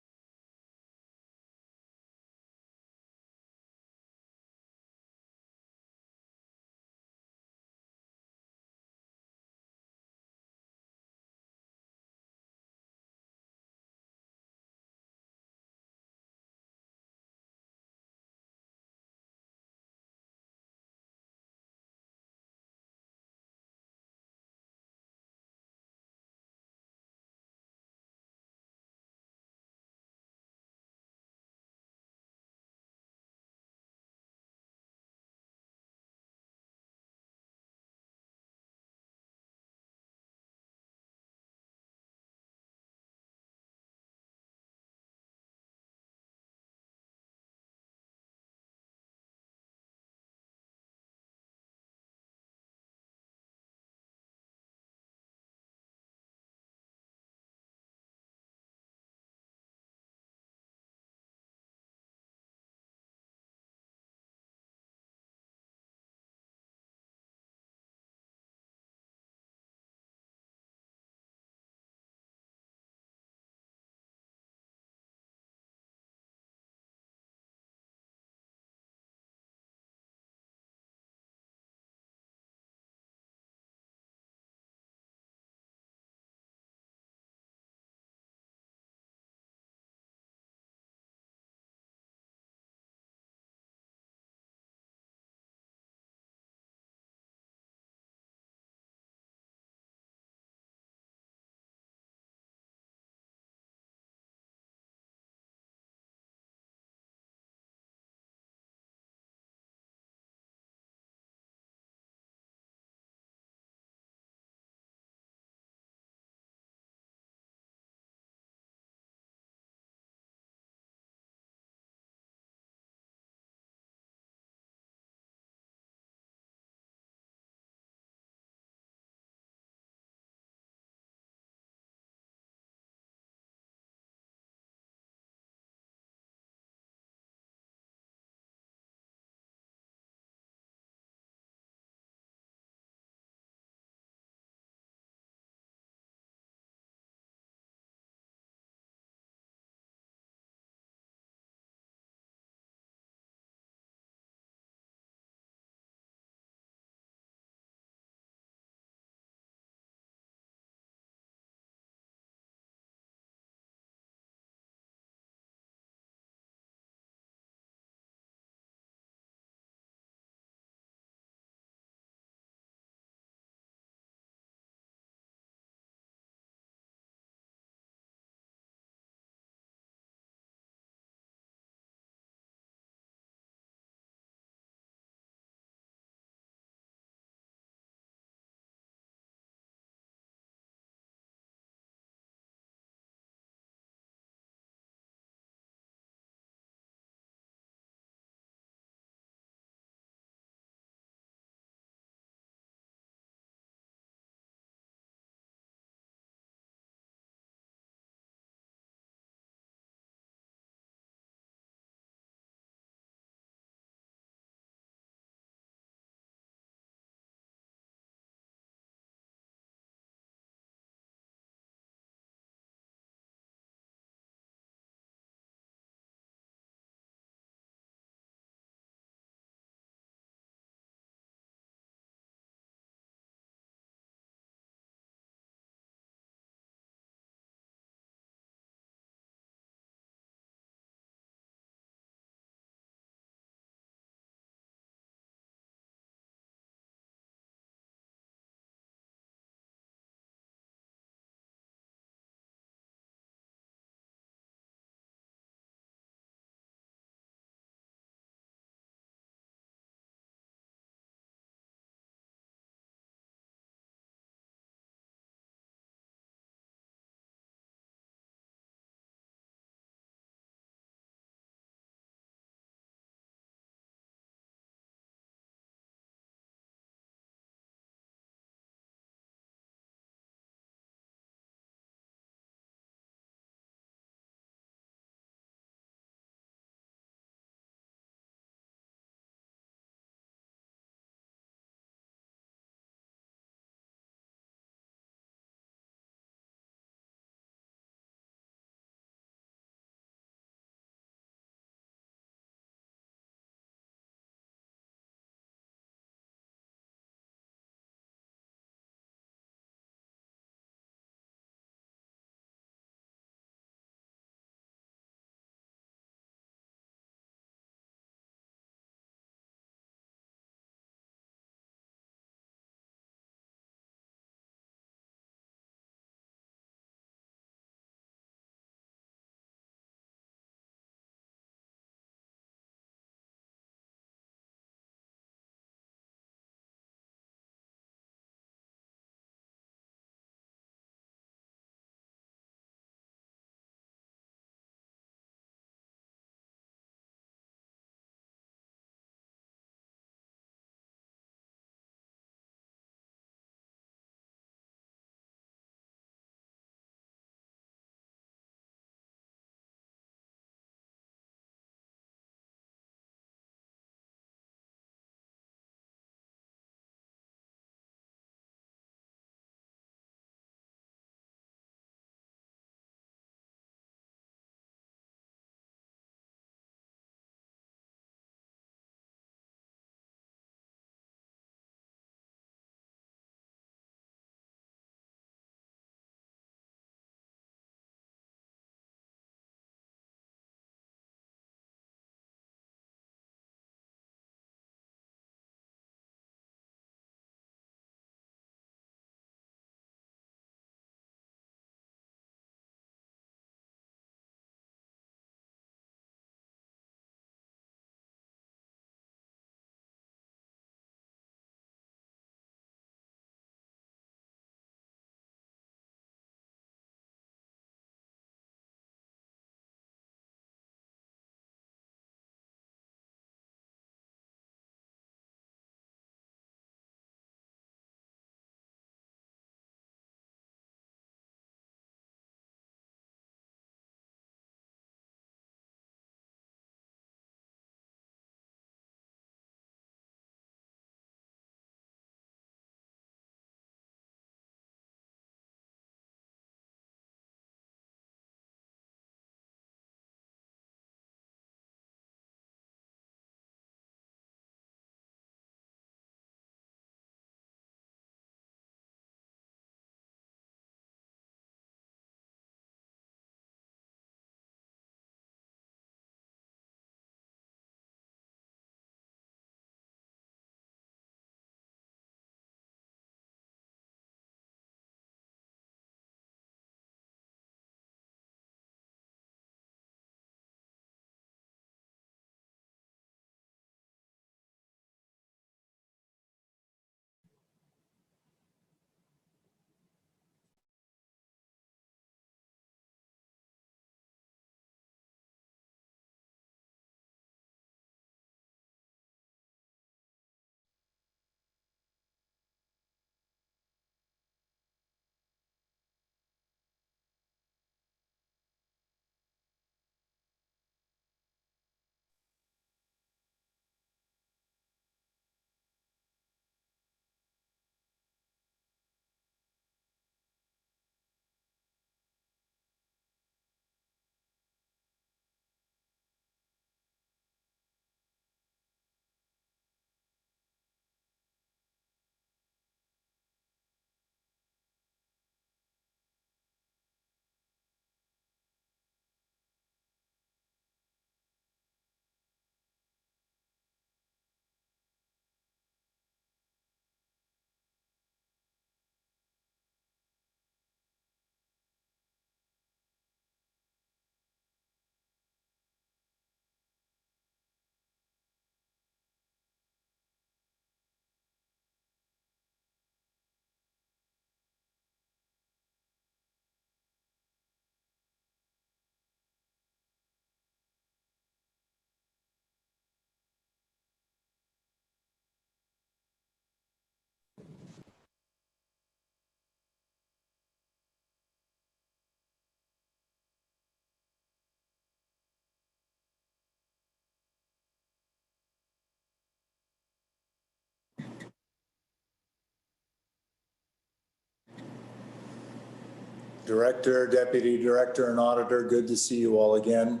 Director, Deputy Director, and Auditor, good to see you all again.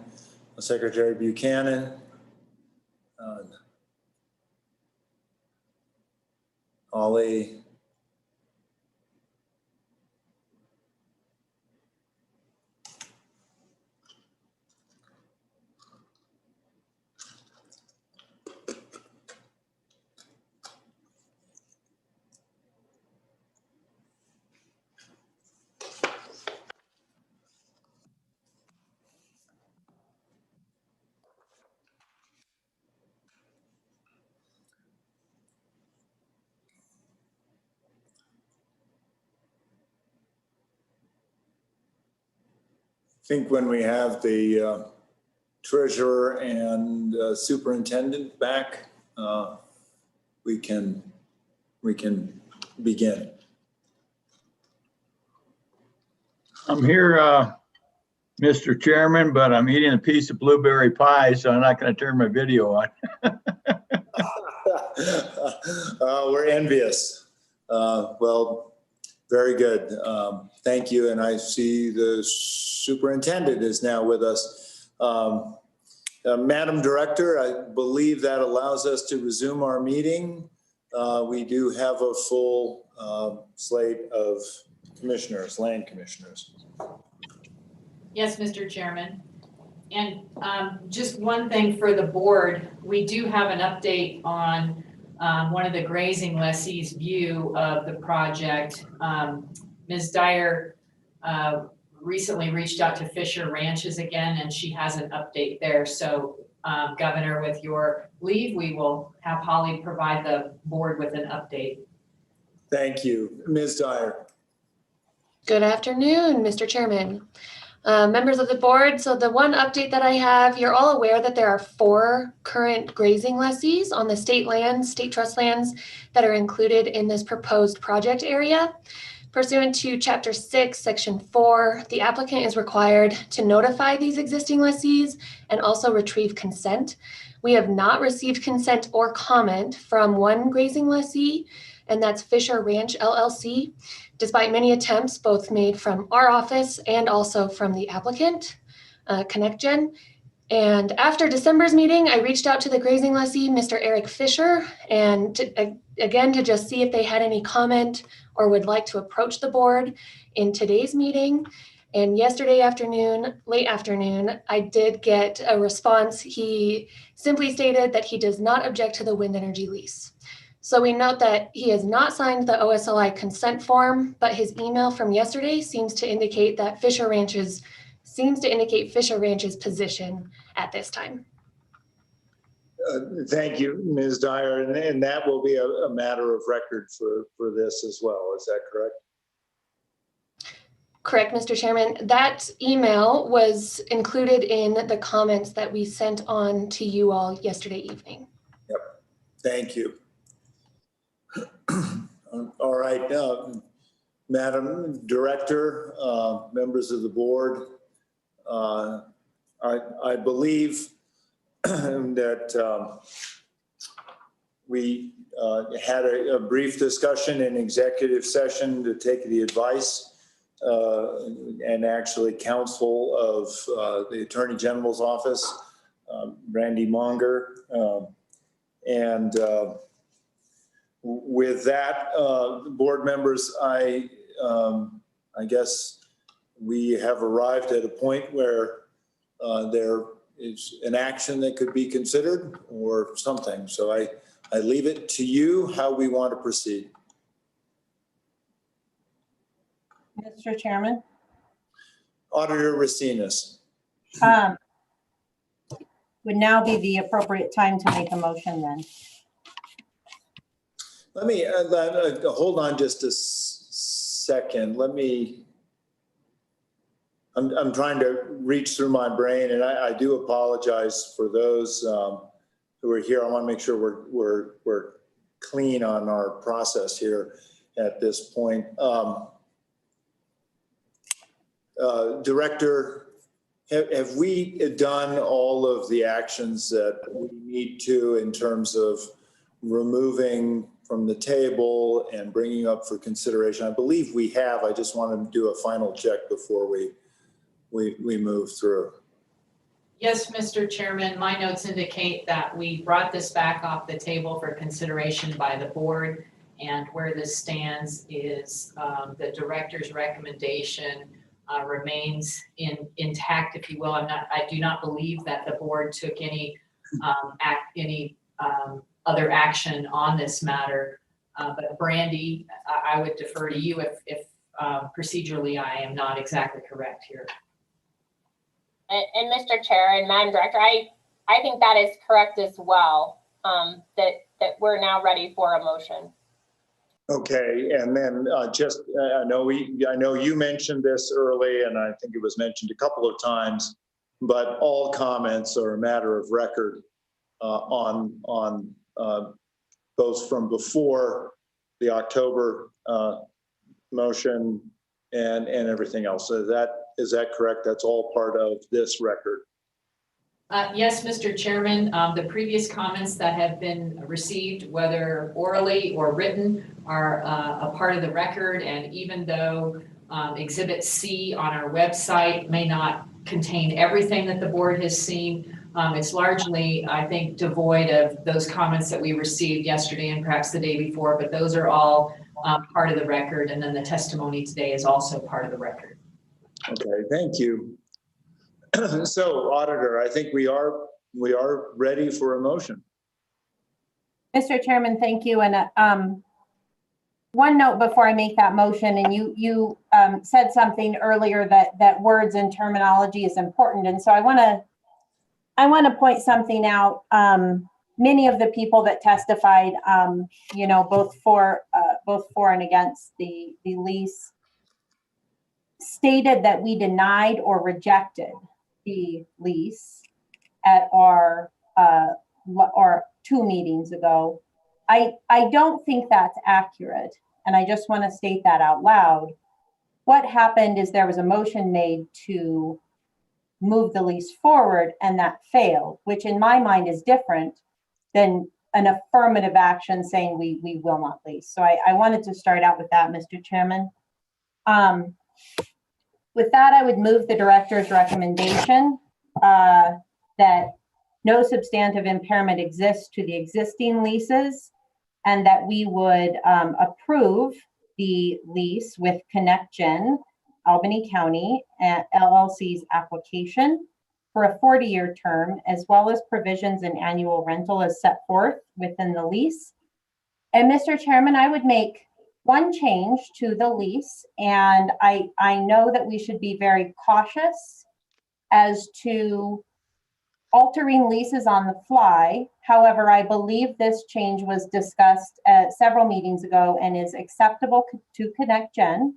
Secretary Buchanan. Ollie. I think when we have the treasurer and superintendent back, we can begin. I'm here, Mr. Chairman, but I'm eating a piece of blueberry pie, so I'm not going to turn my video on. We're envious. Well, very good. Thank you. And I see the superintendent is now with us. Madam Director, I believe that allows us to resume our meeting. We do have a full slate of commissioners, land commissioners. Yes, Mr. Chairman. And just one thing for the board, we do have an update on one of the grazing lessees' view of the project. Ms. Dyer recently reached out to Fisher Ranches again, and she has an update there. So Governor, with your leave, we will have Holly provide the board with an update. Thank you. Ms. Dyer. Good afternoon, Mr. Chairman. Members of the board, so the one update that I have, you're all aware that there are 4 current grazing lessees on the state lands, state trust lands that are included in this proposed project area. Pursuant to Chapter 6, Section 4, the applicant is required to notify these existing lessees and also retrieve consent. We have not received consent or comment from one grazing lessee, and that's Fisher Ranch LLC, despite many attempts both made from our office and also from the applicant, ConnectGen. And after December's meeting, I reached out to the grazing lessee, Mr. Eric Fisher, and again to just see if they had any comment or would like to approach the board in today's meeting. And yesterday afternoon, late afternoon, I did get a response. He simply stated that he does not object to the wind energy lease. So we note that he has not signed the OSLI consent form, but his email from yesterday seems to indicate that Fisher Ranch's position at this time. Thank you, Ms. Dyer, and that will be a matter of record for this as well. Is that correct? Correct, Mr. Chairman. That email was included in the comments that we sent on to you all yesterday evening. Yep. Thank you. All right, Madam Director, members of the board, I believe that we had a brief discussion in executive session to take the advice and actually counsel of the Attorney General's office, Randy Monger, and with that, board members, I guess we have arrived at a point where there is an action that could be considered or something. So I leave it to you how we want to proceed. Mr. Chairman. Auditor Racinas. Would now be the appropriate time to make a motion then. Let me hold on just a second. I'm trying to reach through my brain, and I do apologize for those who are here. I want to make sure we're clean on our process here at this point. Director, have we done all of the actions that we need to in terms of removing from the table and bringing up for consideration? I believe we have. I just want to do a final check before we move through. Yes, Mr. Chairman, my notes indicate that we brought this back off the table for consideration by the board. And where this stands is the director's recommendation remains intact, if you will. I do not believe that the board took any other action on this matter. But Brandy, I would defer to you if procedurally I am not exactly correct here. And Mr. Chair and Madam Director, I think that is correct as well, that we're now ready for a motion. Okay, and then I know you mentioned this early, and I think it was mentioned a couple of times, but all comments are a matter of record on both from before the October motion and everything else. So is that correct? That's all part of this record. Yes, Mr. Chairman, the previous comments that have been received, whether orally or written, are a part of the record. And even though Exhibit C on our website may not contain everything that the board has seen, it's largely, I think, devoid of those comments that we received yesterday and perhaps the day before, but those are all part of the record. And then the testimony today is also part of the record. Okay, thank you. So, Auditor, I think we are ready for a motion. Mr. Chairman, thank you. And one note before I make that motion, and you said something earlier that words and terminology is important, and so I want to point something out. Many of the people that testified, both for and against the lease, stated that we denied or rejected the lease at our 2 meetings ago. I don't think that's accurate, and I just want to state that out loud. What happened is there was a motion made to move the lease forward, and that failed, which in my mind is different than an affirmative action saying we will not lease. So I wanted to start out with that, Mr. Chairman. With that, I would move the director's recommendation that no substantive impairment exists to the existing leases, and that we would approve the lease with ConnectGen, Albany County LLC's application for a 40-year term, as well as provisions in annual rental as set forth within the lease. And Mr. Chairman, I would make one change to the lease, and I know that we should be very cautious as to altering leases on the fly. However, I believe this change was discussed several meetings ago and is acceptable to ConnectGen.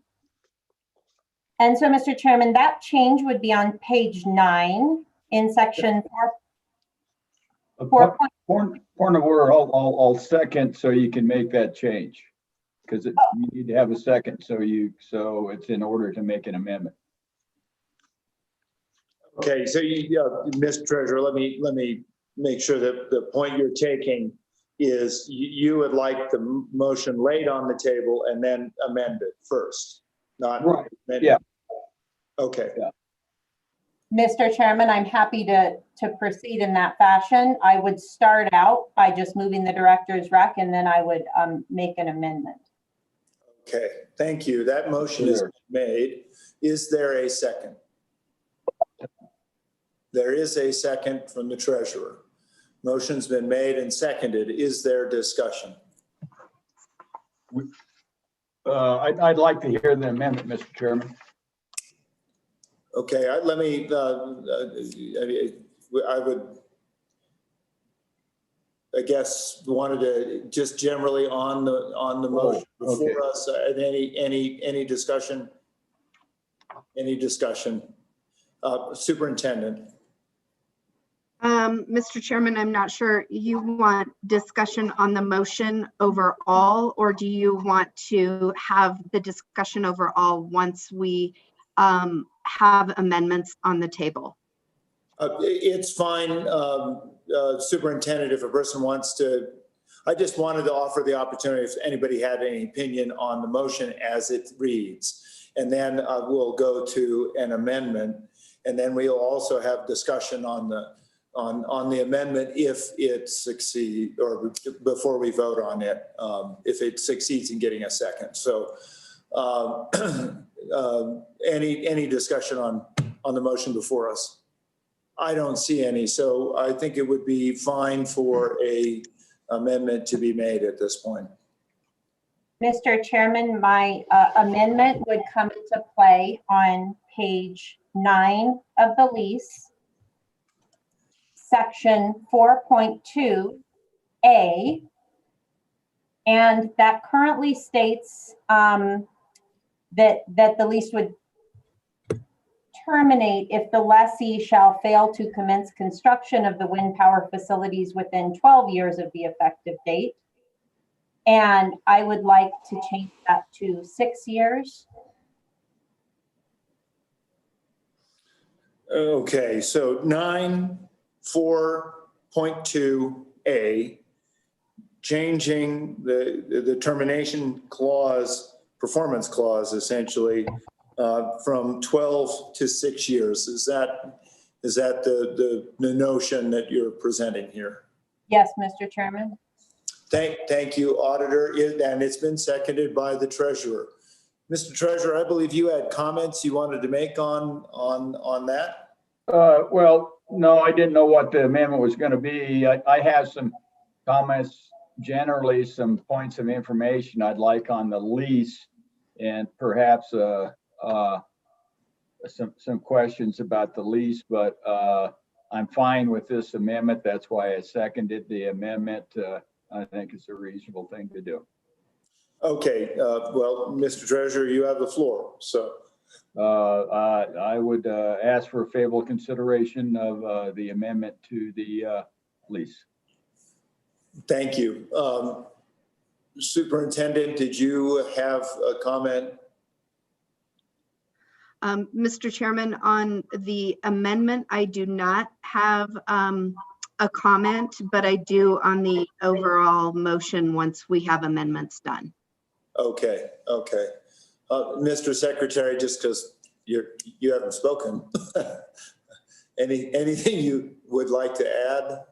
And so, Mr. Chairman, that change would be on page 9 in section 4. Point of order, I'll second so you can make that change. Because you need to have a second, so it's in order to make an amendment. Okay, so Mr. Treasurer, let me make sure that the point you're taking is you would like the motion laid on the table and then amended first, not right. Amended. Yeah. Okay. Yeah. Mr. Chairman, I'm happy to proceed in that fashion. I would start out by just moving the director's rec, and then I would make an amendment. Okay, thank you. That motion is made. Is there a second? There is a second from the treasurer. Motion's been made and seconded. Is there discussion? I'd like to hear the amendment, Mr. Chairman. Okay, let me, I guess wanted to just generally on the motion before us, any discussion? Any discussion? Superintendent. Mr. Chairman, I'm not sure, you want discussion on the motion overall, or do you want to have the discussion overall once we have amendments on the table? It's fine, Superintendent, if a person wants to, I just wanted to offer the opportunity if anybody had any opinion on the motion as it reads. And then we'll go to an amendment. And then we'll also have discussion on the amendment if it succeeds, or before we vote on it, if it succeeds in getting a second. So any discussion on the motion before us? I don't see any. So I think it would be fine for a amendment to be made at this point. Mr. Chairman, my amendment would come into play on page 9 of the lease, section 4.2A, and that currently states that the lease would terminate if the lessee shall fail to commence construction of the wind power facilities within 12 years of the effective date. And I would like to change that to 6 years. Okay, so 9.4.2A, changing the termination clause, performance clause, essentially, from 12 to 6 years. Is that the notion that you're presenting here? Yes, Mr. Chairman. Thank you, Auditor, and it's been seconded by the Treasurer. Mr. Treasurer, I believe you had comments you wanted to make on that? Well, no, I didn't know what the amendment was going to be. I have some comments, generally some points of information I'd like on the lease, and perhaps some questions about the lease, but I'm fine with this amendment. That's why I seconded the amendment. I think it's a reasonable thing to do. Okay, well, Mr. Treasurer, you have the floor. So I would ask for a favorable consideration of the amendment to the lease. Thank you. Superintendent, did you have a comment? Mr. Chairman, on the amendment, I do not have a comment, but I do on the overall motion once we have amendments done. Okay. Mr. Secretary, just because you haven't spoken, anything you would like to add?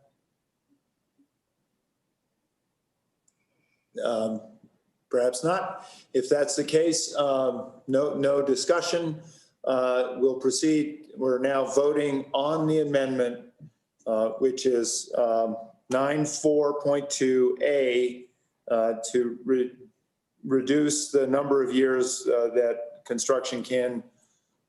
Perhaps not. If that's the case, no discussion. We'll proceed. We're now voting on the amendment, which is 9.4.2A, to reduce the number of years that construction can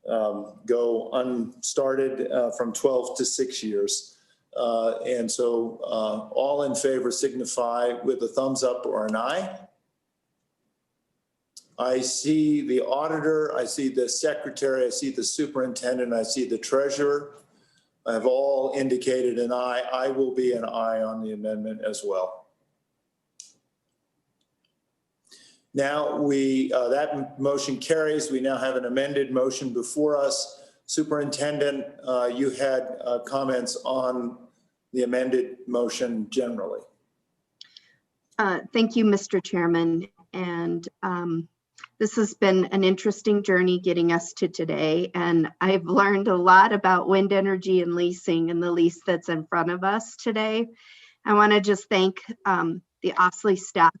go unstarted from 12 to 6 years. And so all in favor signify with a thumbs up or an aye. I see the auditor, I see the secretary, I see the superintendent, I see the treasurer. Have all indicated an aye. I will be an aye on the amendment as well. Now that motion carries. We now have an amended motion before us. Superintendent, you had comments on the amended motion generally. Thank you, Mr. Chairman. And this has been an interesting journey getting us to today. And I've learned a lot about wind energy and leasing and the lease that's in front of us today. I want to just thank the Osley staff,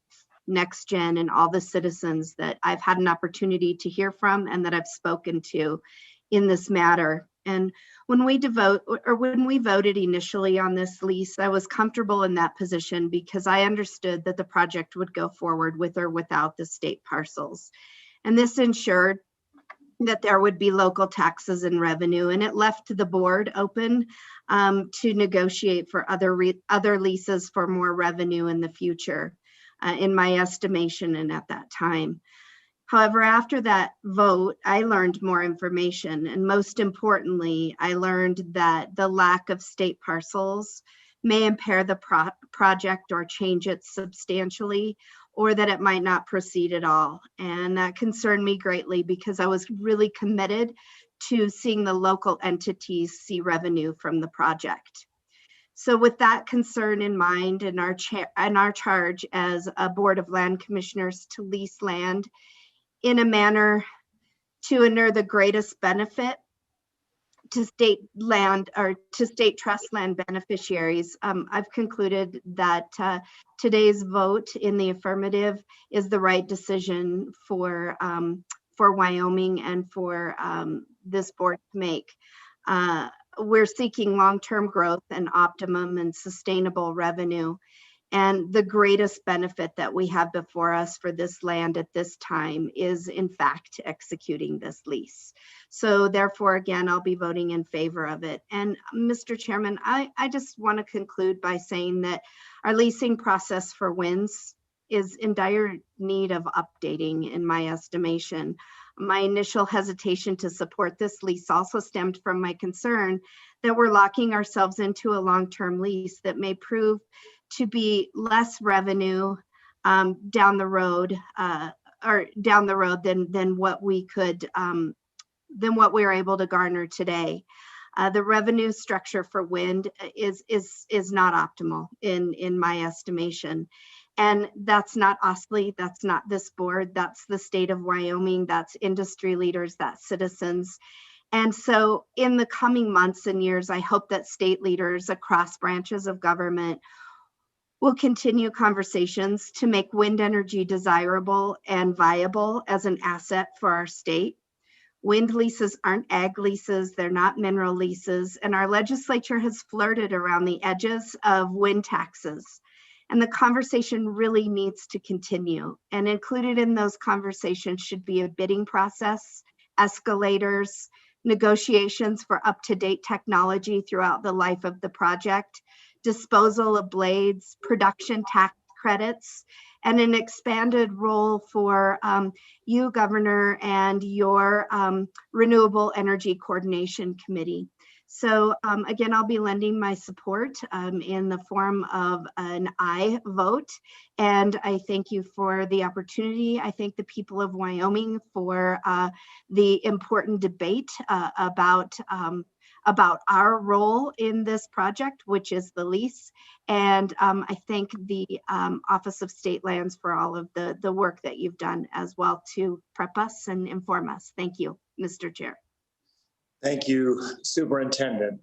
NextGen, and all the citizens that I've had an opportunity to hear from and that I've spoken to in this matter. And when we voted initially on this lease, I was comfortable in that position because I understood that the project would go forward with or without the state parcels. And this ensured that there would be local taxes and revenue, and it left the board open to negotiate for other leases for more revenue in the future, in my estimation and at that time. However, after that vote, I learned more information, and most importantly, I learned that the lack of state parcels may impair the project or change it substantially, or that it might not proceed at all. And that concerned me greatly because I was really committed to seeing the local entities see revenue from the project. So with that concern in mind and our charge as a Board of Land Commissioners to lease land in a manner to inure the greatest benefit to state land or to state trust land beneficiaries, I've concluded that today's vote in the affirmative is the right decision for Wyoming and for this board to make. We're seeking long-term growth and optimum and sustainable revenue. And the greatest benefit that we have before us for this land at this time is, in fact, executing this lease. So therefore, again, I'll be voting in favor of it. And Mr. Chairman, I just want to conclude by saying that our leasing process for WINS is in dire need of updating, in my estimation. My initial hesitation to support this lease also stemmed from my concern that we're locking ourselves into a long-term lease that may prove to be less revenue down the road than what we could than what we are able to garner today. The revenue structure for wind is not optimal in my estimation. And that's not Osley, that's not this board, that's the state of Wyoming, that's industry leaders, that's citizens. And so in the coming months and years, I hope that state leaders across branches of government will continue conversations to make wind energy desirable and viable as an asset for our state. Wind leases aren't ag leases, they're not mineral leases, and our legislature has flirted around the edges of wind taxes. And the conversation really needs to continue. And included in those conversations should be a bidding process, escalators, negotiations for up-to-date technology throughout the life of the project, disposal of blades, production tax credits, and an expanded role for you, Governor, and your Renewable Energy Coordination Committee. So again, I'll be lending my support in the form of an aye vote. And I thank you for the opportunity. I thank the people of Wyoming for the important debate about our role in this project, which is the lease. And I thank the Office of State Lands for all of the work that you've done as well to prep us and inform us. Thank you, Mr. Chair. Thank you, Superintendent.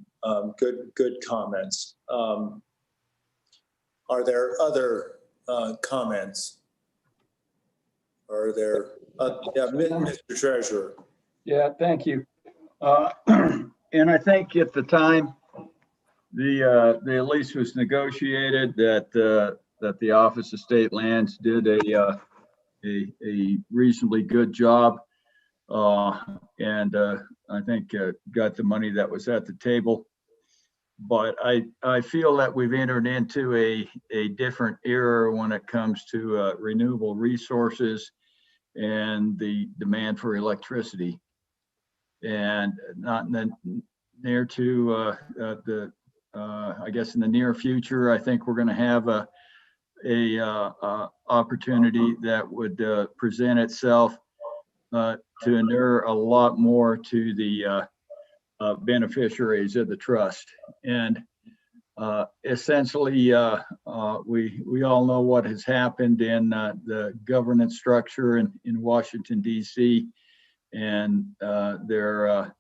Good comments. Are there other comments? Are there, yeah, Mr. Treasurer? Yeah, thank you. And I think at the time the lease was negotiated, that the Office of State Lands did a reasonably good job, and I think got the money that was at the table. But I feel that we've entered into a different era when it comes to renewable resources and the demand for electricity. And not in the near to I guess in the near future, I think we're going to have a opportunity that would present itself to inure a lot more to the beneficiaries of the trust. And essentially, we all know what has happened in the governance structure in Washington, D.C., and their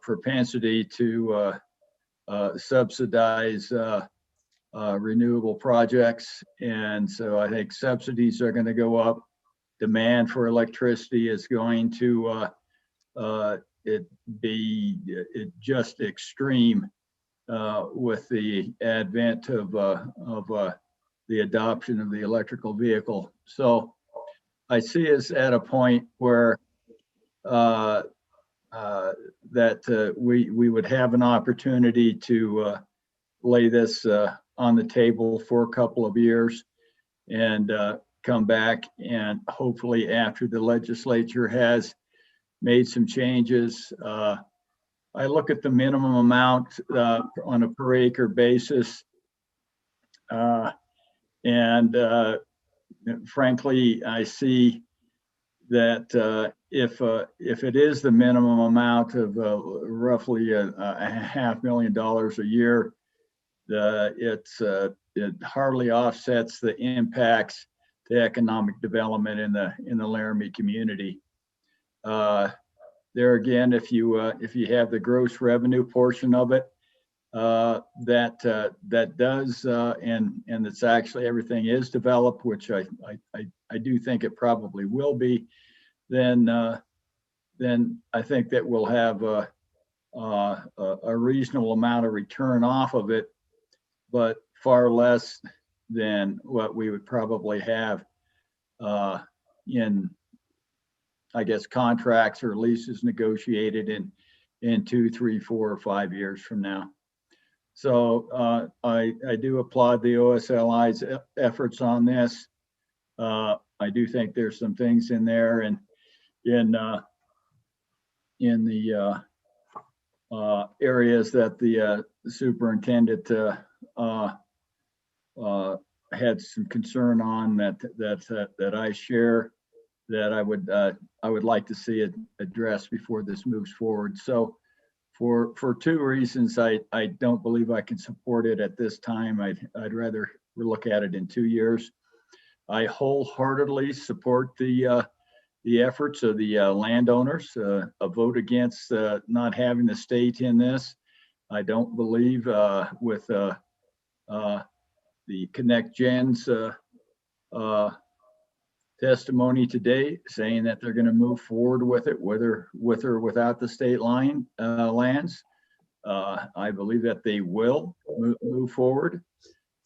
propensity to subsidize renewable projects. And so I think subsidies are going to go up. Demand for electricity is going to be just extreme with the advent of the adoption of the electrical vehicle. So I see us at a point where that we would have an opportunity to lay this on the table for a couple of years and come back, and hopefully after the legislature has made some changes. I look at the minimum amount on a per acre basis, and frankly, I see that if it is the minimum amount of roughly a $500,000 a year, it hardly offsets the impacts to economic development in the Laramie community. There again, if you have the gross revenue portion of it, that does and it's actually everything is developed, which I do think it probably will be, then I think that we'll have a reasonable amount of return off of it, but far less than what we would probably have in, I guess, contracts or leases negotiated in 2, 3, 4, or 5 years from now. So I do applaud the OSLI's efforts on this. I do think there's some things in there and in the areas that the superintendent had some concern on that I share, that I would like to see it addressed before this moves forward. So for 2 reasons, I don't believe I can support it at this time. I'd rather look at it in 2 years. I wholeheartedly support the efforts of the landowners. A vote against not having the state in this, I don't believe with the Connect Gen's testimony today, saying that they're going to move forward with it, whether with or without the state line lands. I believe that they will move forward.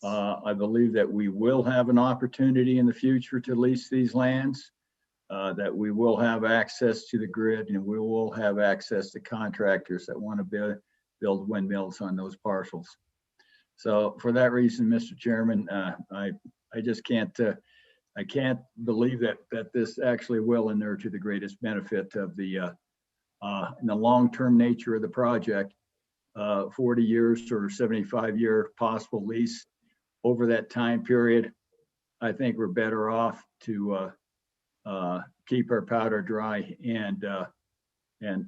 I believe that we will have an opportunity in the future to lease these lands, that we will have access to the grid, and we will have access to contractors that want to build windmills on those parcels. So for that reason, Mr. Chairman, I just can't I can't believe that this actually will inure to the greatest benefit of the in the long-term nature of the project. 40 years or 75-year possible lease over that time period. I think we're better off to keep our powder dry and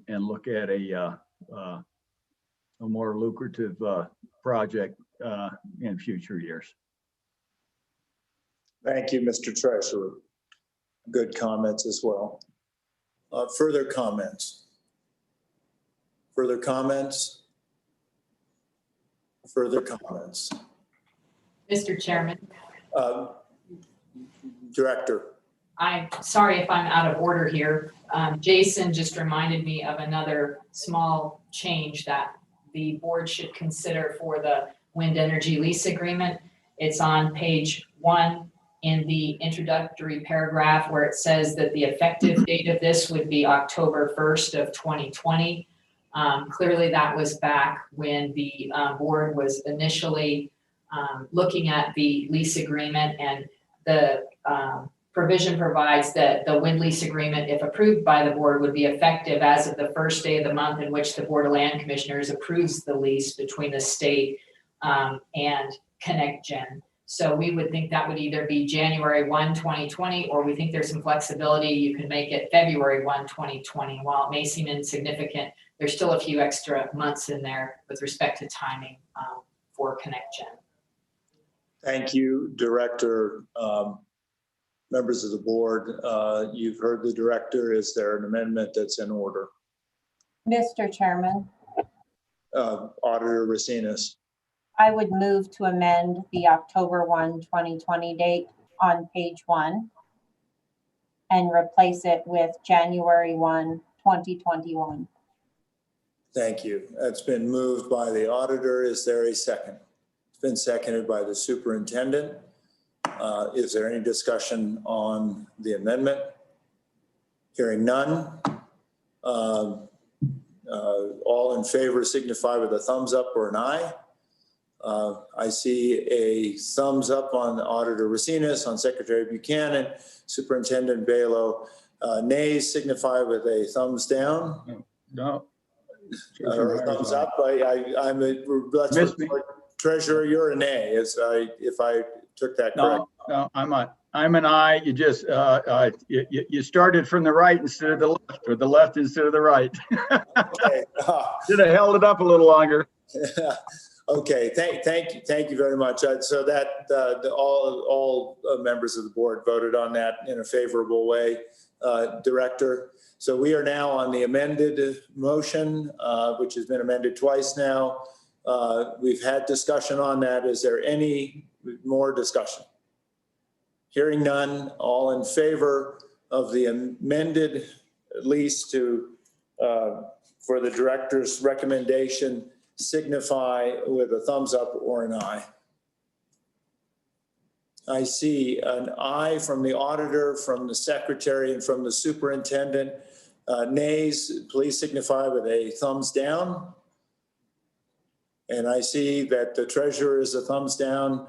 look at a more lucrative project in future years. Thank you, Mr. Treasurer. Good comments as well. Further comments? Further comments? Further comments? Mr. Chairman. Director. I'm sorry if I'm out of order here. Jason just reminded me of another small change that the board should consider for the wind energy lease agreement. It's on page 1 in the introductory paragraph where it says that the effective date of this would be October 1st of 2020. Clearly that was back when the board was initially looking at the lease agreement, and the provision provides that the wind lease agreement, if approved by the board, would be effective as of the first day of the month in which the Board of Land Commissioners approves the lease between the state and Connect Gen. So we would think that would either be January 1, 2020, or we think there's some flexibility. You can make it February 1, 2020. While it may seem insignificant, there's still a few extra months in there with respect to timing for Connect Gen. Thank you, Director. Members of the board, you've heard the director. Is there an amendment that's in order? Mr. Chairman, Auditor Racinas. I would move to amend the October 1, 2020 date on page 1 and replace it with January 1, 2021. Thank you. That's been moved by the auditor. Is there a second? It's been seconded by the superintendent. Is there any discussion on the amendment? Hearing none. All in favor signify with a thumbs up or an eye. I see a thumbs up on Auditor Racinas, on Secretary Buchanan, Superintendent Balo. Nays signify with a thumbs down. No. Thumbs up. Let's Treasurer, you're a nay. If I took that correct. No, I'm an aye. You just you started from the right instead of the left, or the left instead of the right. Okay. Should have held it up a little longer. Okay, thank you very much. So that all members of the board voted on that in a favorable way, Director. So we are now on the amended motion, which has been amended twice now. We've had discussion on that. Is there any more discussion? Hearing none, all in favor of the amended lease to for the director's recommendation, signify with a thumbs up or an aye. I see an aye from the auditor, from the secretary, and from the superintendent. Nays, please signify with a thumbs down. And I see that the treasurer is a thumbs down.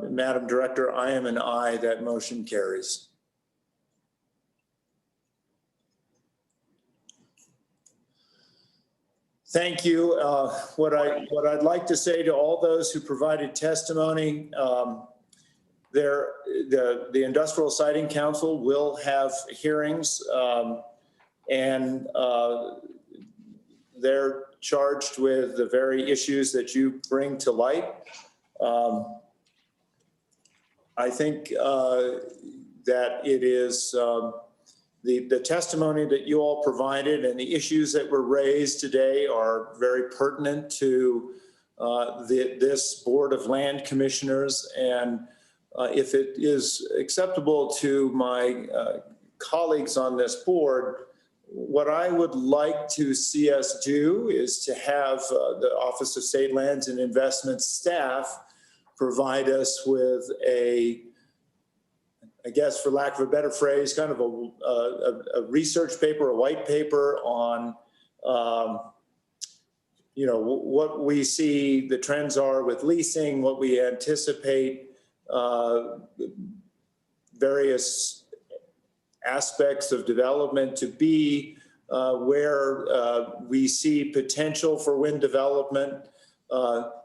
Madam Director, I am an aye. That motion carries. Thank you. What I'd like to say to all those who provided testimony, the Industrial Siting Council will have hearings, and they're charged with the very issues that you bring to light. I think that it is the testimony that you all provided and the issues that were raised today are very pertinent to this Board of Land Commissioners. And if it is acceptable to my colleagues on this board, what I would like to see us do is to have the Office of State Lands and Investments staff provide us with a, I guess for lack of a better phrase, kind of a research paper, a white paper on, you know, what we see the trends are with leasing, what we anticipate various aspects of development to be, where we see potential for wind development,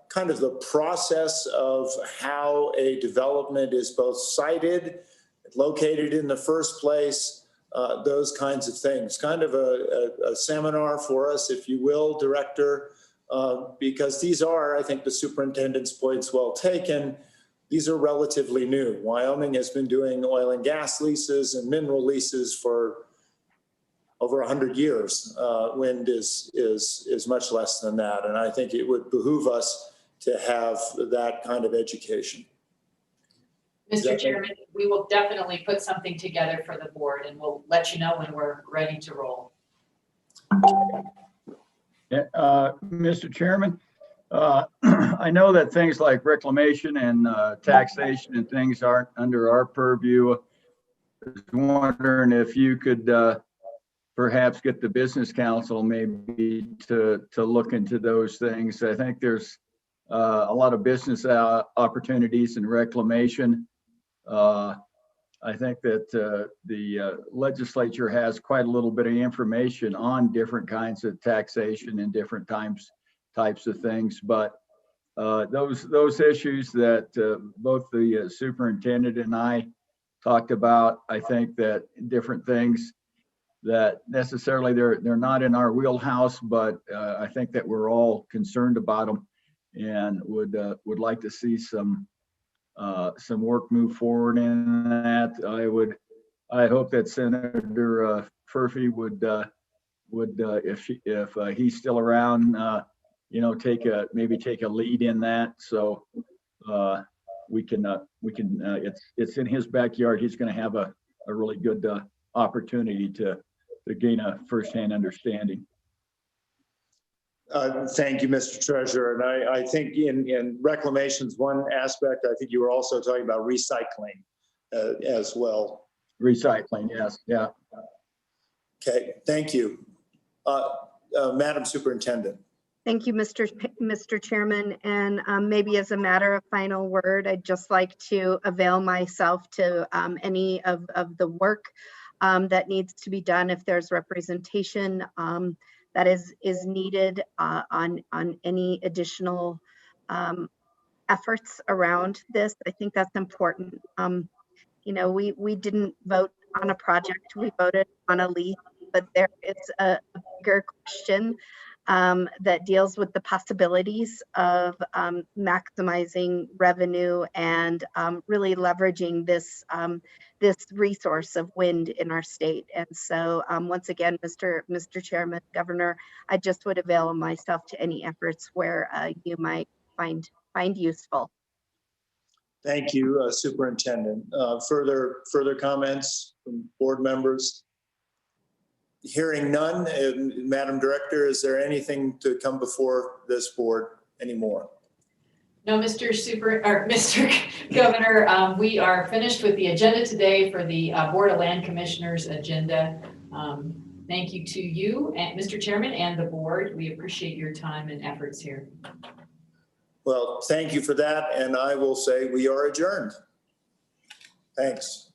kind of the process of how a development is both sited, located in the first place, those kinds of things. Kind of a seminar for us, if you will, Director, because these are, I think the superintendent's point's well taken, these are relatively new. Wyoming has been doing oil and gas leases and mineral leases for over 100 years. Wind is much less than that. And I think it would behoove us to have that kind of education. Mr. Chairman, we will definitely put something together for the board and we'll let you know when we're ready to roll. Mr. Chairman, I know that things like reclamation and taxation and things aren't under our purview. I was wondering if you could perhaps get the business council maybe to look into those things. I think there's a lot of business opportunities in reclamation. I think that the legislature has quite a little bit of information on different kinds of taxation and different types of things, but those issues that both the superintendent and I talked about, I think that different things that necessarily they're not in our wheelhouse, but I think that we're all concerned about them and would like to see some work move forward in that. I hope that Senator Furphy would if he's still around, you know, maybe take a lead in that. So we can it's in his backyard. He's going to have a really good opportunity to gain a firsthand understanding. Thank you, Mr. Treasurer. And I think in reclamation's one aspect, I think you were also talking about recycling as well. Recycling, yes, yeah. Okay, thank you. Madam Superintendent. Thank you, Mr. Chairman. And maybe as a matter of final word, I'd just like to avail myself to any of the work that needs to be done if there's representation that is needed on any additional efforts around this. I think that's important. You know, we didn't vote on a project, we voted on a lease, but there is a bigger question that deals with the possibilities of maximizing revenue and really leveraging this this resource of wind in our state. And so once again, Mr. Chairman, Governor, I just would avail myself to any efforts where you might find useful. Thank you, Superintendent. Further comments from board members? Hearing none, Madam Director, is there anything to come before this board anymore? No, Mr. Governor, we are finished with the agenda today for the Board of Land Commissioners agenda. Thank you to you, and Mr. Chairman, and the board. We appreciate your time and efforts here. Well, thank you for that, and I will say we are adjourned. Thanks.